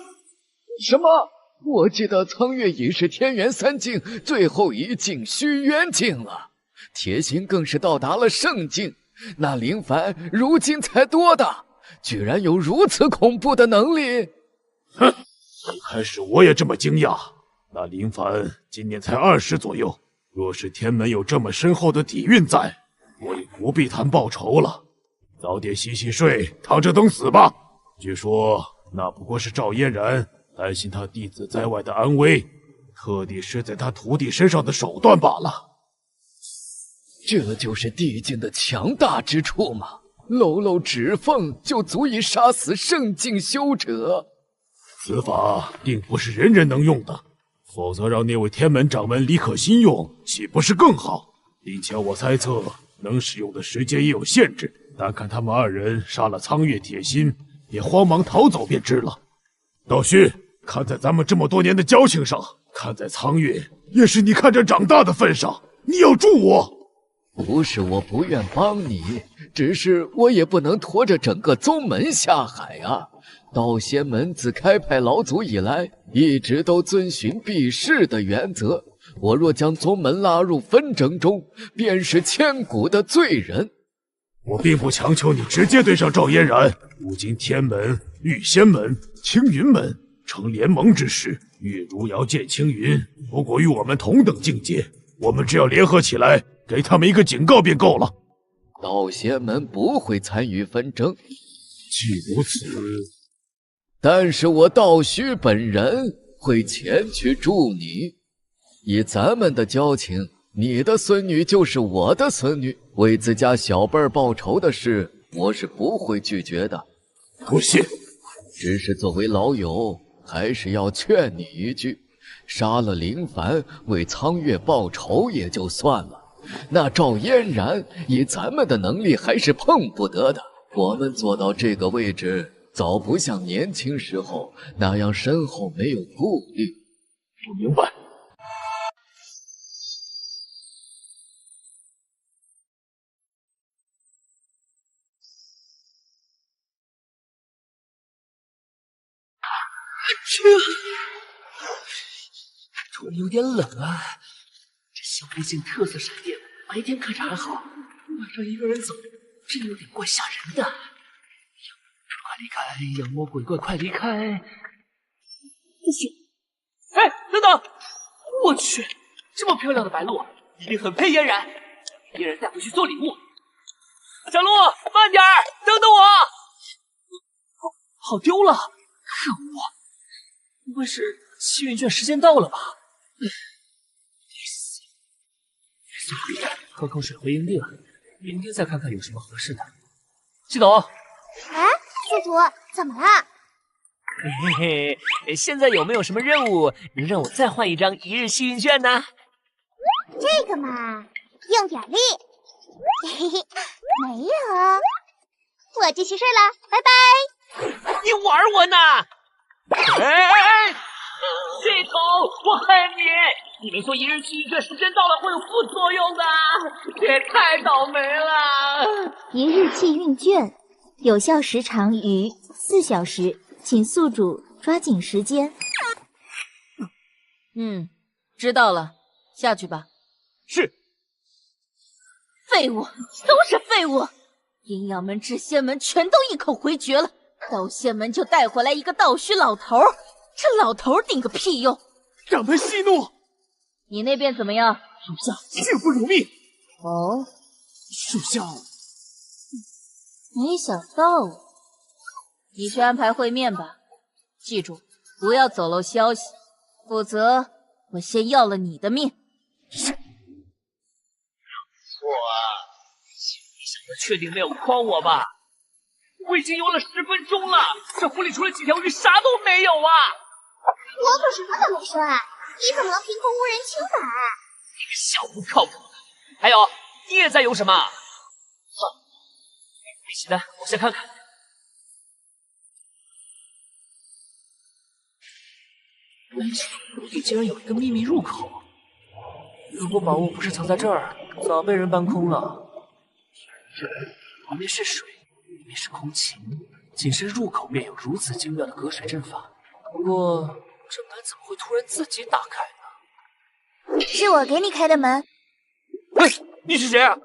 什么？我记得苍月已是天元3境最后一境虚渊境了，铁心更是到达了圣境。那林凡如今才多大，居然有如此恐怖的能力？哼，一开始我也这么惊讶。那林凡今年才20左右，若是天门有这么深厚的底蕴在，我也不必谈报仇了。早点洗洗睡，躺着等死吧。据说那不过是赵嫣然担心他弟子在外的安危，特地施在他徒弟身上的手段罢了。这就是地境的强大之处吗？漏漏指缝就足以杀死圣境修者。此法定不是人人能用的，否则让那位天门掌门李可心用，岂不是更好？并且我猜测能使用的时间也有限制，单看他们2人杀了苍月、铁心，也慌忙逃走便知了。道虚，看在咱们这么多年的交情上，看在苍月也是你看着长大的份上，你要助我。不是我不愿帮你，只是我也不能拖着整个宗门下海啊。道仙门自开派老祖以来，一直都遵循避世的原则。我若将宗门拉入纷争中，便是千古的罪人。我并不强求你直接对上赵嫣然。如今天门、玉仙门、青云门成联盟之势，月如瑶见青云，不过与我们同等境界。我们只要联合起来，给他们一个警告便够了。道仙门不会参与纷争。既如此，但是我道虚本人会前去助你。以咱们的交情，你的孙女就是我的孙女，为自家小辈报仇的事，我是不会拒绝的。不信，只是作为老友，还是要劝你一句：杀了林凡，为苍月报仇也就算了，那赵嫣然以咱们的能力还是碰不得的。我们做到这个位置，早不像年轻时候那样身后没有顾虑。我明白。天有点冷啊，这小飞境特色闪电，白天看着还好，晚上一个人走，真有点怪吓人的。快离开，妖魔鬼怪，快离开！不行！哎，等等！我去，这么漂亮的白鹿，一定很配嫣然。嫣然带回去做礼物。小鹿，慢点儿，等等我！跑丢了，可恶！不会是七云卷时间到了吧？小李，喝口水回营地了，明天再看看有什么合适的。系统，哎，宿主，怎么了？嘿嘿，现在有没有什么任务能让我再换一张一日幸运券呢？这个嘛，用点力。嘿嘿，没有，我继续睡了，拜拜。你玩我呢？哎，系统，我恨你！你们说一日幸运券时间到了会有副作用的，这也太倒霉了。一日幸运券有效时长逾4小时，请宿主抓紧时间。知道了，下去吧。是。废物，都是废物！阴阳门、制仙门全都一口回绝了，道仙门就带回来一个道虚老头，这老头顶个屁用！让他息怒。你那边怎么样？属下幸不辱命。哦，属下没想到啊。你去安排会面吧，记住不要走漏消息，否则我先要了你的命。错啊！你想的确定没有诓我吧？我已经游了10分钟了，这湖里除了几条鱼啥都没有啊！我可什么都没说啊！你怎么能凭空污人清白？你个小不靠谱的！还有，你也在游什么？算了，一起的，我先看看。这湖里竟然有一个秘密入口。如果宝物不是藏在这儿，早被人搬空了。旁边是水，里面是空气，仅是入口便有如此精妙的隔水阵法。不过这门怎么会突然自己打开呢？是我给你开的门。喂，你是谁啊？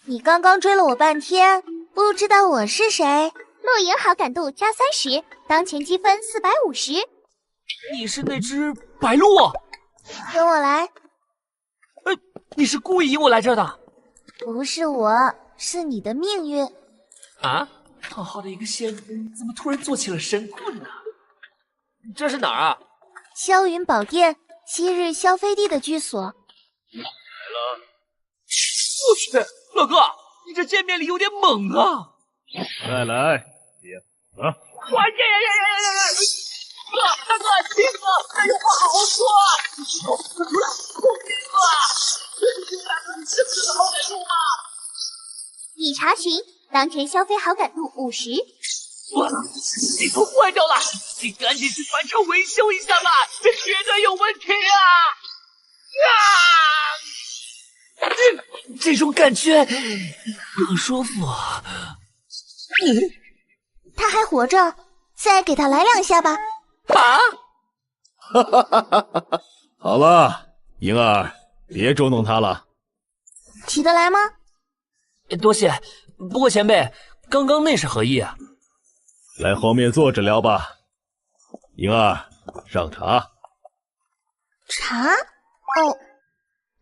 你刚刚追了我半天，不知道我是谁？露营好感度加30，当前积分450。你是那只白鹿？跟我来。你是故意引我来这儿的？不是我，是你的命运。啊，好好的一个仙人，怎么突然做起了神棍呢？这是哪儿啊？霄云宝殿，昔日萧飞帝的居所。来了！我去，老哥，你这见面礼有点猛啊！再来，别啊！哇耶！大哥，亲哥，有话好好说啊！出来，我晕了！这是大哥你真正的好感度吗？已查询，当前消费好感度50。完了，系统坏掉了，你赶紧去船厂维修一下吧，这绝对有问题啊！这种感觉很舒服。他还活着，再给他来2下吧。啊！哈哈哈哈哈！好了，莹儿，别捉弄他了。起得来吗？多谢。不过前辈，刚刚那是何意啊？来后面坐着聊吧。莹儿，上茶。茶？哦。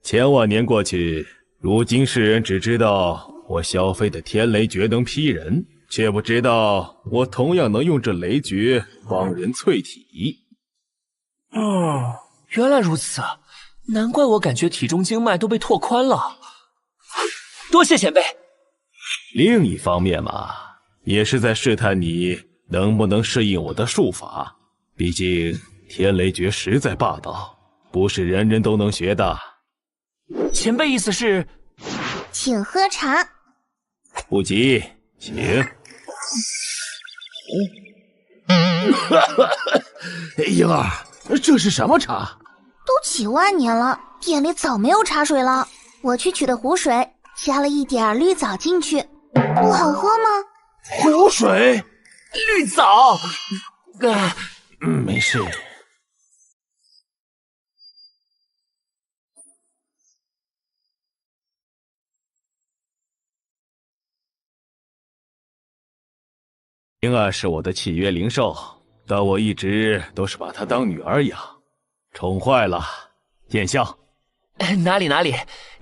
千万年过去，如今世人只知道我萧飞的天雷诀能劈人，却不知道我同样能用这雷诀帮人淬体。哦，原来如此，难怪我感觉体中经脉都被拓宽了。多谢前辈。另一方面嘛，也是在试探你能不能适应我的术法。毕竟天雷诀实在霸道，不是人人都能学的。前辈意思是，请喝茶。不急，请。莹儿，这是什么茶？都几万年了，店里早没有茶水了。我去取的湖水，加了一点绿藻进去，不好喝吗？湖水？绿藻？没事。莹儿是我的契约灵兽，但我一直都是把她当女儿养，宠坏了，见笑。哪里，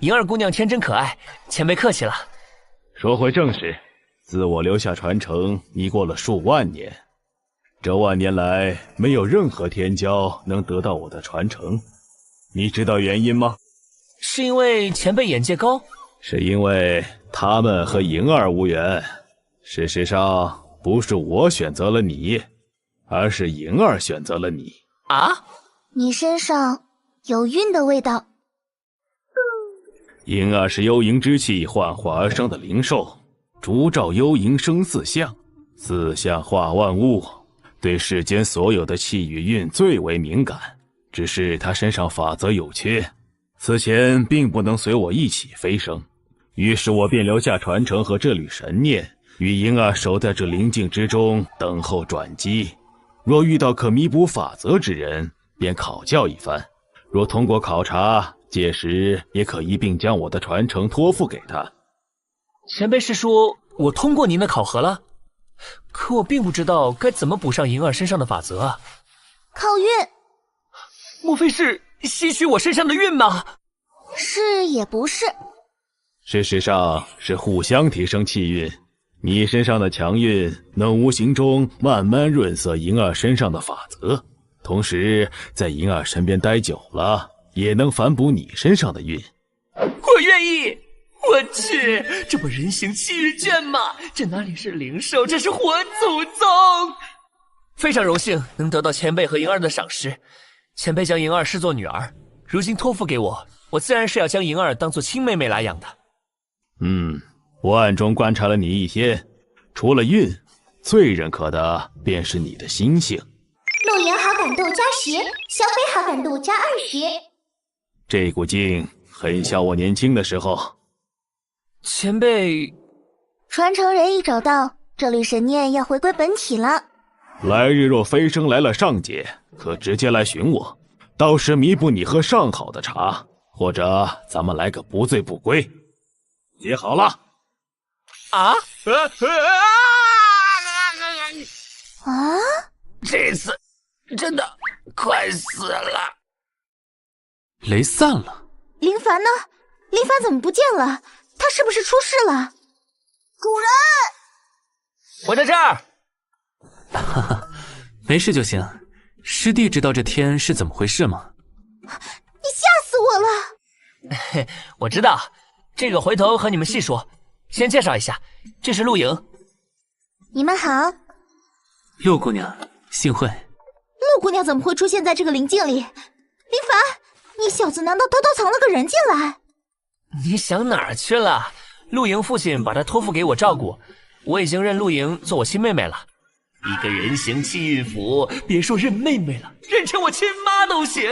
莹儿姑娘天真可爱，前辈客气了。说回正事，自我留下传承已过了数万年，这万年来没有任何天骄能得到我的传承，你知道原因吗？是因为前辈眼界高？是因为他们和莹儿无缘。事实上，不是我选择了你，而是莹儿选择了你。啊？你身上有晕的味道。莹儿是幽灵之气幻化而生的灵兽，烛照幽灵生四象，四象化万物，对世间所有的气与运最为敏感。只是他身上法则有缺，此前并不能随我一起飞升，于是我便留下传承和这缕神念，与莹儿守在这灵境之中，等候转机。若遇到可弥补法则之人，便考教一番。若通过考察，届时也可一并将我的传承托付给他。前辈是说我通过您的考核了？可我并不知道该怎么补上莹儿身上的法则啊。靠运。莫非是吸取我身上的运吗？是也不是。事实上是互相提升气运，你身上的强运能无形中慢慢润色莹儿身上的法则，同时在莹儿身边待久了，也能反哺你身上的运。我愿意。我去，这不人形气运卷吗？这哪里是灵兽，这是活祖宗！非常荣幸能得到前辈和莹儿的赏识。前辈将莹儿视作女儿，如今托付给我，我自然是要将莹儿当作亲妹妹来养的。我暗中观察了你一天，除了运，最认可的便是你的心性。陆莹好感度加10，小北好感度加20。这股劲很像我年轻的时候。前辈，传承人一找到，这缕神念要回归本体了。来日若飞升来了上界，可直接来寻我，到时弥补你喝上好的茶，或者咱们来个不醉不归。写好了。啊？这次真的快死了。雷散了。林凡呢？林凡怎么不见了？他是不是出事了？古人，我在这儿。哈哈，没事就行。师弟知道这天是怎么回事吗？你吓死我了！我知道，这个回头和你们细说。先介绍一下，这是陆莹。你们好。陆姑娘，幸会。陆姑娘怎么会出现在这个灵境里？林凡，你小子难道偷偷藏了个人进来？你想哪儿去了？陆莹父亲把她托付给我照顾，我已经认陆莹做我亲妹妹了。一个人形气运符，别说认妹妹了，认成我亲妈都行。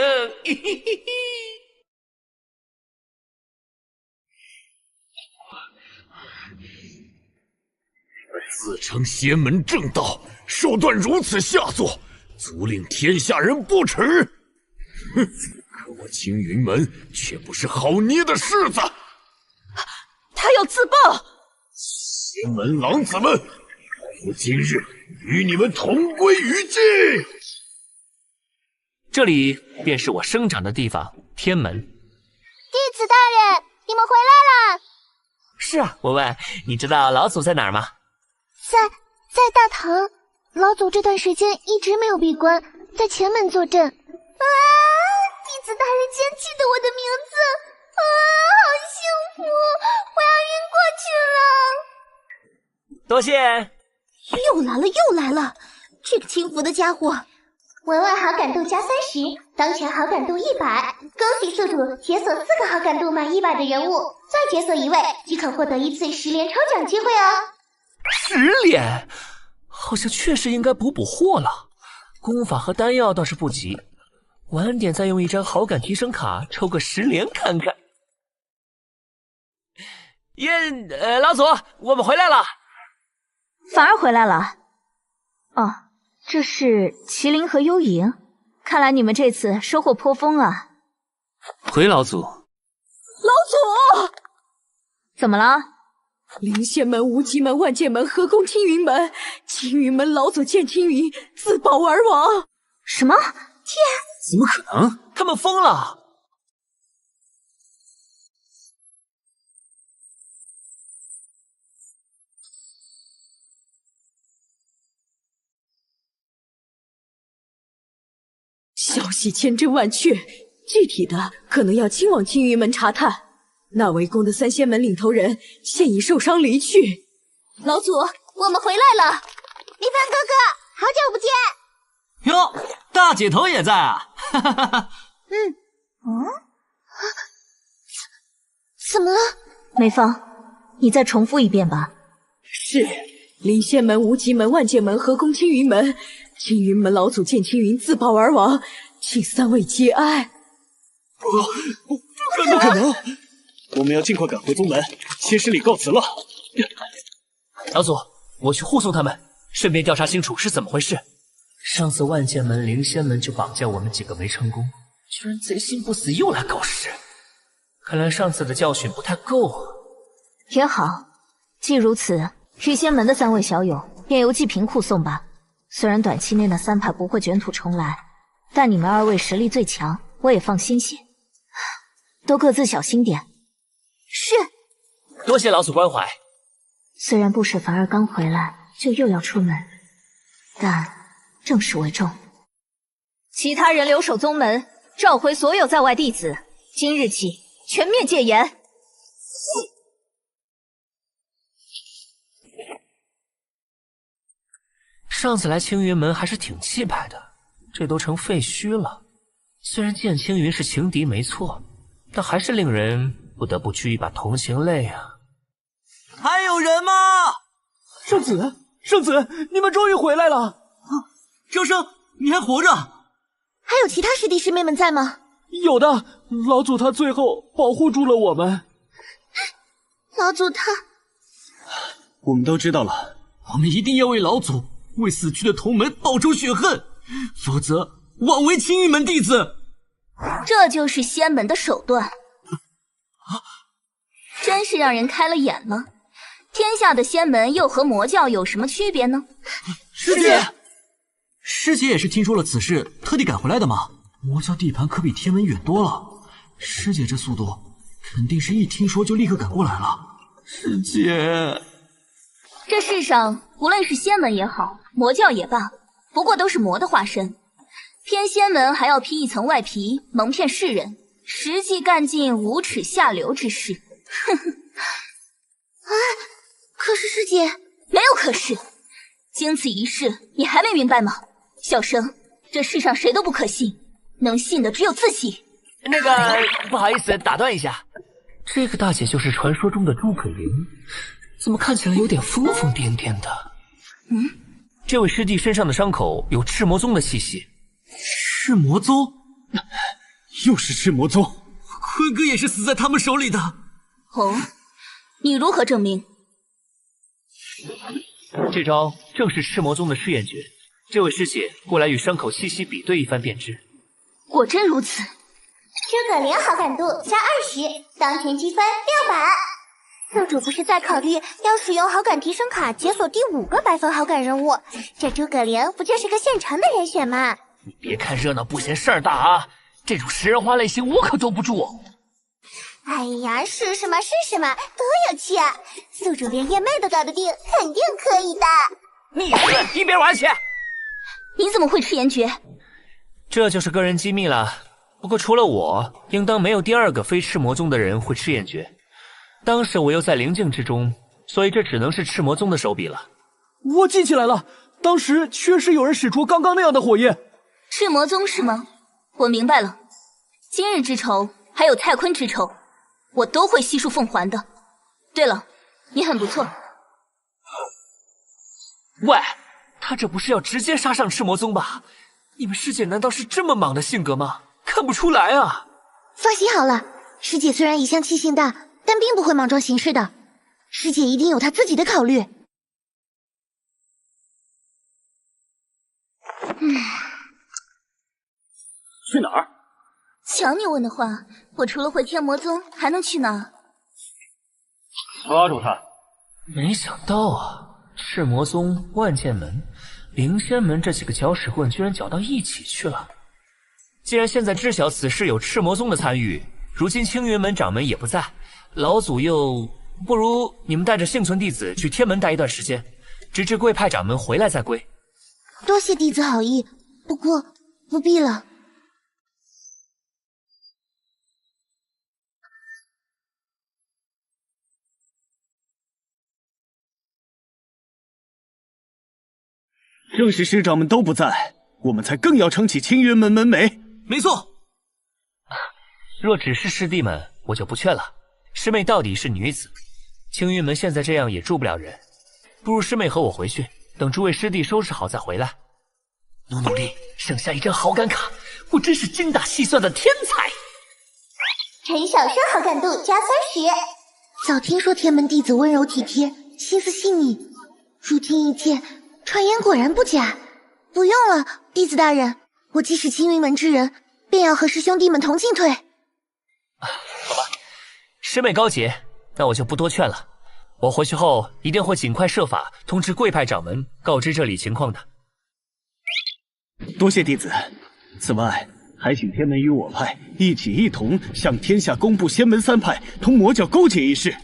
自称仙门正道，手段如此下作，足令天下人不齿。哼！可我青云门却不是好捏的柿子。他要自爆！仙门狼子们，我今日与你们同归于尽。这里便是我生长的地方，天门。弟子大人，你们回来了。是啊，我问你知道老祖在哪儿吗？在大堂。老祖这段时间一直没有闭关，在前门坐镇。弟子大人竟然记得我的名字，好幸福！我要晕过去了。多谢。又来了！这个轻浮的家伙。文文好感度加30，当前好感度100。恭喜宿主解锁4个好感度满100的人物，再解锁1位即可获得1次10连抽奖机会哦。10连，好像确实应该补货了。功法和丹药倒是不急，晚点再用一张好感提升卡抽个10连看看。老祖，我们回来了。反而回来了。哦，这是麒麟和幽影，看来你们这次收获颇丰啊。回老祖。老祖，怎么了？灵仙门、无极门、万剑门合攻青云门，青云门老祖见青云自爆而亡。什么？天！怎么可能？他们疯了！消息千真万确，具体的可能要亲往青云门查探。那围攻的3仙门领头人现已受伤离去。老祖，我们回来了！离帆哥哥，好久不见！哟，大姐头也在啊！哈哈哈哈。怎么了？梅芳，你再重复一遍吧。是，灵仙门、无极门、万剑门合攻青云门，青云门老祖见青云自爆而亡，请3位节哀。不可能！我们要尽快赶回宗门，切师礼告辞了。老祖，我去护送他们，顺便调查清楚是怎么回事。上次万剑门、灵仙门就绑架我们几个没成功，居然贼心不死又来搞事。看来上次的教训不太够啊。也好，既如此，御仙门的3位小友便由济平护送吧。虽然短期内那3派不会卷土重来，但你们2位实力最强，我也放心些。都各自小心点。是。多谢老祖关怀。虽然不使凡儿刚回来就又要出门，但正事为重。其他人留守宗门，召回所有在外弟子，今日起全面戒严。上次来青云门还是挺气派的，这都成废墟了。虽然见青云是情敌没错，但还是令人不得不掬一把同情泪啊。还有人吗？圣子，你们终于回来了！周生，你还活着？还有其他师弟师妹们在吗？有的，老祖他最后保护住了我们。老祖他……我们都知道了，我们一定要为老祖、为死去的同门报仇雪恨，否则枉为青云门弟子。这就是仙门的手段，真是让人开了眼了。天下的仙门又和魔教有什么区别呢？师姐也是听说了此事，特地赶回来的吗？魔教地盘可比天门远多了，师姐这速度，肯定是一听说就立刻赶过来了。师姐，这世上无论是仙门也好，魔教也罢，不过都是魔的化身。偏仙门还要披一层外皮，蒙骗世人，实际干尽无耻下流之事。哼哼。可是师姐，没有可是。经此一事，你还没明白吗？小生，这世上谁都不可信，能信的只有自己。那个，不好意思，打断一下，这个大姐就是传说中的诸葛灵，怎么看起来有点疯疯癫癫的？这位师弟身上的伤口有赤魔宗的气息。赤魔宗？又是赤魔宗？坤哥也是死在他们手里的。哦，你如何证明？这招正是赤魔宗的试验诀，这位师姐过来与伤口气息比对一番便知。果真如此。诸葛亮好感度加20，当前积分600。宿主不是在考虑要使用好感提升卡解锁第5个100分好感任务，这诸葛亮不就是个现成的人选吗？你别看热闹不嫌事儿大啊，这种食人花类型我可兜不住。哎呀，是什么，多有趣啊！宿主连夜妹都搞得定，肯定可以的。你一边玩去！你怎么会吃颜诀？这就是个人机密了。不过除了我，应当没有第2个非赤魔宗的人会吃颜诀。当时我又在灵境之中，所以这只能是赤魔宗的手笔了。我记起来了，当时确实有人使出刚刚那样的火焰。赤魔宗是吗？我明白了，今日之仇还有太坤之仇，我都会悉数奉还的。对了，你很不错。喂，他这不是要直接杀上赤魔宗吧？你们师姐难道是这么莽的性格吗？看不出来啊。放心好了，师姐虽然一向气性大，但并不会莽撞行事的。师姐一定有她自己的考虑。去哪儿？瞧你问的话，我除了回天魔宗，还能去哪儿？抓住他！没想到啊，赤魔宗、万剑门、灵仙门这几个搅屎棍居然搅到一起去了。既然现在知晓此事有赤魔宗的参与，如今青云门掌门也不在，老祖又不如你们带着幸存弟子去天门待一段时间，直至贵派掌门回来再归。多谢弟子好意，不过不必了。正是师长们都不在，我们才更要撑起青云门门楣。没错。若只是师弟们，我就不劝了。师妹到底是女子，青云门现在这样也住不了人，不如师妹和我回去，等诸位师弟收拾好再回来。努力，剩下一张好感卡，我真是精打细算的天才。陈小生好感度加30。早听说天门弟子温柔体贴，心思细腻，如今一见，传言果然不假。不用了，弟子大人，我既是青云门之人，便要和师兄弟们同进退。好吧，师妹高洁，那我就不多劝了。我回去后一定会尽快设法通知贵派掌门，告知这里情况的。多谢弟子。此外，还请天门与我派一同向天下公布仙门3派同魔教勾结一事。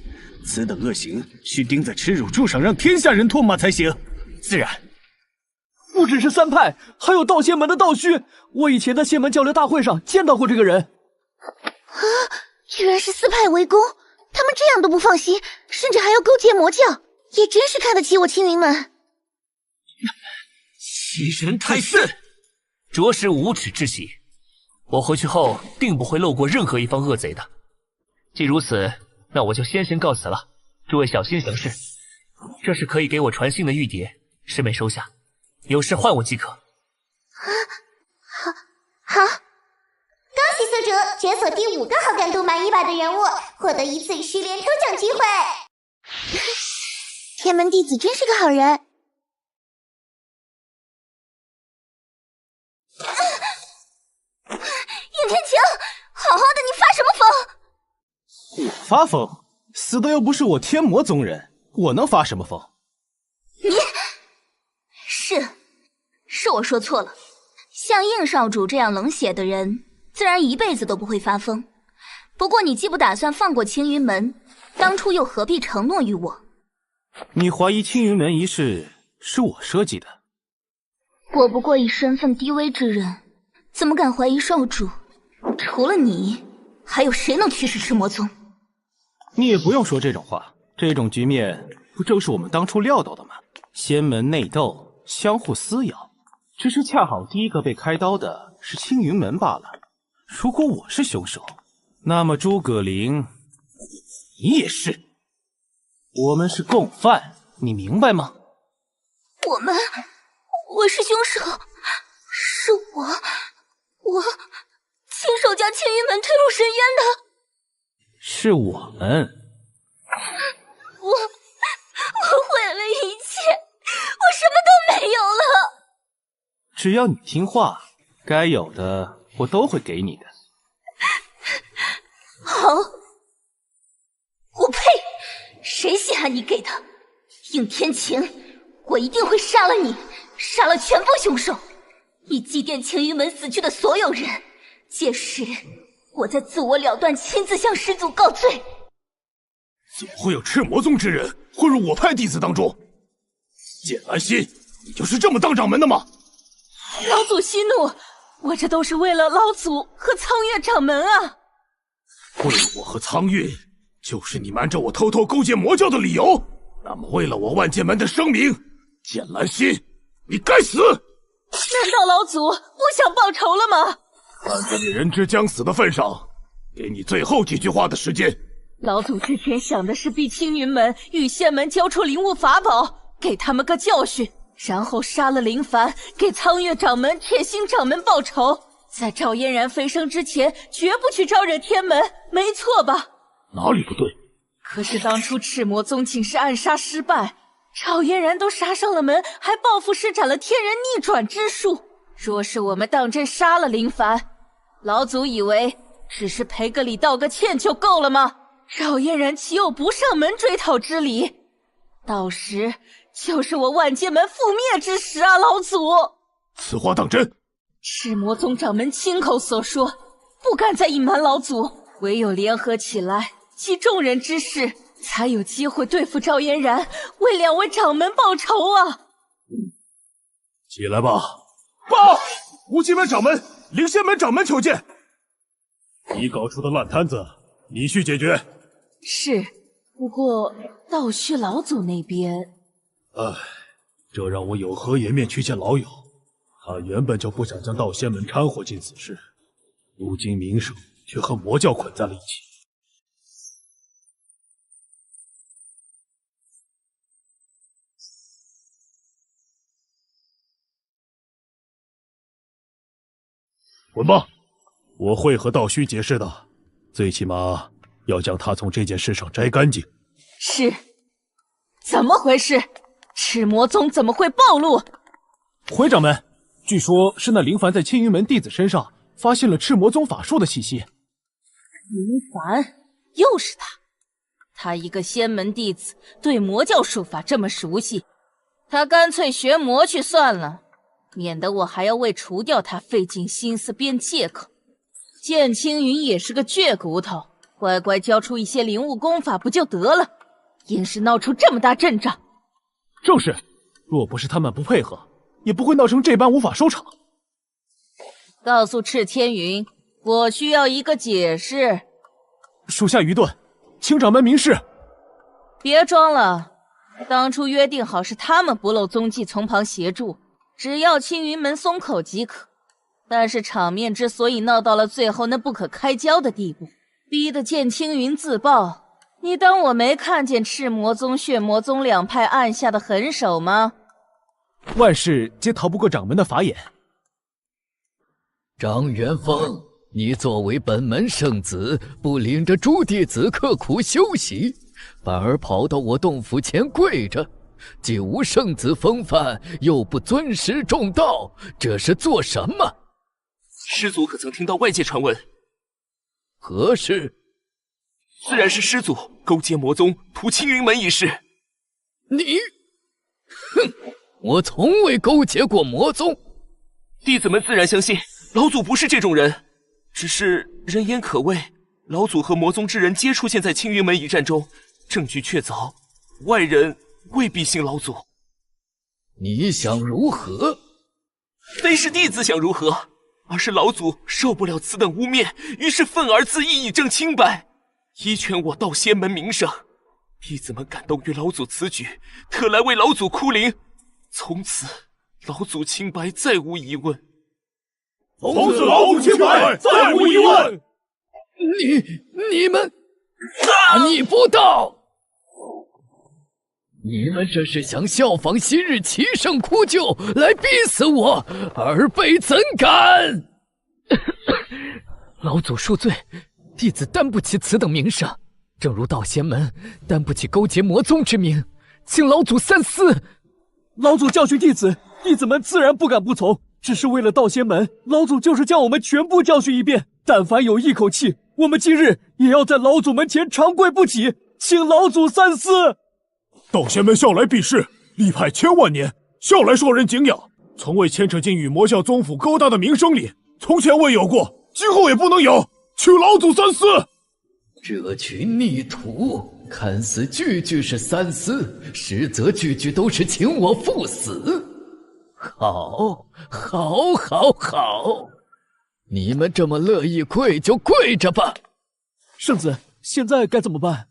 此等恶行需钉在耻辱柱上，让天下人唾骂才行。自然。不只是3派，还有道仙门的道虚。我以前在仙门交流大会上见到过这个人。啊，居然是4派围攻，他们这样都不放心，甚至还要勾结魔教，也真是看得起我青云门。欺人太甚，着实无耻至极。我回去后定不会漏过任何一方恶贼的。既如此，那我就先行告辞了。诸位小心行事。这是可以给我传信的玉牒，师妹收下，有事唤我即可。好。恭喜宿主解锁第5个好感度满100的人物，获得1次失联抽奖机会。天门弟子真是个好人。尹天晴，好好的，你发什么疯？我发疯？死的又不是我天魔宗人，我能发什么疯？是我说错了。像应少主这样冷血的人，自然一辈子都不会发疯。不过你既不打算放过青云门，当初又何必承诺于我？你怀疑青云门一事是我设计的？我不过以身份低微之人，怎么敢怀疑少主？除了你，还有谁能驱使赤魔宗？你也不用说这种话，这种局面不正是我们当初料到的吗？仙门内斗，相互撕咬，只是恰好第一个被开刀的是青云门罢了。如果我是凶手，那么诸葛玲，你也是。我们是共犯，你明白吗？我是凶手，是我亲手将青云门推入深渊的。是我们。我毁了一切，我什么都没有了。只要你听话，该有的我都会给你的。好，我呸！谁稀罕你给的？应天晴，我一定会杀了你，杀了全部凶手，以祭奠青云门死去的所有人。届时，我再自我了断，亲自向师祖告罪。怎么会有赤魔宗之人混入我派弟子当中？剑兰心，你就是这么当掌门的吗？老祖息怒，我这都是为了老祖和苍月掌门啊！为了我和苍月，就是你瞒着我偷偷勾结魔教的理由。那么为了我万剑门的声名，剑兰心，你该死！难道老祖不想报仇了吗？看在你人之将死的份上，给你最后几句话的时间。老祖之前想的是逼青云门与仙门交出灵物法宝，给他们个教训，然后杀了林凡，给苍月掌门、铁心掌门报仇。在赵嫣然飞升之前，绝不去招惹天门，没错吧？哪里不对？可是当初赤魔宗请示暗杀失败，赵嫣然都杀上了门，还抱负施展了天人逆转之术。若是我们当真杀了林凡，老祖以为只是赔个礼道个歉就够了吗？赵嫣然岂有不上门追讨之理？到时就是我万剑门覆灭之时啊！老祖，此话当真？赤魔宗掌门亲口所说，不敢再隐瞒老祖，唯有联合起来，集众人之势，才有机会对付赵嫣然，为2位掌门报仇啊！起来吧！报！无极门掌门、灵仙门掌门求见。你搞出的烂摊子，你去解决。是，不过道虚老祖那边……这让我有何颜面去见老友？他原本就不想将道仙门掺和进此事，如今名声却和魔教捆在了一起。滚吧！我会和道虚解释的，最起码要将他从这件事上摘干净。是，怎么回事？赤魔宗怎么会暴露？回掌门，据说是那林凡在青云门弟子身上发现了赤魔宗法术的气息。林凡，又是他！他一个仙门弟子，对魔教术法这么熟悉，他干脆学魔去算了，免得我还要为除掉他费尽心思编借口。剑青云也是个倔骨头，乖乖交出一些灵物功法不就得了？硬是闹出这么大阵仗。正是，若不是他们不配合，也不会闹成这般无法收场。告诉赤天云，我需要一个解释。属下愚钝，请掌门明示。别装了，当初约定好是他们不露踪迹，从旁协助，只要青云门松口即可。但是场面之所以闹到了最后那不可开交的地步，逼得剑青云自爆。你当我没看见赤魔宗、血魔宗两派暗下的狠手吗？万事皆逃不过掌门的法眼。张元峰，你作为本门圣子，不领着诸弟子刻苦修习，反而跑到我洞府前跪着，既无圣子风范，又不尊师重道，这是做什么？师祖可曾听到外界传闻？何事？自然是师祖勾结魔宗屠青云门一事。你，哼！我从未勾结过魔宗。弟子们自然相信老祖不是这种人，只是人言可畏，老祖和魔宗之人皆出现在青云门一战中，证据确凿，外人未必信老祖。你想如何？非是弟子想如何，而是老祖受不了此等污蔑，于是愤而自缢以证清白。依全我道仙门名声，弟子们感动于老祖此举，特来为老祖哭灵。从此，老祖清白再无疑问。从此老祖清白再无疑问。你们大逆不道！你们这是想效仿昔日齐圣哭救，来逼死我，尔辈怎敢！老祖恕罪。弟子担不起此等名声，正如道仙门担不起勾结魔宗之名，请老祖三思。老祖教训弟子，弟子们自然不敢不从，只是为了道仙门，老祖就是将我们全部教训一遍。但凡有一口气，我们今日也要在老祖门前长跪不起，请老祖三思。道仙门向来避世，立派千万年，向来受人敬仰，从未牵扯进与魔教宗府勾搭的名声里，从前未有过，今后也不能有。请老祖三思！这群逆徒，看似句句是三思，实则句句都是请我赴死。好，你们这么乐意跪就跪着吧。圣子，现在该怎么办？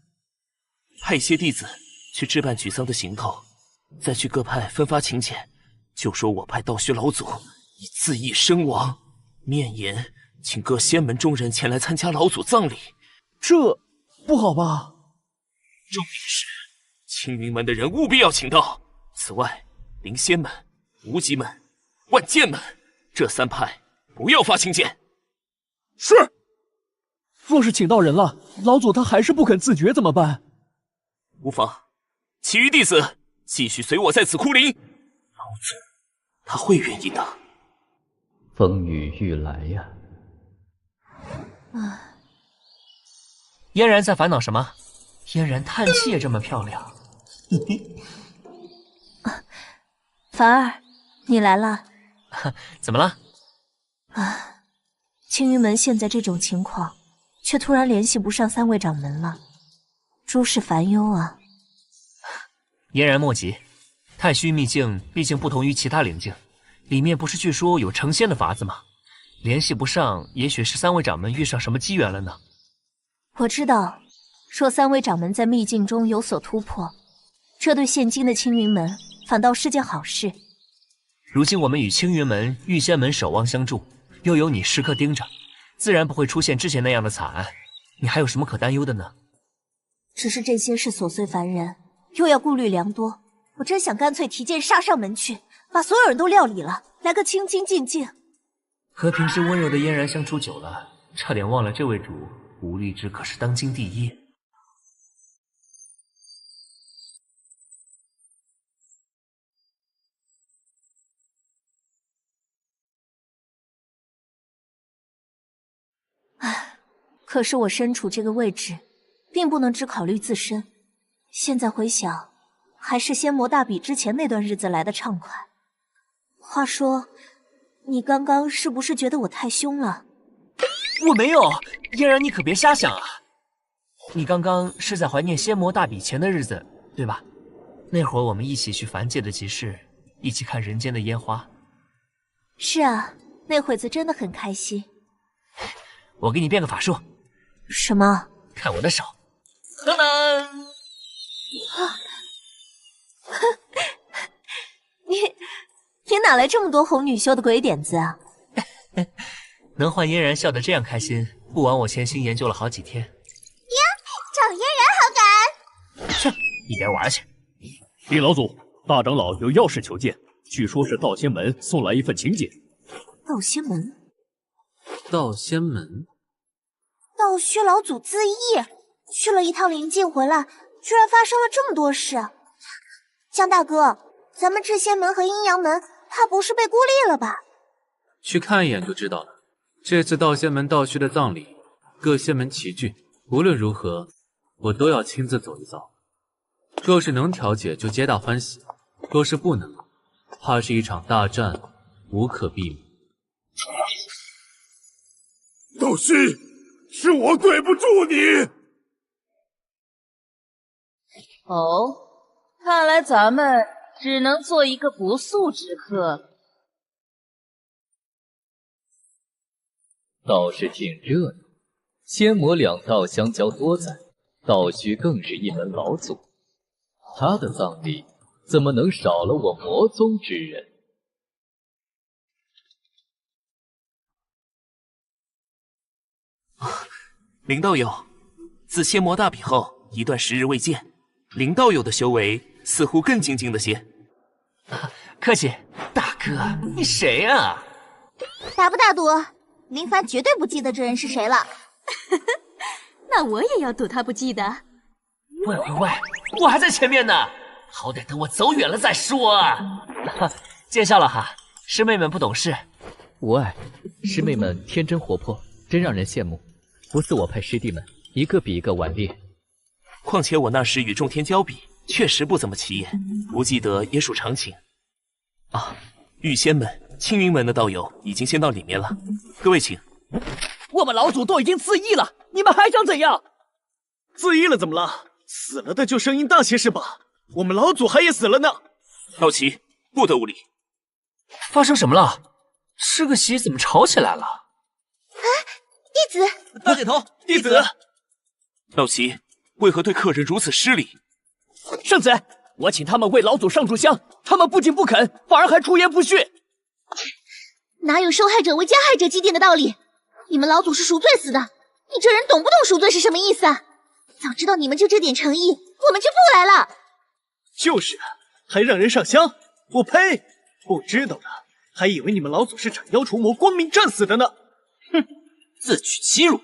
派些弟子去置办举丧的行头，再去各派分发请柬，就说我派道虚老祖已自缢身亡，面言请各仙门中人前来参加老祖葬礼。这不好吧？重点是青云门的人务必要请到。此外，灵仙门、无极门、万剑门这三派不要发请柬。是。若是请到人了，老祖他还是不肯自觉怎么办？无妨，其余弟子继续随我在此哭灵，老祖他会愿意的。风雨欲来呀！嫣然在烦恼什么？嫣然叹气也这么漂亮。凡儿，你来了。怎么了？青云门现在这种情况，却突然联系不上三位掌门了，诸事烦忧啊。嫣然莫急，太虚秘境毕竟不同于其他灵境，里面不是据说有成仙的法子吗？联系不上，也许是三位掌门遇上什么机缘了呢。我知道，若三位掌门在秘境中有所突破，这对现今的青云门反倒是件好事。如今我们与青云门、玉仙门守望相助，又有你时刻盯着，自然不会出现之前那样的惨案。你还有什么可担忧的呢？只是这些事琐碎烦人，又要顾虑良多。我真想干脆提剑杀上门去，把所有人都料理了，来个清清静静。和平时温柔的嫣然相处久了，差点忘了这位主吴律之可是当今第一。唉，可是我身处这个位置，并不能只考虑自身。现在回想，还是仙魔大比之前那段日子来的畅快。话说，你刚刚是不是觉得我太凶了？我没有，嫣然，你可别瞎想啊！你刚刚是在怀念仙魔大比前的日子，对吧？那会儿我们一起去凡界的集市，一起看人间的烟花。是啊，那会子真的很开心。我给你变个法术。什么？看我的手！噔噔！你哪来这么多哄女修的鬼点子啊？能换嫣然笑得这样开心，不枉我潜心研究了好几天。呀，找嫣然好感。哼，一边玩去。林老祖，大长老有要事求见，据说是道仙门送来一份请柬。道仙门？道仙门？道虚老祖自缢，去了一趟灵境回来，居然发生了这么多事。江大哥，咱们至仙门和阴阳门，怕不是被孤立了吧？去看一眼就知道了。这次道仙门道虚的葬礼，各仙门齐聚，无论如何，我都要亲自走一遭。若是能调解，就皆大欢喜；若是不能，怕是一场大战无可避免。道虚，是我对不住你。哦，看来咱们只能做一个不速之客了。倒是挺热闹，仙魔两道相交多载，道虚更是一门老祖，他的葬礼怎么能少了我魔宗之人？林道友，自仙魔大比后，一段时日未见，林道友的修为似乎更精进了些。客气，大哥，你谁啊？打不打赌？林凡绝对不记得这人是谁了。那我也要赌他不记得。喂，我还在前面呢，好歹等我走远了再说啊！见笑了哈，师妹们不懂事。无碍，师妹们天真活泼，真让人羡慕。不似我派师弟们一个比一个顽劣。况且我那时与众天交比，确实不怎么起眼，不记得也属常情。啊，玉仙门、青云门的道友已经先到里面了，各位请。我们老祖都已经自缢了，你们还想怎样？自缢了怎么了？死了的就声音大些是吧？我们老祖还也死了呢。道奇，不得无礼！发生什么了？吃个席怎么吵起来了？啊，弟子，大姐头，弟子。道奇，为何对客人如此失礼？圣子，我请他们为老祖上炷香，他们不仅不肯，反而还出言不逊。哪有受害者为加害者祭奠的道理？你们老祖是赎罪死的，你这人懂不懂赎罪是什么意思啊？早知道你们就这点诚意，我们就不来了。就是啊，还让人上香，我呸！不知道的还以为你们老祖是斩妖除魔、光明战死的呢。哼，自取其辱！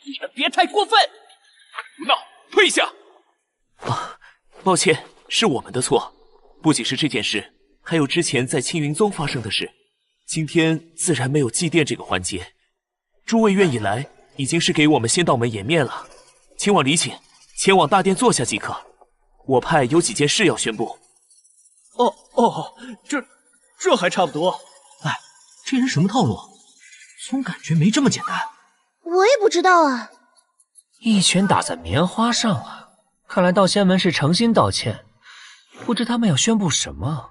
你们别太过分！不闹，退下！啊，抱歉，是我们的错。不仅是这件事，还有之前在青云宗发生的事。今天自然没有祭奠这个环节。诸位愿意来，已经是给我们仙道门颜面了。请往里请，前往大殿坐下即可。我派有几件事要宣布。这还差不多。哎，这人什么套路？总感觉没这么简单。我也不知道啊。一拳打在棉花上啊！看来道仙门是诚心道歉，不知他们要宣布什么。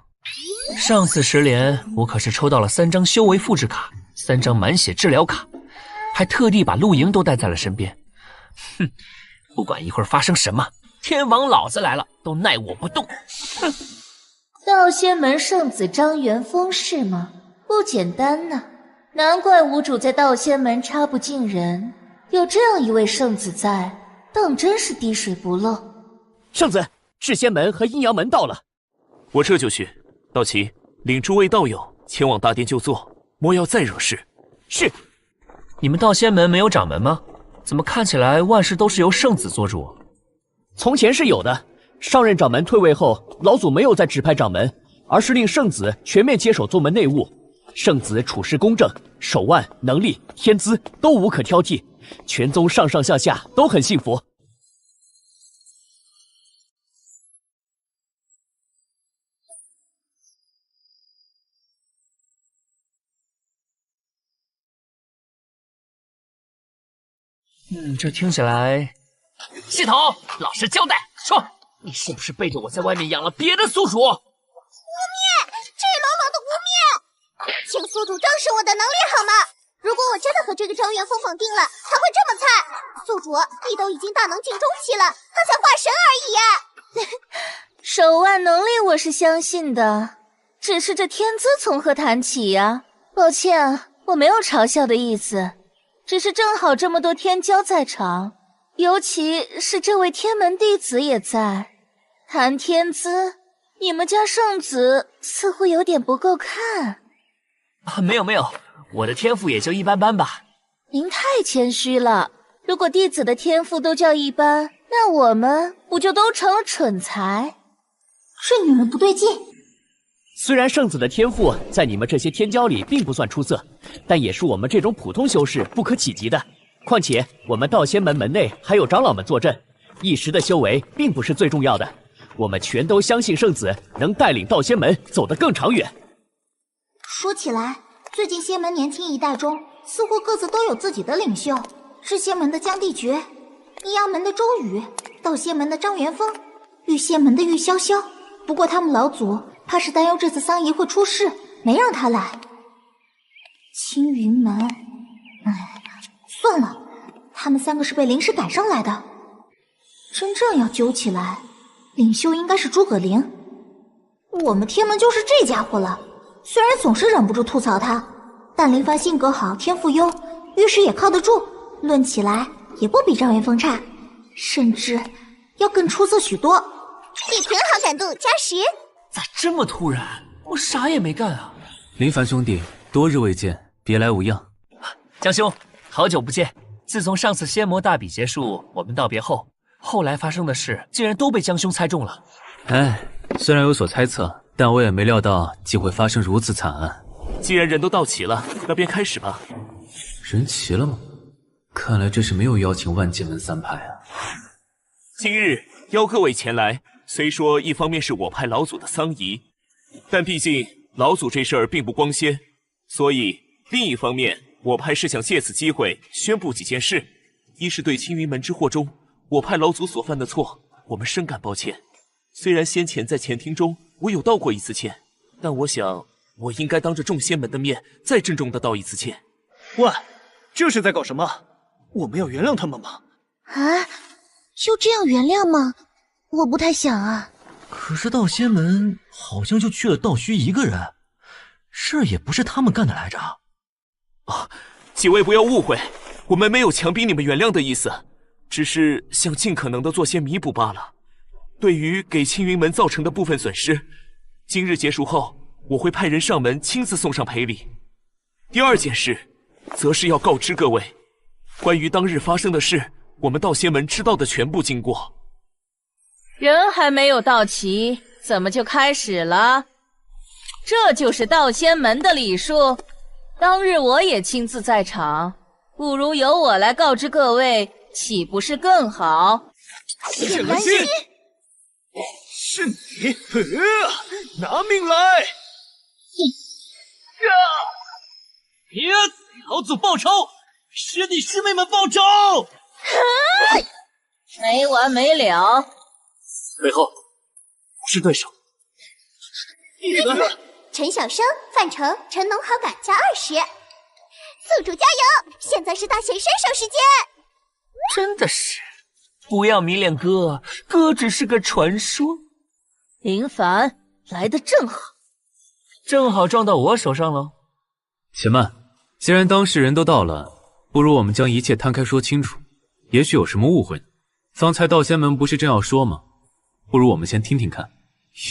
上次10连，我可是抽到了3张修为复制卡，3张满血治疗卡，还特地把露营都带在了身边。哼，不管一会儿发生什么，天王老子来了都奈我不动。哼！道仙门圣子张元峰是吗？不简单呐，难怪无主在道仙门插不进人，有这样一位圣子在，当真是滴水不漏。圣子，至仙门和阴阳门到了，我这就去。道奇，领诸位道友前往大殿就坐，莫要再惹事。是。你们道仙门没有掌门吗？怎么看起来万事都是由圣子做主？从前是有的，上任掌门退位后，老祖没有再指派掌门，而是令圣子全面接手宗门内务。圣子处事公正，手腕、能力、天资都无可挑剔，全宗上上下下都很信服。这听起来……系统，老实交代，说你是不是背着我在外面养了别的宿主？污蔑！赤裸裸的污蔑！请宿主正视我的能力好吗？如果我真的和这个张元峰绑定了，他会这么菜？宿主，你都已经大能境中期了，他才化神而已。手腕能力我是相信的，只是这天资从何谈起呀？抱歉，我没有嘲笑的意思。只是正好这么多天骄在场，尤其是这位天门弟子也在，谈天资，你们家圣子似乎有点不够看。没有，我的天赋也就一般般吧。您太谦虚了，如果弟子的天赋都叫一般，那我们不就都成了蠢材？这女人不对劲。虽然圣子的天赋在你们这些天骄里并不算出色，但也是我们这种普通修士不可企及的。况且我们道仙门门内还有长老们坐镇，一时的修为并不是最重要的。我们全都相信圣子能带领道仙门走得更长远。说起来，最近仙门年轻一代中，似乎各自都有自己的领袖。至仙门的江帝爵，阴阳门的周宇，道仙门的张元峰，玉仙门的玉潇潇。不过他们老祖怕是担忧这次丧仪会出事，没让他来。青云门，算了，他们三个是被临时赶上来的。真正要揪起来，领袖应该是诸葛亮。我们天门就是这家伙了。虽然总是忍不住吐槽他，但林凡性格好，天赋优，遇事也靠得住，论起来也不比张元峰差，甚至要更出色许多。地平好感度加10。咋这么突然？我啥也没干啊！林凡兄弟，多日未见，别来无恙。江兄，好久不见。自从上次仙魔大比结束，我们道别后，后来发生的事竟然都被江兄猜中了。虽然有所猜测，但我也没料到竟会发生如此惨案。既然人都到齐了，那便开始吧。人齐了吗？看来这是没有邀请万剑门三派啊。今日邀各位前来，虽说一方面是我派老祖的丧仪，但毕竟老祖这事儿并不光鲜，所以另一方面，我派是想借此机会宣布几件事。一是对青云门之祸中我派老祖所犯的错，我们深感抱歉。虽然先前在前厅中我有道过一次歉，但我想我应该当着众仙门的面再郑重的道一次歉。喂，这是在搞什么？我们要原谅他们吗？啊，就这样原谅吗？我不太想啊。可是道仙门好像就去了道虚一个人，事儿也不是他们干的来着。几位不要误会，我们没有强逼你们原谅的意思，只是想尽可能的做些弥补罢了。对于给青云门造成的部分损失，今日结束后，我会派人上门亲自送上赔礼。第二件事，则是要告知各位，关于当日发生的事，我们道仙门知道的全部经过。人还没有到齐，怎么就开始了？这就是道仙门的礼数。当日我也亲自在场，不如由我来告知各位，岂不是更好？铁兰心，是你，拿命来！别给老祖报仇，师弟师妹们报仇！没完没了。背后不是对手。陈小生、范成、陈农好感加20，宿主加油！现在是大显身手时间。真的是，不要迷恋哥，哥只是个传说。林凡，来得正好，正好撞到我手上喽。且慢，既然当事人都到了，不如我们将一切摊开说清楚，也许有什么误会呢。方才道仙门不是正要说吗？不如我们先听听看。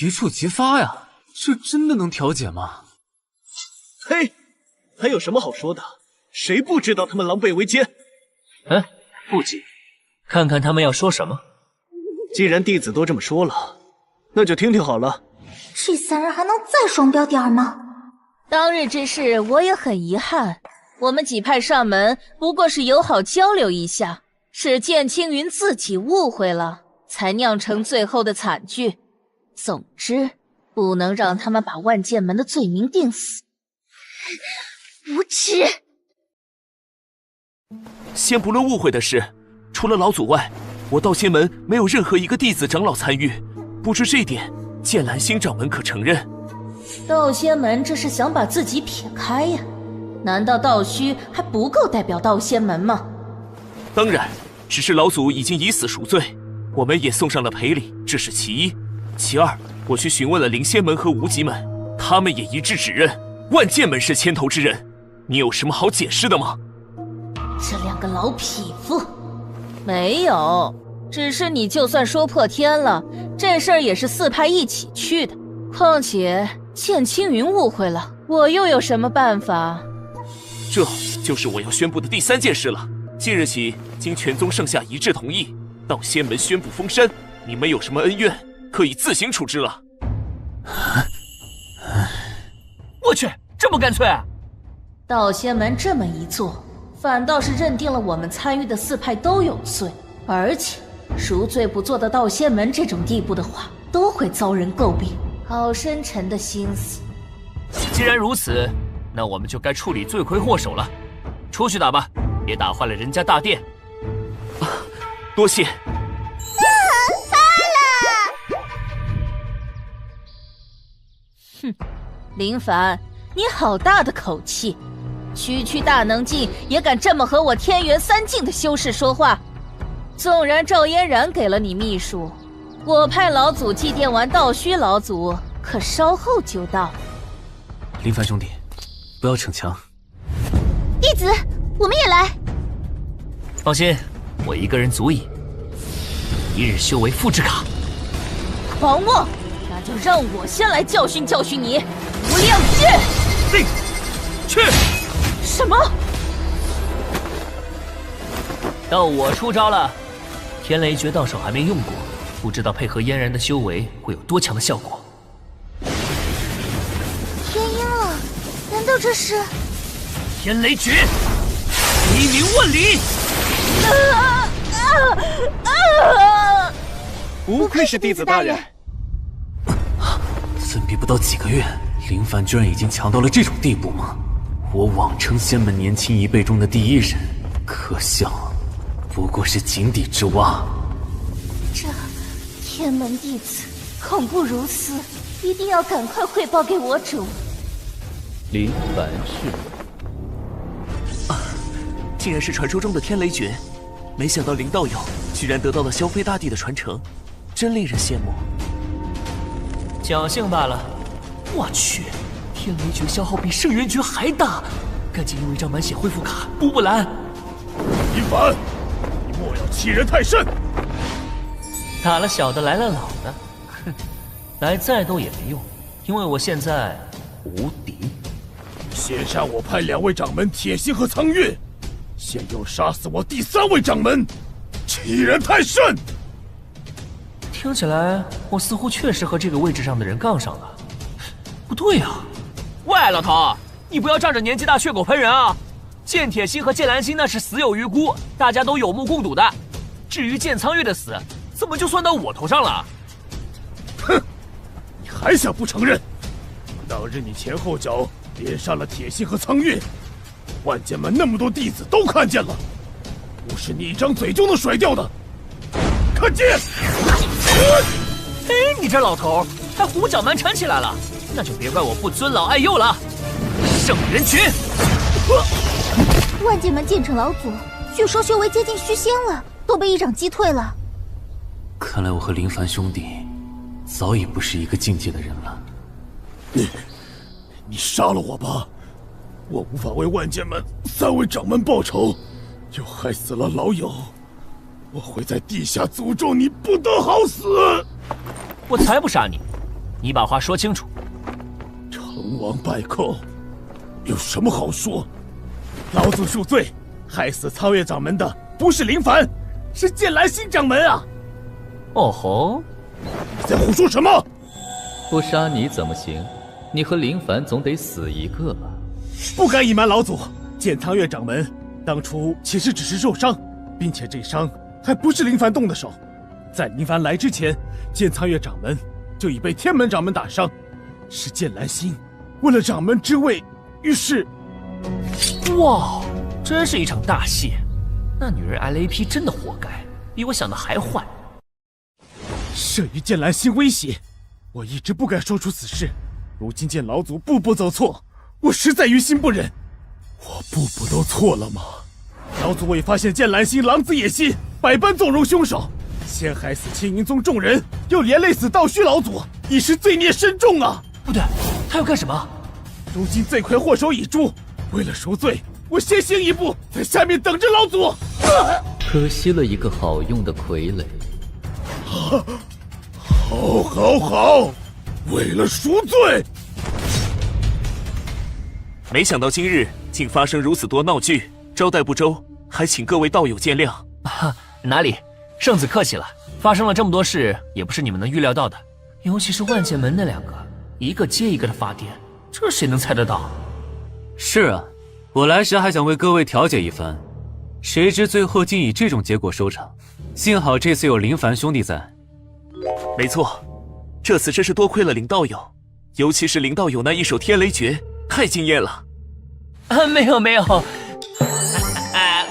一触即发呀，这真的能调解吗？嘿，还有什么好说的？谁不知道他们狼狈为奸？哎，不急，看看他们要说什么。既然弟子都这么说了，那就听听好了。这三人还能再双标点吗？当日之事我也很遗憾，我们几派上门不过是友好交流一下，是剑青云自己误会了，才酿成最后的惨剧。总之，不能让他们把万剑门的罪名定死。无耻！先不论误会的事，除了老祖外，我道仙门没有任何一个弟子长老参与。不知这一点，剑兰星掌门可承认？道仙门这是想把自己撇开呀？难道道虚还不够代表道仙门吗？当然，只是老祖已经以死赎罪，我们也送上了赔礼，这是其一。其二，我去询问了灵仙门和无极门，他们也一致指认万剑门是牵头之人。你有什么好解释的吗？这两个老匹夫，没有，只是你就算说破天了，这事儿也是四派一起去的。况且剑青云误会了，我又有什么办法？这就是我要宣布的第3件事了。即日起，经全宗圣下一致同意，道仙门宣布封山，你们有什么恩怨，可以自行处置了。我去，这么干脆啊！道仙门这么一做，反倒是认定了我们参与的四派都有罪，而且赎罪不做到道仙门这种地步的话，都会遭人诟病。好深沉的心思。既然如此，那我们就该处理罪魁祸首了。出去打吧，别打坏了人家大殿。多谢。哼，林凡，你好大的口气！区大能境也敢这么和我天元3境的修士说话？纵然赵嫣然给了你秘术，我派老祖祭奠完道虚老祖，可稍后就到。林凡兄弟，不要逞强。弟子，我们也来。放心，我一个人足矣。一日修为复制卡。狂妄！那就让我先来教训教训你。无量剑，令，去。什么？到我出招了。天雷诀到手还没用过，不知道配合嫣然的修为会有多强的效果。天阴了，难道这是天雷诀？一鸣万里！不愧是弟子大人。分别不到几个月，林凡居然已经强到了这种地步吗？我妄称仙门年轻一辈中的第一人，可笑，不过是井底之蛙。这天门弟子恐怖如斯，一定要赶快汇报给我主。林凡是竟然是传说中的天雷诀，没想到林道友居然得到了萧飞大帝的传承，真令人羡慕。侥幸罢了。我去，天雷诀消耗比圣元诀还大，赶紧用一张满血恢复卡补补蓝。林凡，你莫要欺人太甚！打了小的来了老的，哼，来再多也没用，因为我现在无敌。先杀我派2位掌门铁心和苍运，现又杀死我第3位掌门，欺人太甚！听起来我似乎确实和这个位置上的人杠上了。不对啊，喂，老头，你不要仗着年纪大血口喷人啊！剑铁心和剑兰心那是死有余辜，大家都有目共睹的。至于剑苍月的死，怎么就算到我头上了？哼，你还想不承认？当日你前后脚连杀了铁心和苍运，万剑门那么多弟子都看见了，不是你一张嘴就能甩掉的。看剑！哎，你这老头还胡搅蛮缠起来了，那就别怪我不尊老爱幼了。圣人诀！万剑门剑惩老祖，据说修为接近虚仙了，都被一掌击退了。看来我和林凡兄弟早已不是一个境界的人了。你杀了我吧，我无法为万剑门3位掌门报仇，又害死了老友，我会在地下诅咒你不得好死。我才不杀你，你把话说清楚。成王败寇，有什么好说？老祖恕罪，害死苍月掌门的不是林凡，是剑兰心掌门啊！哦吼，你在胡说什么？不杀你怎么行？你和林凡总得死一个吧？不敢隐瞒老祖，剑苍月掌门当初其实只是受伤，并且这伤还不是林凡动的手。在林凡来之前，剑苍月掌门就已被天门掌门打伤，是剑兰心为了掌门之位，于是……哇，真是一场大戏！那女人挨了一劈，真的活该，比我想的还坏。慑于剑兰心威胁，我一直不敢说出此事。如今见老祖步步走错，我实在于心不忍。我步步都错了吗？老祖未发现剑兰心狼子野心，百般纵容凶手，先害死青云宗众人，又连累死道虚老祖，已是罪孽深重啊！不对，他要干什么？如今罪魁祸首已诛，为了赎罪，我先行一步，在下面等着老祖。可惜了一个好用的傀儡。好，为了赎罪。没想到今日竟发生如此多闹剧，招待不周，还请各位道友见谅。哪里，圣子客气了。发生了这么多事，也不是你们能预料到的。尤其是万剑门那两个，一个接一个的发癫，这谁能猜得到？是啊，我来时还想为各位调解一番，谁知最后竟以这种结果收场。幸好这次有林凡兄弟在。没错，这次真是多亏了林道友，尤其是林道友那一手天雷诀，太惊艳了。没有，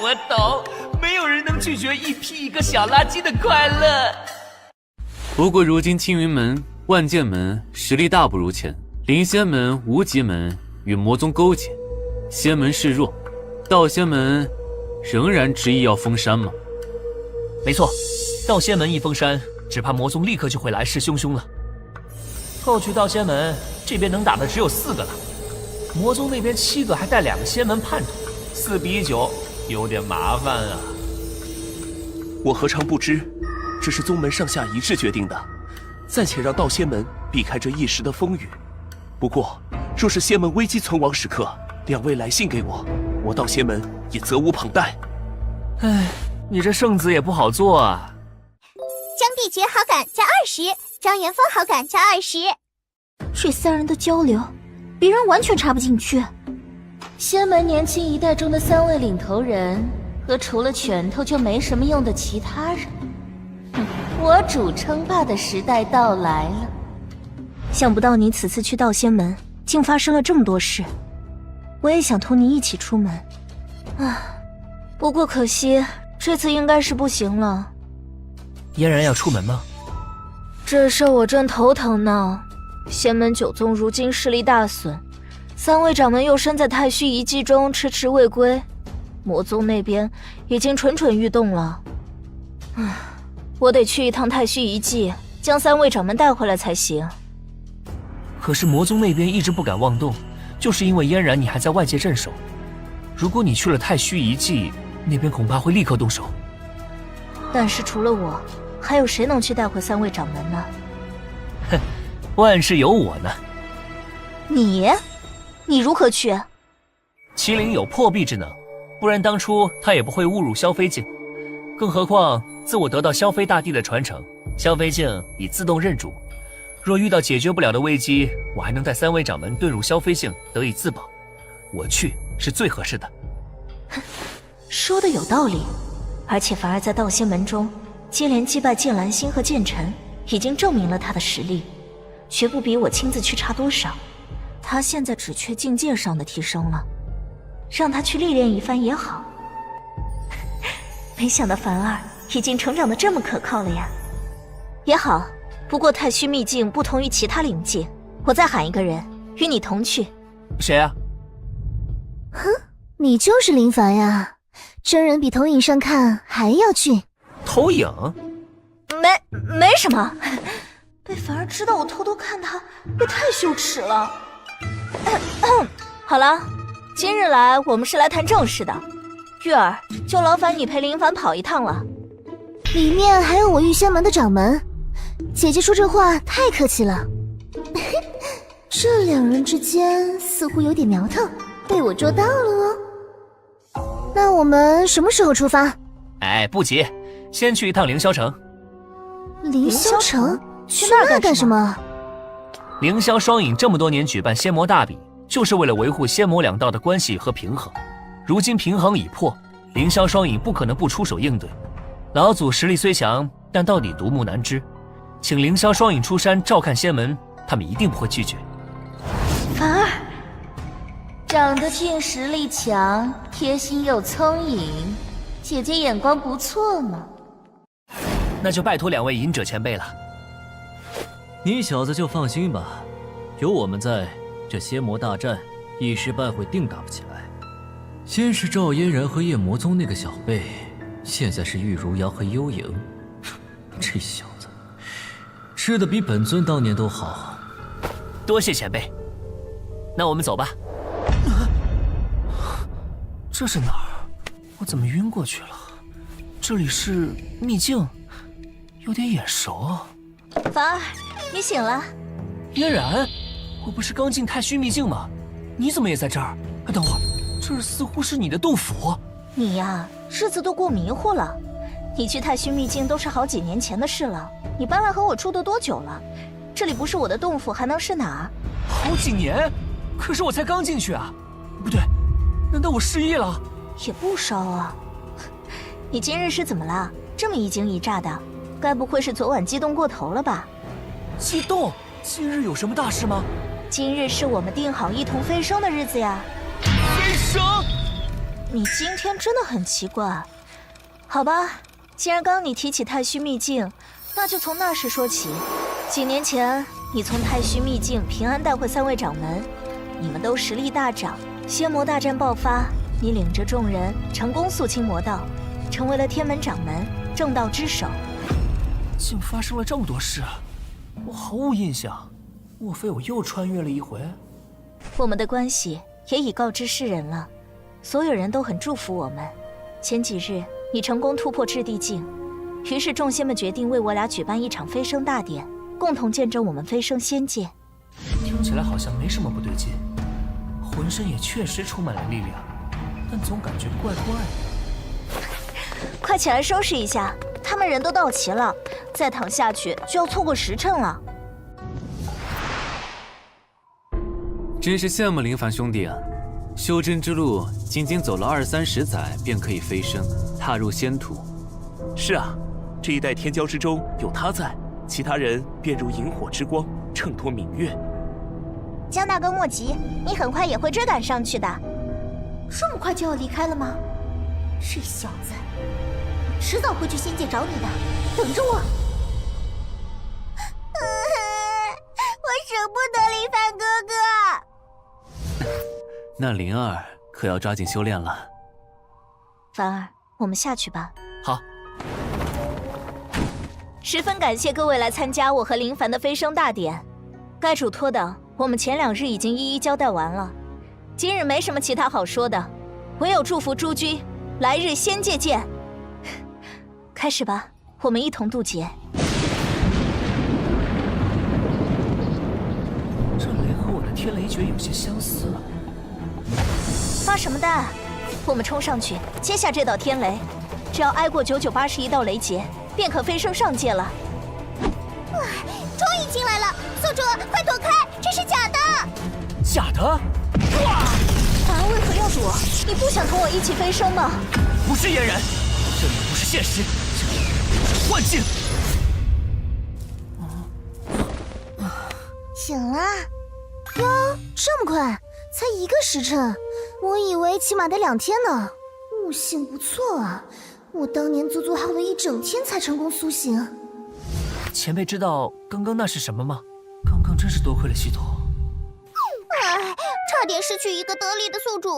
我懂，没有人能拒绝一劈一个小垃圾的快乐。不过如今青云门、万剑门实力大不如前，灵仙门、无极门与魔宗勾结，仙门示弱，道仙门仍然执意要封山吗？没错，道仙门一封山，只怕魔宗立刻就会来势汹汹了。后去道仙门这边能打的只有4个了，魔宗那边7个还带2个仙门叛徒，4比9，有点麻烦啊。我何尝不知，这是宗门上下一致决定的，暂且让道仙门避开这一时的风雨。不过，若是仙门危机存亡时刻，2位来信给我，我道仙门也责无旁贷。唉，你这圣子也不好做啊。江碧珏好感加20，张元峰好感加20。这3人的交流，别人完全插不进去。仙门年轻一代中的3位领头人和除了拳头就没什么用的其他人，我主称霸的时代到来了。想不到你此次去道仙门，竟发生了这么多事。我也想同你一起出门，不过可惜这次应该是不行了。嫣然要出门吗？这事我正头疼呢。仙门9宗如今势力大损，3位掌门又身在太虚遗迹中迟迟未归，魔宗那边已经蠢蠢欲动了。我得去一趟太虚遗迹，将3位掌门带回来才行。可是魔宗那边一直不敢妄动，就是因为嫣然你还在外界镇守。如果你去了太虚遗迹，那边恐怕会立刻动手。但是除了我，还有谁能去带回3位掌门呢？哼，万事有我呢。你如何去？麒麟有破壁之能，不然当初他也不会误入萧飞境。更何况自我得到萧飞大帝的传承，萧飞境已自动认主。若遇到解决不了的危机，我还能带3位掌门遁入萧飞境，得以自保。我去是最合适的。说的有道理，而且反而在道仙门中接连击败剑兰心和剑尘，已经证明了他的实力，绝不比我亲自去差多少。他现在只缺境界上的提升了，让他去历练一番也好。没想到凡儿已经成长得这么可靠了呀。也好，不过太虚秘境不同于其他灵境，我再喊一个人与你同去。谁啊？哼，你就是林凡呀，真人比投影上看还要俊。投影？没什么，被凡儿知道我偷偷看他，也太羞耻了。好了，今日来我们是来谈正事的。月儿，就劳烦你陪林凡跑一趟了。里面还有我御仙门的掌门，姐姐说这话太客气了。这两人之间似乎有点苗头，被我捉到了哦。那我们什么时候出发？哎，不急，先去一趟凌霄城。凌霄城？去那干什么？凌霄双影这么多年举办仙魔大比，就是为了维护仙魔两道的关系和平衡。如今平衡已破，凌霄双影不可能不出手应对。老祖实力虽强，但到底独木难支，请凌霄双影出山照看仙门，他们一定不会拒绝。凡儿，长得挺实力强，贴心又聪颖，姐姐眼光不错嘛。那就拜托两位隐者前辈了。你小子就放心吧，有我们在，这仙魔大战一时半会定打不起来。先是赵嫣然和夜魔宗那个小辈，现在是玉如瑶和幽影，这小子吃的比本尊当年都好。多谢前辈，那我们走吧。这是哪儿？我怎么晕过去了？这里是秘境，有点眼熟啊。凡儿，你醒了。嫣然，我不是刚进太虚秘境吗？你怎么也在这儿？等会儿，这似乎是你的洞府。你呀，日子都过迷糊了。你去太虚秘境都是好几年前的事了，你搬来和我住的多久了？这里不是我的洞府，还能是哪儿？好几年？可是我才刚进去啊！不对，难道我失忆了？也不烧啊！你今日是怎么了？这么一惊一乍的，该不会是昨晚激动过头了吧？激动？今日有什么大事吗？今日是我们定好一同飞升的日子呀！飞升？你今天真的很奇怪。好吧，既然刚你提起太虚秘境，那就从那时说起。几年前，你从太虚秘境平安带回3位掌门，你们都实力大涨，仙魔大战爆发，你领着众人成功肃清魔道，成为了天门掌门，正道之首。竟发生了这么多事，我毫无印象。莫非我又穿越了一回？我们的关系也已告知世人了，所有人都很祝福我们。前几日你成功突破赤地境，于是众仙们决定为我俩举办一场飞升大典，共同见证我们飞升仙界。听起来好像没什么不对劲，浑身也确实充满了力量，但总感觉怪怪的。快起来收拾一下，他们人都到齐了，再躺下去就要错过时辰了。真是羡慕林凡兄弟啊！修真之路仅仅走了20-30载便可以飞升，踏入仙途。是啊，这一代天骄之中有他在，其他人便如萤火之光，衬托明月。江大哥莫急，你很快也会追赶上去的。这么快就要离开了吗？这小子，我迟早会去仙界找你的，等着我。我舍不得林凡哥哥。那灵儿可要抓紧修炼了。凡儿，我们下去吧。好。十分感谢各位来参加我和林凡的飞升大典，该嘱托的我们前2日已经一一交代完了，今日没什么其他好说的，唯有祝福诸君来日仙界见。开始吧，我们一同渡劫。这雷和我的天雷诀有些相似啊。发什么呆？我们冲上去接下这道天雷，只要挨过9981道雷劫，便可飞升上界了。终于进来了，宿主，快躲开，这是假的！假的？哇！凡儿为何要躲？你不想同我一起飞升吗？不是嫣然，这里不是现实，这是幻境。醒了？哟，这么快，才1个时辰，我以为起码得2天呢。悟性不错啊，我当年足足耗了1整天才成功苏醒。前辈知道刚刚那是什么吗？刚刚真是多亏了系统。唉，差点失去一个得力的宿主。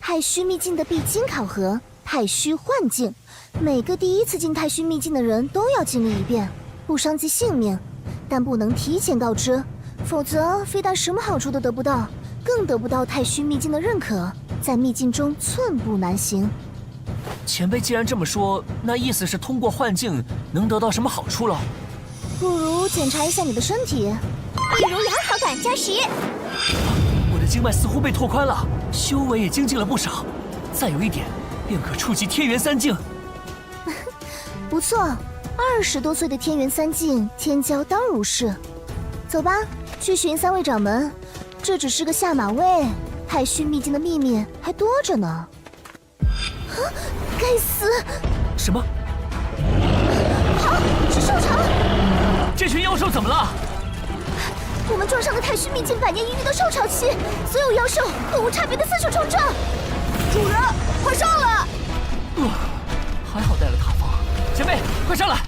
太虚秘境的必经考核，太虚幻境，每个第一次进太虚秘境的人都要经历一遍，不伤及性命。但不能提前告知，否则非但什么好处都得不到，更得不到太虚秘境的认可，在秘境中寸步难行。前辈既然这么说，那意思是通过幻境能得到什么好处了？不如检查一下你的身体，比如养好感加10。我的经脉似乎被拓宽了，修为也精进了不少，再有一点便可触及天元3境。不错，20多岁的天元3境，天骄当如是。走吧，去寻3位掌门，这只是个下马威，太虚秘境的秘密还多着呢。啊！该死！什么？好，是兽场。这群妖兽怎么了？我们撞上了太虚秘境100年一遇的兽潮期，所有妖兽都无差别的四处冲撞。主人，快上来！还好带了塔防，前辈，快上来！